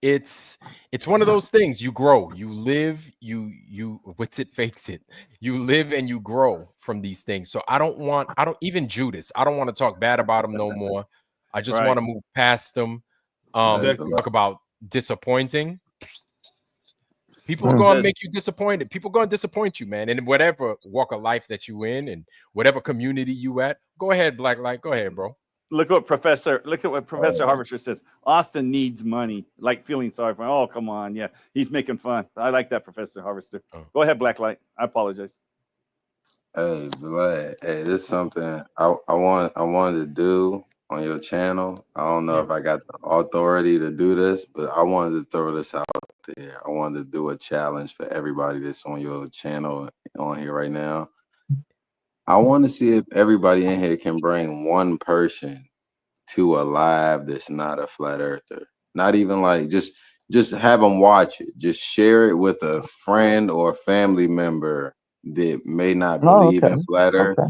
one of those things. You grow, you live, you what's it fakes it. You live and you grow from these things. So I don't even Judas. I don't want to talk bad about him no more. I just want Right. to move past them. Exactly. Talk about disappointing. People are Mm. going to Because make you disappointed. People going to disappoint you, man. In whatever walk of life that you in and whatever community you at. Go ahead, Black Light. Go ahead, bro. look at what Professor Harvester says. Austin needs money, like feeling sorry for him. Oh, come on. Yeah, he's making fun. I like that, Professor Harvester. Oh. Go ahead, Blacklight. I apologize. Hey, Vlad, hey, this is something I wanted to do on your channel. I don't know if I got the authority to do this, but I wanted to throw this out there. I wanted to do a challenge for everybody that's on your channel on here right now. I want to see if everybody in here can bring one person to a live that's not a flat earther. Not even like just have them watch it. Just share it with a friend or family member that may not Oh, believe okay. in flat earth. Okay.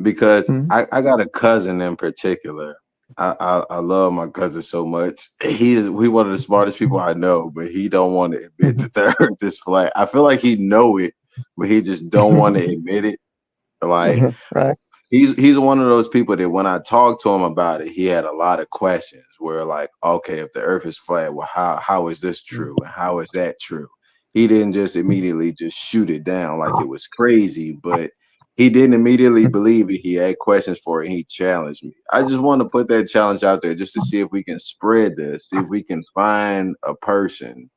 Because Mhm. I got a cousin in particular. I love my cousin so much. He one of the smartest people I know, but he don't want to admit that the earth is flat. I feel like he know it, but he just don't want to admit it. Like Right. he's one of those people that when I talked to him about it, he had a lot of questions where like, okay, if the earth is flat, well, how is this true? And how is that true? He didn't just immediately just shoot it down like it was crazy, but he didn't immediately believe it. He had questions for it and he challenged me. I just want to put that challenge out there just to see if we can spread this, see if we can find a person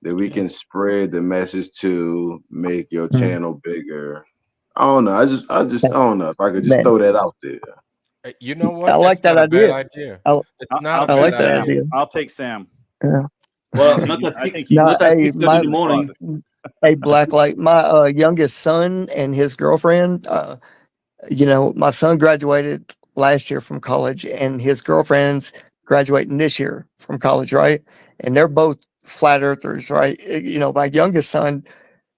that we can spread the message to, make your Mhm. channel bigger. I don't know. I don't know if I could just Man, throw that out there. You know I what? like That's that not a bad idea. idea. I, It's not I'll a I take like bad that Sam. idea. idea. I'll take Sam. Yeah. Well, I think he's not at hey, 6:30 in the morning. hey, Blacklight, my youngest son and his girlfriend, you know, my son graduated last year from college and his girlfriend's graduating this year from college, right? And they're both flat earthers, right? You know, my youngest son,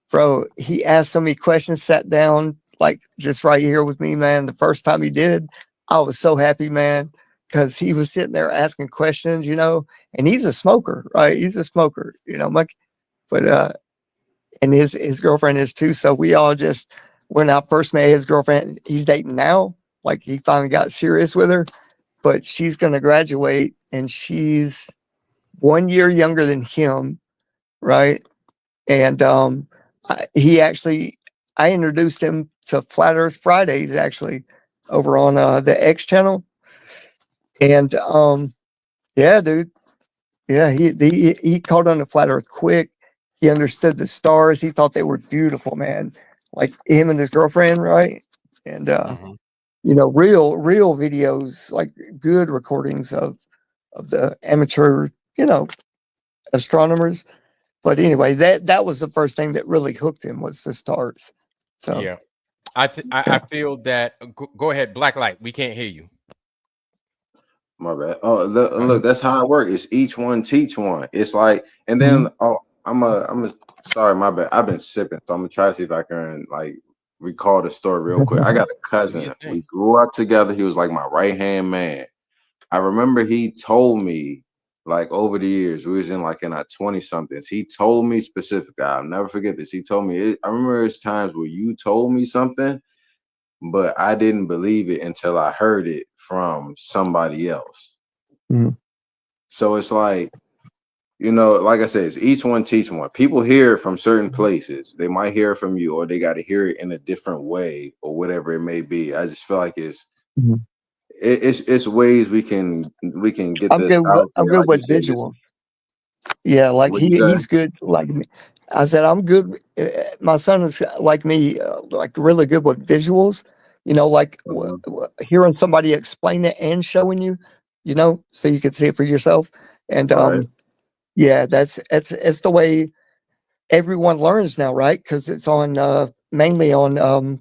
bro, he asked so many questions, sat down like just right here with me, man. The first time he did, I was so happy, man, because he was sitting there asking questions, you know, and he's a smoker, right? He's a smoker, you know, but and his girlfriend is too. So we all just when I first met his girlfriend, he's dating now. Like he finally got serious with her, but she's gonna graduate and she's 1 year younger than him, right? And he actually, I introduced him to Flat Earth Fridays actually over on the X channel, and yeah, dude, yeah, he caught on to Flat Earth quick. He understood the stars. He thought they were beautiful, man. Like him and his girlfriend, right? And Mhm. you know, real videos, like good recordings of the amateur, you know, astronomers. But anyway, that was the first thing that really hooked him was the stars. So Yeah. I feel that go ahead, Blacklight. We can't hear you. My bad. Oh, look, that's how it works. It's each one teach one. It's like, and then I'm sorry, my bad. I've been sipping, so I'm gonna try to see if I can like recall the story real quick. I got a Do your cousin. thing. We grew up together. He was like my right hand man. I remember he told me like over the years, we was in like in our 20 somethings. He told me specifically, I'll never forget this. He told me, I remember there's times where you told me something, but I didn't believe it until I heard it from somebody else. Mhm. So it's like, you know, like I said, it's each one teach one. People hear it from certain places. They might hear it from you, or they got to hear it in a different way, or whatever it may be. I just feel like Mhm. it's ways we can get this out I'm there, good like you with said. Just visuals. Yeah, like what you say? he's good. Like me. I said, I'm good. My son is like me, like really good with visuals. You know, like Mhm. hearing somebody explain it and showing you, you know, so you can see it for yourself. And Right. yeah, it's the way everyone learns now, right? Because it's on mainly on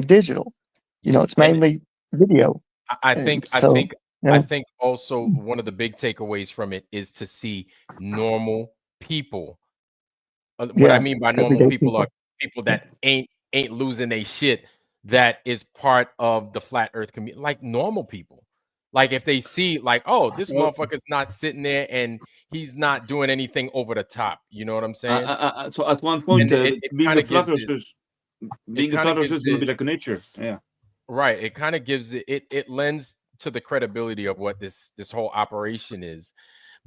digital. You know, it's And mainly video, I and think I so think I yeah, think also one of the big takeaways from it is to see normal people. What I yeah, mean by normal everyday people are people. people that ain't losing their shit. That is part of the flat Earth community, like normal people. Like if they see, like, oh, this Well, motherfucker's not sitting there and he's not doing anything over the top. You know what I'm saying? so at one point, And it being kind a of flat gives it. earther, It being a kind flat of earther is gives going to it. be like a nature. Yeah. Right. It kind of gives it lends to the credibility of what this whole operation is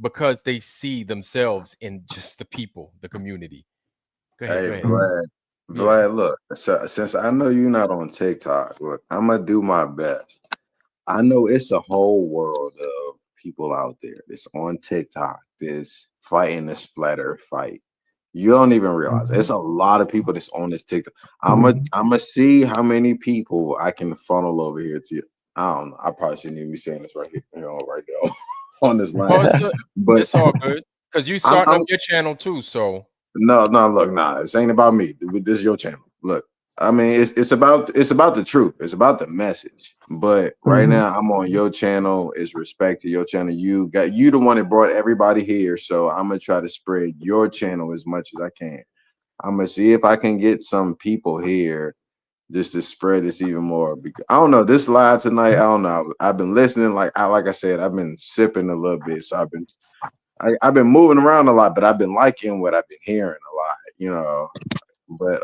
because they see themselves in just the people, the community. Go ahead. Hey, Go ahead. Mhm. Yeah. Vlad, look, so, since I know you're not on TikTok, look, I'm gonna do my best. I know it's a whole world of people out there that's on TikTok that's fighting this flat earth fight. You don't even realize it's a lot of people that's on this TikTok. Mhm. I'm gonna see how many people I can funnel over here to you. I don't know. I probably shouldn't even be saying this right here, you know, right now on this Oh, line. But it's all good because you starting I'm up your channel too. So no, look, nah, this ain't about me. This is your channel. Look, I mean, it's about the truth. It's about the message. But right Mhm. now, I'm on your channel. It's respect to your channel. You the one that brought everybody here. So I'm gonna try to spread your channel as much as I can. I'm gonna see if I can get some people here just to spread this even more. Because I don't know this live tonight. I don't know. I've been listening. Like I said, I've been sipping a little bit. So I've been moving around a lot, but I've been liking what I've been hearing a lot, you know. But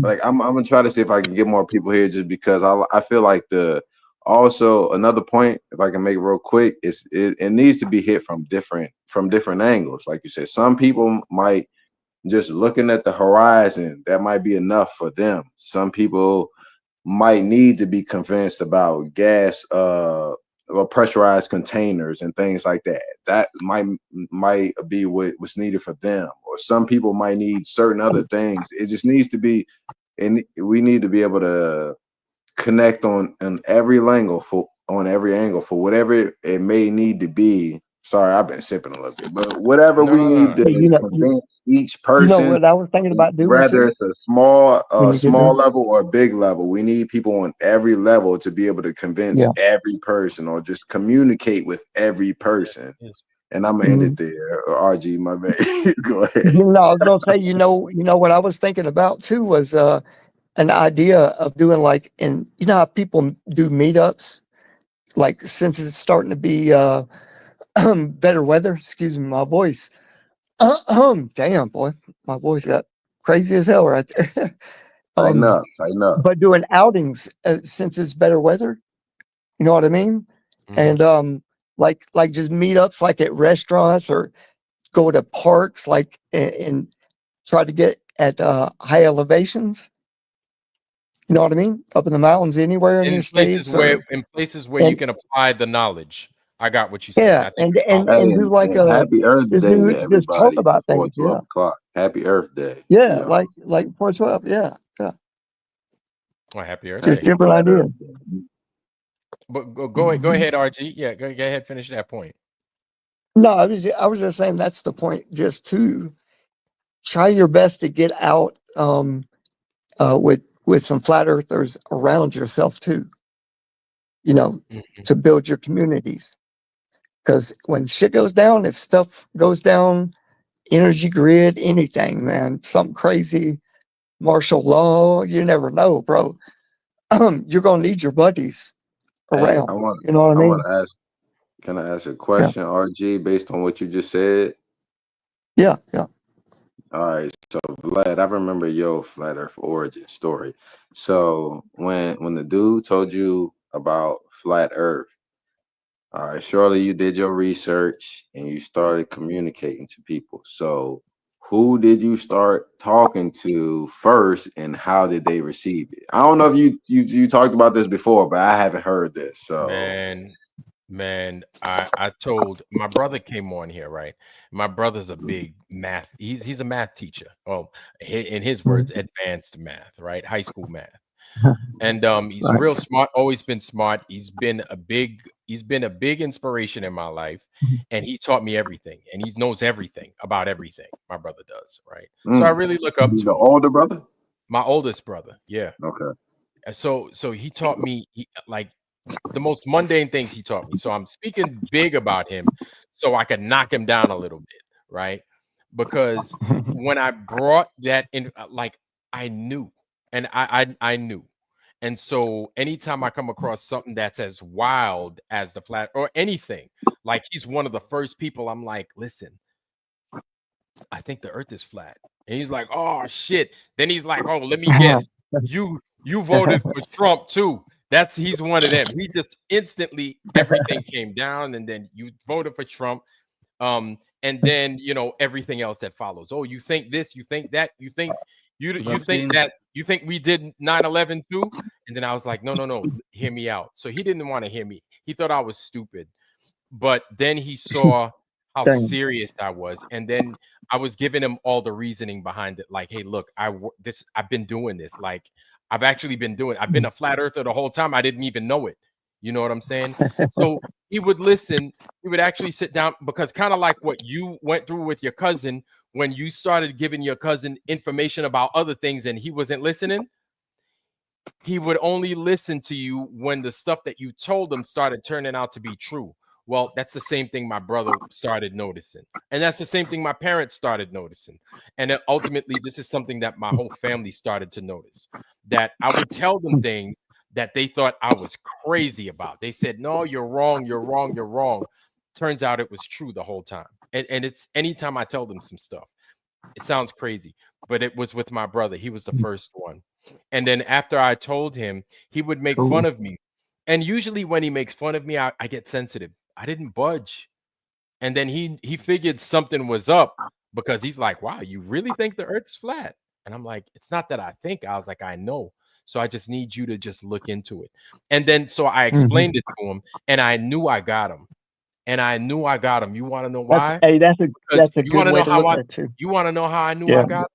like I'm gonna try to see if I can get more people here, just because I feel like the also another point, if I can make it real quick, it needs to be hit from different angles. Like you said, some people might just looking at the horizon, that might be enough for them. Some people might need to be convinced about gas or pressurized containers and things like that. That might be what's needed for them. Or some people might need certain other things. It just needs to be, and we need to be able to connect on every angle for whatever it may need to be Sorry, I've been sipping a little bit, but whatever No, we no, need no. to Hey, convince each you know person, what I was thinking about doing whether too it's a small when you get small done? level or a big level, we need people on every level to be able to convince Yeah. every person or just communicate with every person. Yes. And I'm gonna end it there. RG, my man. Go ahead. You know, I was gonna say, you know what I was thinking about too was an idea of doing like, and you know how people do meetups, like since it's starting to be better weather. Excuse me, my voice. Damn boy, my voice got crazy as hell right there. Tighten up, tighten up. But doing outings since it's better weather, you know what I mean? Mhm. And like just meetups like at restaurants or go to parks, like and try to get at high elevations. You know what I mean? Up in the mountains, anywhere in the states, or In places where you and can apply the knowledge. I got what you're saying. yeah, I think you're talking Hey, and do like and a happy Earth just Day do to just talk everybody about before things. 12 Yeah, o'clock. Happy Earth Day to yeah, y'all. like before 12. Yeah, yeah, oh, happy Earth just Day. Happy different Flat ideas. Earth Day. But go ahead, RG. Yeah, go ahead, finish that point. No, I was just saying that's the point. Just to try your best to get out with some flat earthers around yourself too. You know, Mhm. to build your communities. Because when shit goes down, if stuff goes down, energy grid, anything, man, something crazy, martial law, you never know, bro. You're gonna need your buddies Hey, around. You know what I I want mean? to ask, can I ask a Yeah, question, RG, based on what you just said? yeah, yeah. All right, so Vlad, I remember your Flat Earth origin story. So when the dude told you about Flat Earth, all right, surely you did your research and you started communicating to people. So who did you start talking to first and how did they receive it? I don't know if you talked about this before, but I haven't heard this. So Man, I told my brother came on here, right? My brother's a big math. He's a math teacher. Well, in his words, advanced math, right? High school math. And he's Right. real smart, always been smart. He's been a big inspiration in my life, and he taught me everything, and he knows everything about everything. My brother does, right? So I really look up he's the to him. older brother? My oldest brother, yeah. Okay. And so he taught me like the most mundane things he taught me. So I'm speaking big about him so I could knock him down a little bit, right? Because when I brought that in, like I knew, and I knew. And so anytime I come across something that's as wild as the flat or anything, like he's one of the first people I'm like, listen, I think the earth is flat. And he's like, oh shit. Then he's like, oh, let me guess. You voted for Trump too. He's one of them. He just instantly everything came down, and then you voted for Trump. And then everything else that follows. Oh, you think this, you think that, you think Vaccines. you think we did 9/11 too? And then I was like, no, hear me out. So he didn't want to hear me. He thought I was stupid. But then he saw how Dang. serious I was, and then I was giving him all the reasoning behind it. Like, hey, look, I've been doing this. Like, I've actually been doing. I've been a flat earther the whole time. I didn't even know it. You know what I'm saying? So he would listen. He would actually sit down because kind of like what you went through with your cousin when you started giving your cousin information about other things and he wasn't listening. He would only listen to you when the stuff that you told him started turning out to be true. Well, that's the same thing my brother started noticing. And that's the same thing my parents started noticing. And then ultimately, this is something that my whole family started to notice, that I would tell them things that they thought I was crazy about. They said, no, you're wrong, you're wrong, you're wrong. Turns out it was true the whole time. And it's anytime I tell them some stuff, it sounds crazy, but it was with my brother. He was the first one. And then after I told him, he would make fun Cool. of me. And usually when he makes fun of me, I get sensitive. I didn't budge. And then he figured something was up because he's like, wow, you really think the earth's flat? And I'm like, it's not that I think. I was like, I know. So I just need you to just look into it. And then so I explained it to him, and I knew I got him. And I knew I got him. You want to know why? Because That's a you want good to way know to how look I at it too. you want to know how I knew Yeah. I got him?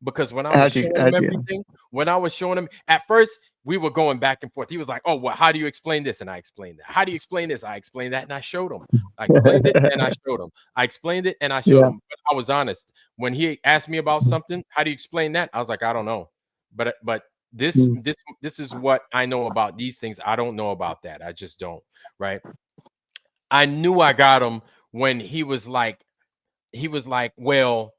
Because when I was How'd you? showing him How'd you? everything, when I was showing him at first, we were going back and forth. He was like, "Oh, well, how do you explain this?" And I explained that. How do you explain this? I explained that, and I showed him. I explained it, and I showed him. I explained it, and I showed Yeah. him. But I was honest when he asked me about something. How do you explain that? I was like, I don't know. But this Mm. this is what I know about these things. I don't know about that. I just don't. Right. I knew I got him when he was like, well,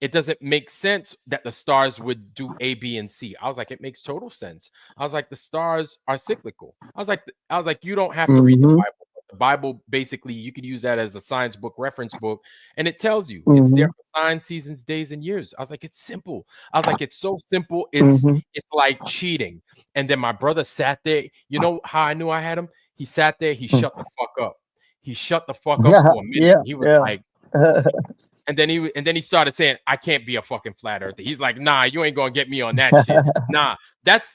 it doesn't make sense that the stars would do A, B, and C. I was like, it makes total sense. I was like, the stars are cyclical. I was like, you don't have to read the Mhm. Bible. The Bible, basically, you could use that as a science book, reference book, and it tells you it's there Mhm. for signs, seasons, days, and years. I was like, it's simple. I was like, it's so simple. It's Mhm. like cheating. And then my brother sat there. You know how I knew I had him? He sat there. He Mm. shut the fuck up. He shut the fuck up Yeah. for a minute. Yeah. He was Yeah. like, and then he started saying, I can't be a fucking flat earther. He's like, nah, you ain't gonna get me on that shit. Nah, that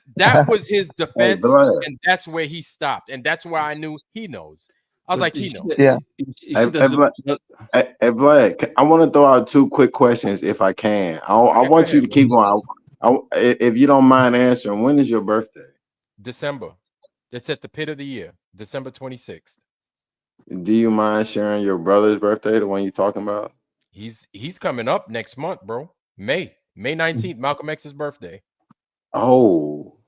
was his Hey, defense, Vlad. and that's where he stopped, and that's where I knew he knows. I was But like, you he see knows. that- Yeah. you see Hey, that hey, the- Vlad. Hey, Vlad, I want to throw out 2 quick questions if I can. I Yeah, go want you ahead, to bro. keep going. If you don't mind answering, when is your birthday? December. It's at the pit of the year, December 26th. Do you mind sharing your brother's birthday, the one you're talking about? He's coming up next month, bro. May 19th, Malcolm X's birthday. Oh,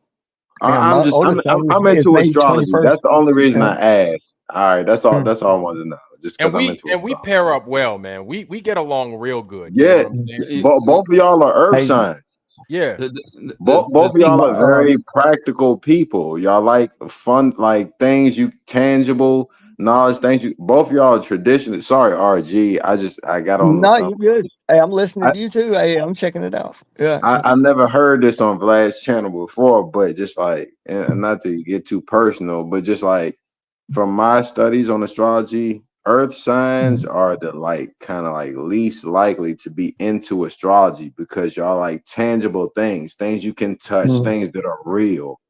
Yeah. I'm My just oldest son I'm is into May astrology. 21st. That's the only reason Yeah. I asked. All right, that's all. Mm. That's all I wanted to know. Just And because I'm we into and we astrology. pair up well, man. We get along real good. You know Yeah, what I'm saying? both of y'all are Earth Hey. signs. Yeah. Both of thing, y'all My, are very practical people. Y'all like fun, like things you tangible knowledge. Things you. Both of y'all are traditional. Sorry, RG. I got on. no, you're good. Hey, I'm listening I, to you too. Hey, I'm checking it out. Yeah. I've never heard this on Vlad's channel before, but just like, and not to get too personal, but just like from my studies on astrology, Earth signs are the like kind of like least likely to be into astrology because y'all like tangible things you can touch, Mm. things that are real.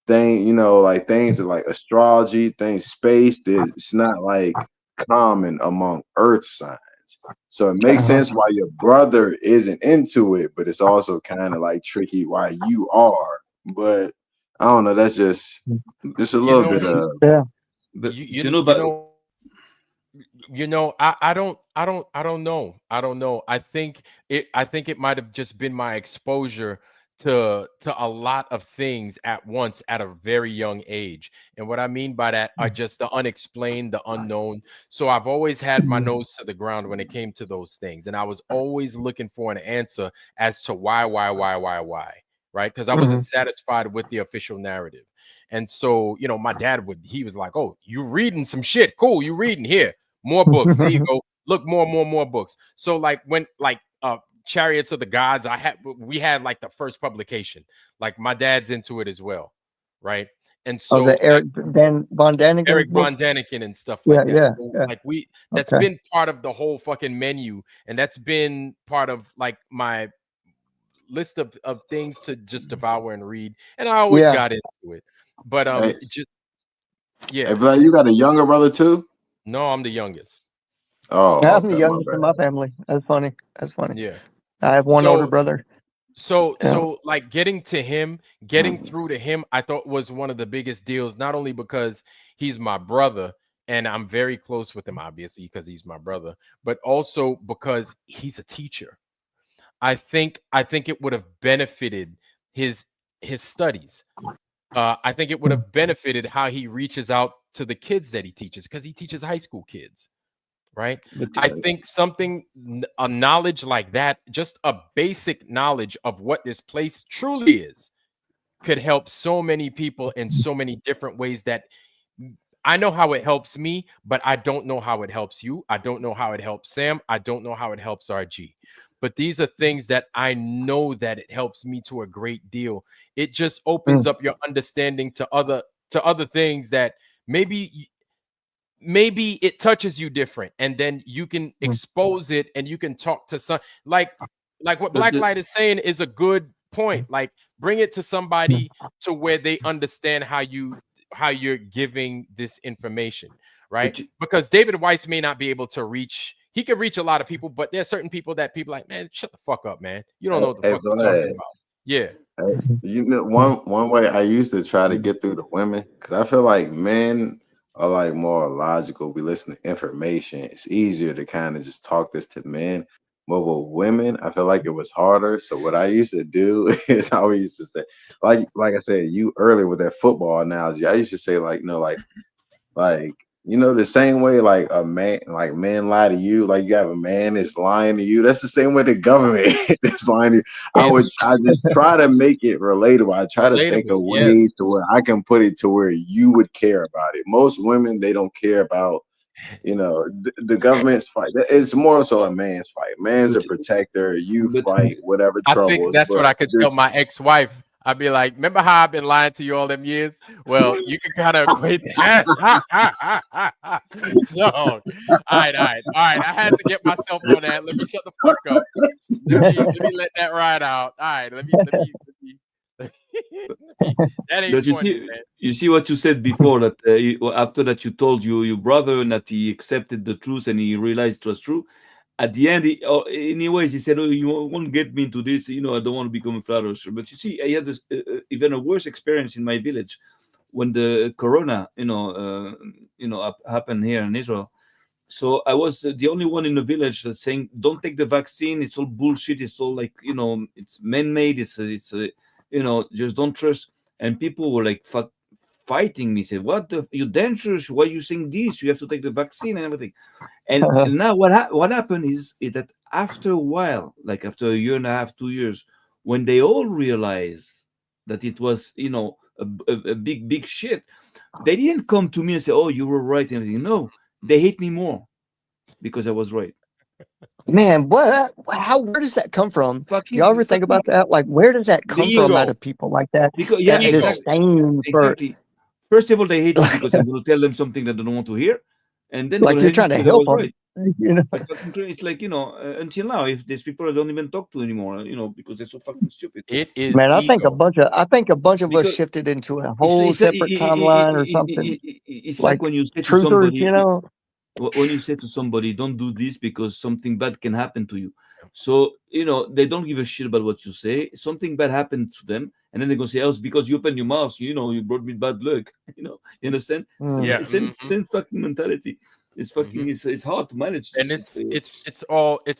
Like things that like astrology, things space. It's not like common among Earth signs. So it makes Uh-huh. sense why your brother isn't into it, but it's also kind of like tricky why you are. But I don't know. That's just a You little know, bit of. Yeah. but you you know, I don't know. I don't know. I think it might have just been my exposure to a lot of things at once at a very young age. And what I mean by that are just the unexplained, the unknown. So I've always had my nose to the ground when it came to those things. And I was always looking for an answer as to why, right? Because I wasn't satisfied with the official narrative. And so, my dad he was like, "Oh, you reading some shit. Cool, you reading here. More books. There you go. Look, more books." So like when Chariots of the Gods, we had like the first publication. Like my dad's into it as well, right? And Oh, so the Eric Von Daniken Eric book. Von Daniken and stuff Yeah. like that. Yeah. So, Yeah. like that's Okay. been part of the whole fucking menu, and that's been part of like my list of things to just devour and read. And I always Yeah. got into it. But Hey, just hey, yeah. Vlad, you got a younger brother too? No, I'm the youngest. Oh, I'm the okay, my youngest in bad. my family. That's funny. That's funny. Yeah. I have one older So brother. Yeah. so like getting through to him, I thought was one of the biggest deals, not only because he's my brother and I'm very close with him, obviously, because he's my brother, but also because he's a teacher. I think it would have benefited his studies. I think it would have benefited how he reaches out to the kids that he teaches, because he teaches high school kids, right? but I think a knowledge like that, just a basic knowledge of what this place truly is, could help so many people in so many different ways that I know how it helps me, but I don't know how it helps you. I don't know how it helps Sam. I don't know how it helps RG. But these are things that I know that it helps me to a great deal. It just opens up your understanding to other things that maybe it touches you different, and then you can expose it and you can talk to some like what but Blacklight is saying is a good point. Like bring it to somebody to where they understand how you're giving this information, right? but Because David Weiss may not be able to reach. He can reach a lot of people, but there's certain people that people like, man, shut the fuck up, man. You don't know what the Hey, fuck you're talking Vlad. about. Yeah. You know, one way I used to try to get through the women, because I feel like men are like more logical. We listen to information. It's easier to kind of just talk this to men. But with women, I feel like it was harder. So what I used to do is I always used to say, like I said, you earlier with that football analogy, I used to say like, no, like you know, the same way like a man, like men lie to you, like you have a man that's lying to you. That's the same way the government is lying to you. I just try to make it relatable. I try to think Relatable. of Yes. ways to where I can put it to where you would care about it. Most women, they don't care about, you know, the government's fight. It's more so a man's fight. Man's a But, protector. You but fight whatever I think troubles. that's But what I could tell my ex-wife. I'd be like, remember how I've been lying to you all them years? Well, you can kind of equate that. So, all right. I had to get myself on that. Let me shut the fuck up. Let me let that ride out. All right, let me that ain't But you funny, see, man. you see what you said before that after that you told your brother and that he accepted the truth and he realized it was true. At the end, anyways, he said, "Oh, you won't get me into this. You know, I don't want to become a flat earther." But you see, I had this even a worse experience in my village when the corona, happened here in Israel. So I was the only one in the village that's saying, "Don't take the vaccine. It's all bullshit. It's all like it's man-made. Just don't trust." And people were like fighting me. Said, "What? You're dangerous. Why are you saying this? You have to take the vaccine and everything." And now what happened is that after a while, like after a year and a half, 2 years, when they all realized that it was a big shit, they didn't come to me and say, "Oh, you were right," and everything. No, they hate me more because I was right. Man, where does that come from? Do y'all ever It's think fucking about that? Like, where does that The come from out ego. of people like that? because yeah, That Ego. disdain for, exactly. First of all, they hate me because I'm going to tell them something that they don't want to hear, and then they're going like to you're hate me trying to because I help was them. right. You know? It's fucking crazy. It's like until now, if there's people I don't even talk to anymore, because they're so fucking stupid. It is Man, ego. I think a bunch of us Because shifted into a it's whole separate timeline or something. it's like Like when you say to truthers, you somebody, know? when you say to somebody, "Don't do this because something bad can happen to you." So they don't give a shit about what you say. Something bad happened to them, and then they're gonna say, "Oh, it's because you opened your mouth. You brought me bad luck." You understand? Mm. Yeah. Same fucking mentality. It's hmm fucking. It's hard to manage And this. it's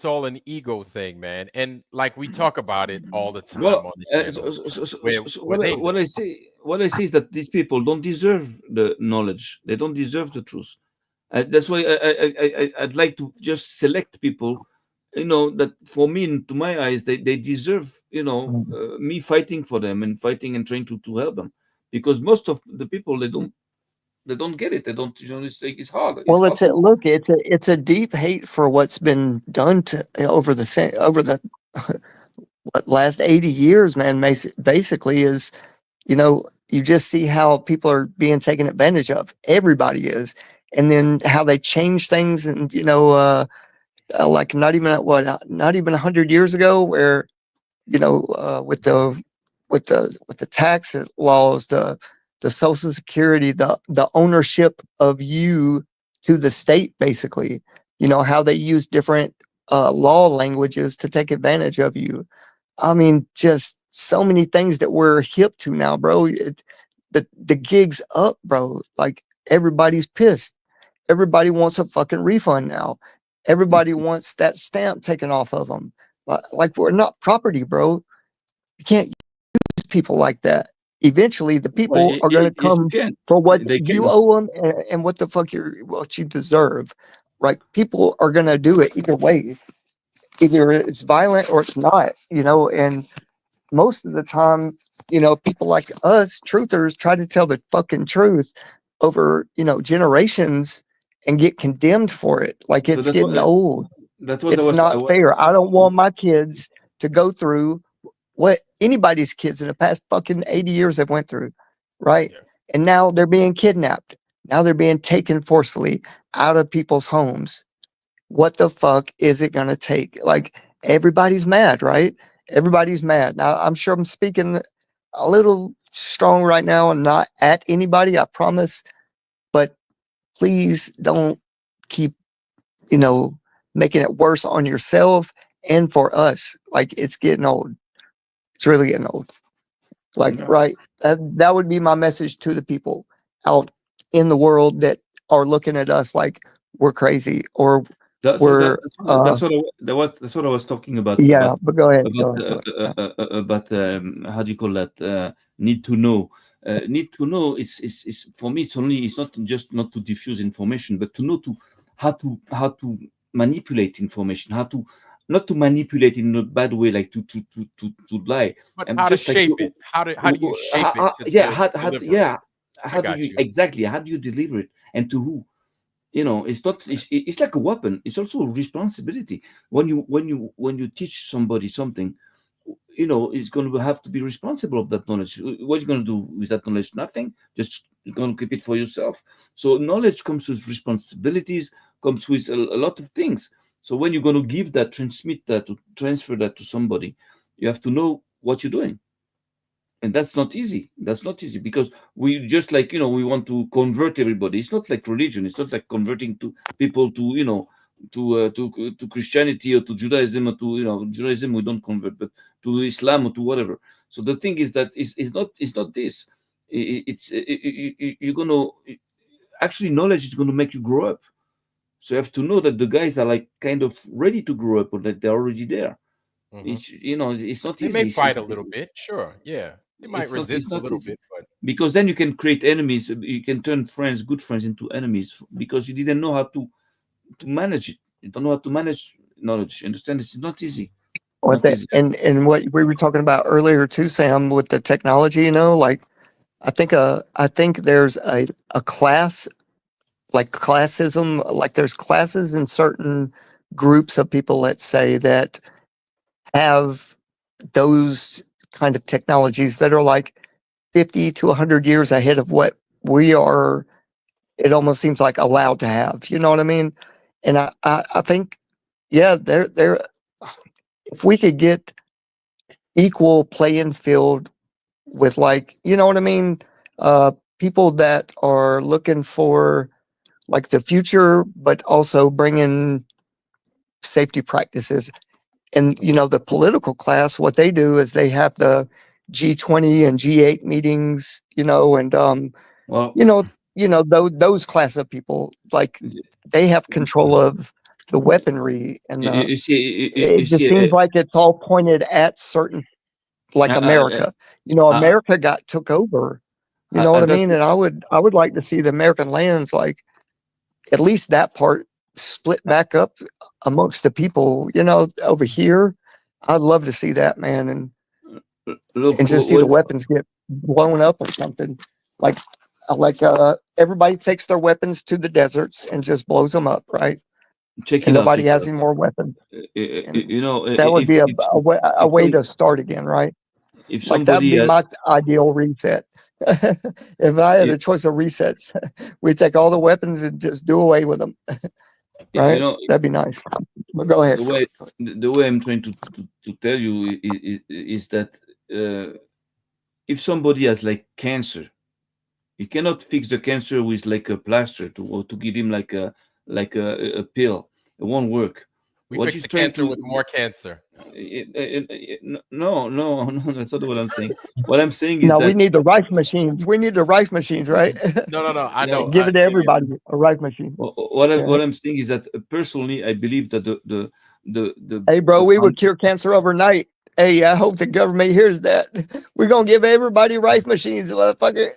all an ego thing, man. And like we talk about it all the time Well, on the channel, where they know. what I say is that these people don't deserve the knowledge. They don't deserve the truth. That's why I'd like to just select people, that for me, to my eyes, they deserve, me fighting for them and fighting and trying to help them, because most of the people they don't get it. They don't, it's hard. It's Well, hard to. it's a deep hate for what's been done to over the what, last 80 years, man. Basically, is you just see how people are being taken advantage of. Everybody is, and then how they change things, and like not even 100 years ago, where with the tax laws, the Social Security, the ownership of you to the state, basically. How they use different law languages to take advantage of you. I mean, just so many things that we're hip to now, bro. The gig's up, bro. Like everybody's pissed. Everybody wants a fucking refund now. Everybody wants that stamp taken off of them. Like we're not property, bro. You can't use people like that. Eventually, the Well, people are going to yes, you come can. for what They you can. owe them and what you deserve. Right? People are going to do it either way. Either it's violent or it's not. And most of the time, people like us, truthers, try to tell the fucking truth over, generations and get condemned for it. Like So it's getting old. that's what I It's was. not fair. I don't want my kids to go through what anybody's kids in the past fucking 80 years have went through, right? Yeah. And now they're being kidnapped. Now they're being taken forcefully out of people's homes. What the fuck is it going to take? Like everybody's mad, right? Everybody's mad. Now, I'm sure I'm speaking a little strong right now and not at anybody, I promise, but please don't keep, you know, making it worse on yourself and for us. Like it's getting old. It's really getting old. Like, Yeah. right? That would be my message to the people out in the world that are looking at us like we're crazy or That, so we're, that's what I was talking about. yeah, but go ahead. Go About ahead. Yeah. about how do you call that? Need to know. Need to know is for me. It's not just not to diffuse information, but to know how to manipulate information. How to not to manipulate in a bad way, like to lie. But And how to just like shape it? How do you shape it to yeah, deliver? yeah. I How do got you you. exactly? How do you deliver it, and to who? It's not it's like a weapon. It's also a responsibility. When you teach somebody something, it's going to have to be responsible of that knowledge. What are you going to do with that knowledge? Nothing. Just you're going to keep it for yourself. So knowledge comes with responsibilities, comes with a lot of things. So when you're going to give that, transmit that, to transfer that to somebody, you have to know what you're doing. And that's not easy. That's not easy, because we just like, we want to convert everybody. It's not like religion. It's not like converting to people to, to Christianity or to Judaism, or to, Judaism we don't convert, but to Islam or to whatever. So the thing is that it's not this. You're going to actually, knowledge is going to make you grow up. So you have to know that the guys are like kind of ready to grow up, or that they're already there. Mhm. It's not They may easy. fight a little bit, sure. Yeah. They might It's resist a not little easy, bit, but because then you can create enemies. You can turn friends, good friends, into enemies, because you didn't know how to manage it. You don't know how to manage knowledge. Understand? It's not easy. What Not that easy. and what we were talking about earlier too, Sam, with the technology, like I think there's a class, like classism, like there's classes in certain groups of people, let's say, that have those kind of technologies that are like 50 to 100 years ahead of what we are. It almost seems like allowed to have, you know what I mean? And I think, yeah, there, if we could get equal playing field with, like, you know what I mean? People that are looking for like the future, but also bringing safety practices. And, the political class, what they do is they have the G20 and G8 meetings, and, Well, you know, those class of people, like they have control of the weaponry and you see, you it just see, seems like it's all pointed at certain, like America. uh, America got took over. You know what I that's mean? And I would like to see the American lands, like at least that part, split back up amongst the people. Over here, I'd love to see that, man, and look. just see the weapons get blown up or something. Like everybody takes their weapons to the deserts and just blows them up, right? Check And it out. nobody Check it has out. any more weapons. And that would be If a if way some to start again, right? if Like that would somebody be my ideal reset. If I had a choice of resets, we'd take all the weapons and just do away with them, right? That'd be nice. But go ahead. the way I'm trying to tell you is that if somebody has like cancer, you cannot fix the cancer with like a plaster or to give him like a pill. It won't work. we What fix he's the trying cancer to with more cancer. no, no, that's not what I'm saying. What I'm saying is No, we that need the rife machines. We need the rife machines, right? No. I no, know. Give it to everybody, a rife machine. what I'm saying is that personally, I believe that Hey, bro, the we would found, cure cancer overnight. Hey, I hope the government hears that. We're gonna give everybody rife machines, motherfucker.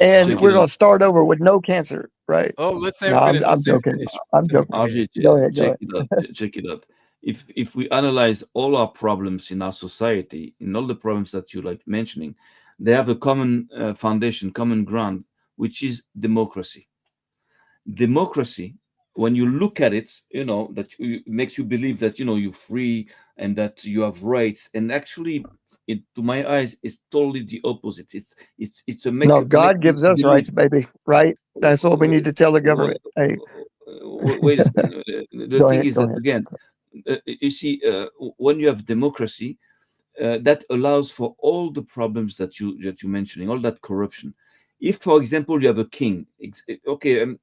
And check we're it gonna out. start over with no cancer, right? Oh, let's say No, him I'm, finish. I'm Let's say him joking. finish. I'm Let's say him joking. finish. RJ, Go ahead, go check ahead. it out. Check it out. If we analyze all our problems in our society, in all the problems that you like mentioning, they have a common foundation, common ground, which is democracy. Democracy, when you look at it, that makes you believe that you're free and that you have rights, and actually, to my eyes, it's totally the opposite. It's to No, make God you gives us believe. rights, baby. Right? That's what we need to tell the Well, government. Hey, wait a second. The go thing ahead, is go that ahead. again, you see, when you have democracy, that allows for all the problems that you're mentioning, all that corruption. If, for example, you have a king, okay, I'm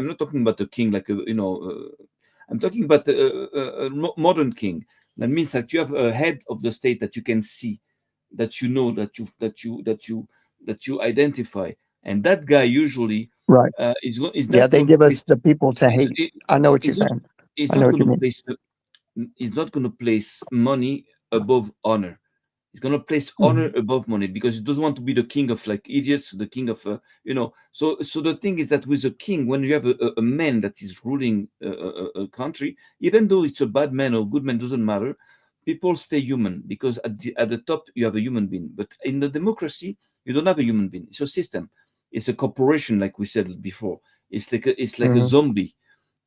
not talking about a king like I'm talking about a modern king. That means that you have a head of the state that you can see, that you know, that you identify, and that guy usually Right. is Yeah, not they going to give us place. the people to hate. I know what you're Is not saying. is I know not what going you to mean. place. Is not going to place money above honor. He's going to place honor Mhm. above money because he doesn't want to be the king of like idiots, the king of So the thing is that with a king, when you have a man that is ruling a country, even though it's a bad man or good man, doesn't matter. People stay human because at the top you have a human being, but in the democracy you don't have a human being. It's a system. It's a corporation, like we said before. It's like a Mhm. zombie.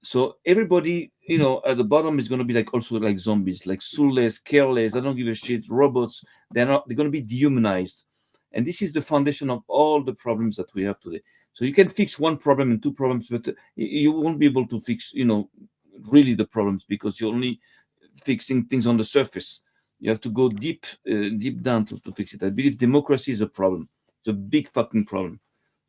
So everybody, at the bottom is going to be like also like zombies, like soulless, careless. They don't give a shit. Robots. They're going to be dehumanized, and this is the foundation of all the problems that we have today. So you can fix one problem and two problems, but you won't be able to fix, really the problems because you're only fixing things on the surface. You have to go deep down to fix it. I believe democracy is a problem. It's a big fucking problem.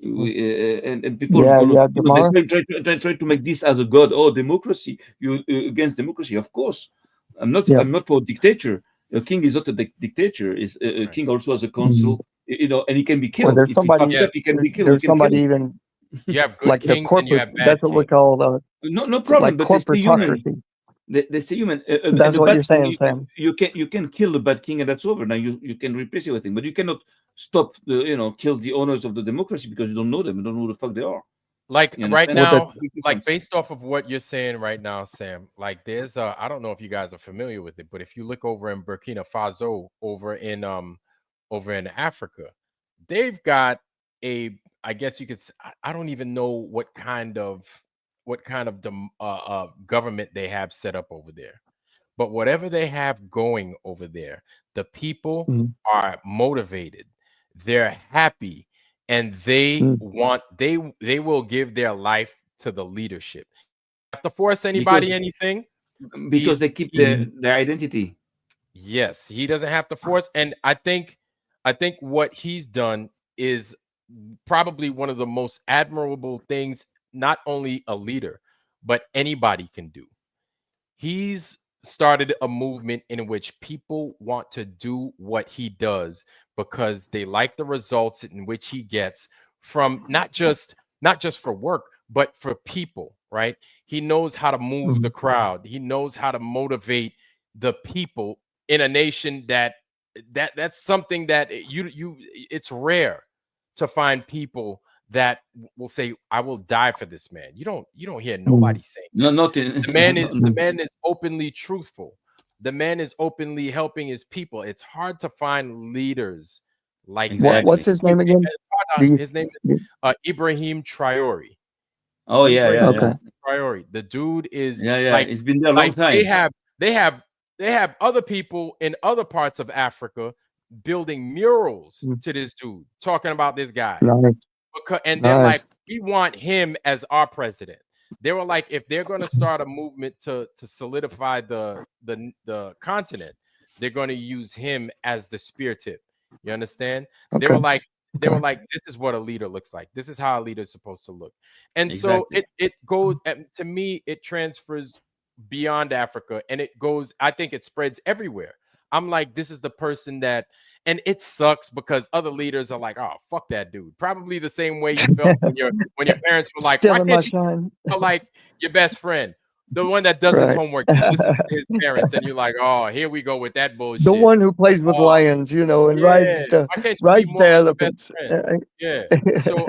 And people are Yeah, gonna yeah, they Demar. try to make this as a god. Oh, democracy! You against democracy? Of course, Yeah. I'm not for dictator. A king is not a dictator. Is a Right. king also has a Mhm. council? And he can be Or killed there's if he somebody. fucks Yeah, up. He can be killed. We There's can kill somebody him. even you have good like the kings and you corporate. have bad That's what we kings. call No like problem. But they stay corporate Right. human. autocracy. They stay human. And That's the what bad you're king, saying, Sam. you can kill the bad king, and that's over. Now you can replace everything, but you cannot stop kill the owners of the democracy because you don't know them. You don't know who the fuck they are. Like You right understand? Well, That's the now, a big like difference. based off of what you're saying right now, Sam, like there's I don't know if you guys are familiar with it, but if you look over in Burkina Faso over in Africa, they've got a, I guess you could I don't even know what kind of government they have set up over there. But whatever they have going over there, the people Mhm. are motivated. They're happy and they Mhm. want they will give their life to the leadership. Have to force because anybody anything. because they keep He's their identity. yes, he doesn't have to force, and I think what he's done is probably one of the most admirable things not only a leader, but anybody can do. He's started a movement in which people want to do what he does because they like the results in which he gets from not just for work but for people, right? He knows how to move the Mhm. crowd. He knows how to motivate the people in a nation that's something that you it's rare to find people that will say I will die for this man. You don't hear Mhm. nobody saying No, that. not in. The Mhm. man is openly truthful. The man is openly helping his people. It's hard to find leaders like that. What's Exactly. his name again? Do you? His name is you- Ibrahim Traore. Oh yeah, yeah, Ibrahim yeah, Okay. Traore. The dude is yeah, yeah. like It's been there a long like they time. have they have they have other people in other parts of Africa building murals Mhm. to this dude, talking about this guy. Nice. And they're like, Nice. we want him as our president. They were like, if they're going to start a movement to solidify the continent, they're going to use him as the spear tip. You understand? They Okay. were like, they Okay. were like, this is what a leader looks like. This is how a leader is supposed to look. And so Exactly. it goes to me, it transfers beyond Africa and it goes, I think it spreads everywhere. I'm like, this is the person that, and it sucks because other leaders are like, oh, fuck that dude. Probably the same way you felt when your parents were like, why Stealing my can't you shine. like your best friend, the one that does his Right. homework, that listens to his parents, and you're like, oh, here we go with that The bullshit. one who plays with Oh, lions, and yeah. Why can't you be rides more the like your best elephants. friend? Yeah. So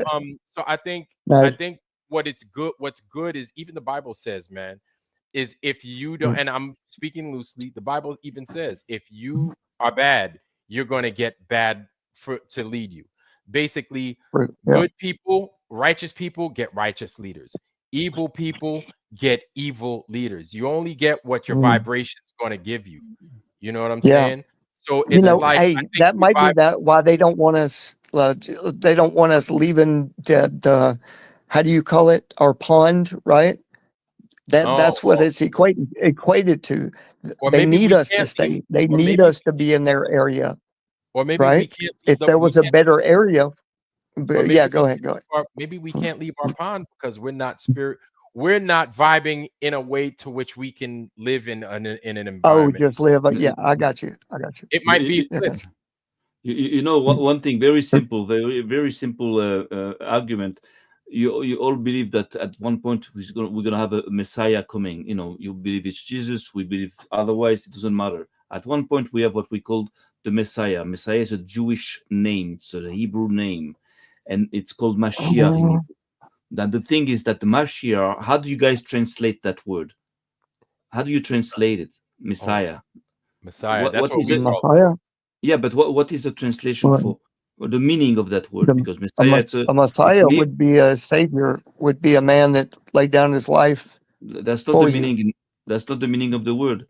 I Nice. think what's good is even the Bible says, man, is if you don't, Mm. and I'm speaking loosely, the Bible even says if you are bad, you're going to get bad to lead you. Basically, Yeah. good people, righteous people get righteous leaders. Evil people get evil leaders. You only get what your Mm. vibration is going to give you. You know what I'm Yeah. saying? So it's like I Hey, think that we might be vibe. that why they don't want us. They don't want us leaving the how do you call it? Our pond, right? Oh, That's what it's equated to. or They maybe need we us to can't leave, stay. They or need maybe us to be in their area, or maybe we right? can't leave If there we was a can't better area, or yeah, maybe go ahead. Go ahead. maybe we can't leave our pond because we're not spirit. we're not vibing in a way to which we can live in an Oh, environment. just live. Yeah, I got you. I got you. It might be I got You know one thing very simple, very simple argument. You all believe that at one point we're gonna have a Messiah coming. You know, you believe it's Jesus. We believe otherwise. It doesn't matter. At one point we have what we call the Messiah. Messiah is a Jewish name. It's a Hebrew name, and it's called Mashiach in you. Hebrew. Then the thing is that the Mashiach. How do you guys translate that word? How do you translate it? Messiah. Messiah. That's What what is we it? call it. Messiah. Yeah, but what is the translation What? for or the meaning of that word? Because Messiah, it's A Messiah me. would be a savior. Would be a man that laid down his life That's not for the you. meaning. That's not the meaning of the word.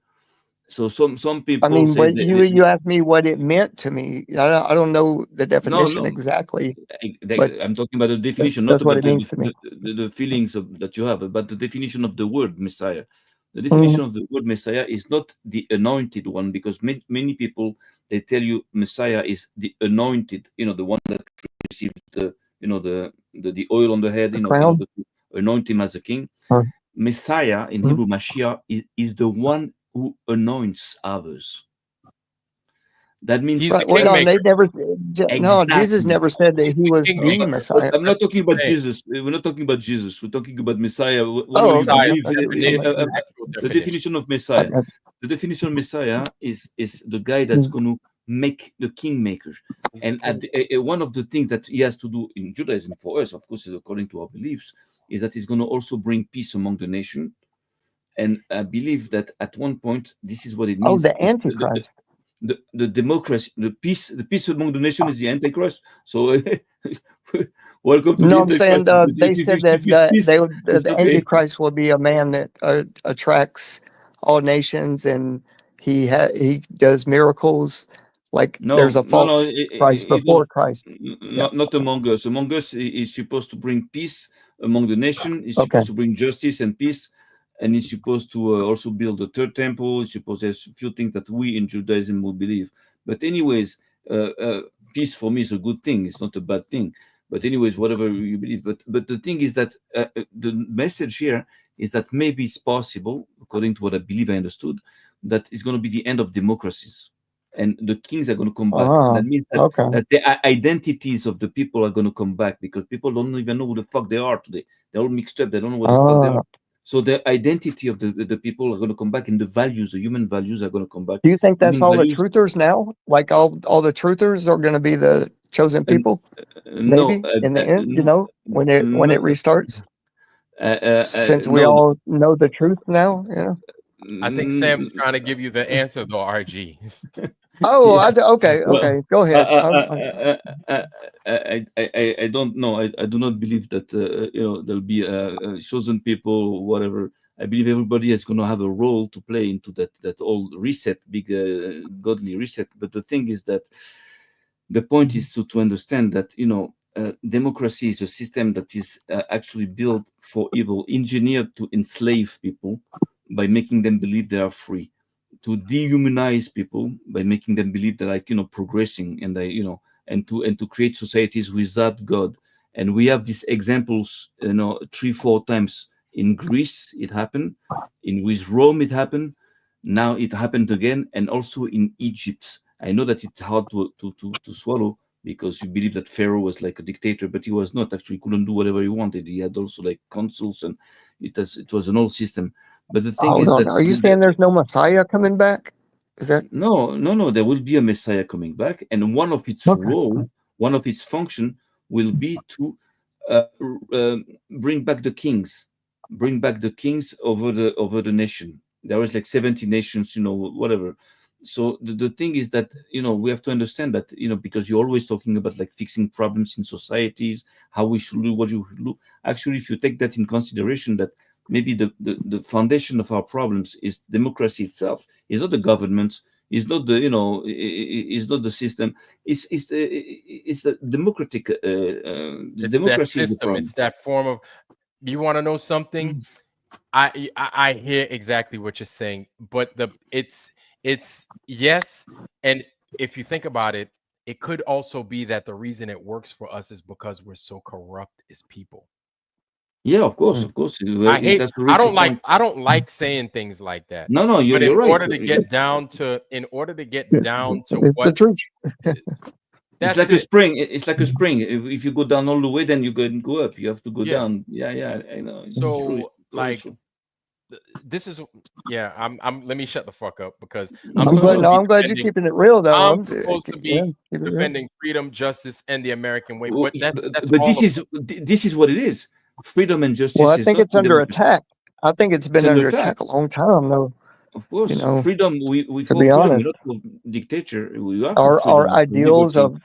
So some I people mean, say but you asked me what it meant to me. I don't know the no, definition no. exactly, but I'm talking about the definition, not that's what about it means to me. the feelings that you have, but the definition of the word Messiah. The Mhm. definition of the word Messiah is not the anointed one, because many people they tell you Messiah is the anointed, the one that receives the oil on the head, The crown. the anoint him as a king. Or, Messiah in mhm. Hebrew, Mashiach, is the one who anoints others. That means He's the Right. Well, no, kingmaker. they never. No, Jesus exactly. never said that He's he the was the kingmaker. But Messiah. I'm not That's what talking about he's saying. Jesus. We're not talking about Jesus. We're talking about Messiah. Whatever Oh, you okay. Messiah, believe. the definition, the actual The definition. definition of I Messiah. got The definition of Messiah is the guy that's you. going to make the kingmaker. He's the And king. one of the things that he has to do in Judaism for us, of course, is according to our beliefs, is that he's going to also bring peace among the nation. And I believe that at one point, this is what it Oh, means. the Antichrist. The democracy, the peace among the nation is the Antichrist. So welcome to the No, I'm saying Antichrist. they If you said that seek his peace, it's the okay. Antichrist will be a man that attracts all nations, and he does miracles. Like there's a No, false Christ it doesn't. before Christ. Yeah. Not Okay. among us. Among us, is supposed to bring peace among the nation. He's Okay. supposed to bring justice and peace, and he's supposed to also build the third temple. He's supposed there's a few things that we in Judaism will believe. But anyways, peace for me is a good thing. It's not a bad thing. But anyways, whatever you believe. But the thing is that the message here is that maybe it's possible, according to what I believe I understood, that it's going to be the end of democracies and the kings are going to come back. Ah. That means Okay. that the identities of the people are going to come back, because people don't even know who the fuck they are today. They're all mixed up. They don't know what the fuck they Ah. are. So the identity of the people are going to come back, and the values, the human values, are going to come back. Do you think that's Human all the values. truthers now? Like all the truthers are going to be the chosen And people? no, Maybe in the end, when it no, restarts, since we no. all know the truth now. Yeah. I think Sam's trying to give you the answer though, RG. Oh, Yeah. okay, Well, okay. Go ahead. I don't know. I do not believe that there'll be chosen people or whatever. I believe everybody is going to have a role to play into that old reset, big godly reset. But the thing is that the point is to understand that democracy is a system that is actually built for evil, engineered to enslave people by making them believe they are free, to dehumanize people by making them believe they're progressing, and and to create societies without God. And we have these examples 3-4 times. In Greece it happened, with Rome it happened, now it happened again, and also in Egypt. I know that it's hard to swallow, because you believe that Pharaoh was like a dictator, but he was not. Actually, he couldn't do whatever he wanted. He had also like consuls, and it was an old system. But the thing Hold is on. that Are you saying there's no Messiah coming back? Is that no, there will be a Messiah coming back, and one of its okay? role, one of its function, will be to bring back the kings, over the nation. There was like 70 nations, whatever. So the thing is that we have to understand that because you're always talking about like fixing problems in societies, how we should do, what you should do. Actually, if you take that in consideration, that maybe the foundation of our problems is democracy itself. It's not the government. It's not the it's not the system. It's the democratic. It's that Democracy is the system. problem. It's that form of. You want to know something? I hear exactly what you're saying, but it's yes, and if you think about it, it could also be that the reason it works for us is because we're so corrupt as people. Yeah, of course, Mm. of course. That's to I reach a point. don't like saying things like that. No, But you're right. in order to get Yeah, down to it's the what truth. It's that's like a it. spring. It's like a spring. If you go down all the way, then you go up. You have to go Yeah. down. Yeah, yeah. I know. It's true. It's So totally like true. this is yeah, I'm let me shut the fuck up because I'm I'm glad. supposed to No, be I'm glad you're defending keeping it real, though. I'm I'm supposed to yeah, be keep it real. defending freedom, justice, and the American way. W- But that's But all of us. this is what it is. Freedom and Well, justice I is think not it's freedom under and justice. attack. I think it's It's been under under attack. attack a long time, though. Of You course, know, freedom. We to for be freedom. We're honest, not for dictator. We are for freedom. our And for ideals liberty. of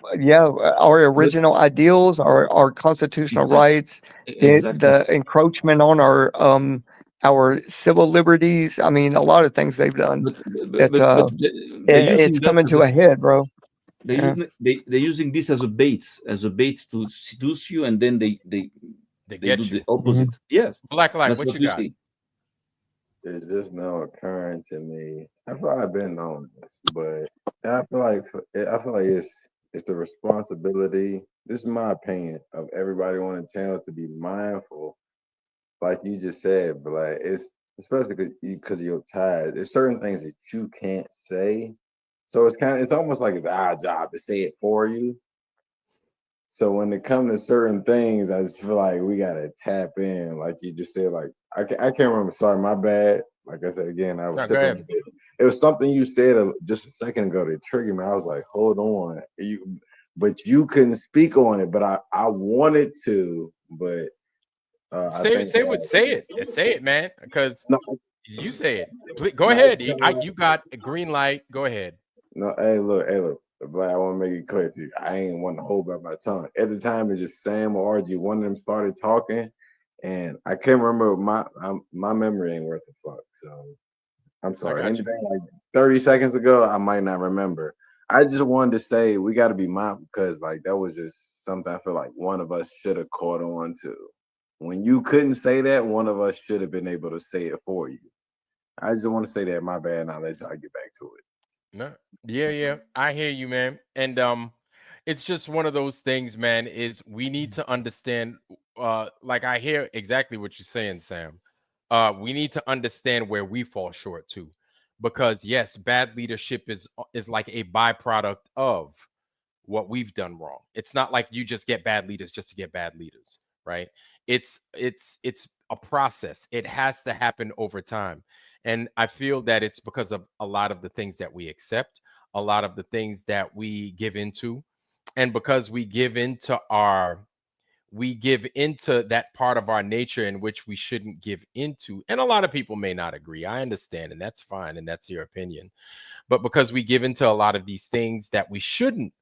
our But original ideals, our constitutional exactly, rights, exactly. the encroachment on our civil liberties. I mean, a lot of things they've done that But they're it's using that coming as to a a head, bro. Yeah. they're using this as a bait to seduce you, and then They they do get the you. Mhm. opposite. Yes, Black Light, that's what what you we got? see. It's just now occurring to me. I feel like I've been knowing this, but I feel like it's the responsibility. This is my opinion of everybody on the channel to be mindful, like you just said. But like it's especially because of your ties. There's certain things that you can't say, so it's almost like it's our job to say it for you. So when it comes to certain things, I just feel like we gotta tap in, like you just said. Like I can't remember. Sorry, my bad. Like I said again, I was No, go sipping. ahead. It was something you said just a second ago that triggered me. I was like, hold on, but you couldn't speak on it. But I wanted to, but I think Say it. Say it, man. Because no, you say it. Go no, ahead. You got a green light. Go ahead. no. Hey, look. Black, I want to make it clear to you. I ain't want to hold back my tongue. At the time, it's just Sam or RG. One of them started talking, and I can't remember my memory ain't worth a fuck. So I'm I sorry. got you. Anything like 30 seconds ago, I might not remember. I just wanted to say we got to be mindful because like that was just something I feel like one of us should have caught on to. When you couldn't say that, one of us should have been able to say it for you. I just want to say that. My bad. Now let y'all get back to it. No. Yeah. I hear you, man. And it's just one of those things, man, is we need to understand like I hear exactly what you're saying, Sam. We need to understand where we fall short too. Because yes, bad leadership is like a byproduct of what we've done wrong. It's not like you just get bad leaders just to get bad leaders, right? It's a process. It has to happen over time. And I feel that it's because of a lot of the things that we accept, a lot of the things that we give into, and because we give into that part of our nature in which we shouldn't give into. And a lot of people may not agree. I understand, and that's fine, and that's your opinion. But because we give into a lot of these things that we shouldn't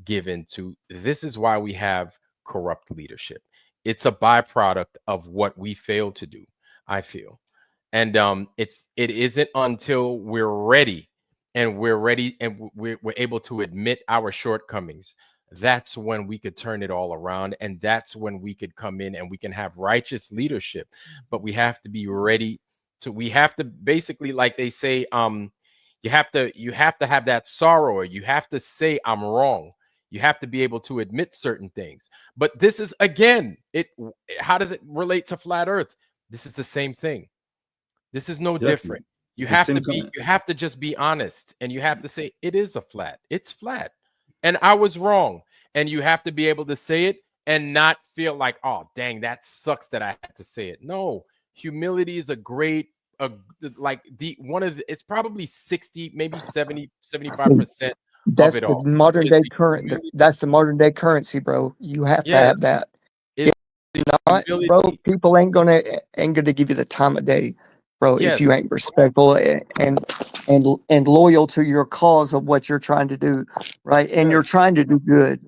give into, this is why we have corrupt leadership. It's a byproduct of what we fail to do, I feel. And it isn't until we're ready and we're able to admit our shortcomings, that's when we could turn it all around, and that's when we could come in and we can have righteous leadership. But we have to be ready to we have to basically, like they say, you have to have that sorrow, or you have to say I'm wrong. You have to be able to admit certain things. But this is, again, how does it relate to flat earth? This is the same thing. This is no Exactly. different. You The have same to be kind. you have to just be honest, and you have to say it is a flat. It's flat. And I was wrong. And you have to be able to say it and not feel like, "Oh, dang, that sucks that I had to say it." No. Humility is a great like the one of the, it's probably 60, maybe 70, 75% of That's it the all. modern Is day the current. humility. That's the modern day currency, bro. You have to Yes, have that. it's the Not, bro, humility. people ain't gonna give you the time of day, bro, if you Yes, ain't respectful and loyal to your cause of what you're trying to do, right? And yes. you're trying to do good,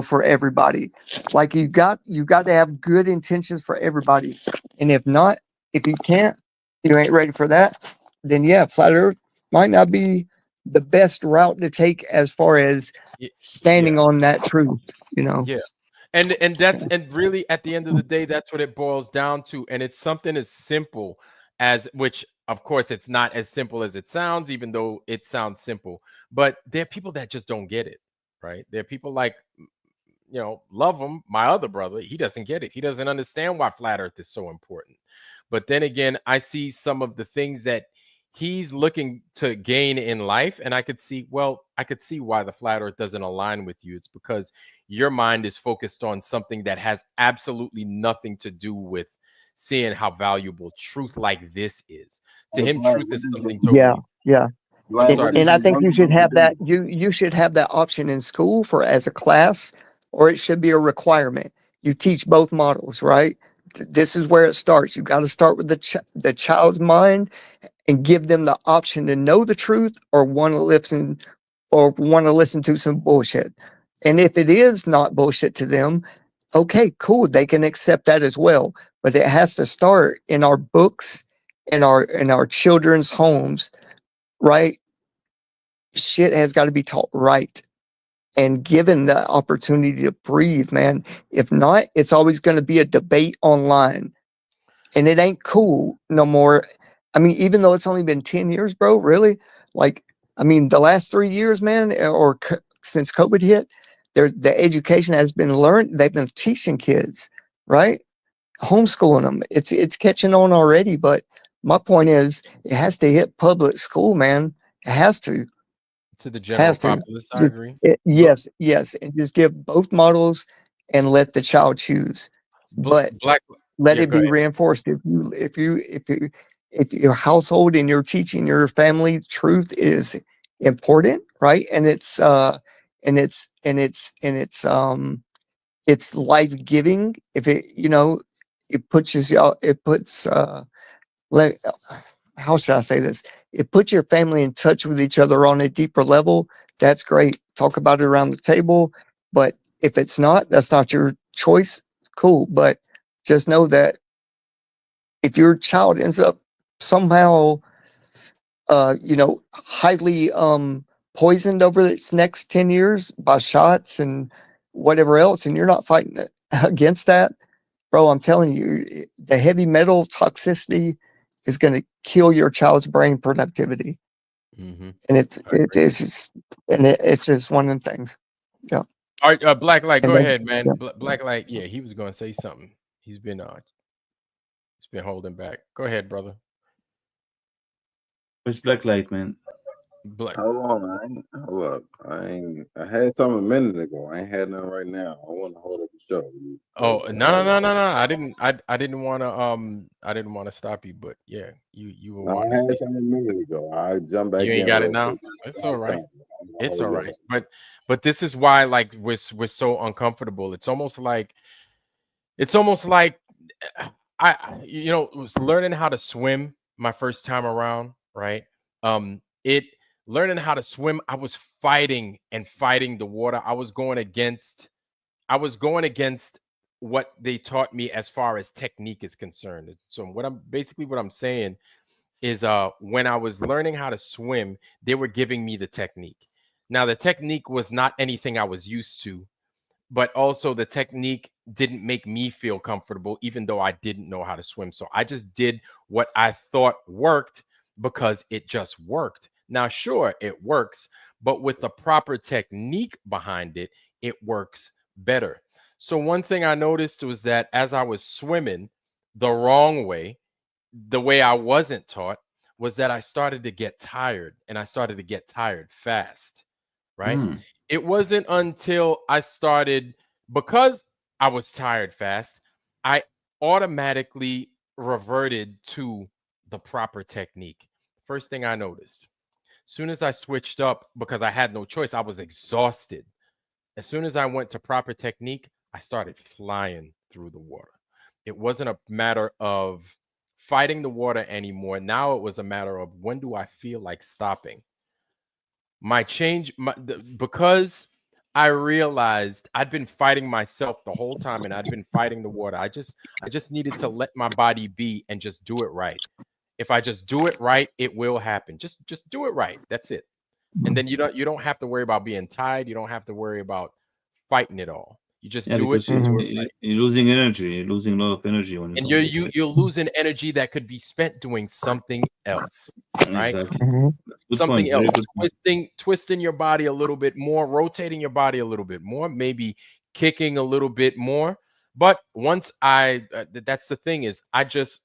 for everybody. Like you got to have good intentions for everybody. And if not, if you can't, you ain't ready for that, then yeah, flat earth might not be the best route to take as far as y- standing Yeah. on that truth. Yeah. And really, at the end of the day, that's what it boils down to. And it's something as simple as, which of course it's not as simple as it sounds, even though it sounds simple. But there are people that just don't get it, right? There are people like love him, my other brother, he doesn't get it. He doesn't understand why flat earth is so important. But then again, I see some of the things that he's looking to gain in life, and I could see why the flat earth doesn't align with you. It's because your mind is focused on something that has absolutely nothing to do with seeing how valuable truth like this is. To him, truth is something totally. Yeah. I'm sorry. And I think you should have that. You should have that option in school for as a class, or it should be a requirement. You teach both models, right? This is where it starts. You got to start with the child's mind and give them the option to know the truth or want to listen to some bullshit. And if it is not bullshit to them, okay, cool. They can accept that as well. But it has to start in our books, in our children's homes, right? Shit has got to be taught right and given the opportunity to breathe, man. If not, it's always going to be a debate online. And it ain't cool no more. I mean, even though it's only been 10 years, bro, really? Like, I mean, the last 3 years, man, since COVID hit, the education has been learned. They've been teaching kids, right? Homeschooling them. It's catching on already. But my point is, it has to hit public school, man. It has to. To the general Has to. populace, I agree. Yes, and just give both models and let the child choose. But let it go be ahead. reinforced. If your household and you're teaching your family truth is important, right? And it's life giving. If how should I say this? It puts your family in touch with each other on a deeper level. That's great. Talk about it around the table. But if it's not, that's not your choice. Cool. But just know that if your child ends up somehow, highly poisoned over its next 10 years by shots and whatever else, and you're not fighting against that, bro, I'm telling you, the heavy metal toxicity is going to kill your child's brain productivity. Mm-hmm. And it's just one of them things. Yeah. All right, Black Light, And go then- ahead, man. yeah. Black Light, yeah, he was going to say something. He's been holding back. Go ahead, brother. It's black light, man. Black. Hold on, hold up. I had something a minute ago. I ain't had nothing right now. I want to hold up the show. Oh no! I didn't want to stop you, but yeah, you were I wanting had to say something a minute ago. I jumped back you in. ain't got it real now. quick. It's all right. It's all right. Yeah. But this is why like we're so uncomfortable. It's almost like I was learning how to swim my first time around, right? Learning how to swim, I was fighting the water. I was going against what they taught me as far as technique is concerned. So what I'm saying is when I was learning how to swim, they were giving me the technique. Now the technique was not anything I was used to, but also the technique didn't make me feel comfortable, even though I didn't know how to swim. So I just did what I thought worked because it just worked. Now, sure, it works, but with the proper technique behind it, it works better. So one thing I noticed was that as I was swimming the wrong way, the way I wasn't taught, was that I started to get tired, and I started to get tired fast, right? It wasn't until I started, because I was tired fast, I automatically reverted to the proper technique. First thing I noticed, soon as I switched up, because I had no choice, I was exhausted. As soon as I went to proper technique, I started flying through the water. It wasn't a matter of fighting the water anymore. Now it was a matter of, when do I feel like stopping? Because I realized I'd been fighting myself the whole time, and I'd been fighting the water. I just needed to let my body be and just do it right. If I just do it right, it will happen. Just do it right. That's it. And then you don't have to worry about being tired. You don't have to worry about fighting it all. You just do it. Because Do it right. you're losing energy. You're losing a lot of energy when And you're losing energy that could be spent doing something else, right? Exactly. Good Something point. else, Very good point. twisting your body a little bit more, rotating your body a little bit more, maybe kicking a little bit more. But once that's the thing, is I just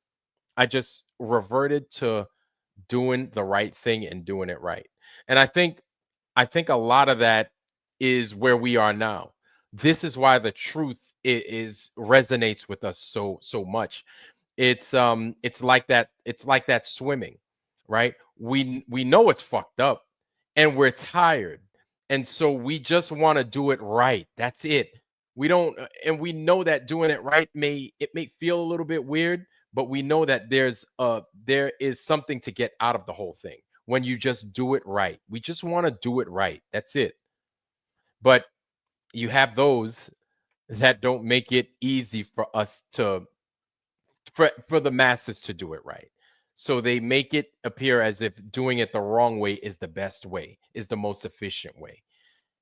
reverted to doing the right thing and doing it right. And I think a lot of that is where we are now. This is why the truth is resonates with us so much. It's like that, swimming, right? We know it's fucked up and we're tired. And so we just want to do it right. That's it. We don't and we know that doing it right may feel a little bit weird, but we know that there is something to get out of the whole thing when you just do it right. We just want to do it right. That's it. But you have those that don't make it easy for us to for the masses to do it right. So they make it appear as if doing it the wrong way is the best way, is the most efficient way.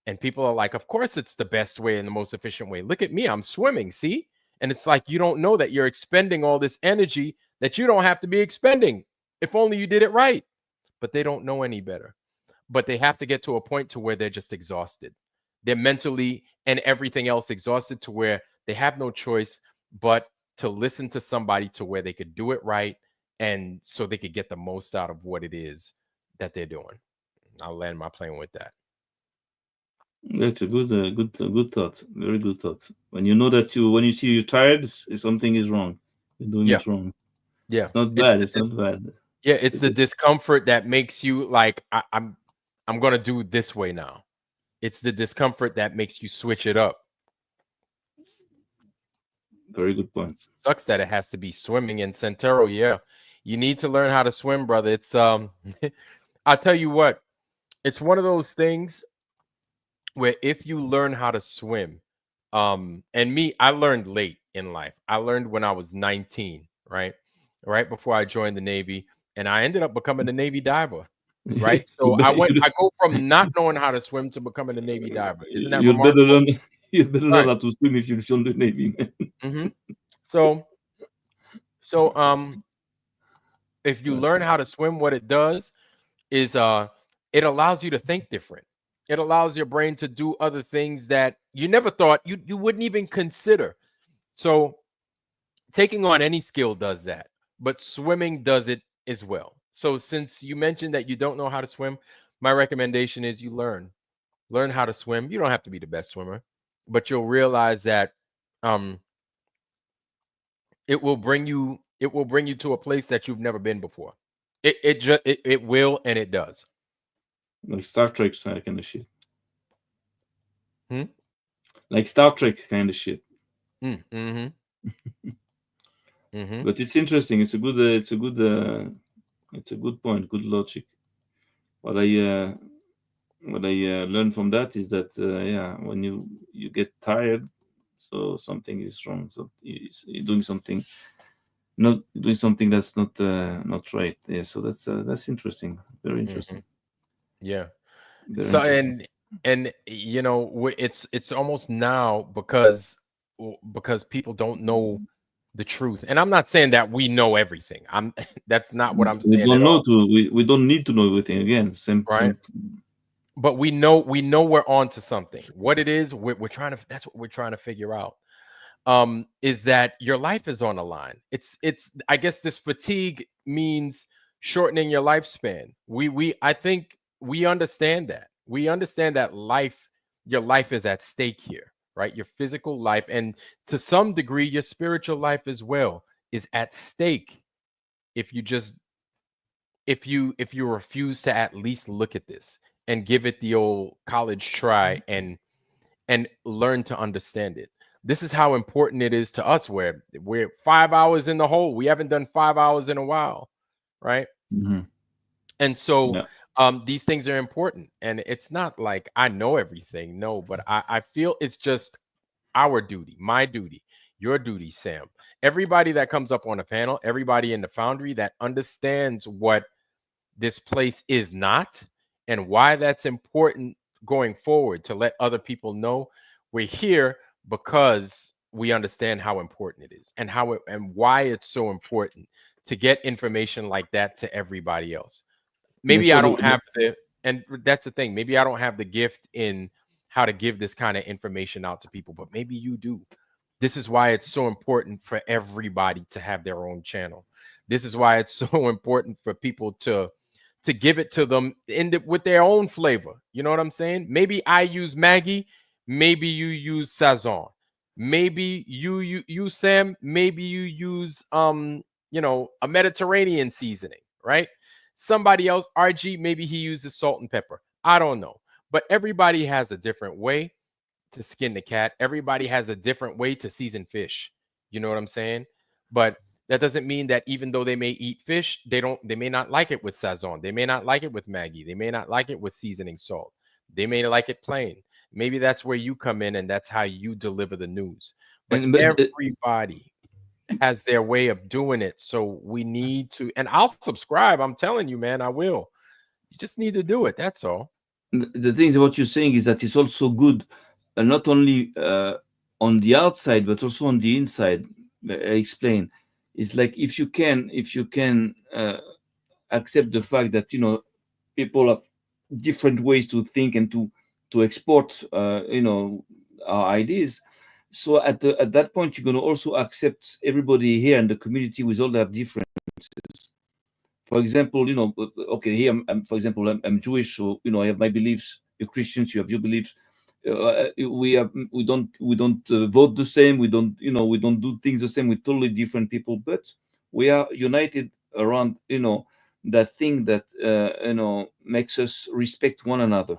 And people are like, of course it's the best way and the most efficient way. Look at me, I'm swimming, see? And it's like, you don't know that you're expending all this energy that you don't have to be expending. If only you did it right. But they don't know any better. But they have to get to a point to where they're just exhausted. They're mentally and everything else exhausted to where they have no choice but to listen to somebody to where they could do it right, and so they could get the most out of what it is that they're doing. I'll land my plane with that. That's a good thought. Very good thought. When you know that when you see you're tired, something is wrong. You're doing Yeah. it wrong. Yeah. It's not bad. It's not bad. Yeah, it's the discomfort that makes you like, I'm gonna do it this way now. It's the discomfort that makes you switch it up. Very good point. Sucks that it has to be swimming in Centero. Yeah, you need to learn how to swim, brother. It's I'll tell you what, it's one of those things where if you learn how to swim, and me, I learned late in life. I learned when I was 19, right before I joined the Navy, and I ended up becoming a Navy diver. Right, so I go from not knowing how to swim to becoming a Navy diver. Isn't that remarkable? You better Right. learn how to swim if you join the Navy, man. Mm-hmm. So if you learn how to swim, what it does is it allows you to think different. It allows your brain to do other things that you never thought you wouldn't even consider. So taking on any skill does that, but swimming does it as well. So since you mentioned that you don't know how to swim, my recommendation is you learn how to swim. You don't have to be the best swimmer, but you'll realize that it will bring you to a place that you've never been before. It will, and it does. Like Star Trek kind of shit. Hmm? Like Star Trek kind of shit. Mm-hmm. Mm-hmm. But it's interesting. It's a good point. Good logic. What I learned from that is that when you get tired, so something is wrong. So you're doing something, not doing something that's not right. Yeah. So that's interesting. Very interesting. Mm-hmm. Yeah. Very So interesting. and you know, it's almost now because people don't know the truth. And I'm not saying that we know everything. That's not what I'm saying. We don't know we don't need to know everything again. Right. But we know we're on to something. What it is, we're trying to, that's what we're trying to figure out. Is that your life is on the line. It's I guess this fatigue means shortening your lifespan. I think we understand that. We understand that your life is at stake here, right? Your physical life, and to some degree your spiritual life as well, is at stake if you refuse to at least look at this and give it the old college try and learn to understand it. This is how important it is to us, where we're 5 hours in the hole. We haven't done 5 hours in a while, right? Mm-hmm. And so these things are important. And it's not like I know everything, no, but I feel it's just our duty, my duty, your duty, Sam. Everybody that comes up on a panel, everybody in the Foundry that understands what this place is not and why that's important going forward, to let other people know we're here because we understand how important it is and and why it's so important to get information like that to everybody else. Maybe I don't have and that's the thing, maybe I don't have the gift in how to give this kind of information out to people, but maybe you do. This is why it's so important for everybody to have their own channel. This is why it's so important for people to give it to them with their own flavor. You know what I'm saying? Maybe I use Maggie, maybe you use Sazon. Maybe you Sam, maybe you use a Mediterranean seasoning, right? Somebody else, RG, maybe he uses salt and pepper. I don't know. But everybody has a different way to skin the cat. Everybody has a different way to season fish. You know what I'm saying? But that doesn't mean that even though they may eat fish, they may not like it with Sazon. They may not like it with Maggie. They may not like it with seasoning salt. They may like it plain. Maybe that's where you come in and that's how you deliver the news. But And but everybody has their way of doing it. So we need to, and I'll subscribe. I'm telling you, man, I will. You just need to do it. That's all. the thing is, what you're saying is that it's also good, not only on the outside but also on the inside. I explain. It's like if you can accept the fact that people have different ways to think and to export our ideas. So at that point, you're going to also accept everybody here in the community with all their differences. For example, okay, here for example, I'm Jewish, so I have my beliefs. You're Christians, you have your beliefs. We don't vote the same. We don't do things the same. We're totally different people, but we are united around that thing that makes us respect one another.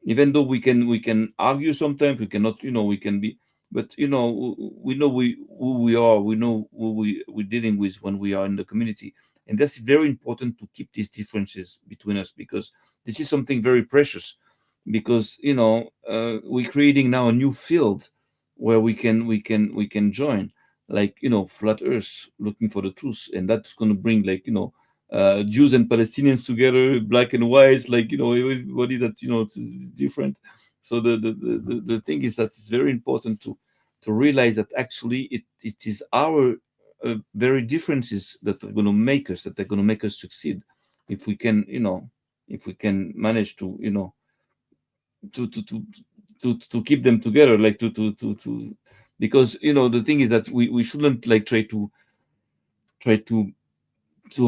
Even though we can argue sometimes, we cannot, we can be, but we know who we are. We know who we're dealing with when we are in the community, and that's very important to keep these differences between us, because this is something very precious. Because we're creating now a new field where we can join, like flat earth, looking for the truth, and that's going to bring, like, Jews and Palestinians together, black and white, like everybody that is different. So the thing is that it's very important to realize that actually it is our very differences that are going to make us, succeed. If we can manage to keep them together, like to because the thing is that we shouldn't, like, try to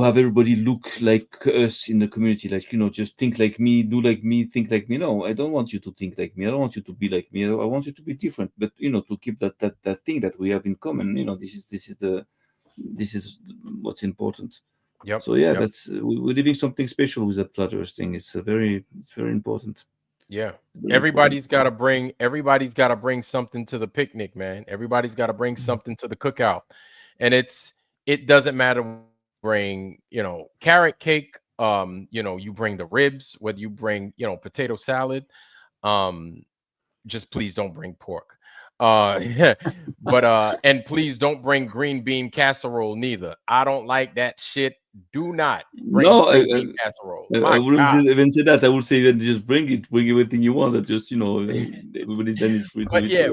have everybody look like us in the community, like, just think like me, do like me, think like me. No, I don't want you to think like me. I don't want you to be like me. I want you to be different, but to keep that thing that we have in common. This is what's important. Yep. So yeah, Yep. that's we're living something special with that flat earth thing. It's very important. Yeah. Very important. Everybody's got to bring something to the picnic, man. Everybody's got to bring something to the cookout. And it doesn't matter what you bring, carrot cake, you bring the ribs, whether you bring, potato salad, just please don't bring pork. Yeah, but and please don't bring green bean casserole neither. I don't like that shit. Do not bring No, green bean casserole. I My wouldn't God. even say that. I would say that just bring everything you want. That just everybody then is free to But eat. yeah,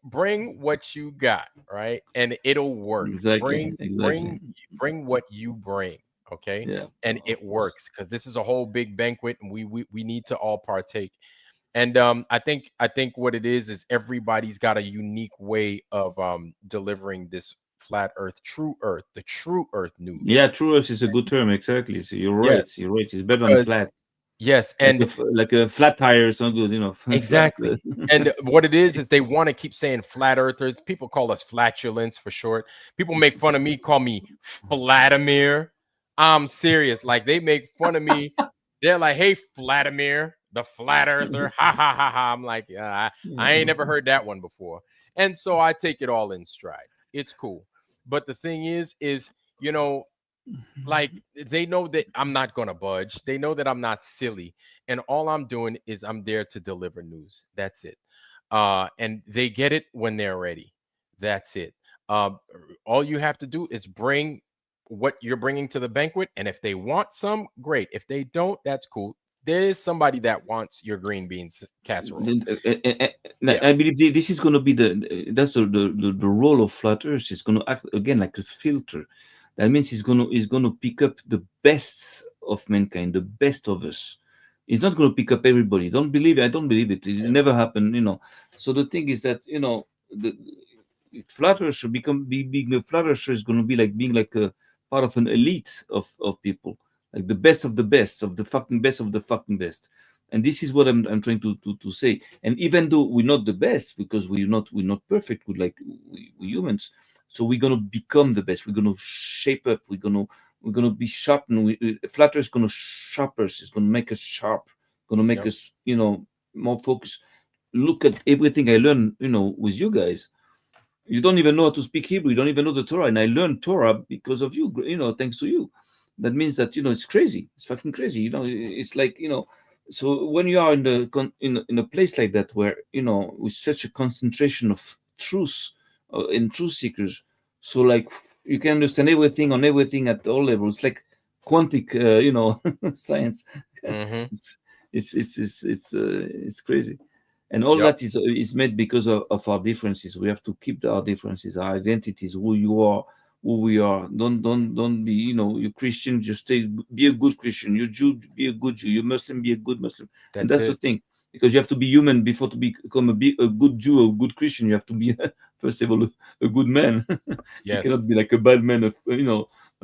bring what you got, right? And it'll work. Exactly, Bring exactly. bring what you bring, okay? Yeah, And of it course. works because this is a whole big banquet, and we need to all partake. And I think what it is everybody's got a unique way of delivering this flat Earth, the true Earth news. Yeah, truest is a good term. Exactly. So you're Yes, right. You're right. It's better than because flat. yes, Like and like a flat tire is not good. Flat. exactly. And what it is they want to keep saying flat earthers. People call us flatulence for short. People make fun of me, call me Vladimir. I'm serious. Like they make fun of me. They're like, "Hey, Vladimir, the flat earther." Ha ha ha ha. I'm like, I ain't never heard that one before. And so I take it all in stride. It's cool. But the thing is, you know, like they know that I'm not going to budge. They know that I'm not silly. And all I'm doing is I'm there to deliver news. That's it. And they get it when they're ready. That's it. Uh, all you have to do is bring what you're bringing to the banquet. And if they want some, great. If they don't, that's cool. There is somebody that wants your green beans casserole. Yeah. I believe this is going to be that's the role of flat Earth. It's going to act again like a filter. That means it's going to pick up the best of mankind, the best of us, It's not going to pick up everybody. Don't believe it. I don't believe it. It never happened. So the thing is that the flatterer should being a flatterer is going to be like being like a part of an elite of people, like the best of the best of the fucking best of the fucking best. And this is what I'm trying to say. And even though we're not the best, because we're not perfect, we humans, so we're gonna become the best. We're gonna shape up. We're gonna be sharp. And flatter is gonna sharp us. It's gonna make us sharp. Gonna make Yep. us more focused. Look at everything I learned with you guys. You don't even know how to speak Hebrew. You don't even know the Torah. And I learned Torah because of you, thanks to you. That means that, it's crazy. It's fucking crazy. It's like, so when you are in a place like that where, with such a concentration of truth in truth seekers, so like you can understand everything on everything at all levels. It's like quantic, science. Mm-hmm. It's crazy. And all Yep. that is made because of our differences. We have to keep our differences, our identities, who you are, who we are. Don't be, you Christian, just be a good Christian. You Jew, be a good Jew. You Muslim, be a good Muslim. And That's that's the it. thing, because you have to be human before to become a good Jew or a good Christian. You have to be first of all a good man. You Yes. cannot be like a bad man, a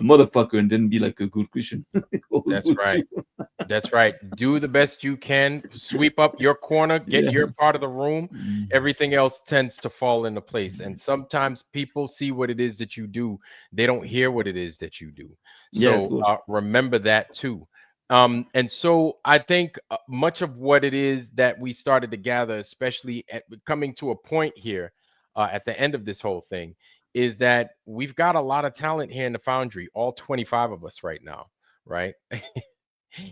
motherfucker, and then be like a good Christian or a That's good right. Jew. That's right. Do the best you can. Sweep up your corner, get Yeah. your part of the room. Mm. Everything else tends to fall into place. And sometimes people see what it is that you do, they don't hear what it is that you do. Yeah, of So course. remember that too. And so I think much of what it is that we started to gather, especially at coming to a point here at the end of this whole thing, is that we've got a lot of talent here in the foundry, all 25 of us right now, right?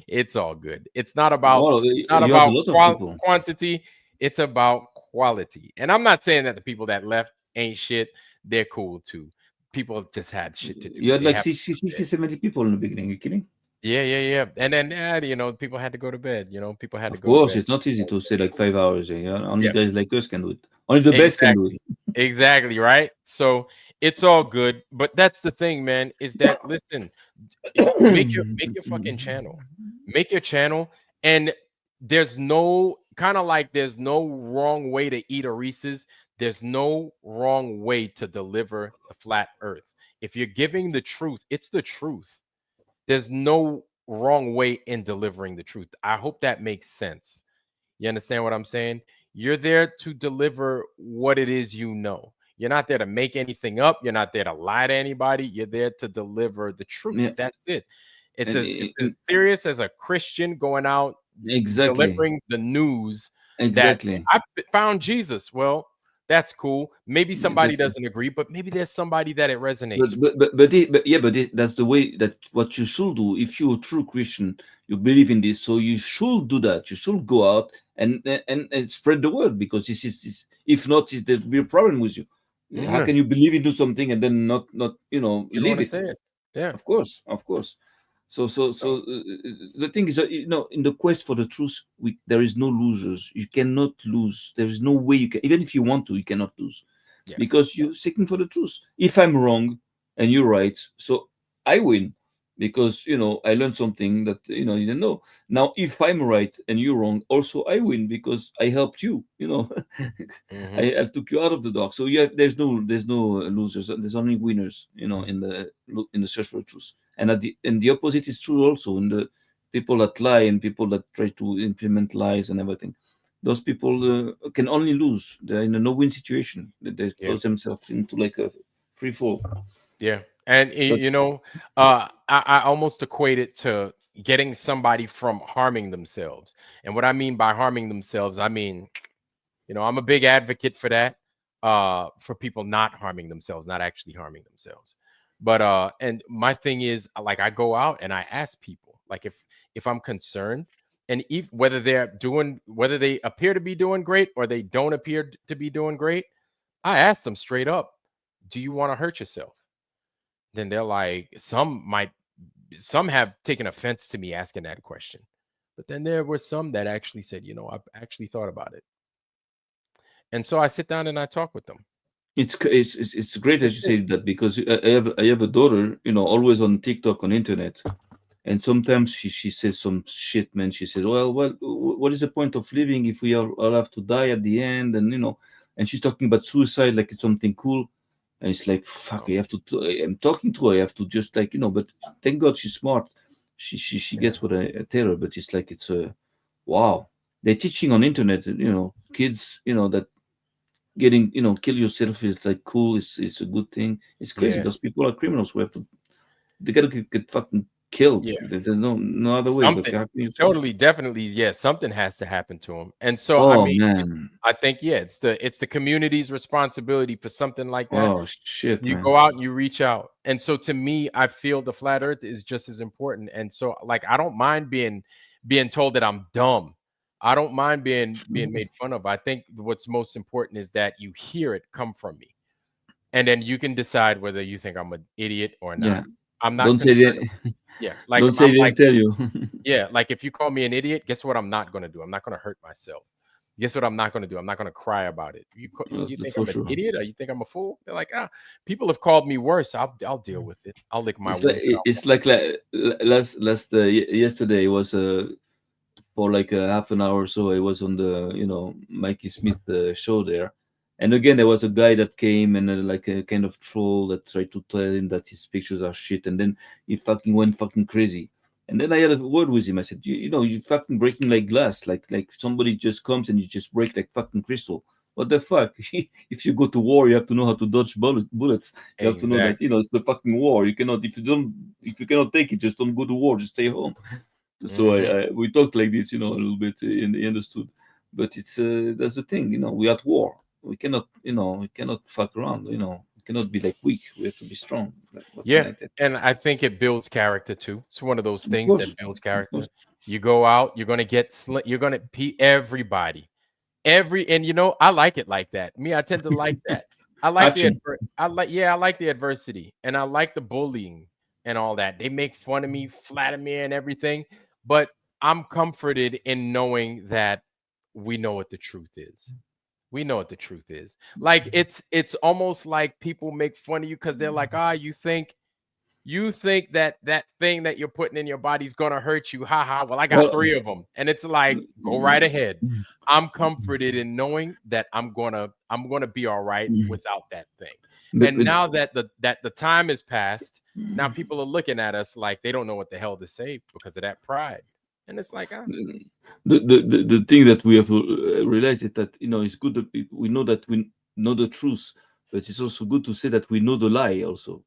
It's all good. Oh, It's not you have a about lot of people. quantity, it's about quality. And I'm not saying that the people that left ain't shit. They're cool too. People just had shit to do. You had They like have 60, 70 people in the beginning. You kidding? yeah, yeah, yeah. And then people had to go to bed, people had to Of go to course, bed. it's not easy to say like 5 hours. Only Yeah, guys like us can do it. Only the best can do exactly. it. Exactly, right? So it's all good. But that's the thing, man, is that listen, make your fucking channel. Make your channel, and there's no kind of like there's no wrong way to eat a Reese's. There's no wrong way to deliver the flat earth. If you're giving the truth, it's the truth. There's no wrong way in delivering the truth. I hope that makes sense. You understand what I'm saying? You're there to deliver what it is you know. You're not there to make anything up. You're not there to lie to anybody. You're there to deliver the truth. Yeah, That's it. It's and as serious as a Christian going out exactly, delivering the news that exactly. found Jesus. Well, that's cool. Maybe somebody That's it. doesn't agree, but maybe there's somebody that it resonates But with. that's the way that what you should do. If you're a true Christian, you believe in this, so you should do that. You should go out and spread the word, because this. If not, there'll be a problem with you. How Mhm. can you believe into something and then not You don't want live to it? say it. Yeah. Of course, of course. So So the thing is that, in the quest for the truth, there is no losers. You cannot lose. There is no way you can. Even if you want to, you cannot lose, yeah. because you're seeking for the truth. If I'm wrong and you're right, so I win, because I learned something that you didn't know. Now, if I'm right and you're wrong, also I win, because I helped you. Hmm. I took you out of the dark. So yeah, there's no losers. There's only winners. In the search for truth. And the opposite is true also. In the people that lie and people that try to implement lies and everything, those people can only lose. They're in a no-win situation. They Yeah. close themselves into like a free fall. Yeah. And But I almost equate it to getting somebody from harming themselves. And what I mean by harming themselves, I mean, I'm a big advocate for that. For people not harming themselves, not actually harming themselves. But and my thing is like I go out and I ask people, like if I'm concerned, and whether they appear to be doing great or they don't appear to be doing great, I ask them straight up, do you want to hurt yourself? Then they're like, some have taken offense to me asking that question. But then there were some that actually said, I've actually thought about it. And so I sit down and I talk with them. it's great that you That's it. say that, because I have a daughter, always on TikTok, on internet. And sometimes she says some shit, man. She says, well, what is the point of living if we all have to die at the end? And and she's talking about suicide like it's something cool. And it's like, fuck, I have to. I'm talking to her. I have to just like but thank God she's smart. She gets what I tell her. But it's like it's a wow. They're teaching on internet. Kids. That getting kill yourself is like cool. It's a good thing. It's crazy. Yeah. Those people are criminals. We have to. They gotta get fucking killed. Yeah. There's no other way. But Something how can you say? totally, definitely, yeah, something has to happen to him. And so, I Oh mean, man. I think, yeah, it's the community's responsibility for something like that. Oh shit, You man. go out and you reach out. And so to me, I feel the flat earth is just as important. And so, like, I don't mind being told that I'm dumb. I don't mind being made fun of. I think what's most important is that you hear it come from me. And then you can decide whether you think I'm an idiot or Yeah. not. I'm not Don't say concerned. they Yeah, like don't say I'm they like didn't tell you. yeah, like if you call me an idiot, guess what I'm not gonna do? I'm not gonna hurt myself. Guess what I'm not gonna do? I'm not gonna cry about it. You think For I'm an sure. idiot or you think I'm a fool? They're like, people have called me worse. I'll deal with it. I'll lick my It's like wounds and it's like last yesterday was for like a half an hour or so. I was on the Mikey Smith show there, and again there was a guy that came and like a kind of troll that tried to tell him that his pictures are shit, and then he fucking went fucking crazy. And then I had a word with him. I said, you fucking breaking like glass, like somebody just comes and you just break like fucking crystal. What the fuck? If you go to war, you have to know how to dodge bullets. You have to know that exactly. it's the fucking war. You cannot if you cannot take it, just don't go to war. Just stay home. So Hmm. we talked like this, a little bit in the understood, but it's that's the thing, we're at war. We cannot fuck around, we cannot be like weak. We have to be strong. Like, what can Yeah, I tell? and I think it builds character too. It's one of those Of things course, that builds of character. course. You go out, you're gonna get you're gonna pee everybody. And I like it like that. Me, I tend to like that. Action. I like the adversity and I like the bullying and all that. They make fun of me, flatter me and everything, but I'm comforted in knowing that we know what the truth is. We know what the truth is. Like it's almost like people make fun of you because they're like, you think that thing that you're putting in your body's gonna hurt you. Ha ha. Well, I got Well, 3 of them. And it's like, go right ahead. I'm comforted in knowing that I'm gonna be all right without that thing. And but now that the time has passed, now people are looking at us like they don't know what the hell to say because of that pride. And it's like, the thing that we have to realize is that it's good that we know that we know the truth, but it's also good to say that we know the lie. Also,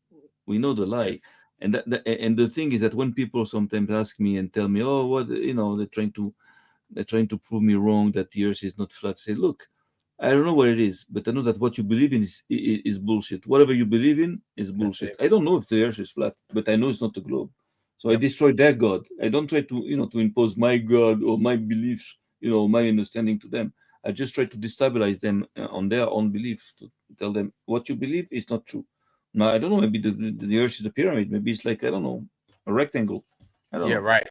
we know the lie, yes, and and the thing is that when people sometimes ask me and tell me, oh, what they're trying to prove me wrong that the Earth is not flat. I say, look, I don't know what it is, but I know that what you believe in is bullshit. Whatever you believe in is that's bullshit. it. I don't know if the Earth is flat, but I know it's not a globe. So I Yep. destroy their God. I don't try to impose my God or my beliefs, my understanding to them. I just try to destabilize them on their own belief to tell them what you believe is not true. Now I don't know. Maybe the Earth is a pyramid. Maybe it's like I don't know, a rectangle. I don't Yeah, know. right.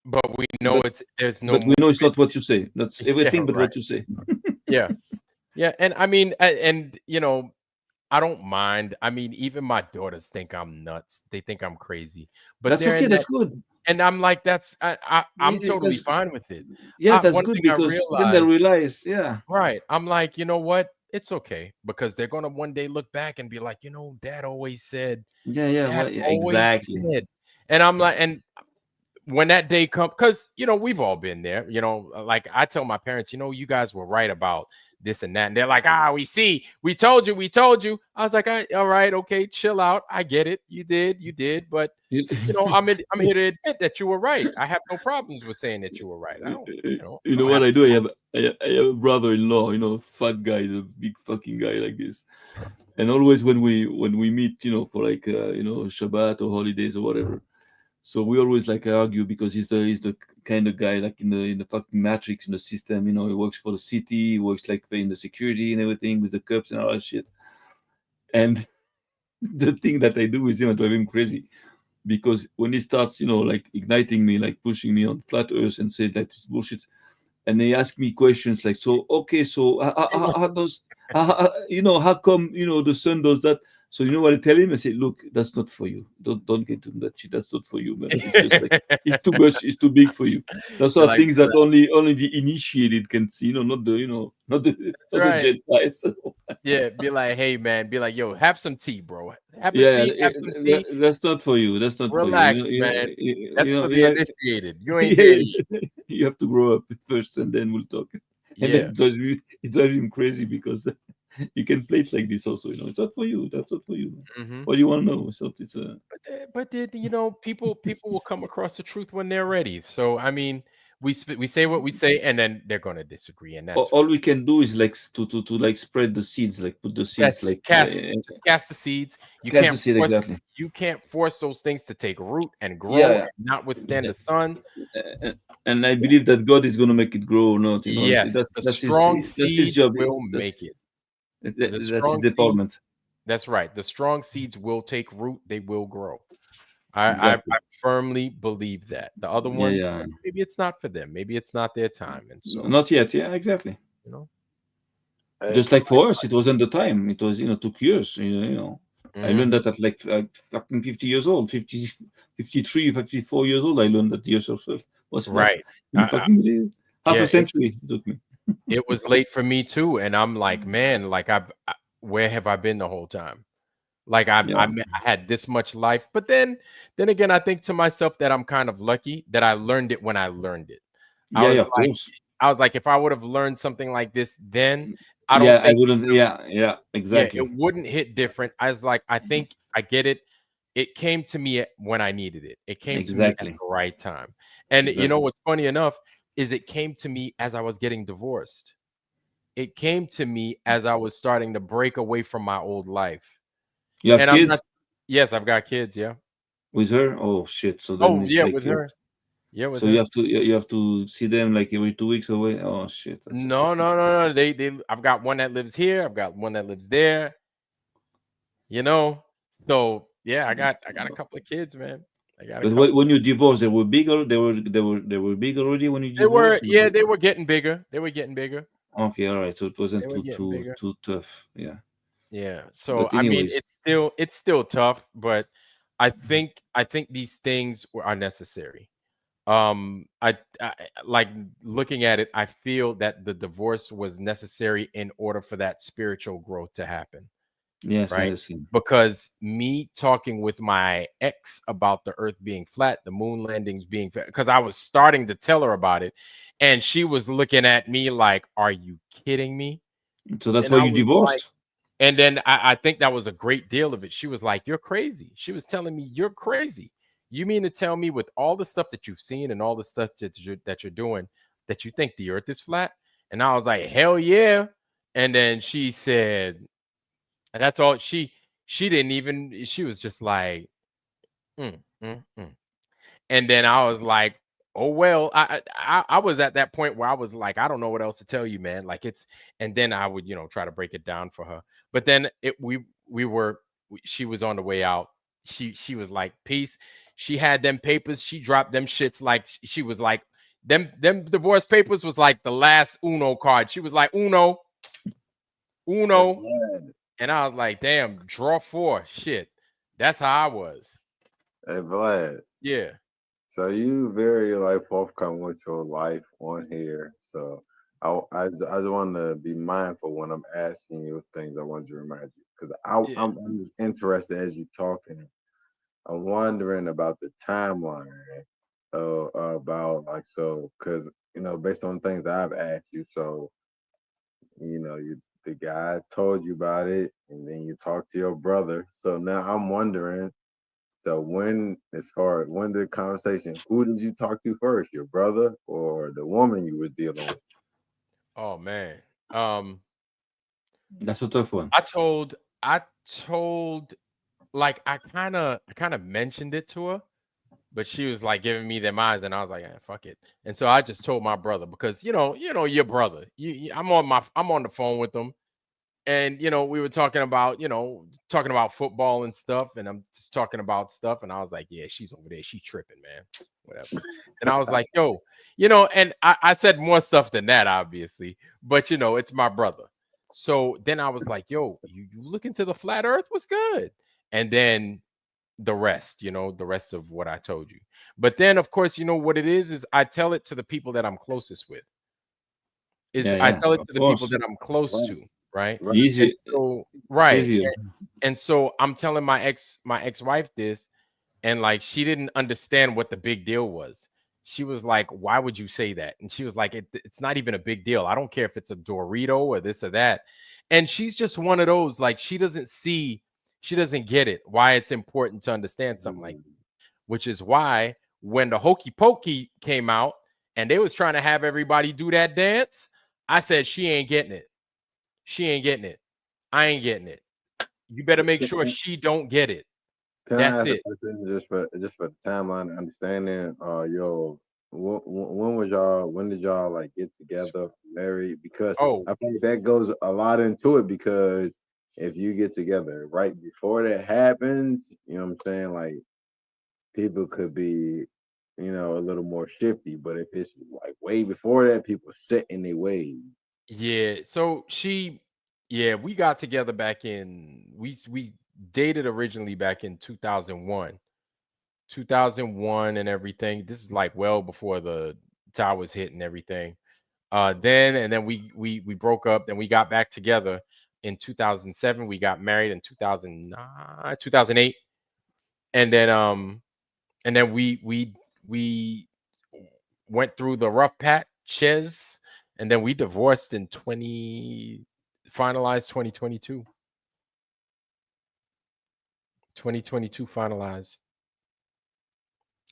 But we know But there's no but we know it's movement. not what you say. That's Yeah, everything but right. what you say. Yeah. Yeah. And I mean, I don't mind. I mean, even my daughters think I'm nuts. They think I'm crazy. But That's they're okay. in That's that, good. and I'm like, I'm totally That's fine with it. yeah, that's One good thing I because then they realized, realize, yeah, right? I'm like, you know what? It's okay because they're gonna one day look back and be like, yeah, yeah, Dad well, yeah, always exactly. said, and I'm like, and when that day comes, because we've all been there. Like I tell my parents, you guys were right about this and that, and they're like, we told you, we told you. I was like, all right, okay, chill out. I get it. You did, but You, I'm here to admit that you were right. I have no problems with saying that you were right. I you know don't what have I a do? I have a brother-in-law, fat guy, the big fucking guy like this. And always when we meet, for like Shabbat or holidays or whatever, so we always like argue because he's the kind of guy like in the fucking matrix in the system. He works for the city, he works like in the security and everything with the cops and all that shit. And the thing that I do with him, I drive him crazy because when he starts, like igniting me, like pushing me on flat Earth and say that it's bullshit, and they ask me questions like, so okay, so how does how come the sun does that? So you know what I tell him? I say, look, that's not for you. Don't get into that shit. That's not for you, man. It's just like it's too much. It's too big for you. Those You're are like, things that only the initiated can see. Not the not the that's not the right. Gentiles. Yeah, be like, hey man, be like, yo, have some tea, bro. Have a Yeah, seat, have some tea. that's not for you. That's not for you. Relax, man. That's for the You know, initiated. You ain't there yeah, yet. you have to grow up first, and then we'll talk. And then Yeah. it drives him crazy because you can play it like this also. It's not for you. That's not for you. Hmm. What do you want to know? So it's a But people will come across the truth when they're ready. So I mean, we say what we say, and then they're gonna disagree, and that's all fine. we can do is like to like spread the seeds, like put the seeds, That's it. like Just cast the seeds. cast the seed exactly. You can't force those things to take root and grow Yeah, and not withstand the sun. and I believe that God is going to make it grow or not. Yes, the strong That's his seeds job. will make it. The That's his strong seeds, department. that's right. The strong seeds will take root, they will grow. I Exactly. firmly believe that. The other Yeah, ones, yeah. maybe it's not for them. Maybe it's not their time. And so, Not yet. Yeah, exactly. you know. Hey, Just like for us, it wasn't the time. It was took years. I learned Mhm. that at like fucking 50 years old, 50, 53, 54 years old. I learned that the earth was flat. Right. Can you fucking believe it? Half Yeah, a century it took me. it was late for me too. And I'm like, man, like where have I been the whole time? Like Yeah, I had this much life, but then again, I think to myself that I'm kind of lucky that I learned it when I learned it. I yeah, was of course. like, if I would have learned something like this then, I Yeah, don't I think, wouldn't. Yeah, yeah, it exactly, wouldn't hit different. I was like, I think I get it. It came to me when I needed it. It came to me at exactly, the right time. And you know exactly. what's funny enough is it came to me as I was getting divorced. It came to me as I was starting to break away from my old life. You have And I'm not. kids Yes, I've got kids. Yeah. with her? Oh shit! So then Oh it's yeah, like with her. Yeah, with so you her. have to you have to see them like every 2 weeks away. Oh shit! That's a No, no, no, no. They. I've got one that lives here. I've got one that lives there. You know. So yeah, I got a couple of kids, man. I got a But couple. when you divorced, they were bigger. They were big already when you They were, divorced. yeah, they were getting bigger. They were getting bigger. Okay, all right. So it wasn't They were getting bigger. too tough. Yeah. Yeah. So But I mean, anyways, it's still tough, but I think these things are necessary. I like looking at it. I feel that the divorce was necessary in order for that spiritual growth to happen, yes, I right? understand. Because me talking with my ex about the earth being flat, the moon landings being flat, because I was starting to tell her about it, and she was looking at me like, "Are you kidding me?" So that's And why I you was like, divorced. and then I think that was a great deal of it. She was like, "You're crazy." She was telling me, "You're crazy. You mean to tell me with all the stuff that you've seen and all the stuff that you're doing that you think the earth is flat?" And I was like, "Hell yeah." And then she said, and that's all she didn't even, she was just like, "Mm, mm, mm." And then I was like, "Oh well." I was at that point where I was like, "I don't know what else to tell you, man." Like it's, and then I would try to break it down for her. But then she was on the way out. She was like, "Peace." She had them papers. She dropped them shits like she was like, them divorce papers was like the last Uno card. She was like, "Uno, hey, Uno," Vlad. and I was like, "Damn, draw four." Shit, that's how I was. Hey, Vlad. Yeah. So you very like forthcoming with your life on here. So I just want to be mindful when I'm asking you things. I want to remind you because Yeah. I'm just interested as you talking. I'm wondering about the timeline about like so because based on things that I've asked you. So the guy told you about it, and then you talked to your brother. So now I'm wondering. So as far as when the conversation, who did you talk to first, your brother or the woman you was dealing with? Oh man. Um. That's a tough one. I told like I kind of mentioned it to her, but she was like giving me their minds, and I was like, fuck it. And so I just told my brother because your brother. I'm on the phone with him, and we were talking about football and stuff, and I'm just talking about stuff, and I was like, yeah, she's over there, she tripping, man, whatever. And I was like, yo, and I said more stuff than that, obviously, but it's my brother. So then I was like, yo, you look into the flat earth was good. And then the rest, the rest of what I told you. But then of course, what it is I tell it to the people that I'm closest with. Is Yeah, I yeah, tell it of to the people course. that I'm close Right, to, right? right. And Easy. so It's right. easier. And so I'm telling my ex-wife this, and like she didn't understand what the big deal was. She was like, "Why would you say that?" And she was like, "It's not even a big deal. I don't care if it's a Dorito or this or that." And she's just one of those, like she doesn't get it why it's important to understand something like, which is why when the Hokey Pokey came out and they was trying to have everybody do that dance, I said she ain't getting it. She ain't getting it. I ain't getting it. You better make sure she don't get it. Can I That's ask a it. question just for the timeline understanding? When did y'all like get together, married? Because Oh, I think that goes a lot into it. Because if you get together right before that happens, you know what I'm saying? Like people could be, a little more shifty. But if it's like way before that, people set in their ways. yeah. So yeah, we got together back we dated originally back in 2001. 2001 and everything. This is like well before the towers hit and everything. Then we broke up, then we got back together in 2007. We got married in 2009, 2008. And then we went through the rough patches, and then we divorced in 2022. 2022 finalized.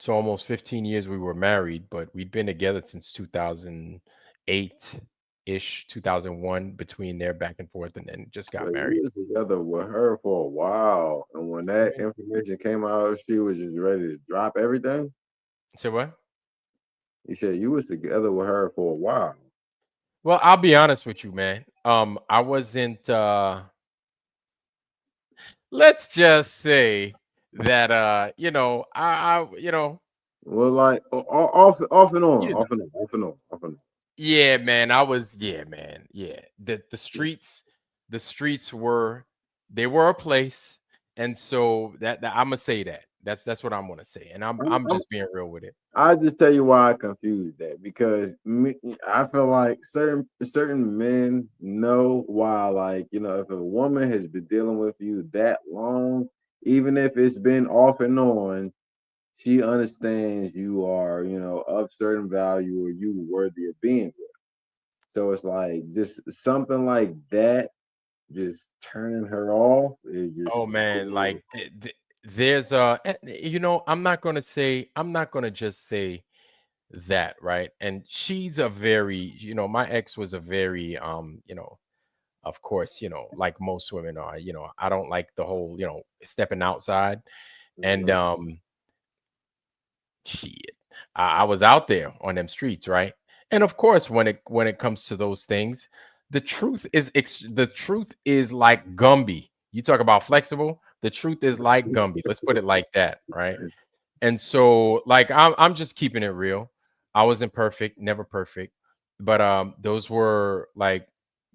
So almost 15 years we were married, but we'd been together since 2008 ish, 2001, between there back and forth, and then just So got you married. was together with her for a while, and when that Yeah. information came out, she was just ready to drop everything. So what? You said you was together with her for a while. Well, I'll be honest with you, man. I wasn't let's just say that Well, like off and on, you know, off and on, off and on, off and on. yeah, man. Yeah, man. Yeah. The streets were a place. And so that I'm gonna say that. That's what I'm gonna say. And I'm I'm, I'm I'm, just being real with it. I just tell you why I confused that because I feel like certain men know why, like if a woman has been dealing with you that long, even if it's been off and on, she understands you are, of certain value or you worthy of being with. So it's like just something like that, just turning her off is just Oh man, like there's I'm not gonna just say that, right? And she's a very, my ex was a very of course, like most women are, I don't like the whole, stepping outside. And shit, I was out there on them streets, right? And of course, when it comes to those things, the truth is like Gumby. You talk about flexible, the truth is like Gumby. Let's put it like that, right? And so, like, I'm just keeping it real. I wasn't perfect, never perfect, but those were like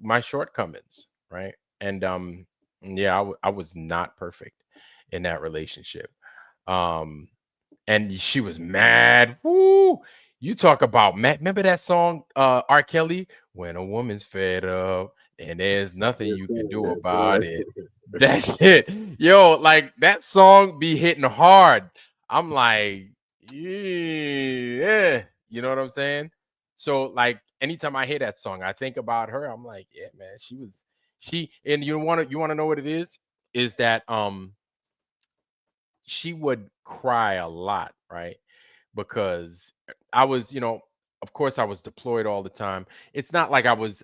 my shortcomings, right? And yeah, I was not perfect in that relationship. Um, and she was mad. Woo! You talk about mad. Remember that song, R. Kelly, "When a Woman's Fed Up and There's Nothing You Can Do About It." That shit, yo, like that song be hitting hard. I'm like, yeah, you know what I'm saying? So like anytime I hear that song, I think about her. I'm like, yeah, man, and you wanna know what it is that she would cry a lot, right? Because I was, of course I was deployed all the time. It's not like I was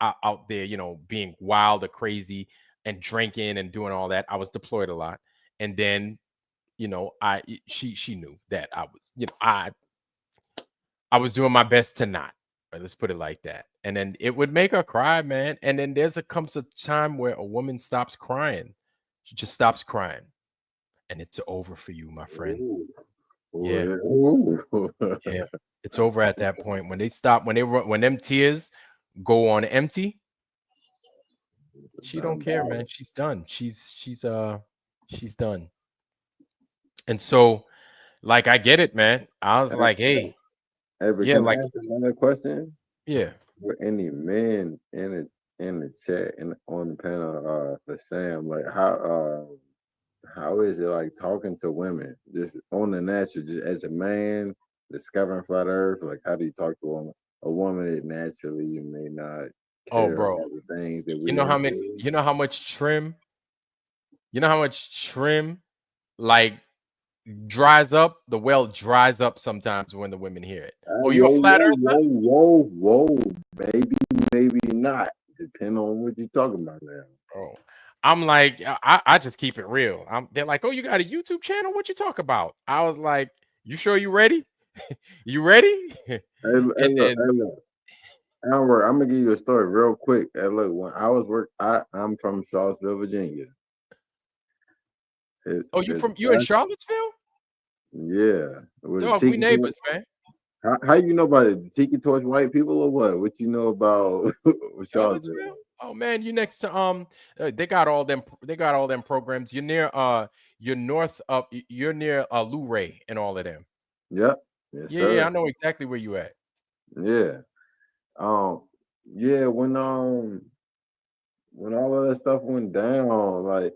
out there, being wild or crazy and drinking and doing all that. I was deployed a lot. And then, she knew that I was doing my best to not. Right, let's put it like that. And then it would make her cry, man. And then comes a time where a woman stops crying. She just stops crying and it's over for you, my friend. Ooh, Yeah. ooh. Yeah, it's over at that point when they stop when them tears go on empty. She don't care, man. She's done. She's done. And so, like, I get it, man. I was like, hey, Hey, but yeah, can I like, ask another question? yeah. Were any men in the chat and on the panel for Sam? Like how is it like talking to women just on the natural, just as a man discovering flat Earth? Like, how do you talk to a woman that naturally you may not Oh, care bro. about the things that You we know how much into? you know how much trim, you know how much trim like dries up? The well dries up sometimes when the women hear it. Oh, you a Whoa, flat whoa, earther? whoa, whoa, whoa, maybe, maybe not. Depending on what you're talking about now. Oh, I'm like, I just keep it real. They're like, oh, you got a YouTube channel? What you talk about? I was like, you sure you ready? You ready? Hey, And then, look. Ironwork, I'm gonna give you a story real quick. Hey, look, when I was I'm from Charlottesville, Virginia. oh, you in Charlottesville? Yeah, with Dog, we Tiki Torch. neighbors, man. How you know about it? Tiki Torch white people or what? What you know about Charlottesville? Charlottesville? Oh man, you next to they got all them programs. You're north of you're near Luray and all of them. Yep. Yes, Yeah, I sir. know exactly where you at. Yeah. Um. Yeah. When all of that stuff went down, like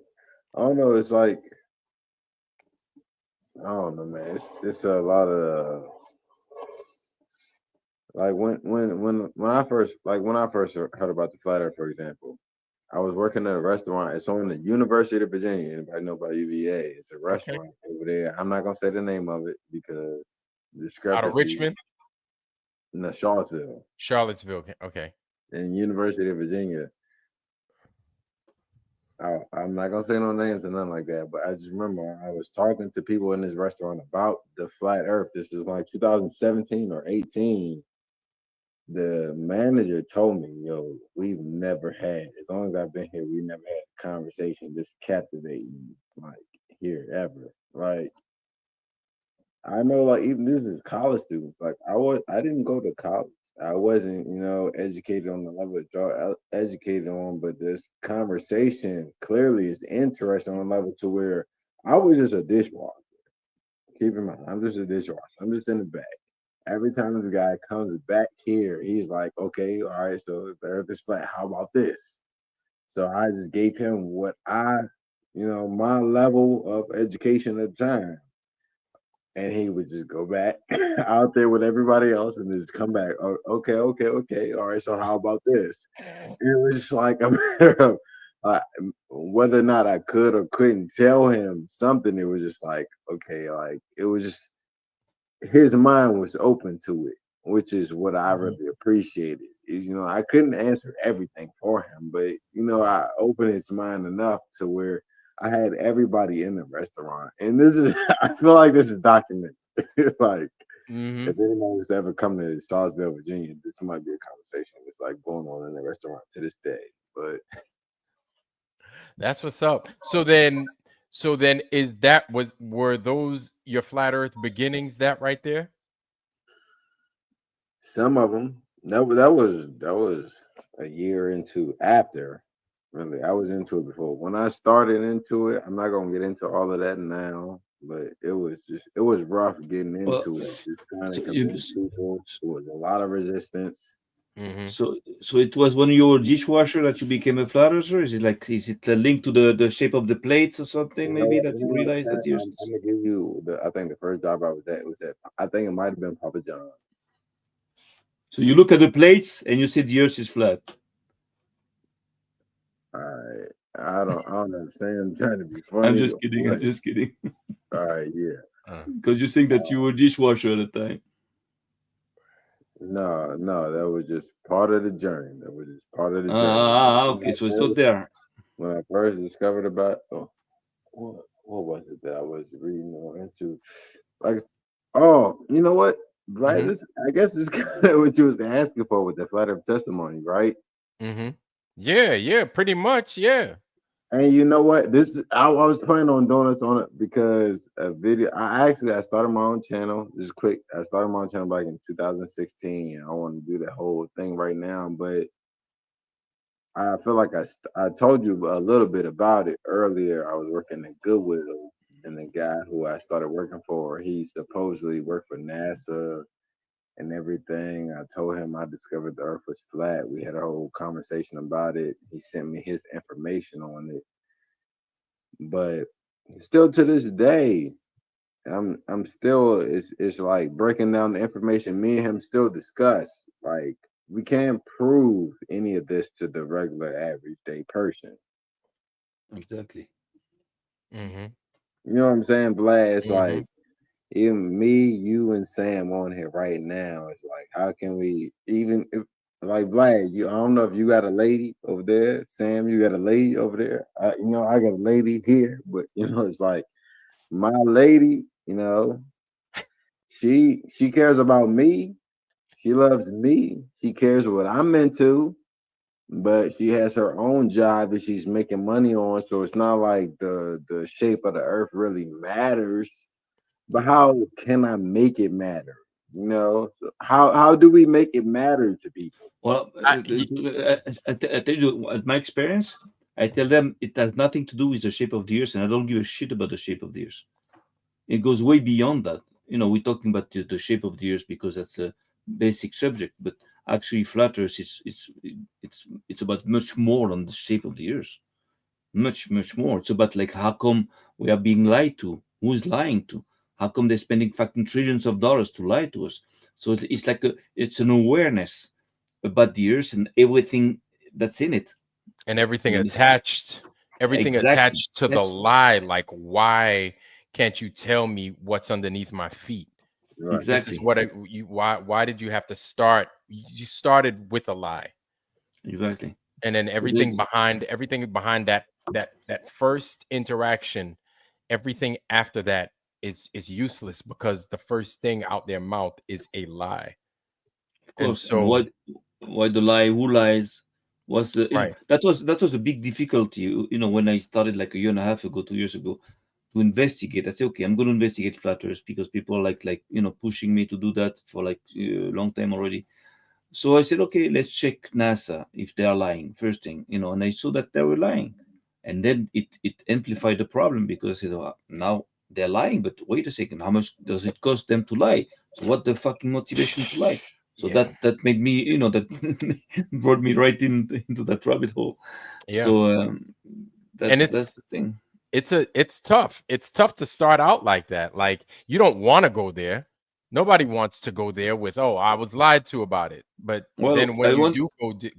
I don't know. It's like I don't know, man. It's a lot of like when I first heard about the flat Earth, for example. I was working at a restaurant. It's on the University of Virginia. Anybody know about UVA? It's a Okay. restaurant over there. I'm not gonna say the name of it because Out of discrepancy. Richmond, In the Charlottesville Charlottesville. Okay. and University of Virginia. I'm not gonna say no names or nothing like that, but I just remember I was talking to people in this restaurant about the flat Earth. This is like 2017 or 18. The manager told me, "Yo, we've never had, as long as I've been here, we never had a conversation this captivating like here ever." Like I know, like even this is college students. Like I didn't go to college. I wasn't, educated on the level that y'all educated on. But this conversation clearly is interesting on a level to where I was just a dishwasher. Keep in mind, I'm just a dishwasher. I'm just in the back. Every time this guy comes back here, he's like, "Okay, all right, so if the Earth is flat, how about this?" So I just gave him what my level of education at the time, and he would just go back out there with everybody else and just come back. Oh, okay, okay, okay. All right. So how about this? It was just like a matter of whether or not I could or couldn't tell him something. It was just like, okay, like it was just his mind was open to it, which is what I really appreciated. I couldn't answer everything for him, but I opened his mind enough to where I had everybody in the restaurant. And this is I feel like this is documented. Like Mm-hmm. if anyone was to ever come to Charlottesville, Virginia, this might be a conversation that's like going on in the restaurant to this day. But That's what's up. So then were those your flat earth beginnings that right there? some of them that was a year into after. Really, I was into it before. When I started into it, I'm not gonna get into all of that now, but it was rough getting Well, into it. Just trying to so you, convince people. It was a lot of resistance. Mm-hmm. so it was when you were dishwasher that you became a flat earther? Is it a link to the shape of the plates or something? Maybe that you What, realized that you're. I'm gonna give you I think the first job I was at I think it might have been Papa John. So you look at the plates and you say the Earth is flat. All right. I don't understand. I'm trying to be funny. I'm just kidding. I'm just kidding. All right, yeah. Because you think that you were dishwasher at the time. No, that was just part of the journey. That was just part of the journey. Okay. So it's not there. When I first discovered about what was it that I was reading or into? Like, you know what? Vlad, I guess it's kind of what you was asking for with the flat earth testimony, right? Mm-hmm. Yeah, pretty much, yeah. And you know what? I was planning on doing this on it because a video. I started my own channel. Just quick, I started my own channel back in 2016. I want to do that whole thing right now, but I feel like I told you a little bit about it earlier. I was working at Goodwill, and the guy who I started working for, he supposedly worked for NASA and everything. I told him I discovered the Earth was flat. We had a whole conversation about it. He sent me his information on it, but still to this day, I'm still it's like breaking down the information me and him still discuss. Like we can't prove any of this to the regular average day person. Exactly. Mm-hmm. You know what I'm saying, Vlad? It's Mm-hmm. like even me, you, and Sam on here right now. It's like how can we even if like Vlad, I don't know if you got a lady over there, Sam, you got a lady over there. I got a lady here, but it's like my lady, she cares about me. She loves me. She cares what I'm into, but she has her own job that she's making money on. So it's not like the shape of the earth really matters. But how can I make it matter? So how do we make it matter to people? Well, I, y- I tell you, at my experience, I tell them it has nothing to do with the shape of the earth, and I don't give a shit about the shape of the earth. It goes way beyond that. We're talking about the shape of the earth because that's a basic subject, but actually, flat earth is it's about much more than the shape of the earth. Much more. It's about like how come we are being lied to? Who's lying to? How come they're spending fucking trillions of dollars to lie to us? So it's like it's an awareness about the earth and everything that's in it. and everything You understand? Exactly. attached to the That's lie. Like, why can't you tell me what's underneath my feet? Right. This is exactly, what you why did you have to start? You started with a lie, exactly. and then So everything behind that first interaction, everything after that is useless because the first thing out their mouth is a lie. of And course, and so, why the lie? Who lies? Was right, that was a big difficulty. When I started like a year and a half ago, 2 years ago, to investigate. I say, okay, I'm going to investigate flat Earth because people are like pushing me to do that for like a long time already. So I said, okay, let's check NASA if they are lying. First thing, and I saw that they were lying, and then it amplified the problem because I said, oh, now they're lying. But wait a second, how much does it cost them to lie? So what the fucking motivation to lie? So yeah, that made me, that brought me right into that rabbit hole. yeah, So and that's the thing. it's tough. It's tough to start out like that. Like, you don't want to go there. Nobody wants to go there with, oh, I was lied to about it. But Well, then when I you want. do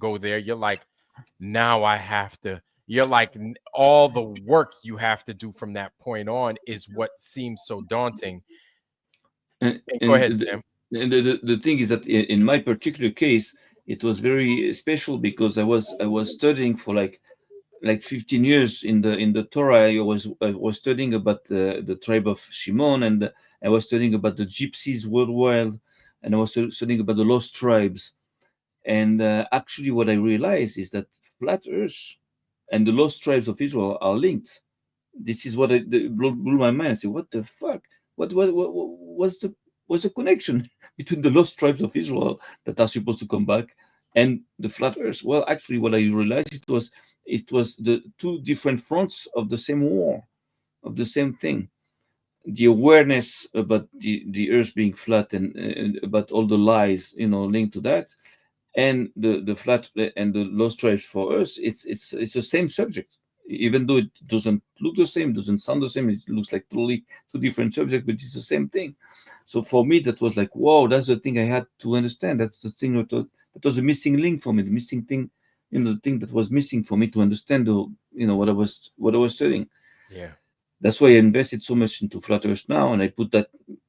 go there, you're like, now I have to. You're like, all the work you have to do from that point on is what seems so daunting. And, And go and ahead, the, Sam. and the thing is that in my particular case, it was very special because I was studying for like 15 years in the Torah. I was studying about the tribe of Shimon, and I was studying about the Gypsies worldwide, and I was studying about the lost tribes. And actually, what I realized is that flat Earth and the lost tribes of Israel are linked. This is what blew my mind. I said, "What the fuck? What was the connection between the lost tribes of Israel that are supposed to come back and the flat Earth?" Well, actually, what I realized it was the two different fronts of the same war, of the same thing. The awareness about the Earth being flat and about all the lies, linked to that, and the flat and the lost tribes for us, it's the same subject, even though it doesn't look the same, doesn't sound the same. It looks like totally two different subjects, but it's the same thing. So for me, that was like, wow, that's the thing I had to understand. That's the thing that was a missing link for me, the missing thing, the thing that was missing for me to understand what I was studying. Yeah. That's why I invested so much into flat earth now, and I put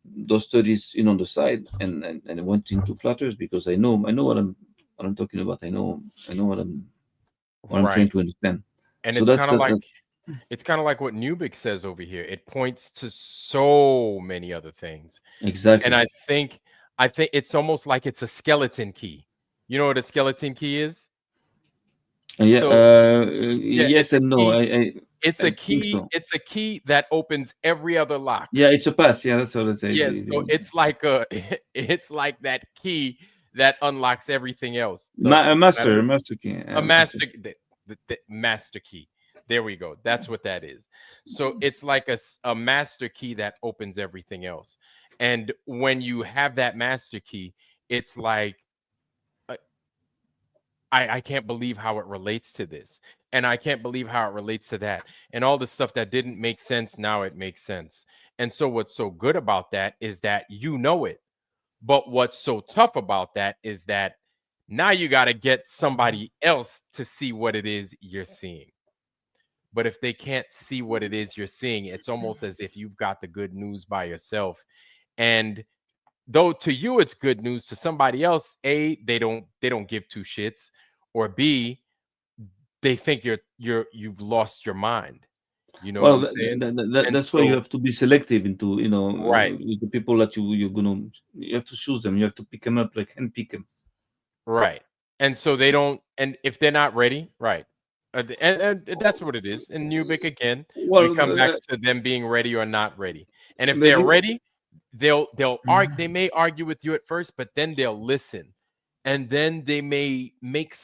those studies on the side, and I went into flat earth because I know what I'm talking about. I know what I'm trying Right. to understand. And So it's kind of like what Nubik says over here. It points to so many other things. And exactly. I think it's almost like it's a skeleton key. You know what a skeleton key is? Yeah. So, yeah, Yes and no. I think so. it's a key that opens every other lock. Yeah, it's a pass. Yeah, that's what I say. Yes, so it's like a it's like that key that unlocks everything else. A master key. A master, the master key. There we go. That's what that is. So it's like a master key that opens everything else. And when you have that master key, it's like, I can't believe how it relates to this. And I can't believe how it relates to that. And all the stuff that didn't make sense, now it makes sense. And so what's so good about that is that you know it. But what's so tough about that is that now you got to get somebody else to see what it is you're seeing. But if they can't see what it is you're seeing, it's almost as if you've got the good news by yourself. And though to you it's good news, to somebody else, A, they don't give two shits, or B, they think you've lost your mind. You know what I'm saying? That's why you have to be selective into, right, with the people that you have to choose them. You have to pick them up, like hand pick them. right. And so they don't, and if they're not ready, right. And that's what it is. In Nubik again, we come back to them being ready or not ready. And if they're ready, they'll argue. They may argue with you at first, but then they'll listen, and then they may make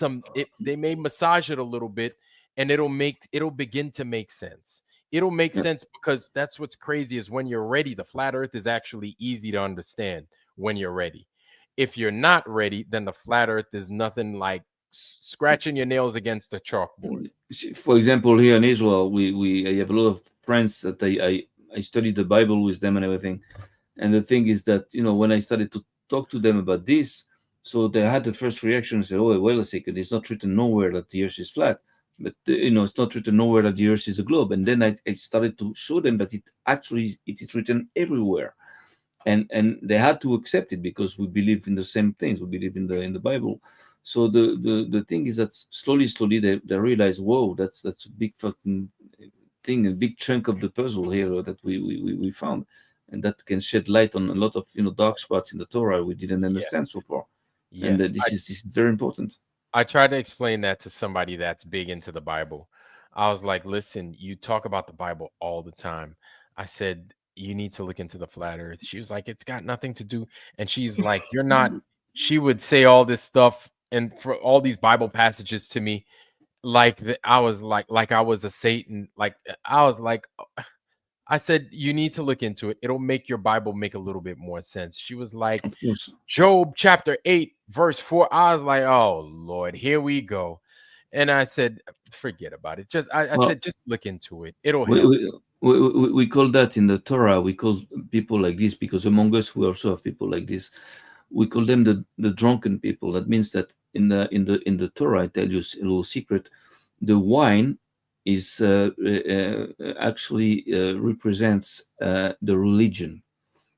they may massage it a little bit, and it'll begin to make sense. It'll make sense, because that's what's crazy is when you're ready, the flat earth is actually easy to understand when you're ready. If you're not ready, then the flat earth is nothing like scratching your nails against a chalkboard. For example, here in Israel, I have a lot of friends that I studied the Bible with them and everything. And the thing is that, when I started to talk to them about this, so they had the first reaction and said, "Oh, wait a second, it's not written nowhere that the earth is flat. But, it's not written nowhere that the earth is a globe." And then I started to show them that it is written everywhere. And they had to accept it, because we believe in the same things. We believe in the Bible. So the thing is that slowly they realize, whoa, that's a big fucking thing, a big chunk of the puzzle here that we found, and that can shed light on a lot of dark spots in the Torah we didn't understand so far. Yes, and this is very important. I tried to explain that to somebody that's big into the Bible. I was like, listen, you talk about the Bible all the time. I said, you need to look into the flat earth. She was like, it's got nothing to do. And she's like, you're not. She would say all this stuff and for all these Bible passages to me, like I was like I was a Satan. Like I was like, I said, you need to look into it. It'll make your Bible make a little bit more sense. She was like, Job chapter 8, verse 4. I was like, oh Lord, here we go. And I said, forget about it. I said, just look into it. It'll help. We call that in the Torah, we call people like this, because among us we also have people like this. We call them the drunken people. That means that in the Torah, I tell you a little secret, the wine is actually represents the religion,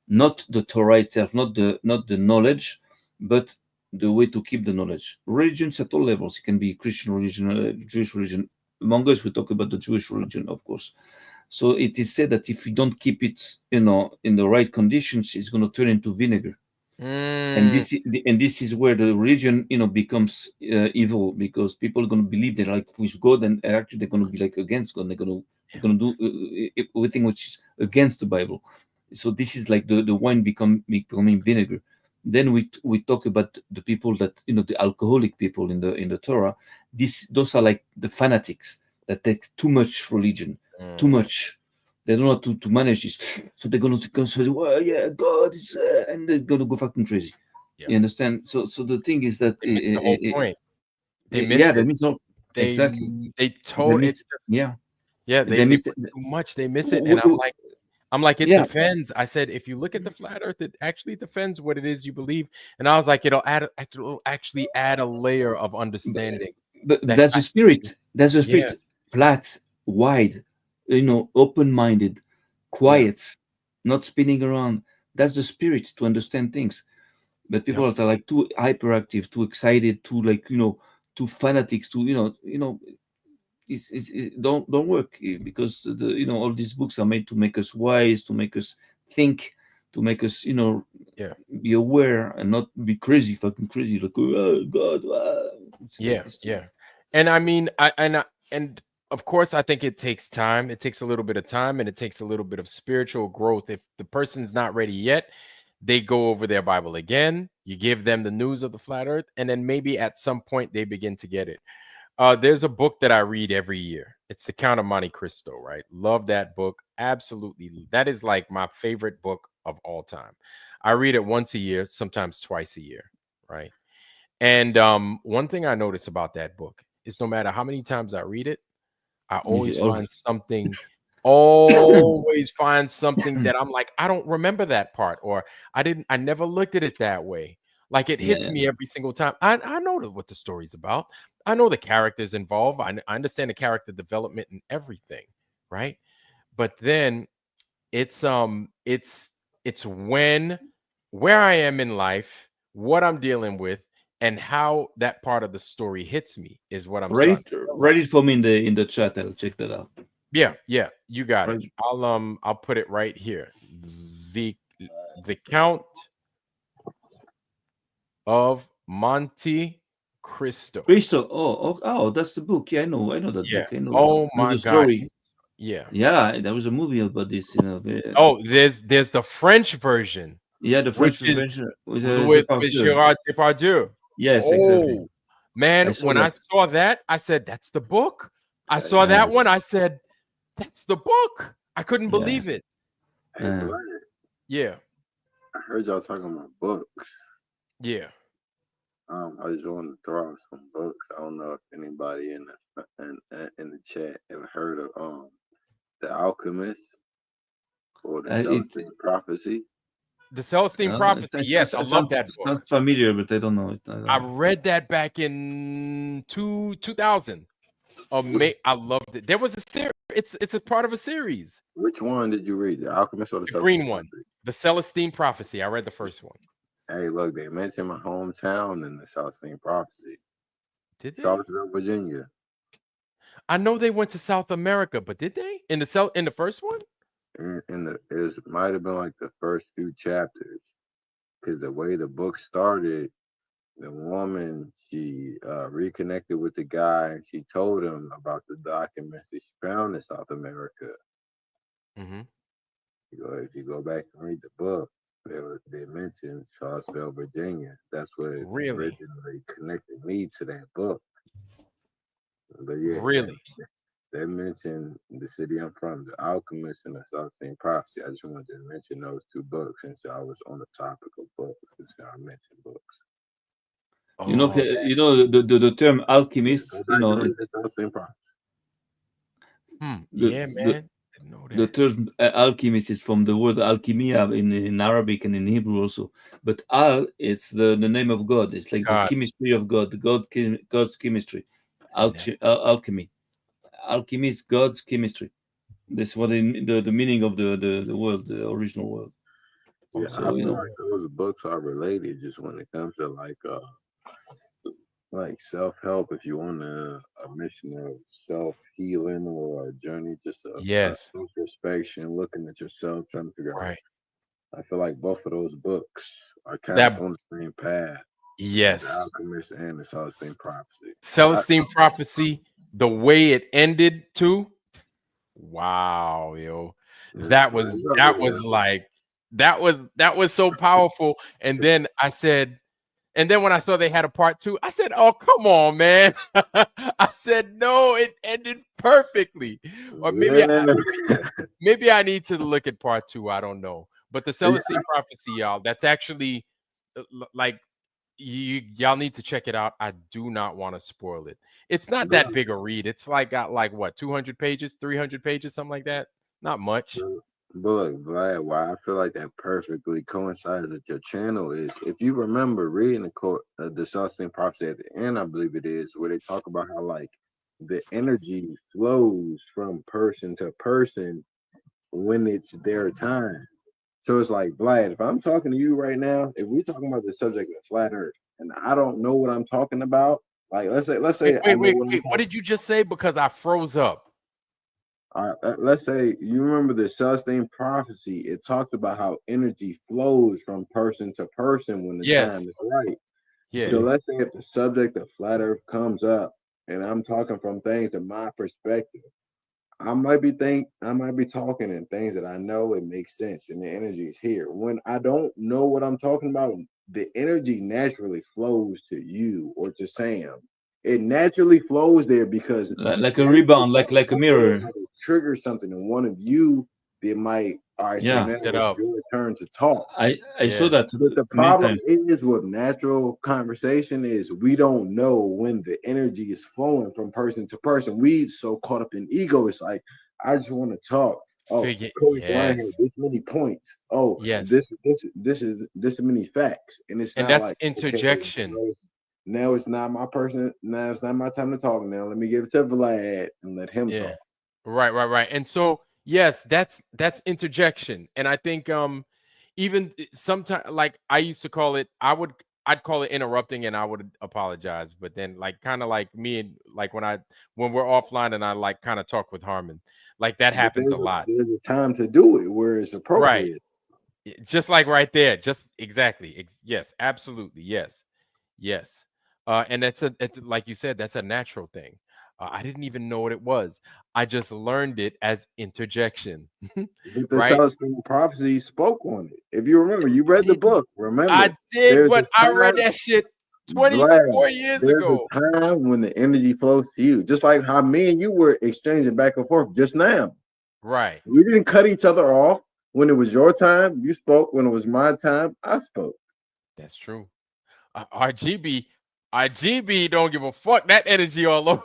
not the Torah itself, not the knowledge, but the way to keep the knowledge. Religions at all levels. It can be Christian religion, Jewish religion. Among us, we talk about the Jewish religion, of course. So it is said that if we don't keep it, in the right conditions, it's going to turn into vinegar. And this is where the religion, becomes evil, because people are going to believe they're like with God, and actually they're going to be like against God. They're going to do everything which is against the Bible. So this is like the wine becoming vinegar. Then we talk about the people that the alcoholic people in the Torah. Those are like the fanatics that take too much religion, too much. They don't know how to manage this, so they're going to say, "Well, yeah, God is," and they're going to go fucking crazy. Yeah. You understand? So the thing is that they miss the whole point. They miss it. They miss all, exactly. They told it. Yeah. They miss it too much. They miss it, and I'm like, it defends. I said, if you look at the flat earth, it actually defends what it is you believe. And I was like, it'll actually add a layer of understanding. But that's the spirit. That's the spirit. Flat, wide, open-minded, quiet, not spinning around. That's the spirit, to understand things. But people that are like too hyperactive, too excited, too too fanatics, too don't work, because all these books are made to make us wise, to make us think, to make us be aware and not be crazy, fucking crazy, like, oh God. And I mean, and of course, I think it takes time. It takes a little bit of time, and it takes a little bit of spiritual growth. If the person's not ready yet, they go over their Bible again. You give them the news of the flat earth, and then maybe at some point they begin to get it. There's a book that I read every year. It's The Count of Monte Cristo, right? Love that book. Absolutely. That is like my favorite book of all time. I read it once a year, sometimes twice a year, right? And one thing I notice about that book is no matter how many times I read it, I always find something, always find something that I'm like, I don't remember that part, or I never looked at it that way. Like it hits Yeah. me every single time. I know what the story's about. I know the characters involved. I understand the character development and everything, right? But then it's when where I am in life, what I'm dealing with, and how that part of the story hits me is what I'm starting to Write realize. it for me in the chat. I'll check that out. Yeah, you got it. Right. I'll put it right here. The the Count of Monte Cristo. Cristo. Oh, that's the book. Yeah, I know that Yeah. book. I know. Oh I know my the God. story. Yeah. Yeah, there was a movie about this. Oh, there's the French version, yeah, the which French is version with with Depardieu. Gerard Depardieu. Yes, exactly. Oh man, I saw when I that. saw that, I said, "That's the book." I saw that one. I said, "That's the book." I couldn't Yeah. believe it. Hey, Blair, Yeah, I heard y'all talking about books. yeah. I just wanted to throw out some books. I don't know if anybody in the chat ever heard of The Alchemist or The Celestine Prophecy. The Celestine Prophecy. Yes, I love that book. Sounds familiar, but I don't know it. I read that back in 2000. I loved it. There was a series. It's a part of a series. Which one did you read? The Alchemist or the The Celestine green one. Prophecy? The Celestine Prophecy. I read the first one. Hey, look, they mentioned my hometown in the Celestine Prophecy. Did they? Charlottesville, Virginia. I know they went to South America, but did they in the first one? It might have been like the first few chapters, because the way the book started, the woman, she reconnected with the guy, and she told him about the documents that she found in South America. Mm-hmm. If you go back and read the book, they mentioned Charlottesville, Virginia. That's what Really? originally connected me to that book. But yeah, Really? they mentioned the city I'm from, The Alchemist and the Celestine Prophecy. I just wanted to mention those two books since I was on the topic of books, since I mentioned books. You know, the term alchemist. You know, The Celestine Prophecy. Yeah, man. I know that. The term alchemist is from the word alchemia in Arabic and in Hebrew also. But al, it's the name of God. It's like God. the chemistry of God, God's chemistry. Alchemy. Alchemy is God's chemistry. That's what the meaning of the word, the original word. Yeah, So, I feel like those books are related just when it comes to like self-help, if you want a mission of self-healing or a journey, just a introspection, looking at yourself, trying to figure out. I feel like both of those books are kind of on the same path. Yes. The Alchemist and the Celestine Prophecy. Celestine Prophecy, the way it ended too. Wow, yo. That was so powerful. And then when I saw they had a part 2, I said, "Oh, come on, man." I said, "No, it ended perfectly." Or maybe I need to look at part 2. I don't know. But the Celestine Prophecy, y'all, that's actually like y'all need to check it out. I do not want to spoil it. It's not that big a read. It's got what, 200 pages, 300 pages, something like that. Not much. But look, Vlad, why I feel like that perfectly coincides with your channel is, if you remember reading the Celestine Prophecy at the end, I believe it is, where they talk about how like the energy flows from person to person when it's their time. So it's like, Vlad, if I'm talking to you right now, if we're talking about the subject of flat earth and I don't know what I'm talking about, like let's say wait, what did you just say? Because I froze up. Let's say you remember the Celestine Prophecy. It talks about how energy flows from person to person when the time is right. Yeah. So let's say if the subject of flat earth comes up and I'm talking from things in my perspective, I might be talking and things that I know it makes sense and the energy is here. When I don't know what I'm talking about, the energy naturally flows to you or to Sam. It naturally flows there because Like a rebound, like a mirror. trigger something in one of you that might, all right, so Yeah, now Set it's up. your turn to talk. I saw Yeah. that But the many problem times. is with natural conversation is we don't know when the energy is flowing from person to person. We so caught up in ego. It's like I just want to talk. Oh, Figure. Coach Brian has Yes. this many points. Oh, Yes. this is this many facts, and it's And not that's like okay, interjection. now it's not my person. Now it's not my time to talk. Now let me give it to Vlad and let him Yeah. talk. Right. And so yes, that's interjection. And I think even sometimes like I used to call it, I'd call it interrupting and I would apologize. But then like kind of like me and like when we're offline and I like kind of talk with Harmon, like that But happens a lot. there's a time to do it where it's Right. appropriate. Just like right there. Just exactly. Yes, absolutely. Yes. And it's like you said, that's a natural thing. I didn't even know what it was. I just learned it as interjection. But the Right? Celestine prophecy spoke on it. If you remember, you read the book. Remember, I did, there's but a I read time, that shit Vlad. 24 years There's ago. a time when the energy flows to you, just like how me and you were exchanging back and forth just now. Right. We didn't cut each other off. When it was your time, you spoke. When it was my time, I spoke. That's true. RGB don't give a fuck. That energy all over.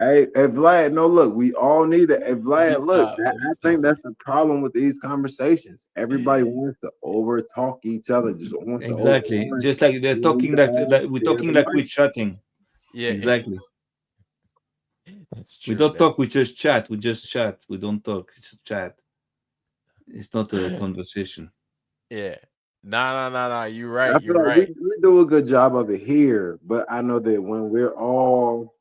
Hey, Vlad, no, look, we all need it. Hey, Let me Vlad, look, stop. Let me I think stop. that's the problem with these conversations. Everybody wants to over talk each other, just wants to Exactly. overlearn. Just like they're We need talking to like, all we're share talking the like we're mic. chatting. Yeah, Exactly. that's We true. don't talk, we just chat. We just chat. We don't talk. It's a chat. It's not a conversation. Yeah. Nah. You're I right. feel You're like right. we do a good job of it here, but I know that when we're all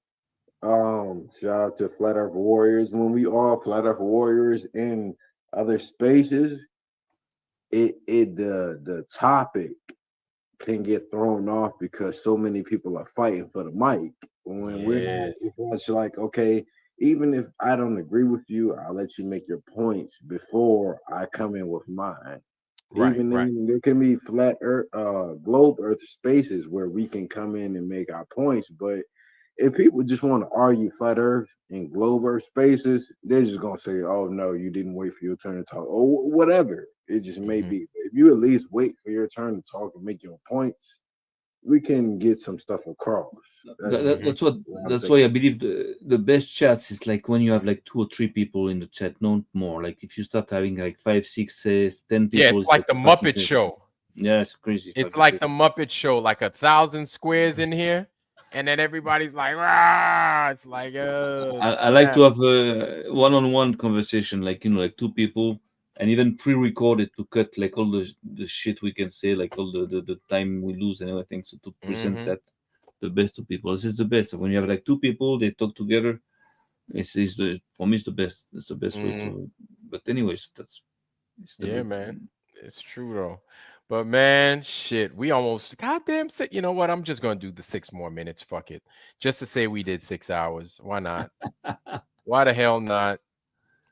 shout out to Flat Earth Warriors, when we all Flat Earth Warriors in other spaces, it the topic can get thrown off because so many people are fighting for the mic. When we're not, Yes. it's like, okay, even if I don't agree with you, I'll let you make your points before I come in with mine. Even Right. then, there can be flat earth, globe earth spaces where we can come in and make our points. But if people just want to argue flat earth and globe earth spaces, they're just gonna say, "Oh no, you didn't wait for your turn to talk," or whatever it just may Mhm. be. If you at least wait for your turn to talk and make your points, we can get some stuff across. That's just Mhm. what I'm That's why I thinking. believe the best chats is like when you have like 2 or 3 people in the chat, not more. Like if you start having like 5, 6, 10 Yeah, people, it's it's like like the fucking Muppet crazy. Show. Yeah, it's crazy, It's fucking like the crazy. Muppet Show, like 1,000 squares in here, and then everybody's like, "Rah!" It's like, I like to snap. have a one-on-one conversation, like like 2 people, and even pre-recorded to cut like all the shit we can say, like all the time we lose and everything. So to present Mhm. that the best to people, this is the best. When you have like 2 people, they talk together. It's the for me, it's the best. It's the best way Mm. to. But anyways, it's the Yeah, man. It's true though. But man, shit, we almost goddamn sick. You know what? I'm just gonna do the 6 more minutes. Fuck it. Just to say we did 6 hours. Why not? Why the hell not?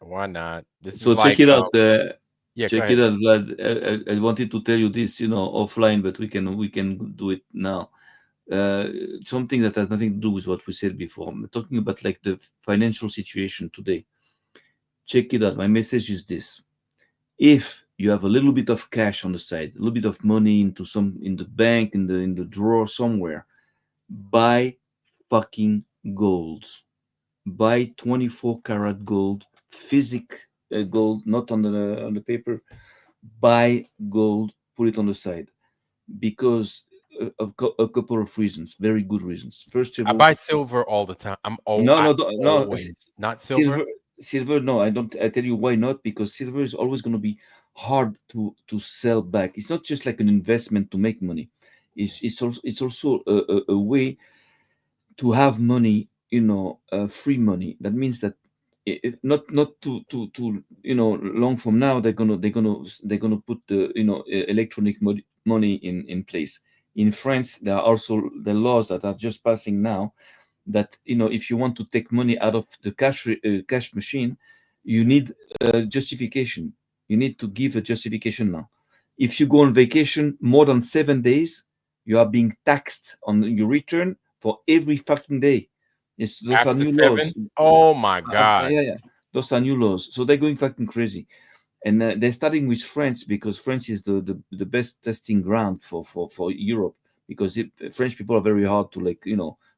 Why not? This is So check like it out. yeah, go Check it ahead. out, Vlad. I wanted to tell you this, offline, but we can do it now. Uh, Something that has nothing to do with what we said before. I'm talking about like the financial situation today. Check it out. My message is this: if you have a little bit of cash on the side, a little bit of money into some in the bank, in the drawer somewhere, buy fucking gold. Buy 24 karat gold, physic gold, not on the paper. Buy gold, put it on the side because of a couple of reasons, very good reasons. First of I all, buy silver all the time. no, I no, no, always not silver, silver. silver. No, I don't. I tell you why not? Because silver is always going to be hard to sell back. It's not just like an investment to make money. It's also a way to have money, free money. That means that not to long from now they're gonna put the electronic money in place. In France, there are also the laws that are just passing now that if you want to take money out of the cash machine, you need justification. You need to give a justification now. If you go on vacation more than 7 days, you are being taxed on your return for every fucking day. Yes, those are After new laws. 7? Oh my God. Yeah, those are new laws. So they're going fucking crazy, and they're starting with France because France is the best testing ground for Europe, because French people are very hard to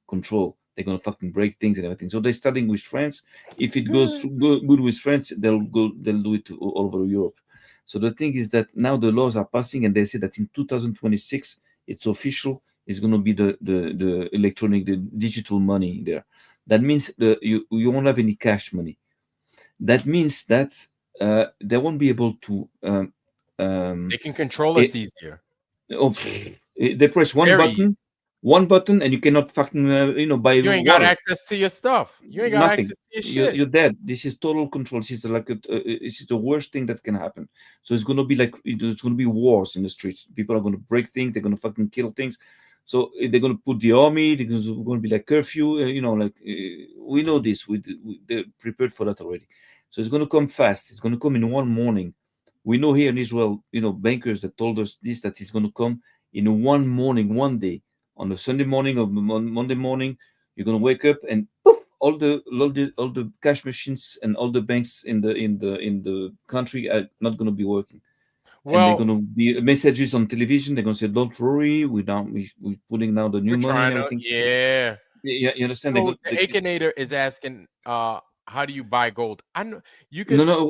control. They're gonna fucking break things and everything. So they're starting with France. If it goes good with France, they'll do it all over Europe. So the thing is that now the laws are passing, and they say that in 2026 it's official. It's going to be the electronic, the digital money there. That means you won't have any cash money. That means that they won't be able to. They can control it, us easier. they press Very easy. one button, and you cannot fucking buy You ain't got water. access to your stuff. You ain't got Nothing. access to your shit. You're dead. This is total control. This is this is the worst thing that can happen. So it's going to be like there's going to be wars in the streets. People are going to break things. They're going to fucking kill things. So they're going to put the army. There's going to be like curfew. We know this. They're prepared for that already. So it's going to come fast. It's going to come in one morning. We know here in Israel, bankers that told us this, that it's going to come in one morning, one day, on a Sunday morning or Monday morning. You're going to wake up and poof, all the cash machines and all the banks in the country are not going to be working. And they're Well, going to be messages on television. They're going to say, "Don't worry, we're putting now the new we're money trying and to, everything." yeah. Yeah, you understand? So the Akinator is asking, how do you buy gold? I know you could. No,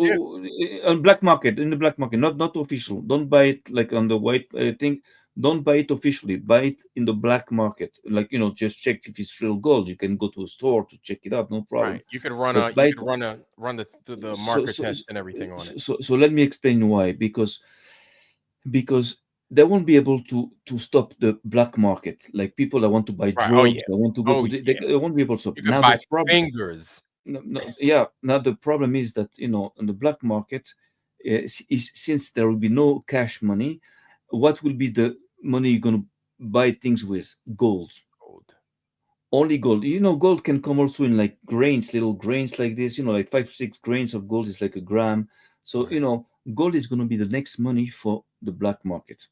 on black market, in the black market, not official. Don't buy it like on the white thing. Don't buy it officially. Buy it in the black market. Like just check if it's real gold. You can go to a store to check it out, no problem. Right. You could run But buy it. run the So marker so test and everything on it. so let me explain why. Because they won't be able to stop the black market. Like people that want to buy Right. Oh drugs, yeah. they want to go Oh to yeah. they won't be able to stop. You could Now the buy problem. fingers. No, yeah. Now the problem is that on the black market, since there will be no cash money, what will be the money you're going to buy things with? Gold. Gold. Only gold. Gold can come also in like grains, little grains like this. Like 5-6 grains of gold is like a gram. So Right. gold is going to be the next money for the black market.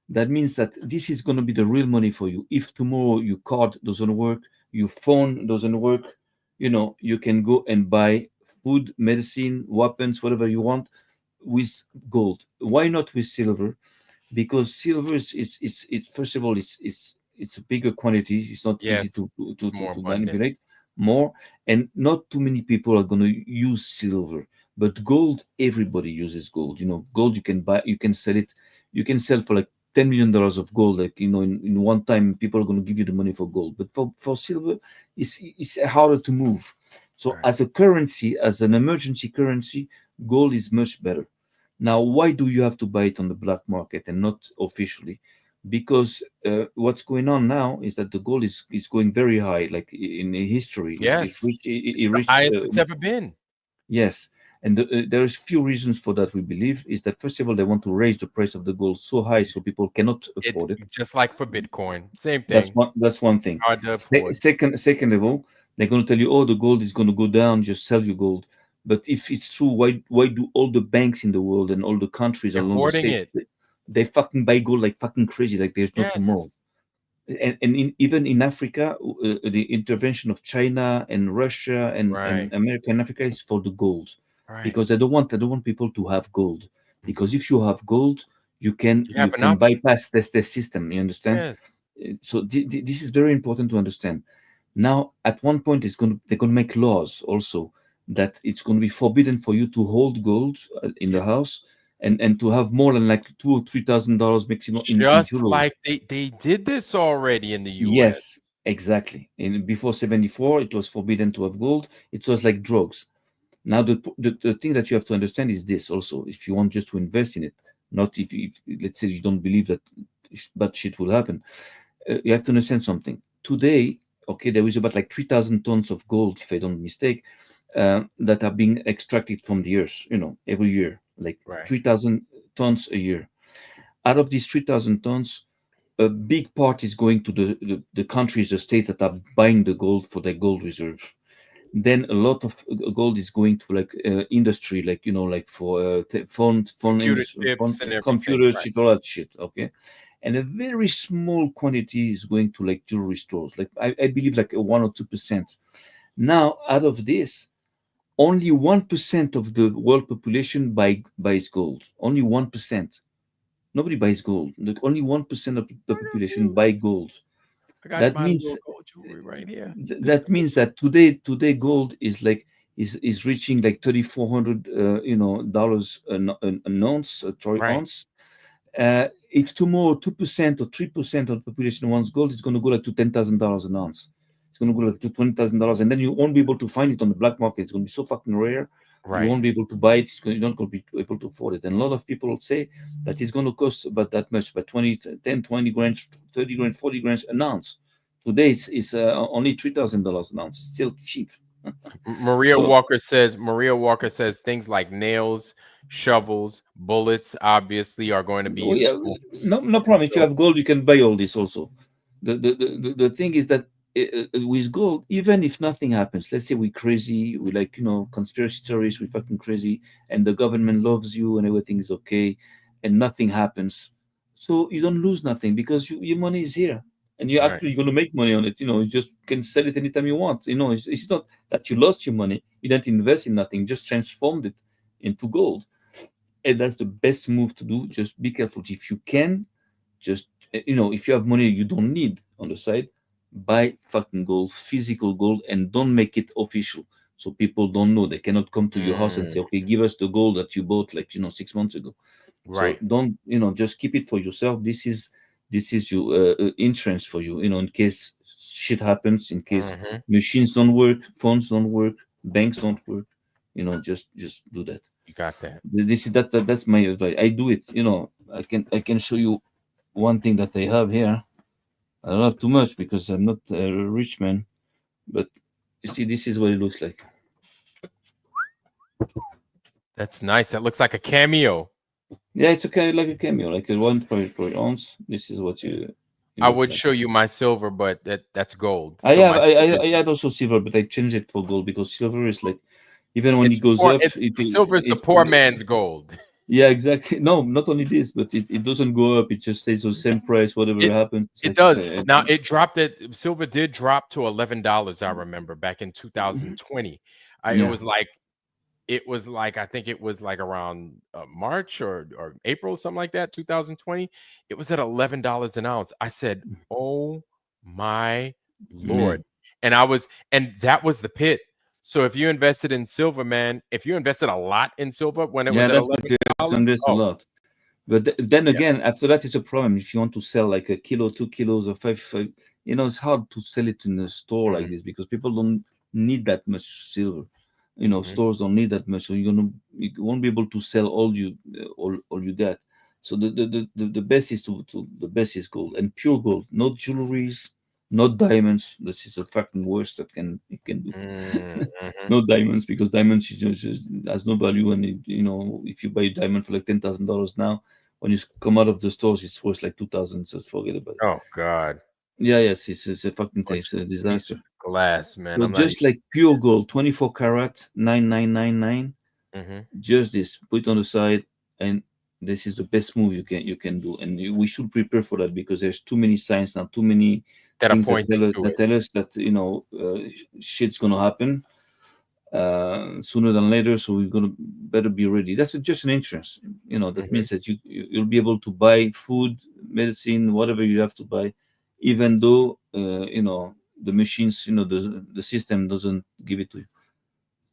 That means that this is going to be the real money for you. If tomorrow your card doesn't work, your phone doesn't work, you can go and buy food, medicine, weapons, whatever you want with gold. Why not with silver? Because silver is first of all, it's a bigger quantity. It's not easy Yes. to It's more abundant. manipulate more, and not too many people are going to use silver. But gold, everybody uses gold. Gold you can buy, you can sell it, you can sell for like $10 million of gold. Like in one time, people are going to give you the money for gold. But for silver, it's harder to move. So Right. as a currency, as an emergency currency, gold is much better. Now, why do you have to buy it on the black market and not officially? Because what's going on now is that the gold is going very high. Like in history, Yes. it It's the reached highest it's ever been. yes. And there's few reasons for that. We believe is that first of all they want to raise the price of the gold so high so people cannot afford it. Just like for Bitcoin. Same That's thing. one It's thing. hard to afford. Second of all, they're going to tell you, oh, the gold is going to go down. Just sell your gold. But if it's true, why do all the banks in the world and all the countries They're along the hoarding states it. they fucking buy gold like fucking crazy, like there's no tomorrow? Yes. And even in Africa, the intervention of China and Russia and Right. America and Africa is for the gold, Right. because they don't want people to have gold, because if you have gold, you can You you have an can option. bypass the system. You understand? Yes. So this is very important to understand. Now, at one point, they're going to make laws also that it's going to be forbidden for you to hold gold in Yeah. the house and to have more than like $2,000 or $3,000 maximum in Just jewelry. like they did this already in the US. Yes, exactly. In before 74, it was forbidden to have gold. It was like drugs. Now, the thing that you have to understand is this also. If you want just to invest in it, not if let's say you don't believe that bad shit will happen, you have to understand something. Today, okay, there is about like 3,000 tons of gold, if I don't mistake, that are being extracted from the earth, every year, like Right. 3,000 tons a year. Out of these 3,000 tons, a big part is going to the countries, the states that are buying the gold for their gold reserve. Then a lot of gold is going to like industry, like like for Computer chips and everything. computer Right. shit, all that shit. Okay, and a very small quantity is going to like jewelry stores. Like I believe like a 1 or 2%. Now out of this, only 1% of the world population buys gold. Only 1%. Nobody buys gold. Like only 1% of the population buy gold. I got That my means little gold jewelry right here. that means that today gold is like is reaching like $3,400 dollars an ounce, a troy Right. ounce. If tomorrow 2% or 3% of the population wants gold, it's going to go like to $10,000 an ounce. It's going to go like to $20,000, and then you won't be able to find it on the black market. It's going to be so fucking rare. You Right. won't be able to buy it. You're not going to be able to afford it. And a lot of people say that it's going to cost about that much, about 20, 10, 20 grand, 30 grand, 40 grand an ounce. Today it's only $3,000 an ounce. It's still cheap. So Maria Walker says things like nails, shovels, bullets obviously are going to be oh, yeah, useful no in problem. If you silver. have gold, you can buy all this also. The thing is that with gold, even if nothing happens, let's say we're crazy, we like conspiracy theories, we're fucking crazy, and the government loves you and everything is okay, and nothing happens, so you don't lose nothing because your money is here, and you're Right. actually going to make money on it. You just can sell it anytime you want. It's not that you lost your money, you didn't invest in nothing, just transformed it into gold, and that's the best move to do. Just be careful if you can. Just if you have money you don't need on the side, buy fucking gold, physical gold, and don't make it official, so people don't know. They cannot come to your house and say, Mm, okay, give us the gold that you bought like 6 months ago. So right. don't just keep it for yourself. This is your insurance for you, in case shit happens, in case Hmm. machines don't work, phones don't work, banks don't work. Just do that. You got that. This is that's my advice. I do it. I can show you one thing that I have here. I don't have too much because I'm not a rich man, but you see, this is what it looks like. That's nice. That looks like a cameo. Yeah, it's okay, like a cameo, like a 1 per ounce. This is what it I looks would like. show you my silver, but that's gold. I So have my I, silver, I I had also silver, but I changed it for gold because silver is like, even when it goes up, it's silver is the poor man's gold. yeah, exactly. No, not only this, but it doesn't go up. It just stays the same price, whatever It happens. It's it like it's does. a, Now it dropped it silver did drop to $11, I remember back in 2020. I yeah. it was like I think it was like around March or April, something like that, 2020. It was at $11 an ounce. I said, "Oh my Yeah. lord!" And that was the pit. So if you invested in silver, man, if you invested a lot in silver when it was Yeah, at that's eleven good. You have to dollars, invest a oh lot. But then yeah, again, after that, it's a problem. If you want to sell like a kilo, 2 kilos, or five, it's hard to sell it in a store like mm, this because people don't need that much silver. mhm, Stores don't need that much, so you won't be able to sell all you got. So the best is the best is gold and pure gold, not jewelries, not diamonds. This is the fucking worst that it can do. mhm. No diamonds, because diamonds just has no value, and if you buy a diamond for like $10,000 now, when you come out of the stores, it's worth like 2,000. So forget about it. Oh God, Yeah, yes, it's a fucking bunch taste, of a disaster. pieces of glass, man. So I'm not even. just like pure gold, 24 karat, 9999. Mhm. Just this, put it on the side, and this is the best move you can do, and we should prepare for that because there's too many signs now, too many That are things that pointing tell us to that it. tell us that shit's gonna happen sooner than later. So we're gonna better be ready. That's just an insurance. That Mhm. means that you'll be able to buy food, medicine, whatever you have to buy, even though the machines, the system doesn't give it to you.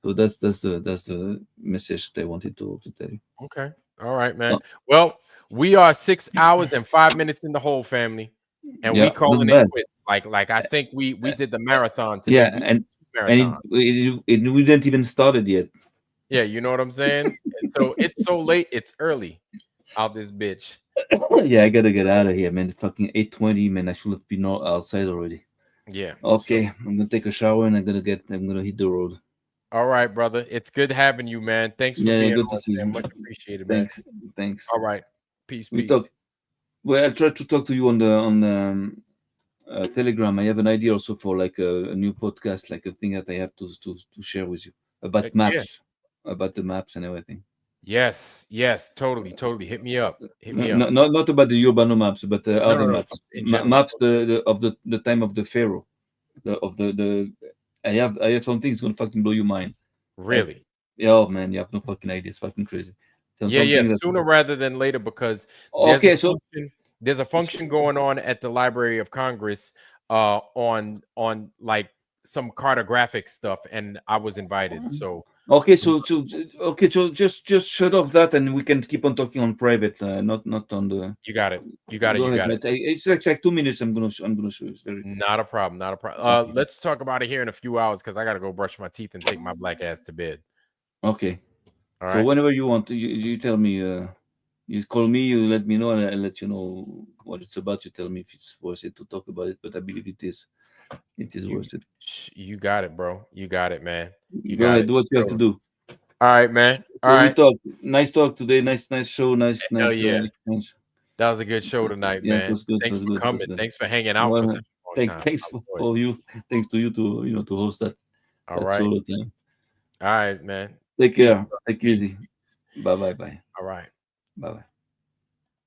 So that's the message that I wanted to tell you. Okay. All right, man. Uh, Well, we are 6 hours and 5 minutes in the whole family, and we yeah, not calling it bad. quits. Like I think we Uh, did the marathon today. yeah, We did and two and marathons. we didn't even started yet. Yeah, you know what I'm saying? So it's so late, it's early out this bitch. Yeah, I gotta get out of here, man. Fucking 8:20, man. I should have been outside already. Yeah. So Okay, I'm gonna take a shower and I'm gonna hit the road. all right, brother. It's good having you, man. Thanks for Yeah, being good to on, see man. you. Much appreciated, man. Thanks. Thanks. All right. Peace, We peace. talk. Well, I'll try to talk to you on the Telegram. I have an idea also for like a new podcast, like a thing that I have to share with you about Yeah. maps, about the maps and everything. Yes. Totally. Hit me up. Not about the Urbano maps, but other No. maps. Just in general. Maps the time of the pharaoh, the I have some things gonna fucking blow your mind. Really? Oh man, you have no fucking idea. It's fucking crazy. Yeah. Sooner rather than later, because Okay, so there's a function going on at the Library of Congress on like some cartographic stuff, and I was invited. So okay, so just shut off that, and we can keep on talking on private, not on the. you got it. Go ahead, mate. It's like 2 minutes. I'm gonna show you. It's very. Not a problem. Let's talk about it here in a few hours, because I gotta go brush my teeth and take my black ass to bed. Okay. All So right. whenever you want, you tell me. You call me. You let me know, and I'll let you know what it's about. You tell me if it's worth it to talk about it, but I believe it is. It is worth it. You got it, bro. You got it, man. Go ahead. Do what you have to do. All right, man. All So right. we talk. Nice talk today. Nice show. Nice. Hell yeah. Exchange. That was a good show tonight, Yeah, man. it was good. Thanks It was for good. coming. Thanks for hanging out for such a long time. Thanks for you. Thanks to you to host that. All right. Show time. All right, man. Take care. Take it easy. Bye. All right. Bye. All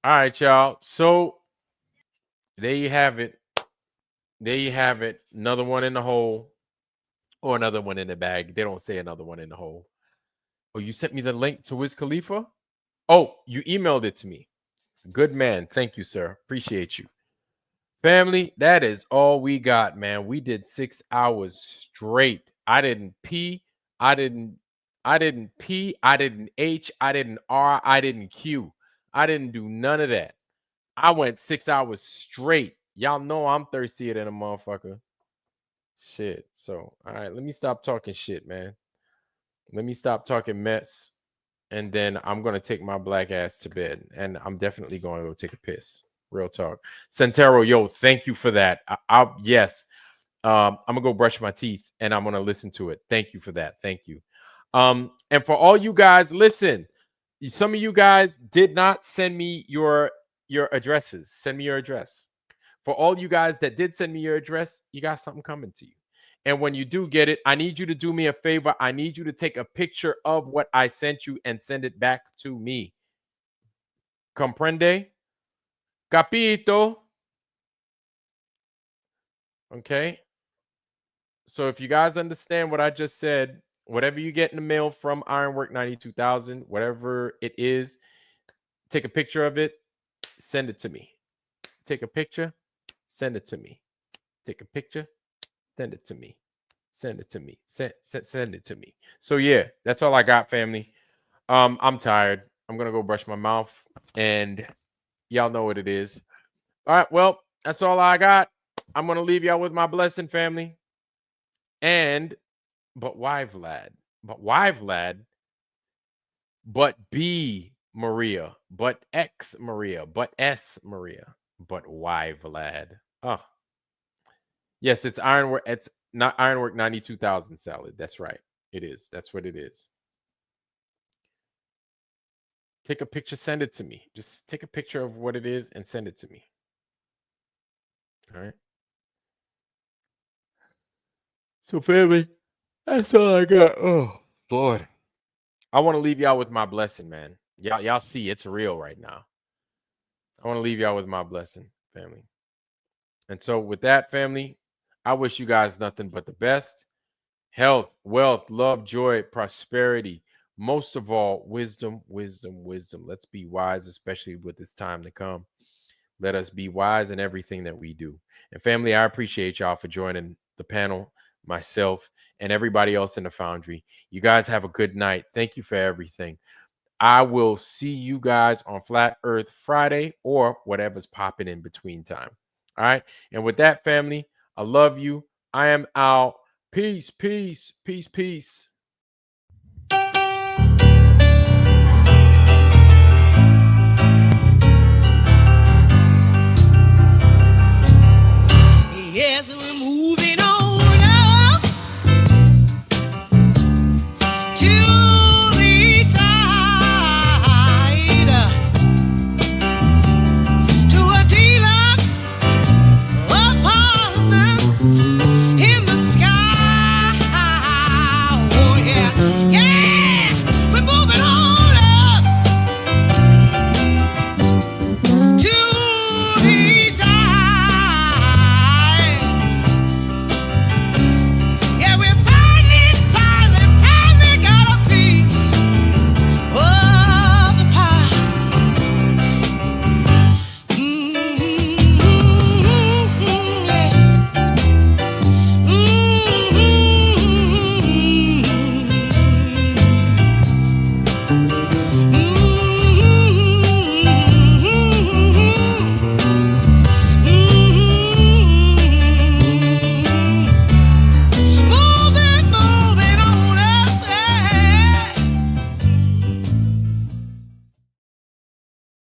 right, y'all. So there you have it. Another one in the hole, or another one in the bag. They don't say another one in the hole. Oh, you sent me the link to Wiz Khalifa? Oh, you emailed it to me. Good man. Thank you, sir. Appreciate you. Family, that is all we got, man. We did 6 hours straight. I didn't pee. I didn't P. I didn't H. I didn't R. I didn't Q. I didn't do none of that. I went 6 hours straight. Y'all know I'm thirstier than a motherfucker. Shit. So, all right, let me stop talking shit, man. Let me stop talking mess. And then I'm going to take my black ass to bed. And I'm definitely going to go take a piss. Real talk. Santero, yo, thank you for that. Yes. I'm going to go brush my teeth and I'm going to listen to it. Thank you for that. Thank you. And for all you guys, listen, some of you guys did not send me your addresses. Send me your address. For all you guys that did send me your address, you got something coming to you. And when you do get it, I need you to do me a favor. I need you to take a picture of what I sent you and send it back to me. Comprende? Capito? Okay. So if you guys understand what I just said, whatever you get in the mail from Ironwork 92,000, whatever it is, take a picture of it, send it to me. Take a picture, send it to me. Take a picture, send it to me. Send it to me. Send it to me. So yeah, that's all I got, family. I'm tired. I'm gonna go brush my mouth, and y'all know what it is. All right, well, that's all I got. I'm gonna leave y'all with my blessing, family. But why Vlad? But B Maria, but X Maria, but S Maria, but why Vlad? Oh, yes, it's Ironwork. It's not Ironwork 92,000 salad. That's right. It is. That's what it is. Take a picture, send it to me. Just take a picture of what it is and send it to me. All right. So, family, that's all I got. Oh, Lord. I want to leave y'all with my blessing, man. Y'all see it's real right now. I want to leave y'all with my blessing, family. And so with that, family, I wish you guys nothing but the best. Health, wealth, love, joy, prosperity. Most of all, wisdom. Let's be wise, especially with this time to come. Let us be wise in everything that we do. And family, I appreciate y'all for joining the panel, myself, and everybody else in the Foundry. You guys have a good night. Thank you for everything. I will see you guys on Flat Earth Friday or whatever's popping in between time. All right. And with that, family, I love you. I am out. Peace. Yes, we're moving on up to